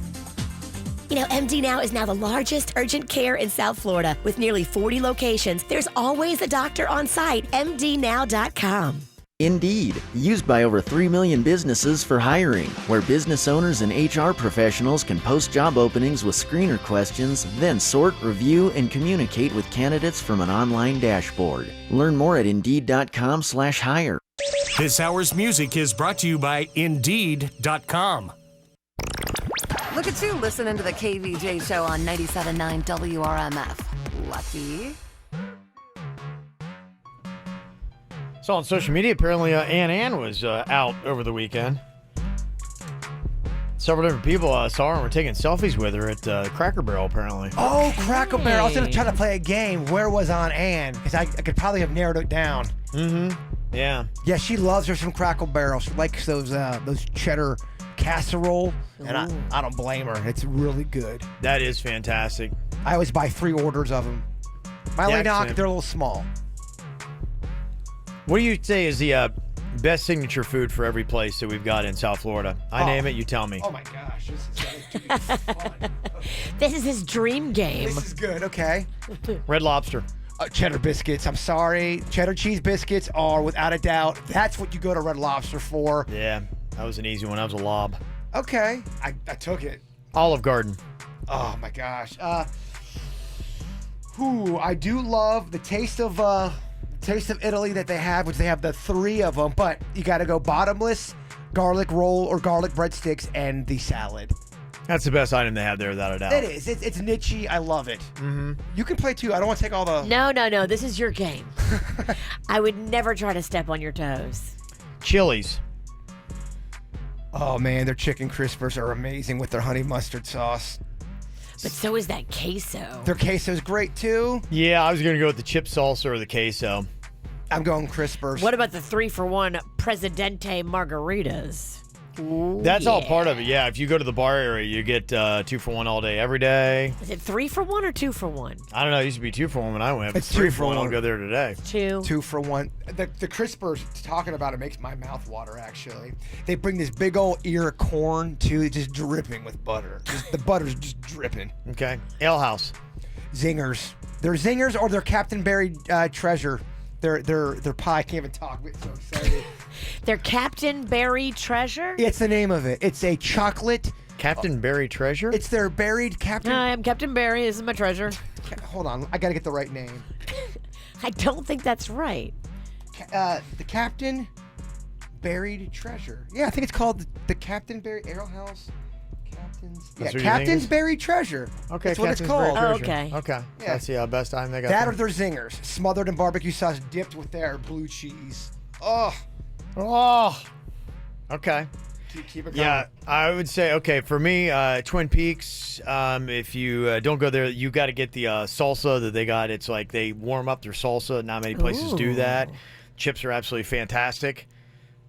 Speaker 4: You know, MD Now is now the largest urgent care in South Florida. With nearly 40 locations, there's always a doctor on site. MDNow.com.
Speaker 13: Indeed, used by over 3 million businesses for hiring, where business owners and HR professionals can post job openings with screener questions, then sort, review, and communicate with candidates from an online dashboard. Learn more at Indeed.com/hire.
Speaker 6: This hour's music is brought to you by Indeed.com.
Speaker 14: Look at you listening to the KVJ show on 97.9 WRMF. Lucky.
Speaker 2: So on social media, apparently Ann was out over the weekend. Several different people saw her and were taking selfies with her at Cracker Barrel, apparently.
Speaker 3: Oh, Cracker Barrel. I was going to try to play a game. Where was on Ann? Because I could probably have narrowed it down.
Speaker 2: Mm-hmm. Yeah.
Speaker 3: Yeah, she loves her some Cracker Barrel. She likes those cheddar casserole, and I don't blame her. It's really good.
Speaker 2: That is fantastic.
Speaker 3: I always buy 3 orders of them. My only knock, they're a little small.
Speaker 2: What do you say is the best signature food for every place that we've got in South Florida? I name it, you tell me.
Speaker 3: Oh my gosh, this is going to be fun.
Speaker 4: This is his dream game.
Speaker 3: This is good, okay.
Speaker 2: Red Lobster.
Speaker 3: Cheddar biscuits, I'm sorry. Cheddar cheese biscuits are, without a doubt, that's what you go to Red Lobster for.
Speaker 2: Yeah, that was an easy one. That was a lob.
Speaker 3: Okay, I took it.
Speaker 2: Olive Garden.
Speaker 3: Oh my gosh. I do love the Taste of Italy that they have, which they have the 3 of them, but you got to go bottomless, garlic roll or garlic breadsticks, and the salad.
Speaker 2: That's the best item they have there, without a doubt.
Speaker 3: It is. It's niche-y. I love it.
Speaker 2: Mm-hmm.
Speaker 3: You can play too. I don't want to take all the...
Speaker 4: No. This is your game. I would never try to step on your toes.
Speaker 2: Chili's.
Speaker 3: Oh, man. Their chicken crispers are amazing with their honey mustard sauce.
Speaker 4: But so is that queso.
Speaker 3: Their queso's great, too.
Speaker 2: Yeah, I was going to go with the chip salsa or the queso.
Speaker 3: I'm going crispers.
Speaker 4: What about the 3-for-1 Presidente margaritas? Ooh,
Speaker 2: That's all part of it, yeah. If you go to the bar area, you get 2-for-1 all day, every day.
Speaker 4: Is it 3-for-1 or 2-for-1?
Speaker 2: I don't know. It used to be 2-for-1 when I went.
Speaker 3: It's
Speaker 2: 3-for-1. I'll go there today.
Speaker 3: 2-for-1. The crispers, talking about it makes my mouth water, actually. They bring this big old ear of corn, too, just dripping with butter. The butter's just dripping.
Speaker 2: Okay. Ale House.
Speaker 3: Zingers. They're Zingers or they're Captain Berry Treasure. Their pie. I can't even talk. I'm so excited.
Speaker 4: Their Captain Berry Treasure?
Speaker 3: It's the name of it. It's a chocolate
Speaker 2: Captain Berry Treasure?
Speaker 3: It's their buried Captain.
Speaker 4: I am Captain Berry. This is my treasure.
Speaker 3: Hold on, I gotta get the right name.
Speaker 4: I don't think that's right.
Speaker 3: The Captain Buried Treasure. Yeah, I think it's called the Captain Berry Ale House. Captain's Buried Treasure.
Speaker 2: Okay,
Speaker 3: that's what it's
Speaker 2: Captain's
Speaker 3: called.
Speaker 2: Berry Treasure.
Speaker 4: Okay.
Speaker 2: Okay.
Speaker 3: Yeah.
Speaker 2: That's the best time they got.
Speaker 3: That or their zingers, smothered in barbecue sauce, dipped with their blue cheese. Oh.
Speaker 2: Okay.
Speaker 3: Keep it going.
Speaker 2: Yeah, I would say, okay, for me, Twin Peaks, if you don't go there, you got to get the salsa that they got. It's like they warm up their salsa. Not many places do that. Chips are absolutely fantastic.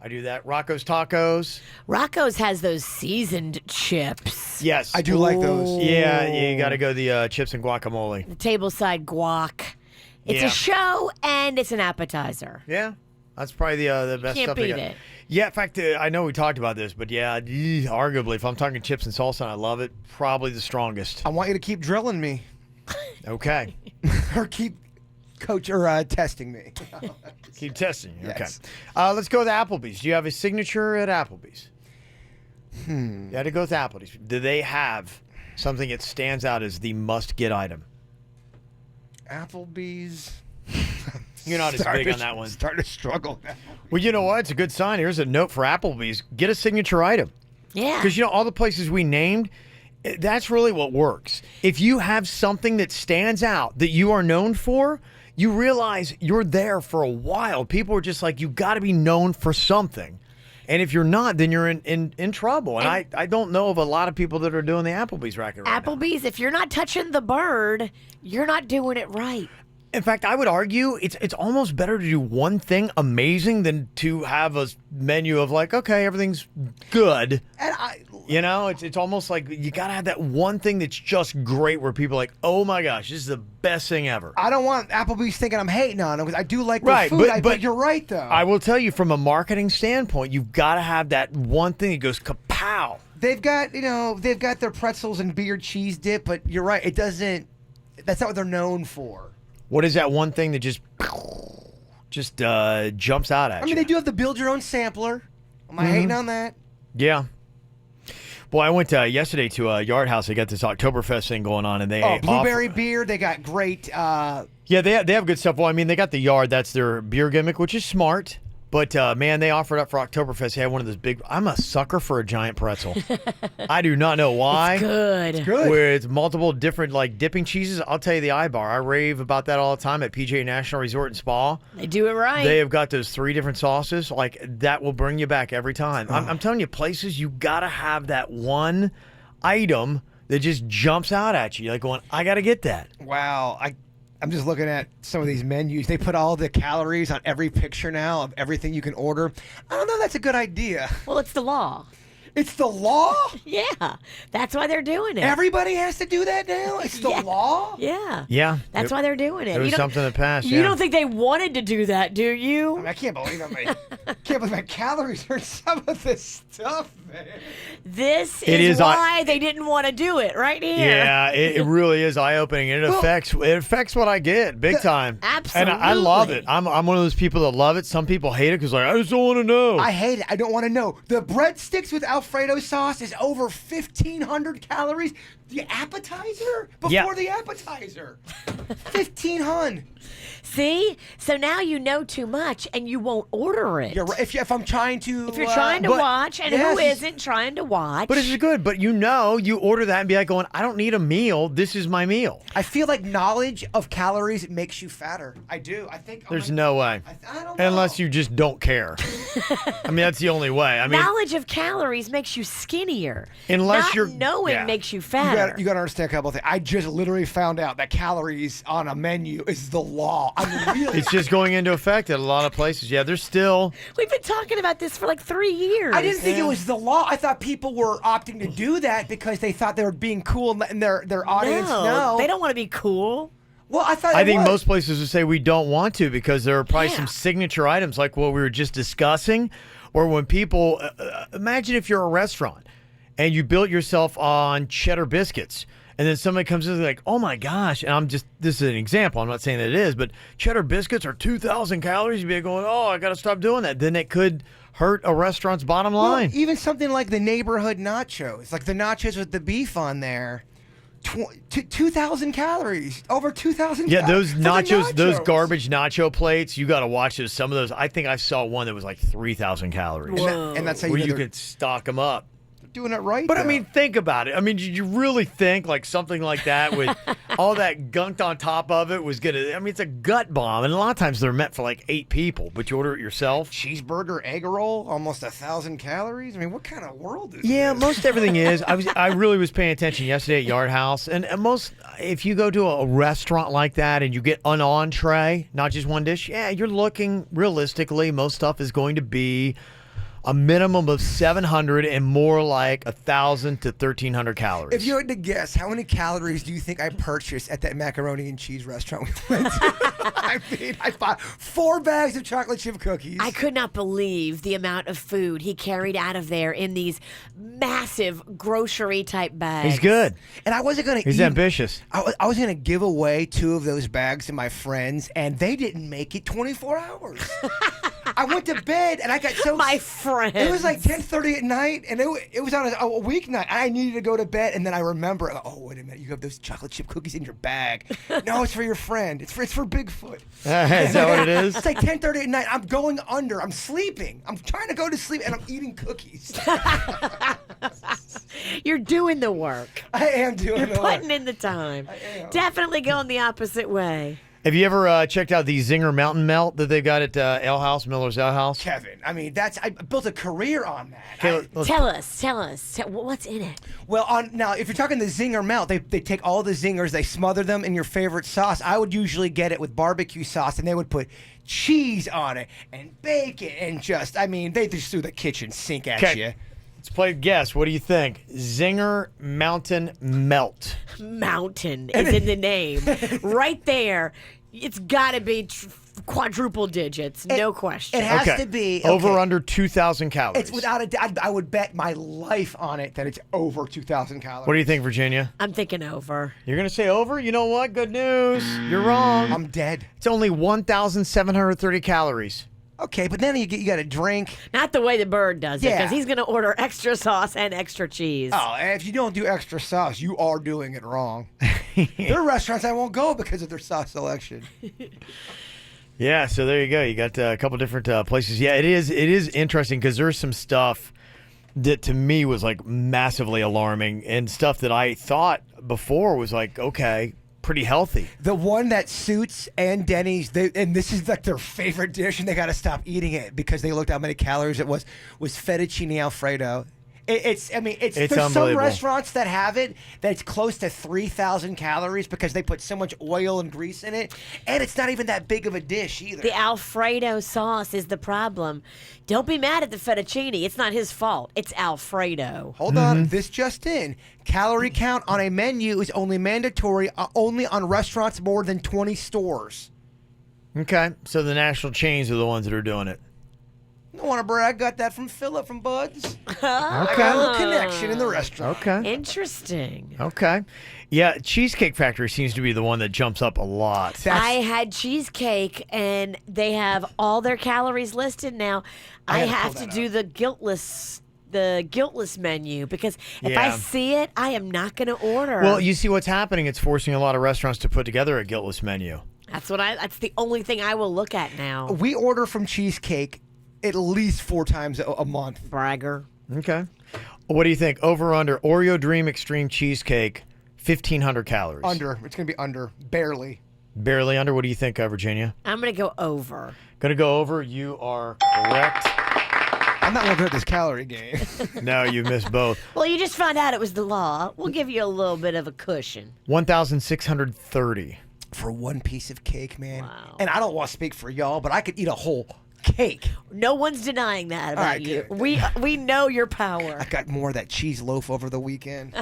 Speaker 2: I do that. Rocco's Tacos.
Speaker 4: Rocco's has those seasoned chips.
Speaker 2: Yes.
Speaker 3: I do like those.
Speaker 2: Yeah, you got to go the chips and guacamole.
Speaker 4: The tableside guac. It's
Speaker 2: Yeah.
Speaker 4: a show and it's an appetizer.
Speaker 2: Yeah, that's probably the best
Speaker 4: Can't
Speaker 2: stuff
Speaker 4: beat
Speaker 2: they got.
Speaker 4: it.
Speaker 2: Yeah, in fact, I know we talked about this, but yeah, arguably, if I'm talking chips and salsa and I love it, probably the strongest.
Speaker 3: I want you to keep drilling me.
Speaker 2: Okay.
Speaker 3: Or keep testing me.
Speaker 2: Keep testing.
Speaker 3: Yes.
Speaker 2: Okay. Let's go with Applebee's. Do you have a signature at Applebee's? You had to go with Applebee's. Do they have something that stands out as the must-get item?
Speaker 3: Applebee's.
Speaker 2: You're not as big on that one.
Speaker 3: Starting to struggle now.
Speaker 2: Well, you know what? It's a good sign. Here's a note for Applebee's. Get a signature item.
Speaker 4: Yeah.
Speaker 2: Because, you know, all the places we named, that's really what works. If you have something that stands out that you are known for, you realize you're there for a while. People are just like, you got to be known for something. And if you're not, then you're in trouble. And I don't know of a lot of people that are doing the Applebee's racket right now.
Speaker 4: Applebee's, if you're not touching the bird, you're not doing it right.
Speaker 2: In fact, I would argue it's almost better to do one thing amazing than to have a menu of like, okay, everything's good.
Speaker 3: And
Speaker 2: you know, it's almost like you got to have that one thing that's just great where people are like, oh my gosh, this is the best thing ever.
Speaker 3: I don't want Applebee's thinking I'm hating on them because I do like their food. But you're right, though.
Speaker 2: I will tell you, from a marketing standpoint, you've got to have that one thing that goes kapow.
Speaker 3: They've got their pretzels and beer cheese dip, but you're right. That's not what they're known for.
Speaker 2: What is that one thing that just jumps out at you?
Speaker 3: I mean, they do have the build your own sampler. Am I hating on that?
Speaker 2: Yeah. Well, I went yesterday to Yard House. They got this Oktoberfest thing going on, and they
Speaker 3: blueberry beer. They got great.
Speaker 2: Yeah, they have good stuff. Well, I mean, they got the Yard. That's their beer gimmick, which is smart. But, man, they offered up for Oktoberfest. They had one of those big... I'm a sucker for a giant pretzel. I do not know why.
Speaker 4: It's good.
Speaker 3: It's good.
Speaker 2: With multiple different, like, dipping cheeses. I'll tell you the iBar. I rave about that all the time at PJ National Resort and Spa.
Speaker 4: They do it right.
Speaker 2: They have got those 3 different sauces. Like, that will bring you back every time. I'm telling you, places, you got to have that one item that just jumps out at you. You're like going, I got to get that.
Speaker 3: Wow. I'm just looking at some of these menus. They put all the calories on every picture now of everything you can order. I don't know if that's a good idea.
Speaker 4: Well, it's the law.
Speaker 3: It's the law?
Speaker 4: Yeah. That's why they're doing it.
Speaker 3: Everybody has to do that now? It's the law?
Speaker 4: Yeah.
Speaker 2: Yeah.
Speaker 4: That's why they're doing it.
Speaker 2: It was something that passed,
Speaker 4: You
Speaker 2: yeah.
Speaker 4: don't think they wanted to do that, do you?
Speaker 3: I mean, I can't believe my calories are in some of this stuff, man.
Speaker 4: This
Speaker 2: It
Speaker 4: is
Speaker 2: is
Speaker 4: why they didn't want to do it right here.
Speaker 2: Yeah, it really is eye-opening. It affects what I get big time.
Speaker 4: Absolutely.
Speaker 2: And I love it. I'm one of those people that love it. Some people hate it because like, I just don't want to know.
Speaker 3: I hate it. I don't want to know. The breadsticks with Alfredo sauce is over 1,500 calories. The appetizer? Before the appetizer. 1,500.
Speaker 4: See? So now you know too much and you won't order it.
Speaker 3: You're right. If I'm trying to...
Speaker 4: If you're trying to watch, and who isn't trying to watch?
Speaker 2: But it's good. But you order that and be like going, I don't need a meal. This is my meal.
Speaker 3: I feel like knowledge of calories makes you fatter. I do. I think...
Speaker 2: There's no way.
Speaker 3: I don't know.
Speaker 2: Unless you just don't care. I mean, that's the only way. I mean,
Speaker 4: knowledge of calories makes you skinnier.
Speaker 2: Unless
Speaker 4: Not
Speaker 2: you're...
Speaker 4: knowing makes you fatter.
Speaker 3: You got to understand a couple of things. I just literally found out that calories on a menu is the law. I mean, really.
Speaker 2: It's just going into effect at a lot of places. Yeah, there's still...
Speaker 4: We've been talking about this for like 3 years.
Speaker 3: I didn't think it was the law. I thought people were opting to do that because they thought they were being cool and letting their audience know.
Speaker 4: They don't want to be cool.
Speaker 3: Well, I thought
Speaker 2: I think most places would say we don't want to because there are probably some signature items like what we were just discussing, or when people... imagine if you're a restaurant and you built yourself on cheddar biscuits. And then somebody comes in and like, oh my gosh. And this is an example. I'm not saying that it is, but cheddar biscuits are 2,000 calories. You'd be going, oh, I got to stop doing that. Then it could hurt a restaurant's bottom
Speaker 3: Well,
Speaker 2: line.
Speaker 3: even something like the neighborhood nachos, like the nachos with the beef on there, 2,000 calories, over 2,000
Speaker 2: Yeah,
Speaker 3: calories.
Speaker 2: those nachos, those garbage nacho plates, you got to watch those. Some of those, I think I saw one that was like 3,000 calories.
Speaker 3: And that's how
Speaker 2: where
Speaker 3: you
Speaker 2: you
Speaker 3: know they're
Speaker 2: could stock them up.
Speaker 3: doing it right.
Speaker 2: But I
Speaker 3: though.
Speaker 2: mean, think about it. I mean, did you really think like something like that with all that gunked on top of it was gonna? I mean, it's a gut bomb, and a lot of times they're meant for like 8 people, but you order it yourself.
Speaker 3: Cheeseburger, egg roll, almost 1,000 calories. I mean, what kind of world is
Speaker 2: Yeah,
Speaker 3: this?
Speaker 2: most everything is. I really was paying attention yesterday at Yard House, and most if you go to a restaurant like that and you get an entree, not just one dish, yeah, you're looking realistically. Most stuff is going to be a minimum of 700 and more like 1,000 to 1,300 calories.
Speaker 3: If you had to guess, how many calories do you think I purchased at that macaroni and cheese restaurant we went to? I mean, I bought 4 bags of chocolate chip cookies.
Speaker 4: I could not believe the amount of food he carried out of there in these massive grocery type bags.
Speaker 2: He's good.
Speaker 3: And I wasn't going to
Speaker 2: He's ambitious.
Speaker 3: I was going to give away 2 of those bags to my friends, and they didn't make it 24 hours. I went to bed, and I got so...
Speaker 4: My friends.
Speaker 3: It was like 10:30 at night, and it was on a weeknight. I needed to go to bed, and then I remember, oh, wait a minute, you have those chocolate chip cookies in your bag. No, it's for your friend. It's for Bigfoot.
Speaker 2: Is that what it is?
Speaker 3: It's like 10:30 at night. I'm going under. I'm sleeping. I'm trying to go to sleep, and I'm eating cookies.
Speaker 4: You're doing the work.
Speaker 3: I am doing
Speaker 4: You're
Speaker 3: the work.
Speaker 4: putting in the time. Definitely going the opposite way.
Speaker 2: Have you ever checked out the Zinger Mountain Melt that they got at Ale House, Miller's Ale House?
Speaker 3: Kevin, I mean, I built a career on that.
Speaker 2: Okay,
Speaker 4: Tell us. What's in it?
Speaker 3: Well, now, if you're talking the Zinger Melt, they take all the Zingers, they smother them in your favorite sauce. I would usually get it with barbecue sauce, and they would put cheese on it and bacon and they just threw the kitchen sink at you.
Speaker 2: Let's play guess. What do you think? Zinger Mountain Melt.
Speaker 4: Mountain is in the name. Right there. It's got to be quadruple digits. No question.
Speaker 3: It has to be.
Speaker 2: Over under 2,000 calories.
Speaker 3: It's without a doubt. I would bet my life on it that it's over 2,000 calories.
Speaker 2: What do you think, Virginia?
Speaker 4: I'm thinking over.
Speaker 2: You're going to say over? You know what? Good news. You're wrong.
Speaker 3: I'm dead.
Speaker 2: It's only 1,730 calories.
Speaker 3: Okay, but then you got to drink.
Speaker 4: Not the way the bird does it,
Speaker 3: Yeah.
Speaker 4: because he's going to order extra sauce and extra cheese.
Speaker 3: Oh, and if you don't do extra sauce, you are doing it wrong. There are restaurants I won't go because of their sauce selection.
Speaker 2: Yeah, so there you go. You got a couple different places. Yeah, it is interesting because there's some stuff that to me was like massively alarming and stuff that I thought before was like, okay, pretty healthy.
Speaker 3: The one that Suits and Denny's, and this is like their favorite dish, and they got to stop eating it because they looked how many calories it was fettuccine Alfredo. There's some
Speaker 2: unbelievable.
Speaker 3: restaurants that have it that's close to 3,000 calories because they put so much oil and grease in it, and it's not even that big of a dish either.
Speaker 4: The Alfredo sauce is the problem. Don't be mad at the fettuccine. It's not his fault. It's Alfredo.
Speaker 3: Hold on, this just in. Calorie count on a menu is only mandatory only on restaurants more than 20 stores.
Speaker 2: Okay, so the national chains are the ones that are doing it.
Speaker 3: I don't want to brag. Got that from Philip from Bud's. I got a little connection in the restaurant.
Speaker 2: Okay.
Speaker 4: Interesting.
Speaker 2: Okay. Yeah, Cheesecake Factory seems to be the one that jumps up a lot.
Speaker 4: I had cheesecake, and they have all their calories listed now. I have to do the guiltless menu because if I
Speaker 2: Yeah.
Speaker 4: see it, I am not going to order.
Speaker 2: Well, you see what's happening. It's forcing a lot of restaurants to put together a guiltless menu.
Speaker 4: That's the only thing I will look at now.
Speaker 3: We order from Cheesecake at least 4 times a month.
Speaker 4: Bragger.
Speaker 2: Okay. What do you think? Over under Oreo Dream Extreme Cheesecake, 1,500 calories.
Speaker 3: Under. It's going to be under. Barely.
Speaker 2: Barely under. What do you think, Virginia?
Speaker 4: I'm going to go over.
Speaker 2: Going to go over. You are correct.
Speaker 3: I'm not looking at this calorie game.
Speaker 2: No, you missed both.
Speaker 4: Well, you just found out it was the law. We'll give you a little bit of a cushion.
Speaker 2: 1,630.
Speaker 3: For one piece of cake, man. Wow. And I don't want to speak for y'all, but I could eat a whole cake.
Speaker 4: No one's denying that about
Speaker 3: right,
Speaker 4: you.
Speaker 3: good.
Speaker 4: We know your power.
Speaker 3: I got more of that cheese loaf over the weekend.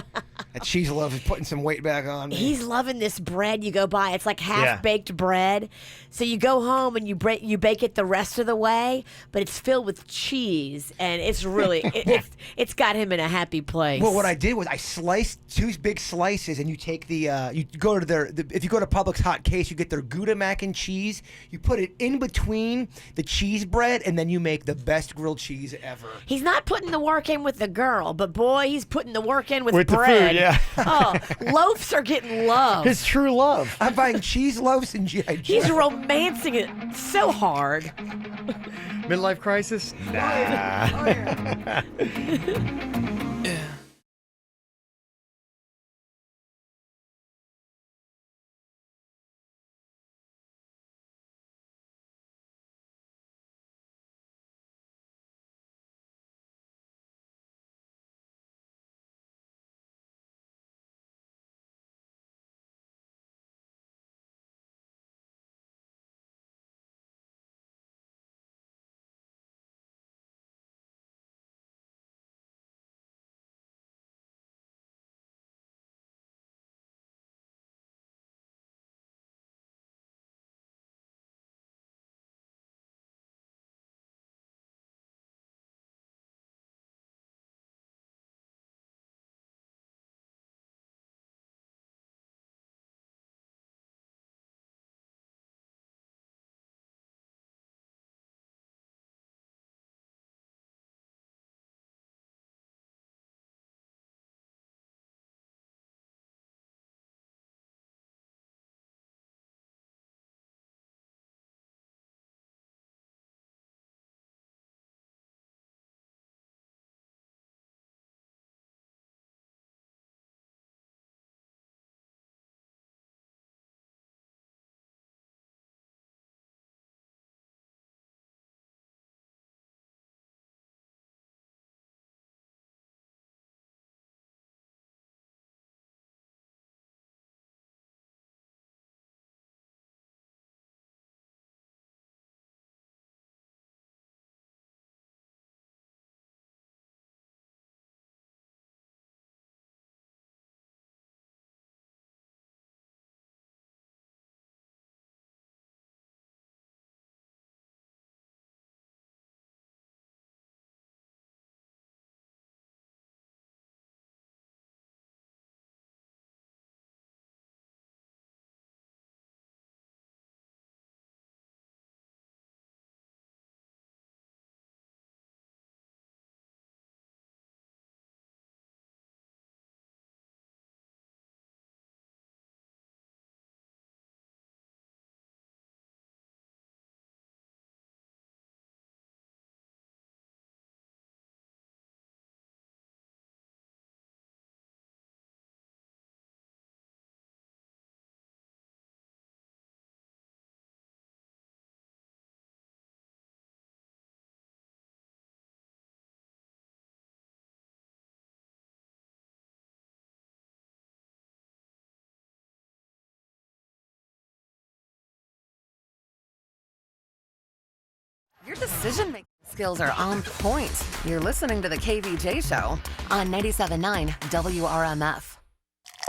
Speaker 3: That cheese loaf is putting some weight back on me.
Speaker 4: He's loving this bread you go buy. It's like half-baked bread. So you go home and you bake it the rest of the way, but it's filled with cheese, and it's really it's got him in a happy place.
Speaker 3: Well, what I did was I sliced 2 big slices, and you take you go to if you go to Publix Hot Case, you get their Gouda mac and cheese. You put it in between the cheese cheese bread, and then you make the best grilled cheese ever.
Speaker 4: He's not putting the work in with the girl, but boy, he's putting the work in with
Speaker 2: the
Speaker 4: bread.
Speaker 2: food, yeah.
Speaker 4: Oh, loaves are getting love.
Speaker 2: His true love.
Speaker 3: I'm buying cheese loaves and G.I. Joe.
Speaker 4: He's romancing it so hard.
Speaker 2: Midlife crisis? Nah.
Speaker 14: Your decision-making skills are on point. You're listening to the KVJ Show on 97.9 WRMF.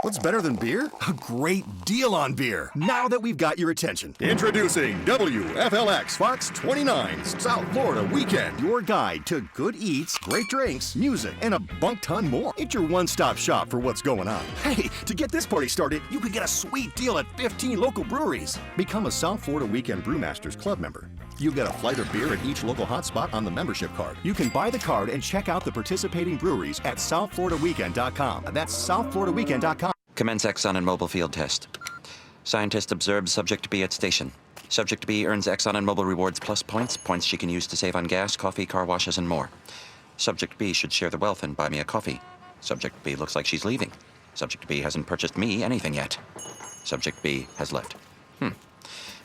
Speaker 1: What's better than beer? A great deal on beer. Now that we've got your attention. Introducing WFLX Fox 29's South Florida Weekend. Your guide to good eats, great drinks, music, and a bunk ton more. It's your one-stop shop for what's going on. Hey, to get this party started, you could get a sweet deal at 15 local breweries. Become a South Florida Weekend Brewmasters Club member. You'll get a flight of beer at each local hotspot on the membership card. You can buy the card and check out the participating breweries at southfloridaweekend.com. That's southfloridaweekend.com.
Speaker 5: Commence Exxon and Mobil field test. Scientist observes subject B at station. Subject B earns Exxon and Mobil rewards plus points she can use to save on gas, coffee, car washes, and more. Subject B should share the wealth and buy me a coffee. Subject B looks like she's leaving. Subject B hasn't purchased me anything yet. Subject B has left.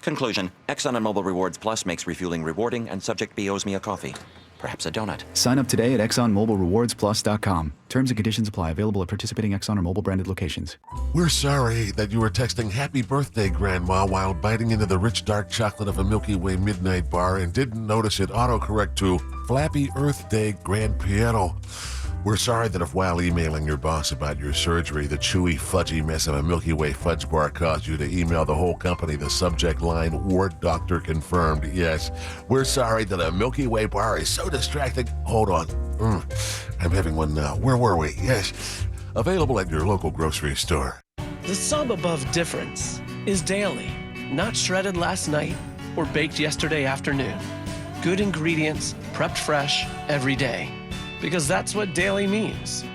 Speaker 5: Conclusion, Exxon and Mobil Rewards Plus makes refueling rewarding, and Subject B owes me a coffee. Perhaps a donut.
Speaker 16: Sign up today at ExxonMobilRewardsPlus.com. Terms and conditions apply. Available at participating Exxon or Mobil branded locations.
Speaker 17: We're sorry that you were texting Happy Birthday, Grandma, while biting into the rich dark chocolate of a Milky Way midnight bar and didn't notice it autocorrect to Flappy Earth Day Gran Piano. We're sorry that if while emailing your boss about your surgery, the chewy, fudgy mess of a Milky Way fudge bar caused you to email the whole company the subject line, Ward Doctor Confirmed. Yes, we're sorry that a Milky Way bar is so distracting. Hold on. I'm having one now. Where were we? Yes. Available at your local grocery store.
Speaker 20: The sub above difference is daily, not shredded last night or baked yesterday afternoon.
Speaker 10: good ingredients, prepped fresh every day. Because that's what daily means.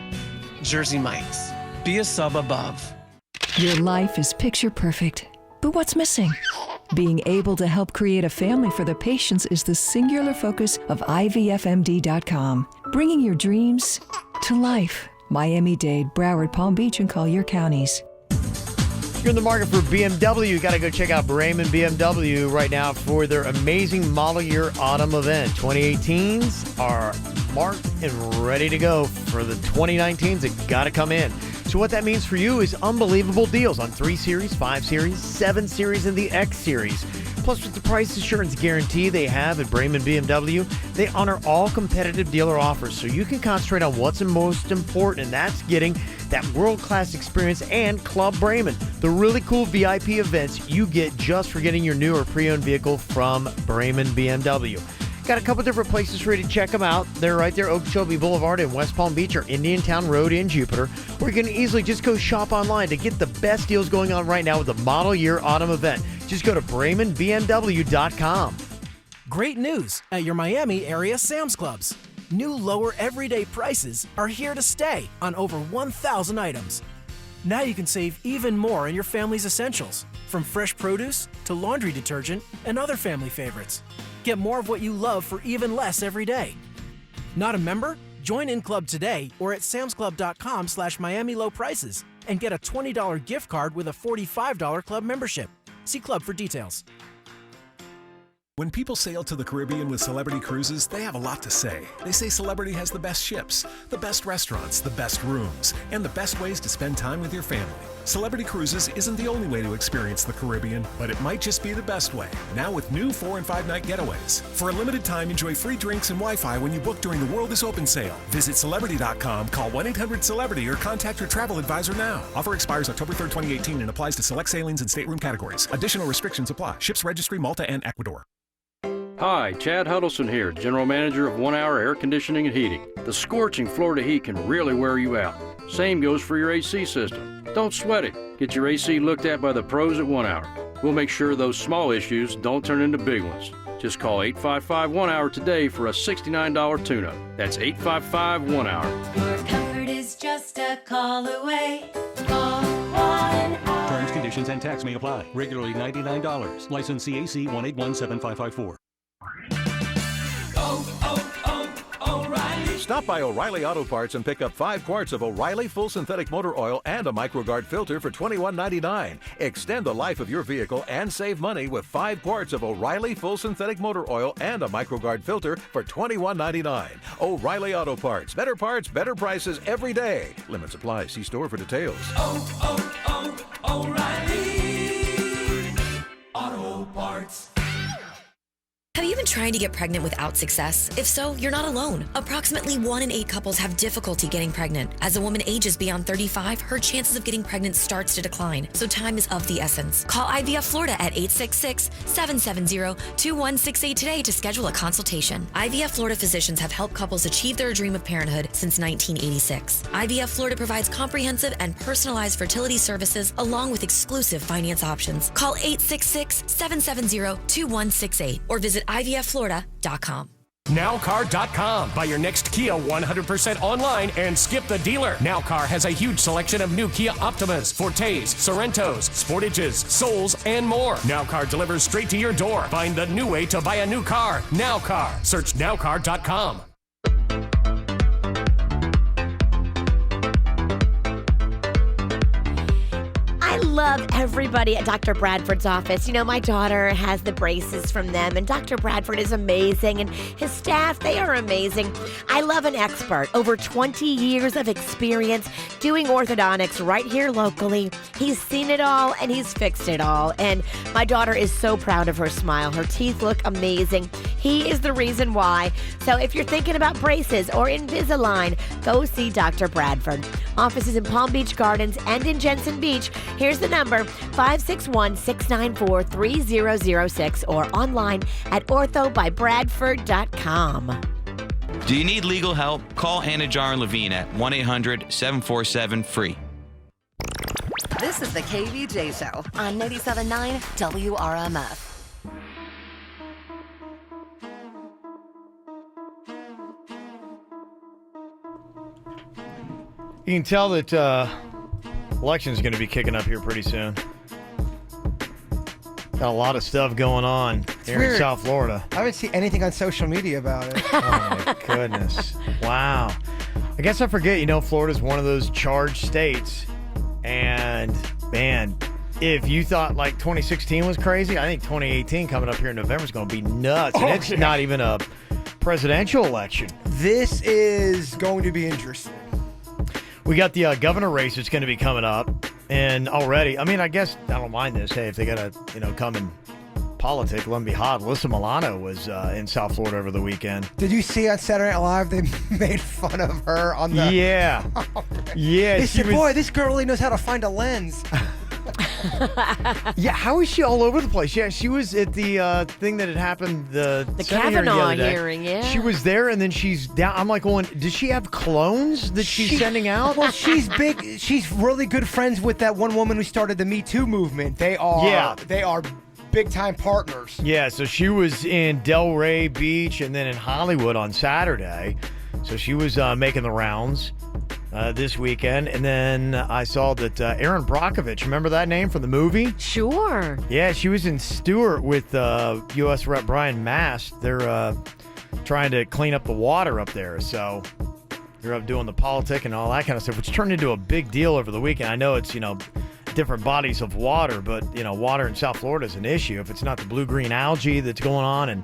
Speaker 10: Jersey Mike's. Be a sub above.
Speaker 15: Your life is picture perfect. But what's missing? Being able to help create a family for the patients is the singular focus of IVFMD.com. Bringing your dreams to life. Miami-Dade, Broward, Palm Beach, and Collier counties.
Speaker 2: If you're in the market for BMW, you got to go check out Bremen BMW right now for their amazing model year autumn event. 2018s are marked and ready to go. For the 2019s, it got to come in. So what that means for you is unbelievable deals on 3 Series, 5 Series, 7 Series, and the X Series. Plus, with the price assurance guarantee they have at Bremen BMW, they honor all competitive dealer offers so you can concentrate on what's most important, and that's getting that world-class experience and Club Bremen, the really cool VIP events you get just for getting your new or pre-owned vehicle from Bremen BMW. Got a couple different places for you to check them out. They're right there, Okeechobee Boulevard in West Palm Beach or Indiantown Road in Jupiter. Or you can easily just go shop online to get the best deals going on right now with the model year autumn event. Just go to BremenBMW.com.
Speaker 18: Great news at your Miami area Sam's Clubs. New lower everyday prices are here to stay on over 1,000 items. Now you can save even more in your family's essentials, from fresh produce to laundry detergent and other family favorites. Get more of what you love for even less every day. Not a member? Join in club today or at samsclub.com/Miami low prices and get a $20 gift card with a $45 club membership. See club for details.
Speaker 26: When people sail to the Caribbean with Celebrity Cruises, they have a lot to say. They say Celebrity has the best ships, the best restaurants, the best rooms, and the best ways to spend time with your family. Celebrity Cruises isn't the only way to experience the Caribbean, but it might just be the best way. Now with new 4- and 5-night getaways. For a limited time, enjoy free drinks and Wi-Fi when you book during the World is Open sale. Visit Celebrity.com, call 1-800-CELEBRITY, or contact your travel advisor now. Offer expires October 3rd, 2018 and applies to select sailings and stateroom categories. Additional restrictions apply. Ships Registry, Malta, and Ecuador.
Speaker 20: Hi, Chad Huddleston here, General Manager of 1 Hour Air Conditioning and Heating. The scorching Florida heat can really wear you out. Same goes for your AC system. Don't sweat it. Get your AC looked at by the pros at 1 Hour. We'll make sure those small issues don't turn into big ones. Just call 855-1-HOUR today for a $69 tune-up. That's 855-1-HOUR.
Speaker 21: Your comfort is just a call away. Call 1 Hour.
Speaker 22: Terms, conditions, and tax may apply. Regularly $99. License CAC 1817554.
Speaker 23: O'Reilly. Stop by O'Reilly Auto Parts and pick up 5 quarts of O'Reilly Full Synthetic Motor Oil and a MicroGuard filter for $21.99. Extend the life of your vehicle and save money with 5 quarts of O'Reilly Full Synthetic Motor Oil and a MicroGuard filter for $21.99. O'Reilly Auto Parts. Better parts, better prices every day. Limits apply. See store for details.
Speaker 21: O'Reilly Auto Parts.
Speaker 28: Have you been trying to get pregnant without success? If so, you're not alone. Approximately 1 in 8 couples have difficulty getting pregnant. As a woman ages beyond 35, her chances of getting pregnant starts to decline, so time is of the essence. Call IVF Florida at 866-770-2168 today to schedule a consultation. IVF Florida physicians have helped couples achieve their dream of parenthood since 1986. IVF Florida provides comprehensive and personalized fertility services along with exclusive finance options. Call 866-770-2168 or visit IVFFlorida.com.
Speaker 6: Nowcar.com. Buy your next Kia 100% online and skip the dealer. Nowcar has a huge selection of new Kia Optimas, Fortes, Sorrentos, Sportages, Souls, and more. Nowcar delivers straight to your door. Find the new way to buy a new car. Nowcar. Search Nowcar.com.
Speaker 4: I love everybody at Dr. Bradford's office. You know, my daughter has the braces from them, and Dr. Bradford is amazing, and his staff, they are amazing. I love an expert. Over 20 years of experience doing orthodontics right here locally. He's seen it all, and he's fixed it all. And my daughter is so proud of her smile. Her teeth look amazing. He is the reason why. So if you're thinking about braces or Invisalign, go see Dr. Bradford. Offices in Palm Beach Gardens and in Jensen Beach. Here's the number, 561-694-3006 or online at orthobybradford.com.
Speaker 29: Do you need legal help? Call Anna Jar and Levine at 1-800-747-FREE.
Speaker 14: This is the KVJ Show on 97.9 WRMF.
Speaker 2: You can tell that election's going to be kicking up here pretty soon. Got a lot of stuff going on here
Speaker 3: weird.
Speaker 2: in South Florida.
Speaker 3: I haven't seen anything on social media about it.
Speaker 2: Oh, my goodness. Wow. I guess I forget, Florida's one of those charged states. And, man, if you thought, 2016 was crazy, I think 2018 coming up here in November is going to be nuts. And it's not even a presidential election.
Speaker 3: This is going to be interesting.
Speaker 2: We got the governor race that's going to be coming up. And already, I guess I don't mind this. Hey, if they got to, come and politic, let them be hot. Alyssa Milano was in South Florida over the weekend.
Speaker 3: Did you see on Saturday Night Live they made fun of her on the...
Speaker 2: Yeah. Yeah.
Speaker 3: They said, boy, this girl really knows how to find a lens.
Speaker 2: Yeah, how is she all over the place? Yeah, she was at the thing that had happened, the
Speaker 4: Kavanaugh hearing, yeah.
Speaker 2: She was there, and then she's down. I'm like going, does she have clones that she's sending out?
Speaker 3: Well, she's big. She's really good friends with that one woman who started the Me Too movement. They are big-time partners.
Speaker 2: Yeah, so she was in Delray Beach and then in Hollywood on Saturday. So she was making the rounds this weekend. And then I saw that Erin Brockovich, remember that name from the movie?
Speaker 4: Sure.
Speaker 2: Yeah, she was in Stewart with U.S. Rep. Brian Mast. They're trying to clean up the water up there. So you're up doing the politic and all that kind of stuff, which turned into a big deal over the weekend. I know it's, different bodies of water, but, water in South Florida is an issue. If it's not the blue-green algae that's going on and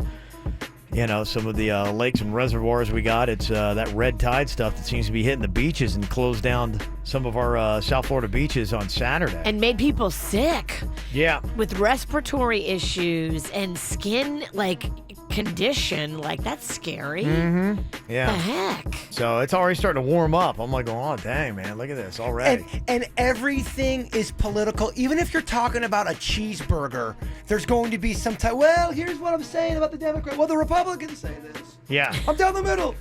Speaker 2: some of the lakes and reservoirs we got, it's that red tide stuff that seems to be hitting the beaches and closed down some of our South Florida beaches on Saturday.
Speaker 4: And made people sick.
Speaker 2: Yeah.
Speaker 4: With respiratory issues and skin, condition. That's scary.
Speaker 2: Mm-hmm. Yeah.
Speaker 4: The heck?
Speaker 2: So it's already starting to warm up. I'm like, oh, dang, man, look at this already.
Speaker 3: And everything is political. Even if you're talking about a cheeseburger, there's going to be some type, well, here's what I'm saying about the Democrat. Well, the Republicans say this.
Speaker 2: Yeah.
Speaker 3: I'm down the middle.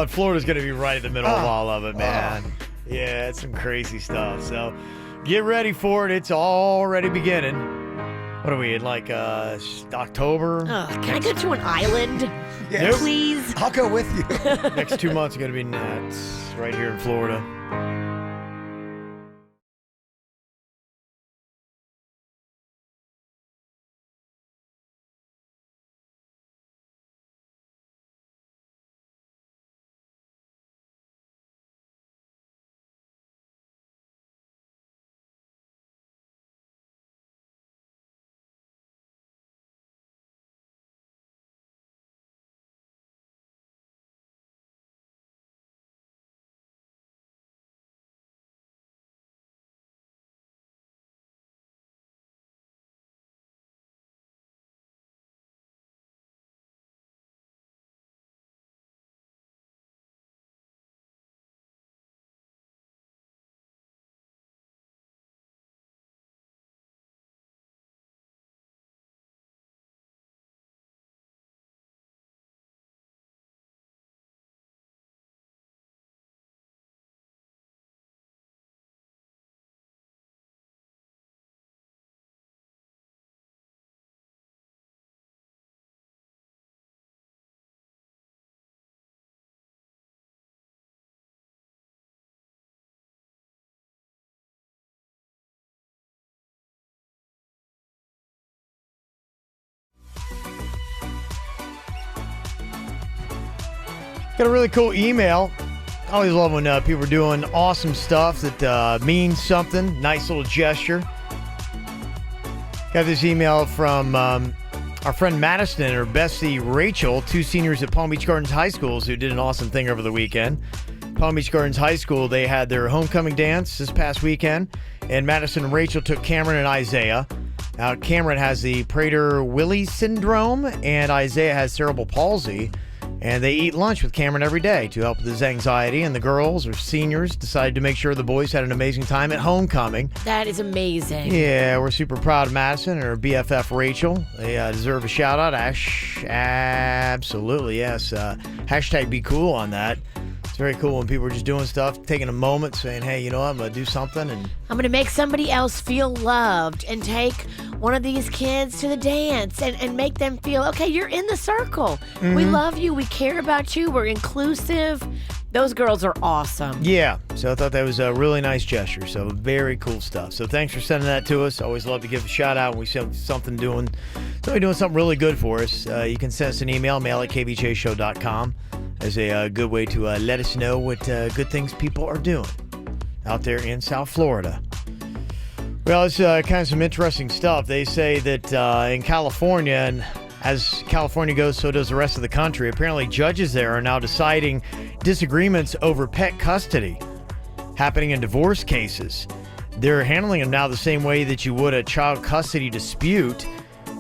Speaker 2: Florida's going to be right in the middle of all of it, man. Yeah, it's some crazy stuff. So get ready for it. It's already beginning. What are we in, October?
Speaker 4: Can I go to an island?
Speaker 3: Yes.
Speaker 4: Please?
Speaker 3: I'll go with you.
Speaker 2: Next 2 months are going to be nuts right here in Florida. Got a really cool email. I always love when people are doing awesome stuff that means something. Nice little gesture. Got this email from our friend Madison and her bestie Rachel, two seniors at Palm Beach Gardens High Schools who did an awesome thing over the weekend. Palm Beach Gardens High School, they had their homecoming dance this past weekend, and Madison and Rachel took Cameron and Isaiah. Now, Cameron has the Prader-Willi syndrome, and Isaiah has cerebral palsy. And they eat lunch with Cameron every day to help with his anxiety. And the girls, or seniors, decided to make sure the boys had an amazing time at homecoming.
Speaker 4: That is amazing.
Speaker 2: Yeah, we're super proud of Madison and her BFF Rachel. They deserve a shout out. Absolutely, yes. Hashtag be cool on that. It's very cool when people are just doing stuff, taking a moment, saying, hey, you know what, I'm going to do something. And
Speaker 4: I'm going to make somebody else feel loved and take one of these kids to the dance and make them feel, okay, you're in the circle. Mm-hmm. We love you. We care about you. We're inclusive. Those girls are awesome.
Speaker 2: Yeah, so I thought that was a really nice gesture. So very cool stuff. So thanks for sending that to us. Always love to give a shout out when we see somebody doing something really good for us. You can send us an email, mail@kvjshow.com, as a good way to let us know what good things people are doing out there in South Florida. Well, it's kind of some interesting stuff. They say that in California, and as California goes, so does the rest of the country. Apparently, judges there are now deciding disagreements over pet custody happening in divorce cases. They're handling them now the same way that you would a child custody dispute.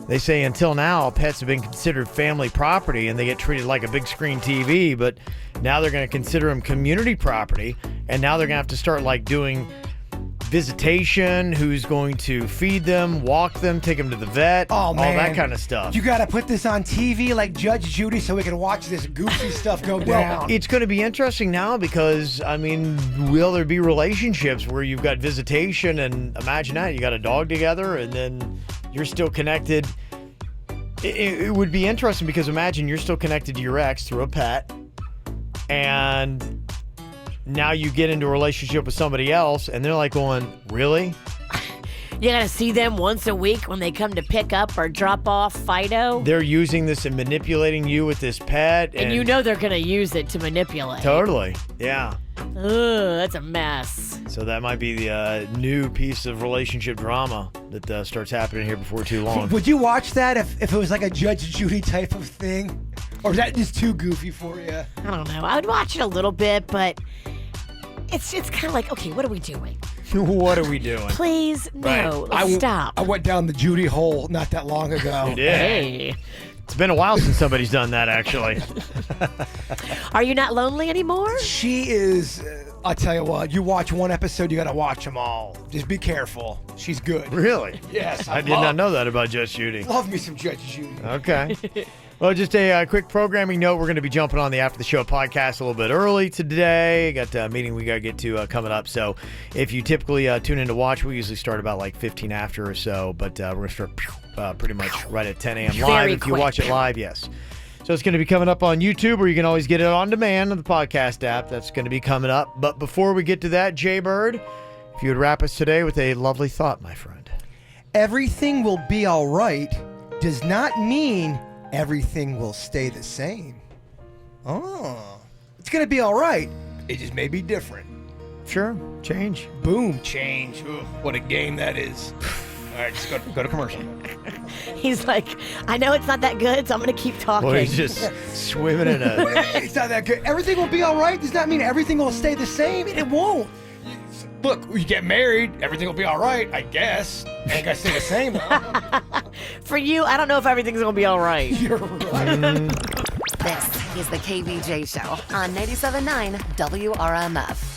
Speaker 2: They say until now, pets have been considered family property and they get treated like a big screen TV, but now they're going to consider them community property, and now they're going to have to start doing visitation, who's going to feed them, walk them, take them to the vet, all that kind of stuff.
Speaker 3: You got to put this on TV like Judge Judy so we can watch this goofy stuff go down.
Speaker 2: It's going to be interesting now because, will there be relationships where you've got visitation, and imagine that, you got a dog together and then you're still connected. It would be interesting because imagine you're still connected to your ex through a pet, and now you get into a relationship with somebody else, and they're like going, really?
Speaker 4: You gotta see them once a week when they come to pick up or drop off Fido.
Speaker 2: They're using this and manipulating you with this pet.
Speaker 4: And you know they're gonna use it to manipulate.
Speaker 2: Totally, yeah.
Speaker 4: Ugh, that's a mess.
Speaker 2: So that might be the new piece of relationship drama that starts happening here before too long.
Speaker 3: Would you watch that if it was like a Judge Judy type of thing? Or is that just too goofy for you?
Speaker 4: I don't know. I would watch it a little bit, but it's kind of like, okay, what are we doing?
Speaker 2: What are we doing?
Speaker 4: Please, no. Let's stop.
Speaker 3: I went down the Judy hole not that long ago.
Speaker 2: You did.
Speaker 4: Hey.
Speaker 2: It's been a while since somebody's done that, actually.
Speaker 4: Are you not lonely anymore?
Speaker 3: She is. I'll tell you what. You watch one episode, you got to watch them all. Just be careful. She's good.
Speaker 2: Really?
Speaker 3: Yes.
Speaker 2: I did not know that about Judge Judy.
Speaker 3: Love me some Judge Judy.
Speaker 2: Okay. Well, just a quick programming note. We're going to be jumping on the After the Show podcast a little bit early today. Got a meeting we got to get to coming up. So if you typically tune in to watch, we usually start about 15 after or so. But we're going to start pretty much right at 10 a.m. live. If you watch it live, yes. So it's going to be coming up on YouTube, or you can always get it on demand on the podcast app. That's going to be coming up. But before we get to that, Jay Bird, if you would wrap us today with a lovely thought, my friend.
Speaker 3: Everything will be all right does not mean everything will stay the same. Oh, it's going to be all right. It just may be different.
Speaker 2: Sure, change.
Speaker 3: Boom, change. Ugh, what a game that is. All right, just go to commercial.
Speaker 4: He's like, I know it's not that good, so I'm going to keep talking.
Speaker 2: Well, he's just swimming in a...
Speaker 3: It's not that good. Everything will be all right does not mean everything will stay the same, and it won't. Look, we get married, everything will be all right, I guess. Ain't gonna stay the same, though.
Speaker 4: For you, I don't know if everything's going to be all right.
Speaker 3: You're right.
Speaker 14: This is the KVJ Show on 97.9 WRMF.